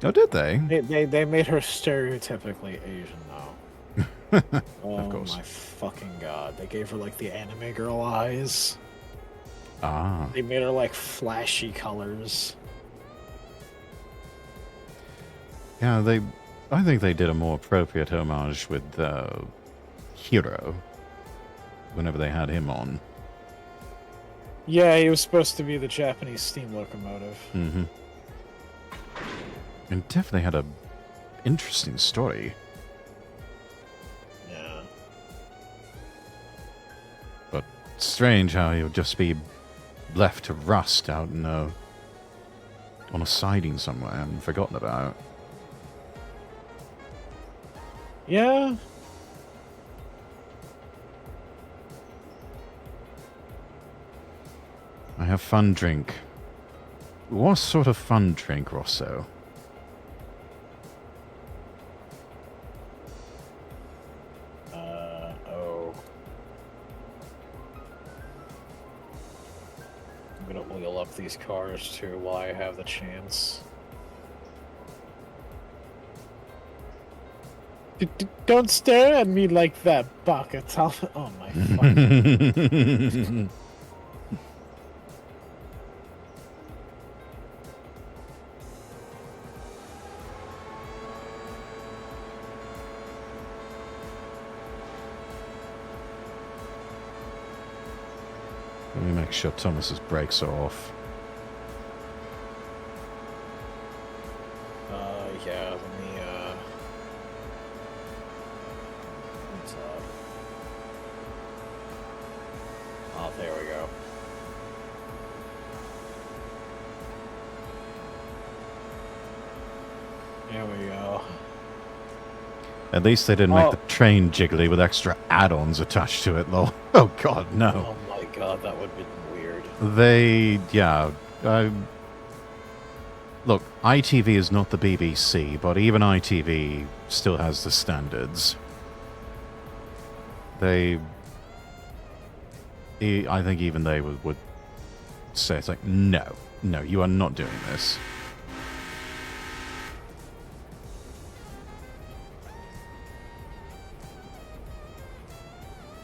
[SPEAKER 1] Oh, did they?
[SPEAKER 3] They made her stereotypically Asian though. Oh
[SPEAKER 1] Of course.
[SPEAKER 3] my fucking god! They gave her like the anime girl eyes.
[SPEAKER 1] Ah.
[SPEAKER 3] They made her like flashy colors.
[SPEAKER 1] Yeah, I think they did a more appropriate homage with Hiro. Whenever they had him on.
[SPEAKER 3] Yeah, he was supposed to be the Japanese steam locomotive.
[SPEAKER 1] Mm-hmm. And definitely had a interesting story.
[SPEAKER 3] Yeah.
[SPEAKER 1] But strange how he would just be left to rust out in on a siding somewhere and forgotten about.
[SPEAKER 3] Yeah.
[SPEAKER 1] I have fun drink. What sort of fun drink, Rosso?
[SPEAKER 3] Oh. I'm gonna oil up these cars too while I have the chance. Don't stare at me like that, Baka. Oh my fucking.
[SPEAKER 1] Let me make sure Thomas's brakes are off.
[SPEAKER 3] Yeah, let me, what's up? Oh, there we go. There we go.
[SPEAKER 1] At least they didn't make the train jiggly with extra add-ons attached to it, though. Oh god, no.
[SPEAKER 3] Oh my god, that would have been weird.
[SPEAKER 1] Yeah. Look, ITV is not the BBC, but even ITV still has the standards. I think even they would say, it's like, no, you are not doing this.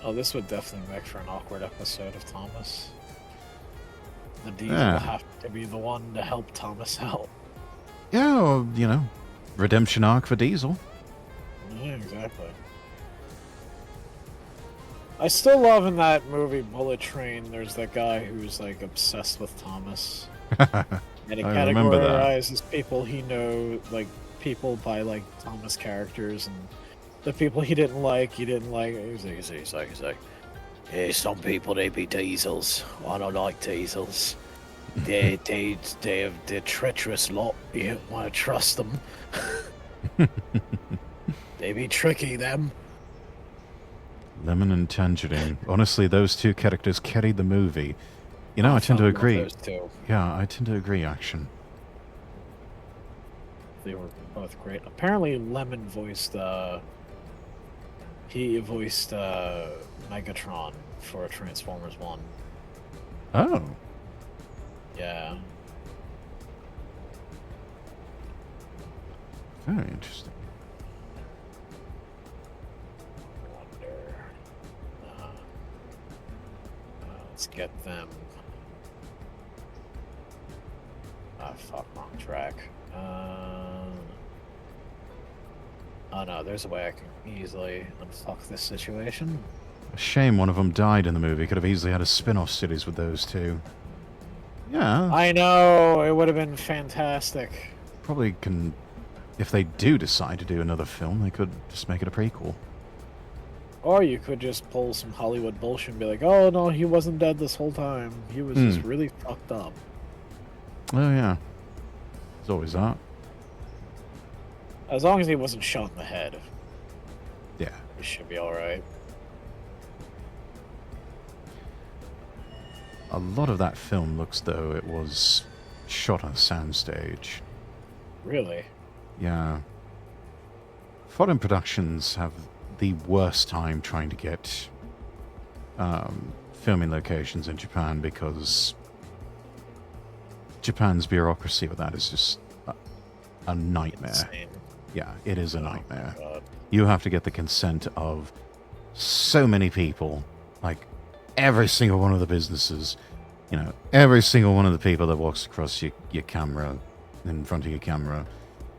[SPEAKER 3] Oh, this would definitely make for an awkward episode of Thomas. The Diesel will have to be the one to help Thomas out.
[SPEAKER 1] Yeah, or, redemption arc for Diesel.
[SPEAKER 3] Yeah, exactly. I still love in that movie Bullet Train, there's that guy who's like obsessed with Thomas. And he categorizes people he knows, like people by like Thomas characters, and the people he didn't like. He's like, hey, some people they be diesels. I don't like diesels. They're treacherous lot. You don't want to trust them. They be tricky, them.
[SPEAKER 1] Lemon and Tangerine. Honestly, those two characters carried the movie. I tend to agree.
[SPEAKER 3] Those two.
[SPEAKER 1] Yeah, I tend to agree, Action.
[SPEAKER 3] They were both great. Apparently, Lemon voiced, he voiced, Megatron for Transformers 1.
[SPEAKER 1] Oh.
[SPEAKER 3] Yeah.
[SPEAKER 1] Very interesting.
[SPEAKER 3] Let's get them. Ah, fuck, wrong track. Oh no, there's a way I can easily unfuck this situation.
[SPEAKER 1] A shame one of them died in the movie. Could have easily had a spin-off series with those two. Yeah.
[SPEAKER 3] I know, it would have been fantastic.
[SPEAKER 1] Probably can... If they do decide to do another film, they could just make it a prequel.
[SPEAKER 3] Or you could just pull some Hollywood bullshit and be like, oh no, he wasn't dead this whole time. He was just really fucked up.
[SPEAKER 1] Oh yeah. There's always that.
[SPEAKER 3] As long as he wasn't shot in the head.
[SPEAKER 1] Yeah.
[SPEAKER 3] He should be alright.
[SPEAKER 1] A lot of that film looks though it was shot on a soundstage.
[SPEAKER 3] Really?
[SPEAKER 1] Yeah. Foreign productions have the worst time trying to get filming locations in Japan because Japan's bureaucracy with that is just a nightmare.
[SPEAKER 3] Insane.
[SPEAKER 1] Yeah, it is a nightmare.
[SPEAKER 3] God.
[SPEAKER 1] You have to get the consent of so many people, like every single one of the businesses, every single one of the people that walks across your camera, in front of your camera.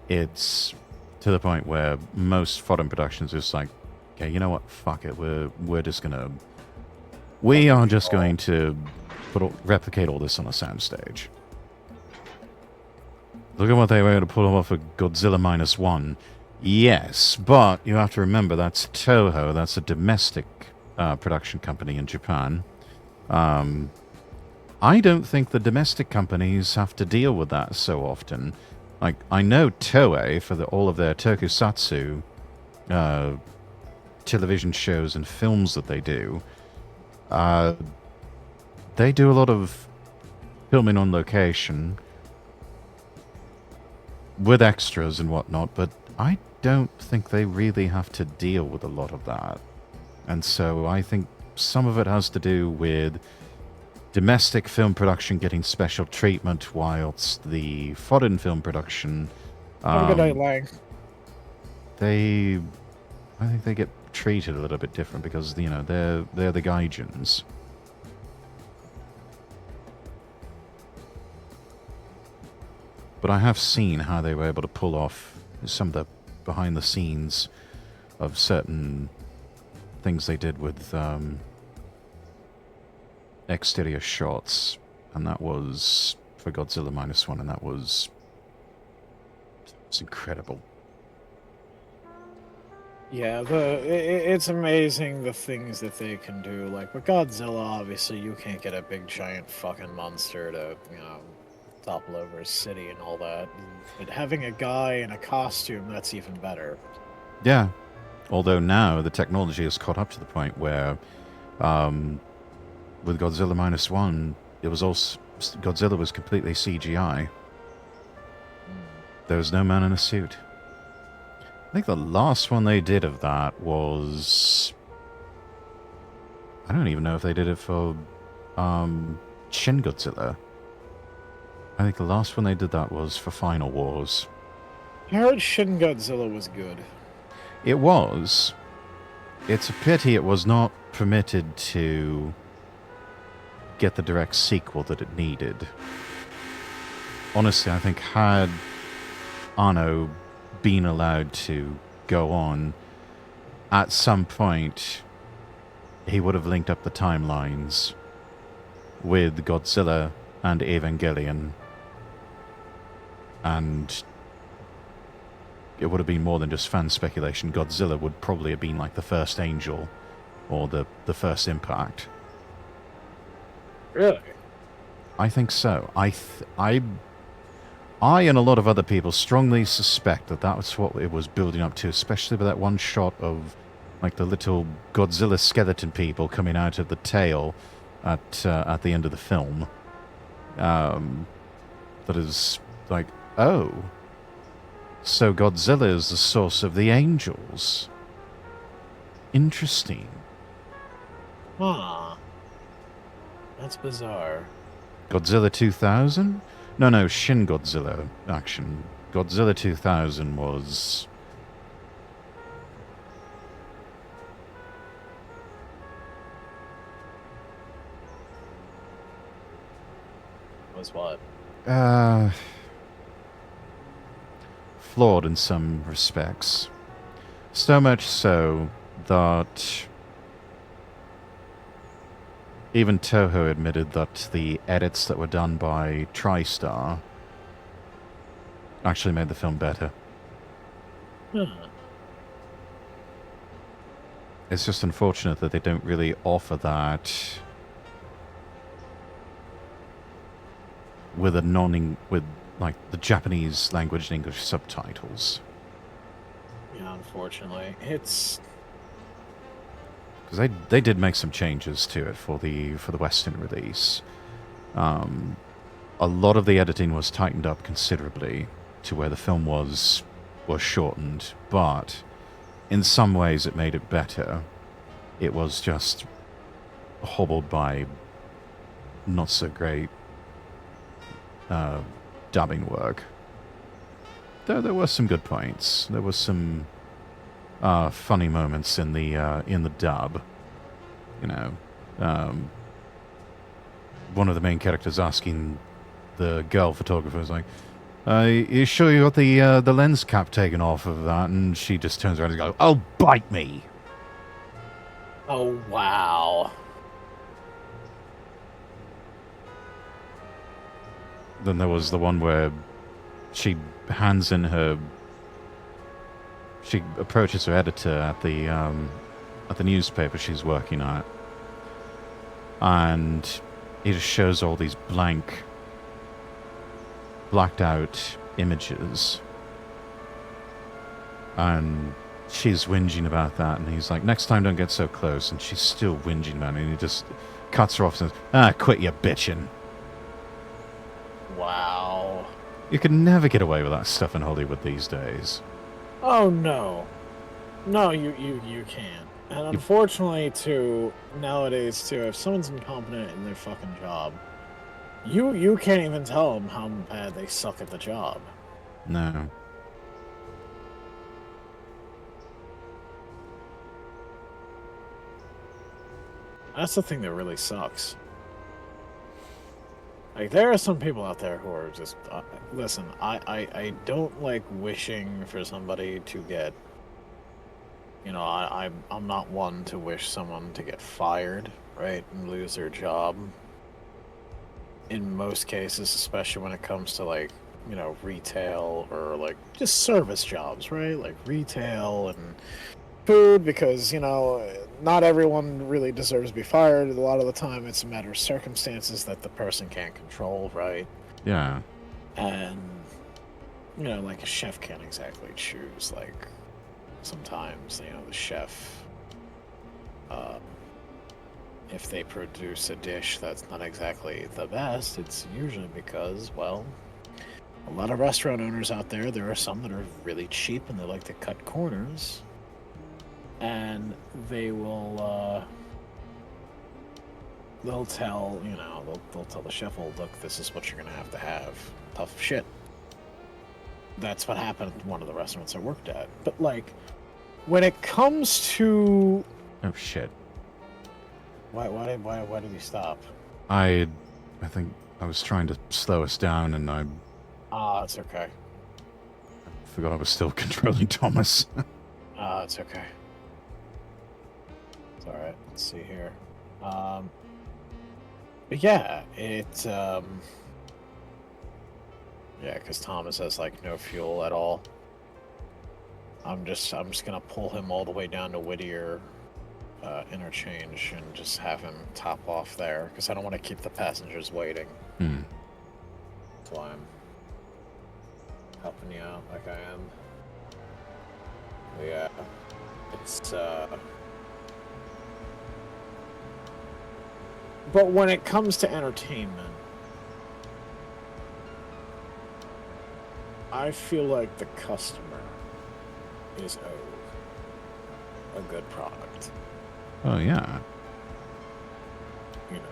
[SPEAKER 1] It's to the point where most foreign productions are just like, okay, you know what? Fuck it. We are just going to replicate all this on a soundstage. Look at what they were able to pull off of Godzilla -1. Yes, but you have to remember that's Toho. That's a domestic production company in Japan. I don't think the domestic companies have to deal with that so often. Like, I know Toei, for all of their tokusatsu television shows and films that they do a lot of filming on location with extras and whatnot, but I don't think they really have to deal with a lot of that. And so I think some of it has to do with domestic film production getting special treatment, whilst the foreign film production,
[SPEAKER 3] Have a good night, Lang.
[SPEAKER 1] I think they get treated a little bit different because, you know, they're the Gaijins. But I have seen how they were able to pull off some of the behind the scenes of certain things they did with exterior shots, and that was for Godzilla -1, and that was incredible.
[SPEAKER 3] Yeah, it's amazing the things that they can do. Like with Godzilla, obviously you can't get a big giant fucking monster to, you know, topple over a city and all that. But having a guy in a costume, that's even better.
[SPEAKER 1] Yeah. Although now the technology has caught up to the point where, with Godzilla -1, it was also Godzilla was completely CGI. There was no man in a suit. I think the last one they did of that was, I don't even know if they did it for Shin Godzilla. I think the last one they did that was for Final Wars.
[SPEAKER 3] I heard Shin Godzilla was good.
[SPEAKER 1] It was. It's a pity it was not permitted to get the direct sequel that it needed. Honestly, I think had Anno been allowed to go on, at some point he would have linked up the timelines with Godzilla and Evangelion, and it would have been more than just fan speculation. Godzilla would probably have been like the first Angel or the first Impact.
[SPEAKER 3] Really?
[SPEAKER 1] I think so. I and a lot of other people strongly suspect that that's what it was building up to, especially with that one shot of like the little Godzilla skeleton people coming out of the tail at the end of the film. That is like, oh, so Godzilla is the source of the angels. Interesting.
[SPEAKER 3] Huh. That's bizarre.
[SPEAKER 1] Godzilla 2000? No, Shin Godzilla action. Godzilla 2000 was...
[SPEAKER 3] Was what?
[SPEAKER 1] Flawed in some respects. So much so that even Toho admitted that the edits that were done by TriStar actually made the film better.
[SPEAKER 3] Huh.
[SPEAKER 1] It's just unfortunate that they don't really offer that with with like the Japanese language and English subtitles.
[SPEAKER 3] Yeah, unfortunately. It's...
[SPEAKER 1] Because they did make some changes to it for the Western release. A lot of the editing was tightened up considerably to where the film was shortened, but in some ways it made it better. It was just hobbled by not so great dubbing work. Though there were some good points. There was some funny moments in the dub. You know, one of the main characters asking the girl photographer, is like, "You sure you got the lens cap taken off of that?" And she just turns around and goes, "Oh, bite me!"
[SPEAKER 3] Oh, wow.
[SPEAKER 1] Then there was the one where she hands in her... She approaches her editor at the newspaper she's working at, and he just shows all these blacked out images, and she's whinging about that, and he's like, "Next time don't get so close," and she's still whinging about it, and he just cuts her off and says, "Ah, quit your bitching."
[SPEAKER 3] Wow.
[SPEAKER 1] You can never get away with that stuff in Hollywood these days.
[SPEAKER 3] Oh no. No, you can't. And unfortunately, too, nowadays, too, if someone's incompetent in their fucking job, you can't even tell them how bad they suck at the job.
[SPEAKER 1] No.
[SPEAKER 3] That's the thing that really sucks. Like, there are some people out there who are just... listen, I don't like wishing for somebody to get... You know, I'm not one to wish someone to get fired, right, and lose their job. In most cases, especially when it comes to, like, you know, retail or, like, just service jobs, right? Like, retail and food, because, you know, not everyone really deserves to be fired. A lot of the time, it's a matter of circumstances that the person can't control, right?
[SPEAKER 1] Yeah.
[SPEAKER 3] And, you know, like, a chef can't exactly choose, like... Sometimes, you know, the chef, if they produce a dish that's not exactly the best, it's usually because, well, a lot of restaurant owners out there are some that are really cheap and they like to cut corners. And they will, they'll tell, you know, they'll tell the chef, oh, look, this is what you're going to have. Tough shit. That's what happened at one of the restaurants I worked at. But, like... When it comes to...
[SPEAKER 1] Oh, shit.
[SPEAKER 3] Why did you stop?
[SPEAKER 1] I think I was trying to slow us down, and I...
[SPEAKER 3] It's okay.
[SPEAKER 1] forgot I was still controlling Thomas.
[SPEAKER 3] It's okay. It's alright. Let's see here. But yeah, yeah, because Thomas has, like, no fuel at all. I'm just gonna pull him all the way down to Whittier interchange and just have him top off there because I don't want to keep the passengers waiting. That's why I'm helping you out like I am. But yeah, it's But when it comes to entertainment, I feel like the customer is owed a good product.
[SPEAKER 1] Oh, yeah.
[SPEAKER 3] You know,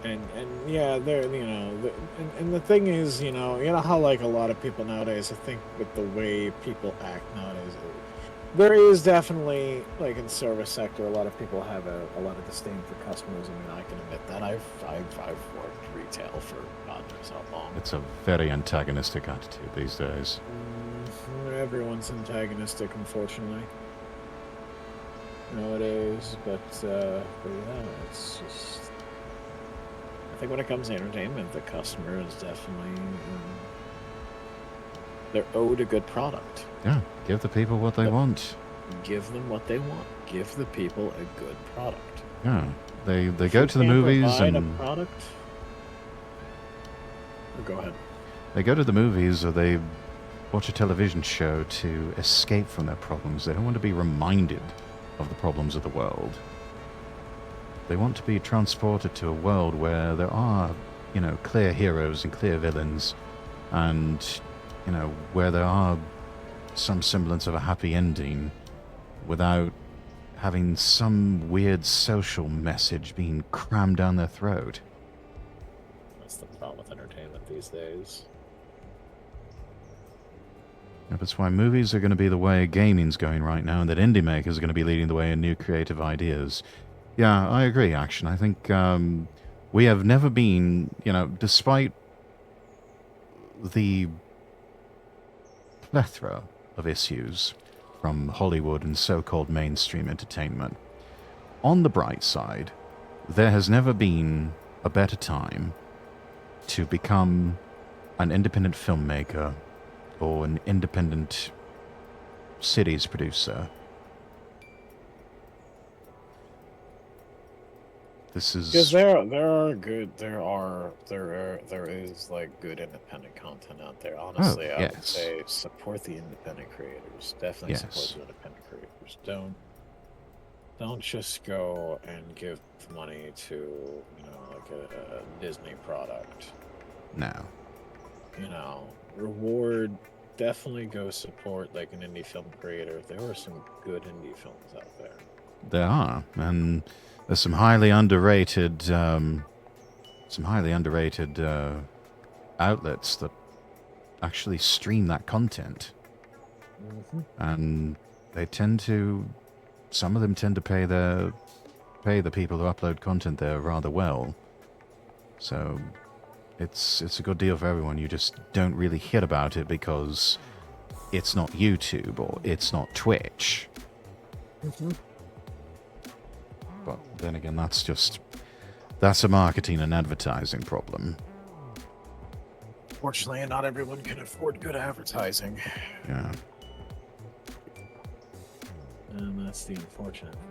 [SPEAKER 3] and yeah, there, you know, and the thing is, you know how, like, a lot of people nowadays, I think with the way people act nowadays, there is definitely, like, in service sector, a lot of people have a lot of disdain for customers. I mean, I can admit that. I've worked retail for God knows how long.
[SPEAKER 1] It's a very antagonistic attitude these days.
[SPEAKER 3] Everyone's antagonistic, unfortunately, nowadays. But yeah, it's just... I think when it comes to entertainment, the customer is definitely... they're owed a good product.
[SPEAKER 1] Yeah, give the people what they want.
[SPEAKER 3] Give them what they want. Give the people a good product.
[SPEAKER 1] Yeah, they go to the movies and...
[SPEAKER 3] a product... Go ahead.
[SPEAKER 1] They go to the movies or they watch a television show to escape from their problems. They don't want to be reminded of the problems of the world. They want to be transported to a world where there are, you know, clear heroes and clear villains, and, you know, where there are some semblance of a happy ending without having some weird social message being crammed down their throat.
[SPEAKER 3] That's the problem with entertainment these days.
[SPEAKER 1] Yeah, that's why movies are going to be the way gaming's going right now, and that indie makers are going to be leading the way in new creative ideas. Yeah, I agree, Action. I think we have never been, you know, despite the plethora of issues from Hollywood and so-called mainstream entertainment, on the bright side, there has never been a better time to become an independent filmmaker or an independent series producer. This is
[SPEAKER 3] because there is like good independent content out there. Honestly, I would say support the independent creators. Definitely support the independent creators. Don't just go and give money to, you know, like a Disney product.
[SPEAKER 1] No.
[SPEAKER 3] reward, definitely go support like an indie film creator. There are some good indie films out there.
[SPEAKER 1] There are, and there's some highly underrated, outlets that actually stream that content, and some of them tend to pay the people who upload content there rather well. So it's a good deal for everyone. You just don't really hear about it because it's not YouTube or it's not Twitch. But then again, that's a marketing and advertising problem.
[SPEAKER 3] Fortunately, not everyone can afford good advertising.
[SPEAKER 1] Yeah.
[SPEAKER 3] And that's the unfortunate thing.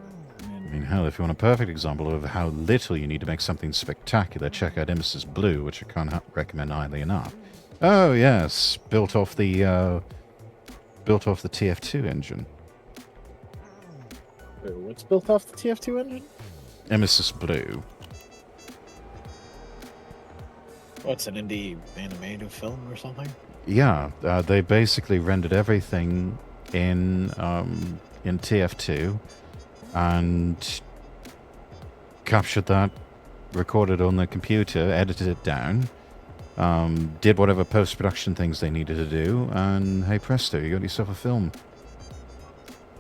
[SPEAKER 1] I mean, hell, if you want a perfect example of how little you need to make something spectacular, check out Nemesis Blue, which I can't recommend highly enough. Oh yes, built off the TF2 engine.
[SPEAKER 3] Wait, what's built off the TF2 engine?
[SPEAKER 1] Nemesis Blue.
[SPEAKER 3] What's an indie animated film or something?
[SPEAKER 1] Yeah, they basically rendered everything in TF2 and captured that, recorded on the computer, edited it down, did whatever post-production things they needed to do, and hey presto, you got yourself a film.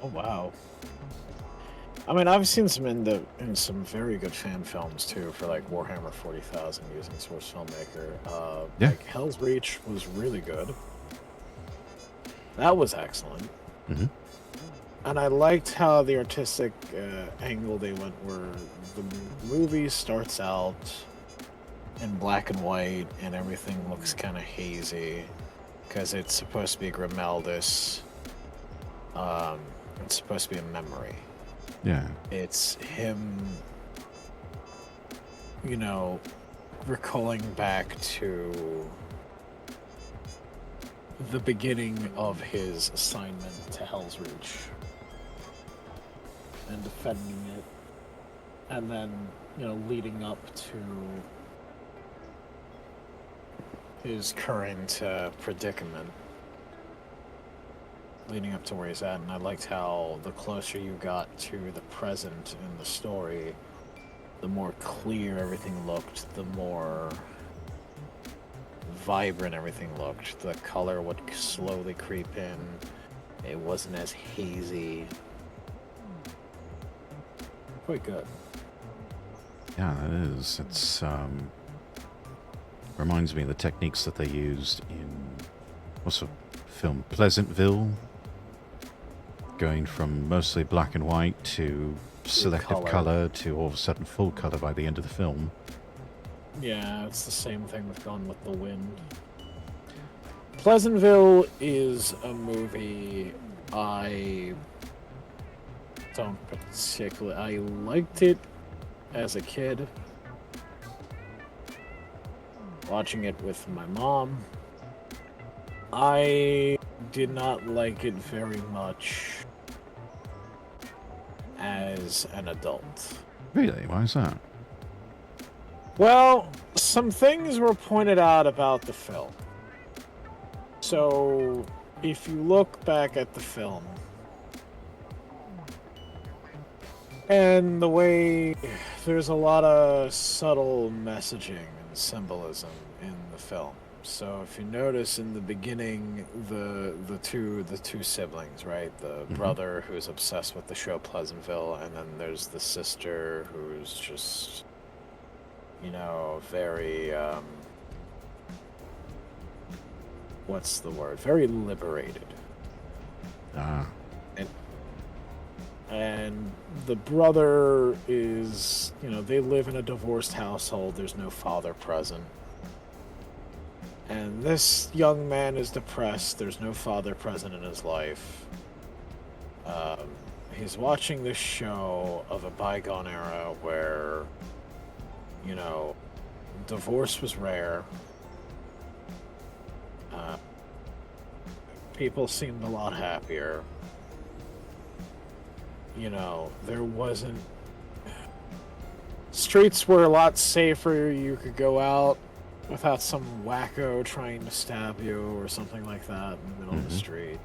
[SPEAKER 3] Oh wow. I mean, I've seen some in some very good fan films too, for like Warhammer 40,000 using Source Filmmaker.
[SPEAKER 1] Yeah.
[SPEAKER 3] Like Hell's Reach was really good. That was excellent.
[SPEAKER 1] Mm-hmm.
[SPEAKER 3] And I liked how the artistic angle they went, where the movie starts out in black and white and everything looks kind of hazy because it's supposed to be Grimaldus. It's supposed to be a memory.
[SPEAKER 1] Yeah.
[SPEAKER 3] It's him, recalling back to the beginning of his assignment to Hell's Reach and defending it, and then, leading up to his current predicament, leading up to where he's at. And I liked how the closer you got to the present in the story, the more clear everything looked, the more vibrant everything looked. The color would slowly creep in. It wasn't as hazy. Quite good.
[SPEAKER 1] Yeah, that is. It's reminds me of the techniques that they used in what's the film Pleasantville, going from mostly black and white to selective color to all of a sudden full color by the end of the film.
[SPEAKER 3] Yeah, it's the same thing with Gone with the Wind. Pleasantville is a movie I don't particularly... I liked it as a kid, watching it with my mom. I did not like it very much as an adult.
[SPEAKER 1] Really? Why is that?
[SPEAKER 3] Well, some things were pointed out about the film. So, if you look back at the film, and the way there's a lot of subtle messaging and symbolism in the film. So if you notice in the beginning, the two siblings, right? The brother who's obsessed with the show Pleasantville, and then there's the sister who's just, very what's the word? Very liberated.
[SPEAKER 1] Ah.
[SPEAKER 3] And the brother is, they live in a divorced household. There's no father present. And this young man is depressed. There's no father present in his life. He's watching this show of a bygone era where, divorce was rare. People seemed a lot happier. There wasn't... Streets were a lot safer. You could go out without some wacko trying to stab you or something like that in the middle of the street.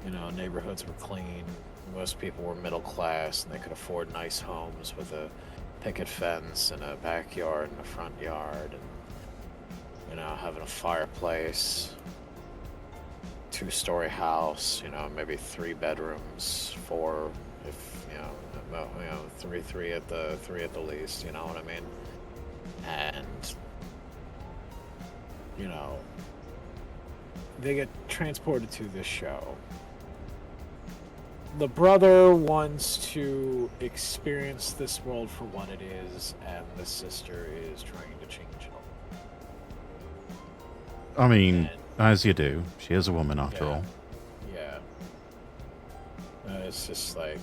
[SPEAKER 3] You know, neighborhoods were clean. Most people were middle class, and they could afford nice homes with a picket fence and a backyard and a front yard, and you know, having a fireplace, 2-story house. You know, maybe 3 bedrooms, 4 if you know, well, you know, three at the least. You know what I mean? And you know, they get transported to this show. The brother wants to experience this world for what it is, and the sister is trying to change it all.
[SPEAKER 1] I mean, as you do. She is a woman after all.
[SPEAKER 3] Yeah. It's just like,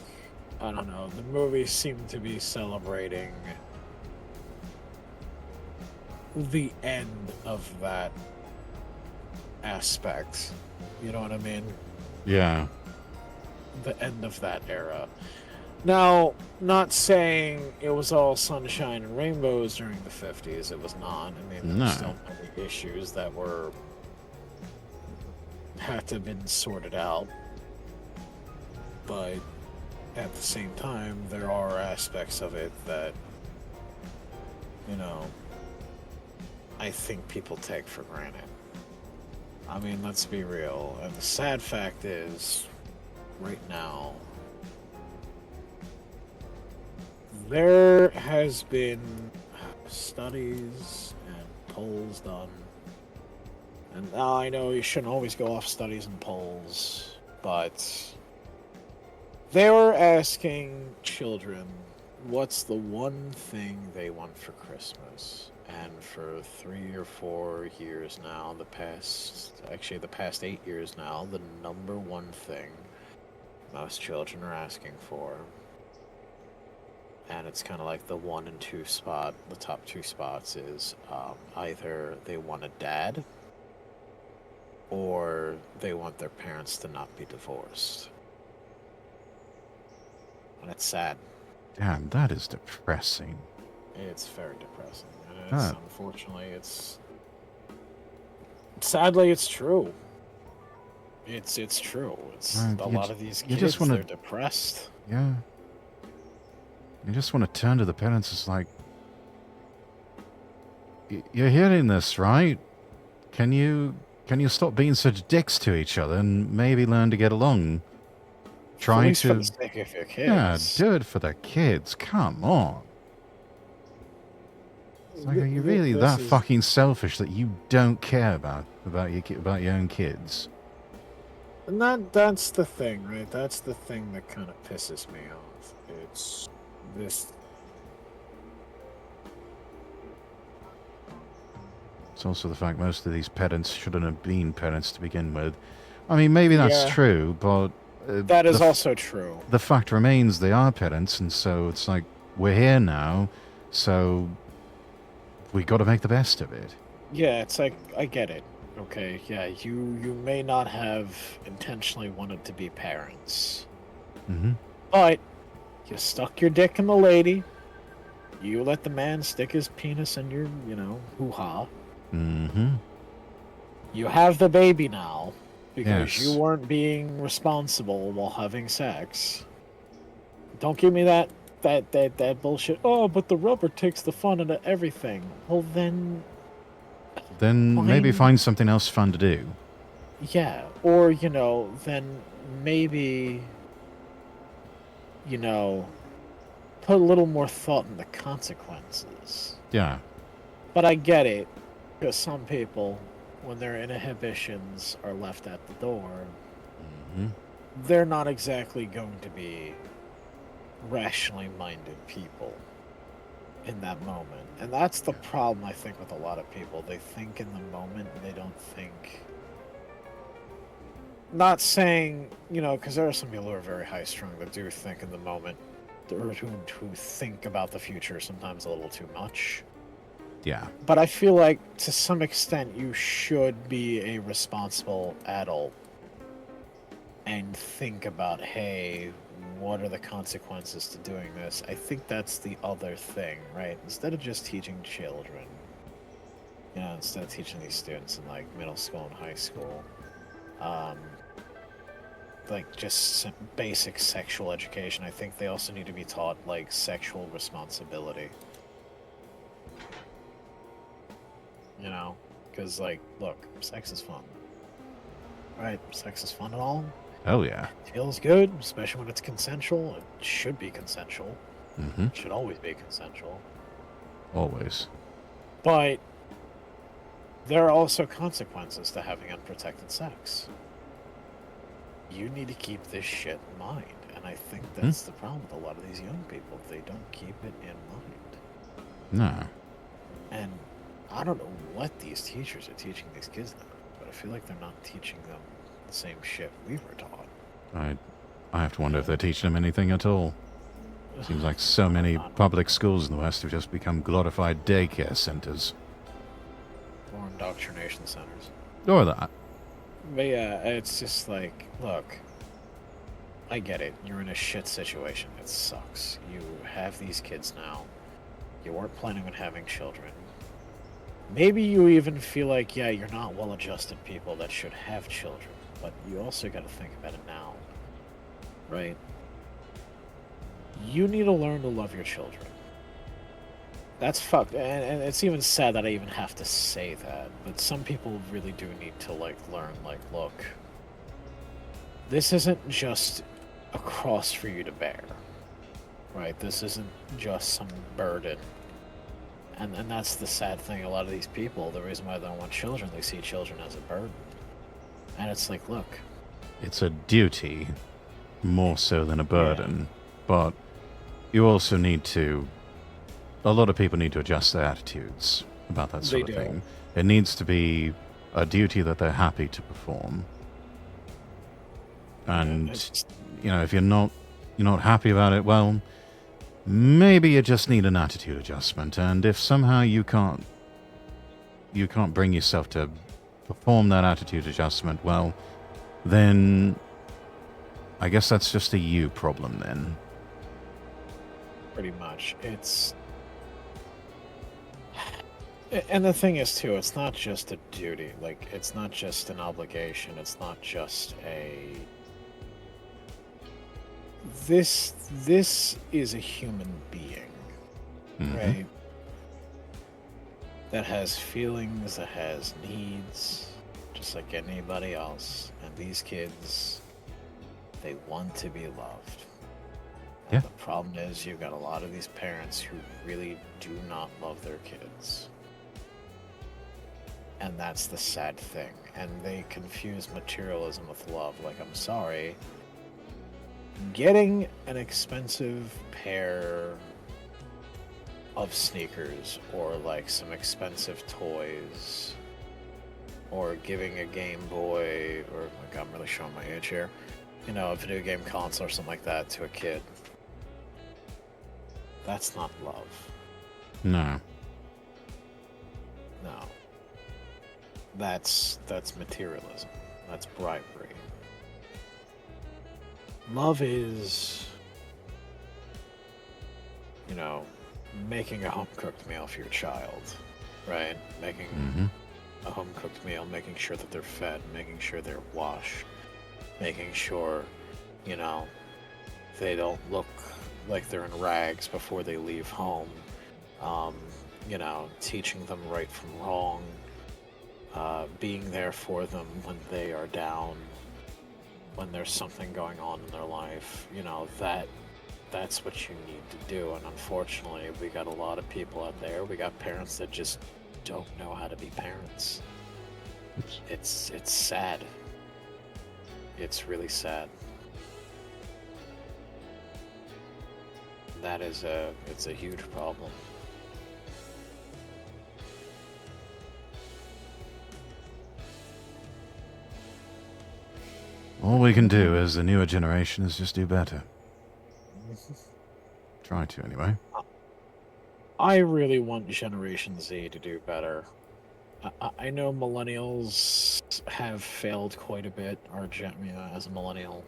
[SPEAKER 3] I don't know, the movie seemed to be celebrating the end of that aspect. You know what I mean?
[SPEAKER 1] Yeah.
[SPEAKER 3] The end of that era. Now, not saying it was all sunshine and rainbows during the 50s. It was not. I mean, there's still many issues that had to have been sorted out. But at the same time, there are aspects of it that, you know, I think people take for granted. I mean, let's be real. And the sad fact is, right now, there has been studies and polls done. And now I know you shouldn't always go off studies and polls, but they were asking children what's the one thing they want for Christmas. And for 3 or 4 years now, the past 8 years now, the number one thing most children are asking for, and it's kind of like the 1 and 2 spot, the top 2 spots is either they want a dad or they want their parents to not be divorced. And it's sad.
[SPEAKER 1] Damn, that is depressing.
[SPEAKER 3] It's very depressing. And it's, unfortunately, sadly, it's true. It's true. It's a lot of these kids, they're depressed.
[SPEAKER 1] Yeah. You just want to turn to the parents. It's like, you're hearing this, right? Can you stop being such dicks to each other and maybe learn to get along? Trying to,
[SPEAKER 3] for the sake of your kids.
[SPEAKER 1] Yeah, do it for the kids. Come on. It's like, are you really that fucking selfish that you don't care about your own kids?
[SPEAKER 3] And that's the thing, right? That's the thing that kind of pisses me off. It's this.
[SPEAKER 1] It's also the fact most of these parents shouldn't have been parents to begin with. I mean, maybe that's true, but
[SPEAKER 3] that is also true.
[SPEAKER 1] The fact remains they are parents, and so it's like, we're here now, so we got to make the best of it.
[SPEAKER 3] Yeah, it's like, I get it. Okay, yeah, you may not have intentionally wanted to be parents.
[SPEAKER 1] Mm-hmm.
[SPEAKER 3] But you stuck your dick in the lady. You let the man stick his penis in your, hoo-ha.
[SPEAKER 1] Mm-hmm.
[SPEAKER 3] You have the baby now because you weren't being responsible while having sex. Don't give me that bullshit. Oh, but the rubber takes the fun out of everything. Well, then
[SPEAKER 1] maybe find something else fun to do.
[SPEAKER 3] Yeah, or, then maybe, put a little more thought in the consequences.
[SPEAKER 1] Yeah.
[SPEAKER 3] But I get it, because some people, when their inhibitions are left at the door, they're not exactly going to be rationally minded people in that moment. And that's the problem, I think, with a lot of people. They think in the moment, and they don't think. Not saying, because there are some people who are very high-strung that do think in the moment, or who think about the future sometimes a little too much.
[SPEAKER 1] Yeah.
[SPEAKER 3] But I feel like, to some extent, you should be a responsible adult and think about, hey, what are the consequences to doing this? I think that's the other thing, right? Instead of just teaching children, You know, instead of teaching these students in like middle school and high school, um, like just basic sexual education, I think they also need to be taught like sexual responsibility. You know, because like, look, sex is fun, right? Sex is fun and all.
[SPEAKER 1] Oh, yeah.
[SPEAKER 3] It feels good, especially when it's consensual. It should be consensual.
[SPEAKER 1] Mm-hmm.
[SPEAKER 3] It should always be consensual.
[SPEAKER 1] Always.
[SPEAKER 3] But there are also consequences to having unprotected sex. You need to keep this shit in mind. And I think that's the problem with a lot of these young people. They don't keep it in mind.
[SPEAKER 1] No.
[SPEAKER 3] And I don't know what these teachers are teaching these kids now, but I feel like they're not teaching them the same shit we were taught.
[SPEAKER 1] I have to wonder if they're teaching them anything at all. Seems like so many public schools in the West have just become glorified daycare centers.
[SPEAKER 3] Or indoctrination centers.
[SPEAKER 1] Or that.
[SPEAKER 3] But yeah, it's just like, look, I get it. You're in a shit situation. It sucks. You have these kids now. You weren't planning on having children. Maybe you even feel like, yeah, you're not well-adjusted people that should have children. But you also got to think about it now. Right? You need to learn to love your children. That's fucked, and it's even sad that I even have to say that, but some people really do need to, like, learn, like, look, this isn't just a cross for you to bear, right? This isn't just some burden, and that's the sad thing. A lot of these people, the reason why they don't want children, they see children as a burden, and it's like, look.
[SPEAKER 1] It's a duty, more so than a burden, but you also need to... A lot of people need to adjust their attitudes about that sort of thing. It needs to be a duty that they're happy to perform. And, you know, if you're not happy about it, well, maybe you just need an attitude adjustment. And if somehow you can't bring yourself to perform that attitude adjustment, well, then I guess that's just a you problem then.
[SPEAKER 3] Pretty much. And the thing is, too, it's not just a duty. Like, it's not just an obligation. It's not just a... This is a human being, right? That has feelings, that has needs, just like anybody else. And these kids, they want to be loved. And the problem is, you've got a lot of these parents who really do not love their kids. And that's the sad thing. And they confuse materialism with love. Like, I'm sorry. Getting an expensive pair of sneakers, or like some expensive toys, or giving a Game Boy, or like, I'm really showing my age here, you know, a video game console or something like that to a kid. That's not love.
[SPEAKER 1] No.
[SPEAKER 3] No. That's materialism. That's bribery. Love is, you know, making a home-cooked meal for your child, right? Making a home-cooked meal, making sure that they're fed, making sure they're washed, making sure, you know, they don't look like they're in rags before they leave home. You know, teaching them right from wrong, being there for them when they are down, when there's something going on in their life. You know, that's what you need to do. And unfortunately, we got a lot of people out there. We got parents that just don't know how to be parents. It's sad. It's really sad. That is it's a huge problem.
[SPEAKER 1] All we can do as the newer generation is just do better. Try to, anyway.
[SPEAKER 3] I really want Generation Z to do better. I know millennials have failed quite a bit. As a millennial,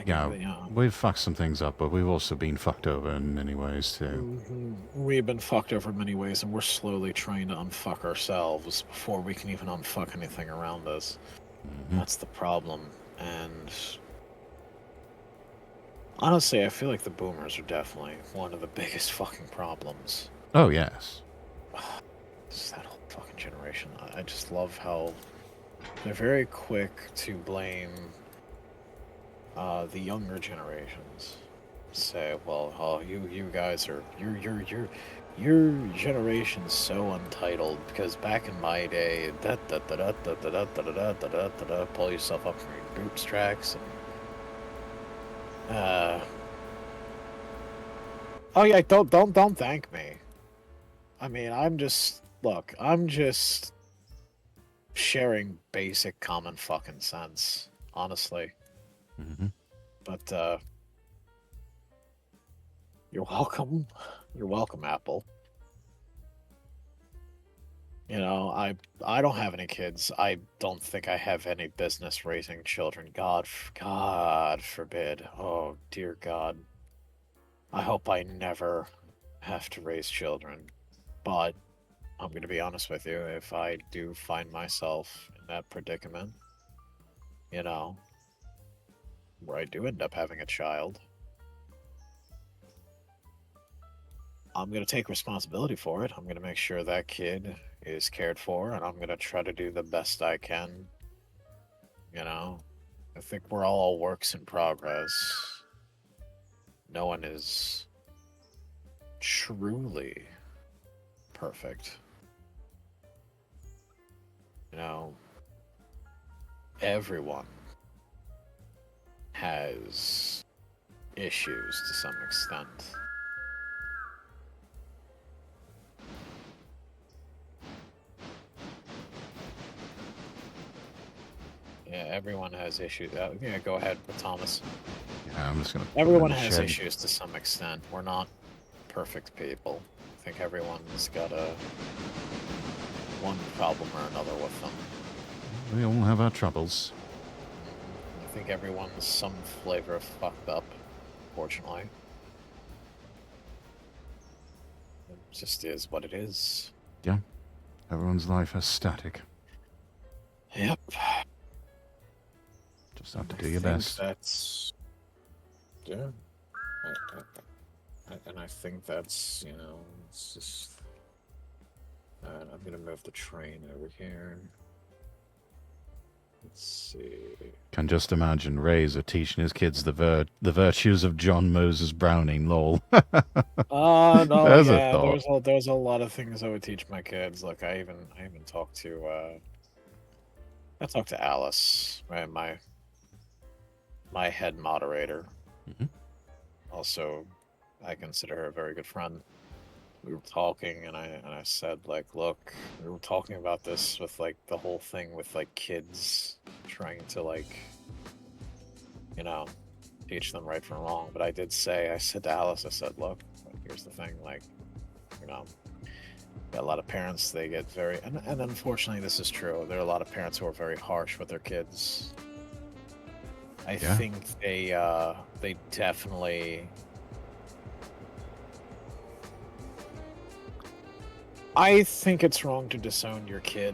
[SPEAKER 1] Yeah, we've fucked some things up, but we've also been fucked over in many ways, too.
[SPEAKER 3] We've been fucked over in many ways, and we're slowly trying to unfuck ourselves before we can even unfuck anything around us. That's the problem. And honestly, I feel like the boomers are definitely one of the biggest fucking problems.
[SPEAKER 1] Oh, yes.
[SPEAKER 3] It's that whole fucking generation. I just love how they're very quick to blame the younger generations. Say, well, oh, you guys are your generation's so untitled because back in my day, pull yourself up from your bootstraps and oh yeah, don't thank me. I mean, I'm just sharing basic common fucking sense, honestly. But you're welcome. You're welcome, Apple. You know, I don't have any kids. I don't think I have any business raising children. God forbid. Oh, dear God. I hope I never have to raise children. But I'm going to be honest with you. If I do find myself in that predicament, you know, where I do end up having a child, I'm going to take responsibility for it. I'm going to make sure that kid is cared for, and I'm going to try to do the best I can. You know, I think we're all works in progress. No one is truly perfect. You know, everyone has issues to some extent. Yeah, everyone has issues. Yeah, go ahead, Thomas.
[SPEAKER 1] Yeah, I'm just gonna.
[SPEAKER 3] Everyone has issues to some extent. We're not perfect people. I think everyone's got one problem or another with them.
[SPEAKER 1] We all have our troubles.
[SPEAKER 3] I think everyone's some flavor of fucked up, fortunately. It just is what it is.
[SPEAKER 1] Yeah. Everyone's life is static.
[SPEAKER 3] Yep.
[SPEAKER 1] Just have to do your best.
[SPEAKER 3] That's... Yeah. And I think that's, you know, it's just... I'm gonna move the train over here. Let's see.
[SPEAKER 1] Can just imagine Razor teaching his kids the virtues of John Moses Browning. Lol.
[SPEAKER 3] No,
[SPEAKER 1] There's
[SPEAKER 3] yeah,
[SPEAKER 1] a thought.
[SPEAKER 3] there's a lot of things I would teach my kids. Like I even talked to Alice, right? My head moderator. Also, I consider her a very good friend. We were talking, and I said, like, look, we were talking about this with like the whole thing with like kids trying to like, you know, teach them right from wrong. But I said to Alice, I said, look, here's the thing, like, you know, got a lot of parents, they get very, and unfortunately this is true, there are a lot of parents who are very harsh with their kids. I think they definitely... I think it's wrong to disown your kid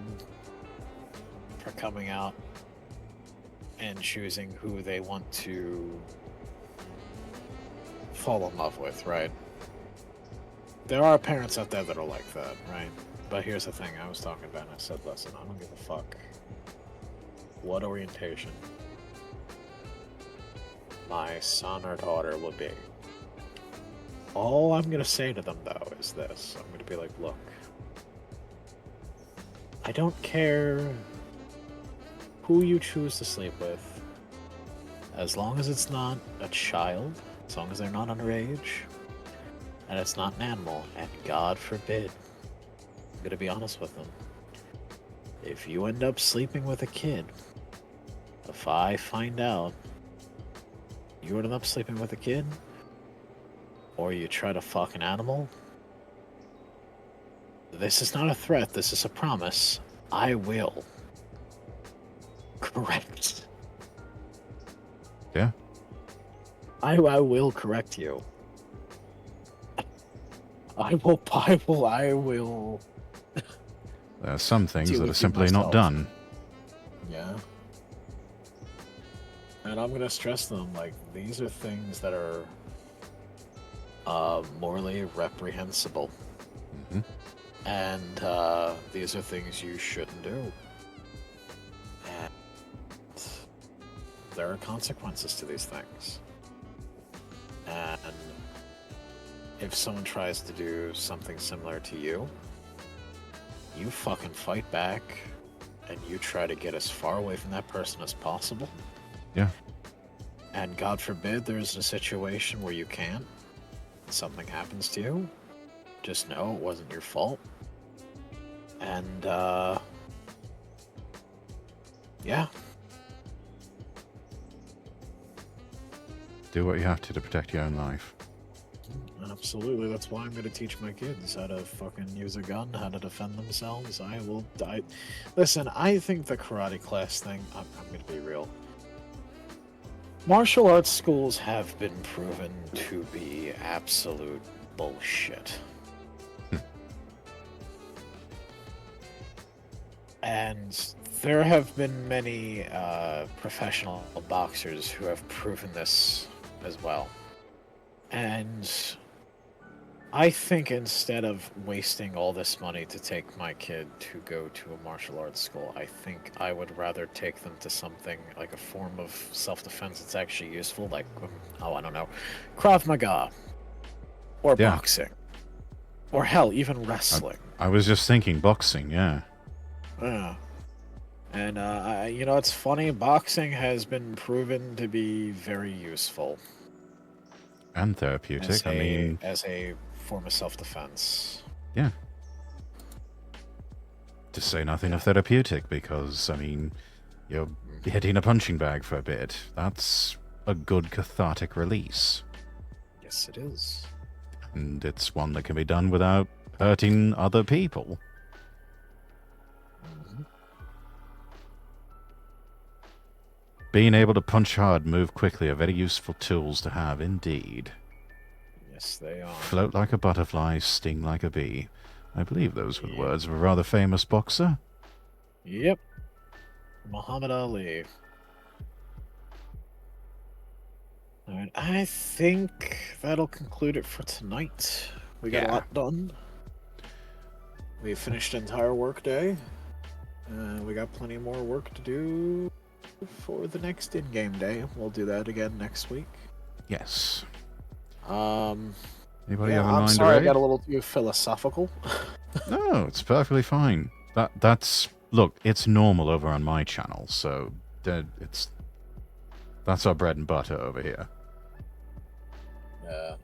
[SPEAKER 3] for coming out and choosing who they want to fall in love with, right? There are parents out there that are like that, right? But here's the thing, I was talking about, and I said, listen, I don't give a fuck what orientation my son or daughter will be. All I'm gonna say to them, though, is this. I'm gonna be like, look, I don't care who you choose to sleep with, as long as it's not a child, as long as they're not underage, and it's not an animal, and God forbid, I'm gonna be honest with them. If you end up sleeping with a kid, if I find out you end up sleeping with a kid, or you try to fuck an animal, this is not a threat, this is a promise. I will. Correct.
[SPEAKER 1] Yeah.
[SPEAKER 3] I will correct you. I will.
[SPEAKER 1] There are some things
[SPEAKER 3] Deal
[SPEAKER 1] that are
[SPEAKER 3] with you
[SPEAKER 1] simply not
[SPEAKER 3] myself.
[SPEAKER 1] done.
[SPEAKER 3] Yeah. And I'm gonna stress them, like, these are things that are morally reprehensible.
[SPEAKER 1] Hmm.
[SPEAKER 3] And these are things you shouldn't do. And there are consequences to these things. And if someone tries to do something similar to you, you fucking fight back and you try to get as far away from that person as possible.
[SPEAKER 1] Yeah.
[SPEAKER 3] And God forbid there's a situation where you can't, something happens to you, just know it wasn't your fault. And, yeah.
[SPEAKER 1] Do what you have to protect your own life.
[SPEAKER 3] Absolutely, that's why I'm going to teach my kids how to fucking use a gun, how to defend themselves. Listen, I think the karate class thing, I'm going to be real. Martial arts schools have been proven to be absolute bullshit. And there have been many professional boxers who have proven this as well. And I think instead of wasting all this money to take my kid to go to a martial arts school, I think I would rather take them to something like a form of self-defense that's actually useful, like, I don't know, Krav Maga, or
[SPEAKER 1] Yeah.
[SPEAKER 3] boxing, or hell, even wrestling.
[SPEAKER 1] I was just thinking boxing, yeah.
[SPEAKER 3] Yeah. And, it's funny, boxing has been proven to be very useful.
[SPEAKER 1] And therapeutic. I mean,
[SPEAKER 3] as a form of self-defense.
[SPEAKER 1] yeah. To say nothing of therapeutic, because, I mean, you're hitting a punching bag for a bit. That's a good cathartic release.
[SPEAKER 3] Yes, it is.
[SPEAKER 1] And it's one that can be done without hurting other people.
[SPEAKER 3] Mm-hmm.
[SPEAKER 1] Being able to punch hard, move quickly are very useful tools to have indeed.
[SPEAKER 3] Yes, they are.
[SPEAKER 1] Float like a butterfly, sting like a bee. I believe those were the words of a rather famous boxer.
[SPEAKER 3] Yep. Muhammad Ali. Alright, I think that'll conclude it for tonight. We got a lot done. We finished an entire work day. We got plenty more work to do for the next in-game day. We'll do that again next week.
[SPEAKER 1] Yes.
[SPEAKER 3] Anybody
[SPEAKER 1] have a
[SPEAKER 3] I'm
[SPEAKER 1] mind to
[SPEAKER 3] sorry, I
[SPEAKER 1] raid?
[SPEAKER 3] got a little too philosophical.
[SPEAKER 1] No, it's perfectly fine. Look, it's normal over on my channel, so that's our bread and butter over here.
[SPEAKER 3] Yeah.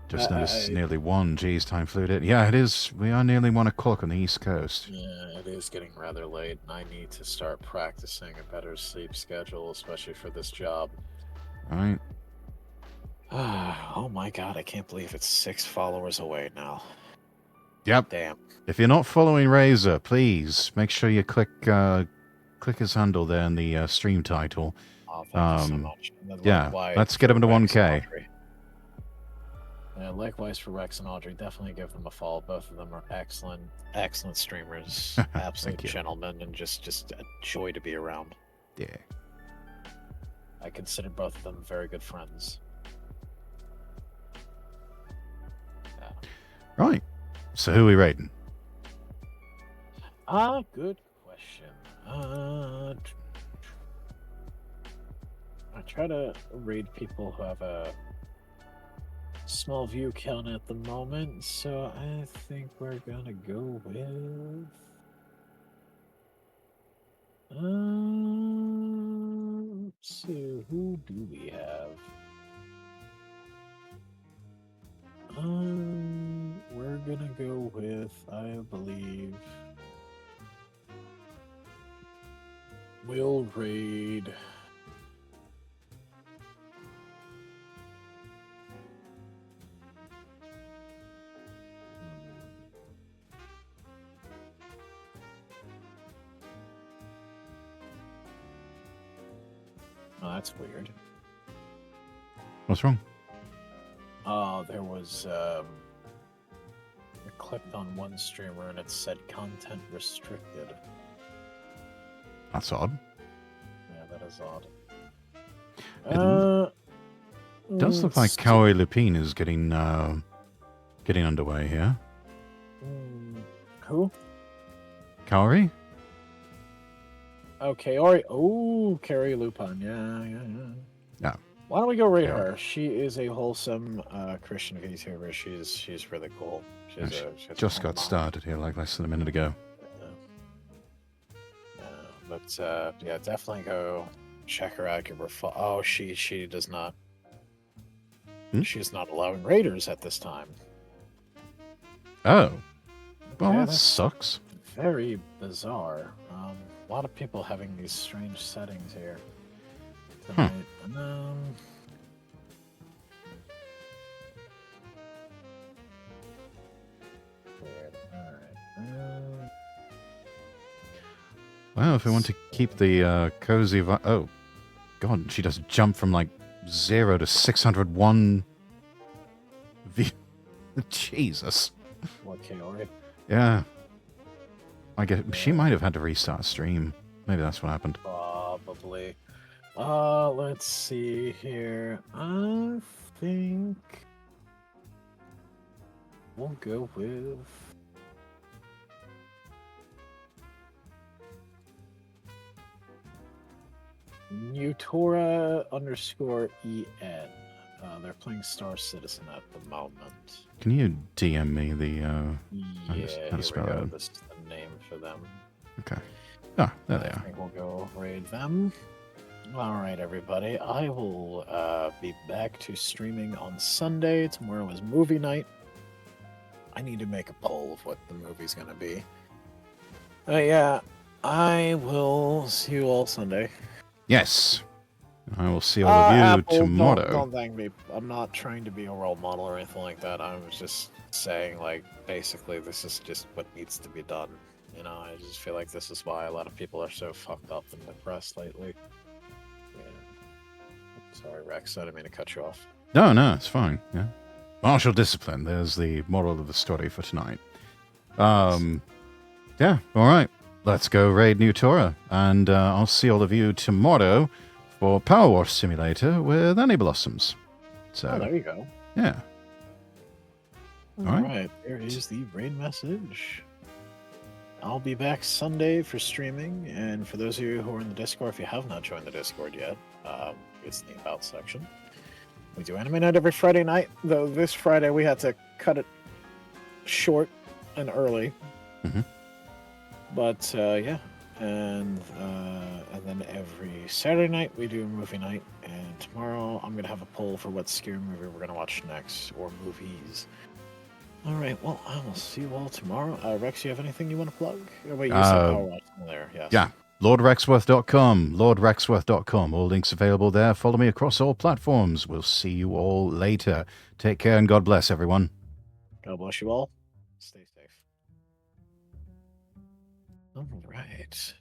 [SPEAKER 1] Just noticed nearly 1. Geez, time flew it. Yeah, it is. We are nearly 1 o'clock on the East Coast.
[SPEAKER 3] Yeah, it is getting rather late, and I need to start practicing a better sleep schedule, especially for this job.
[SPEAKER 1] Right.
[SPEAKER 3] Oh my god, I can't believe it's 6 followers away now.
[SPEAKER 1] Yep.
[SPEAKER 3] Damn.
[SPEAKER 1] If you're not following Razor, please make sure you click his handle there in the stream title.
[SPEAKER 3] Oh, thank you so much.
[SPEAKER 1] Yeah, let's get him to 1K.
[SPEAKER 3] Yeah, likewise for Rex and Audrey. Definitely give them a follow. Both of them are excellent streamers, absolute gentlemen, and just a joy to be around.
[SPEAKER 1] Yeah.
[SPEAKER 3] I consider both of them very good friends. Yeah.
[SPEAKER 1] Right. So who are we raiding?
[SPEAKER 3] Good question. I try to raid people who have a small view count at the moment, so I think we're gonna go with let's see, who do we have? We're gonna go with, I believe, we'll raid oh, that's weird.
[SPEAKER 1] What's wrong?
[SPEAKER 3] There was, I clicked on one streamer and it said content restricted.
[SPEAKER 1] That's odd.
[SPEAKER 3] Yeah, that is odd.
[SPEAKER 1] It does look like Kaori Lupine is getting underway here.
[SPEAKER 3] Who?
[SPEAKER 1] Kaori?
[SPEAKER 3] Oh, Kaori. Oh, Kaori Lupin. Yeah. Why don't we go raid her? She is a wholesome Christian VTuber. She's really cool. She's
[SPEAKER 1] just got started here like less than a minute ago.
[SPEAKER 3] But yeah, definitely go check her out. Give her oh, she does not. She's not allowing raiders at this time.
[SPEAKER 1] Oh, well,
[SPEAKER 3] yeah,
[SPEAKER 1] that sucks.
[SPEAKER 3] Very bizarre. A lot of people having these strange settings here tonight. Weird. Alright.
[SPEAKER 1] Well, if we want to keep the cozy oh, God, she does jump from like 0 to 601 Jesus.
[SPEAKER 3] What, Kaori?
[SPEAKER 1] Yeah. I guess she might have had to restart stream. Maybe that's what happened.
[SPEAKER 3] Probably. Let's see here. I think we'll go with Nutora_EN. They're playing Star Citizen at the moment.
[SPEAKER 1] Can you DM me the
[SPEAKER 3] yeah,
[SPEAKER 1] how to spell it?
[SPEAKER 3] This is the name for them.
[SPEAKER 1] Okay. Ah, there they
[SPEAKER 3] I
[SPEAKER 1] are.
[SPEAKER 3] think we'll go raid them. All right, everybody. I will be back to streaming on Sunday. Tomorrow is movie night. I need to make a poll of what the movie's going to be. Yeah, I will see you all Sunday.
[SPEAKER 1] Yes. I will see all of you
[SPEAKER 3] Apple,
[SPEAKER 1] tomorrow.
[SPEAKER 3] Don't thank me. I'm not trying to be a role model or anything like that. I was just saying, like, basically, this is just what needs to be done. You know, I just feel like this is why a lot of people are so fucked up and depressed lately. Yeah. Sorry, Rex. I didn't mean to cut you off.
[SPEAKER 1] No, it's fine. Yeah. Martial discipline. There's the moral of the story for tonight. Yeah. All right. Let's go raid Nutora, and I'll see all of you tomorrow for Power Wash Simulator with Annie Blossoms. So,
[SPEAKER 3] there you go.
[SPEAKER 1] Yeah.
[SPEAKER 3] All right. There is the raid message. I'll be back Sunday for streaming, and for those of you who are in the Discord, if you have not joined the Discord yet, it's in the About section. We do Anime Night every Friday night, though this Friday we had to cut it short and early. But, yeah. And then every Saturday night we do a movie night, and tomorrow I'm going to have a poll for what scary movie we're going to watch next, or movies. All right, well, I will see you all tomorrow. Rex, you have anything you want to plug? Oh, wait, you said Power Watch there, yes.
[SPEAKER 1] Yeah, LordRexworth.com, LordRexworth.com. All links available there. Follow me across all platforms. We'll see you all later. Take care and God bless, everyone.
[SPEAKER 3] God bless you all. Stay safe. All right.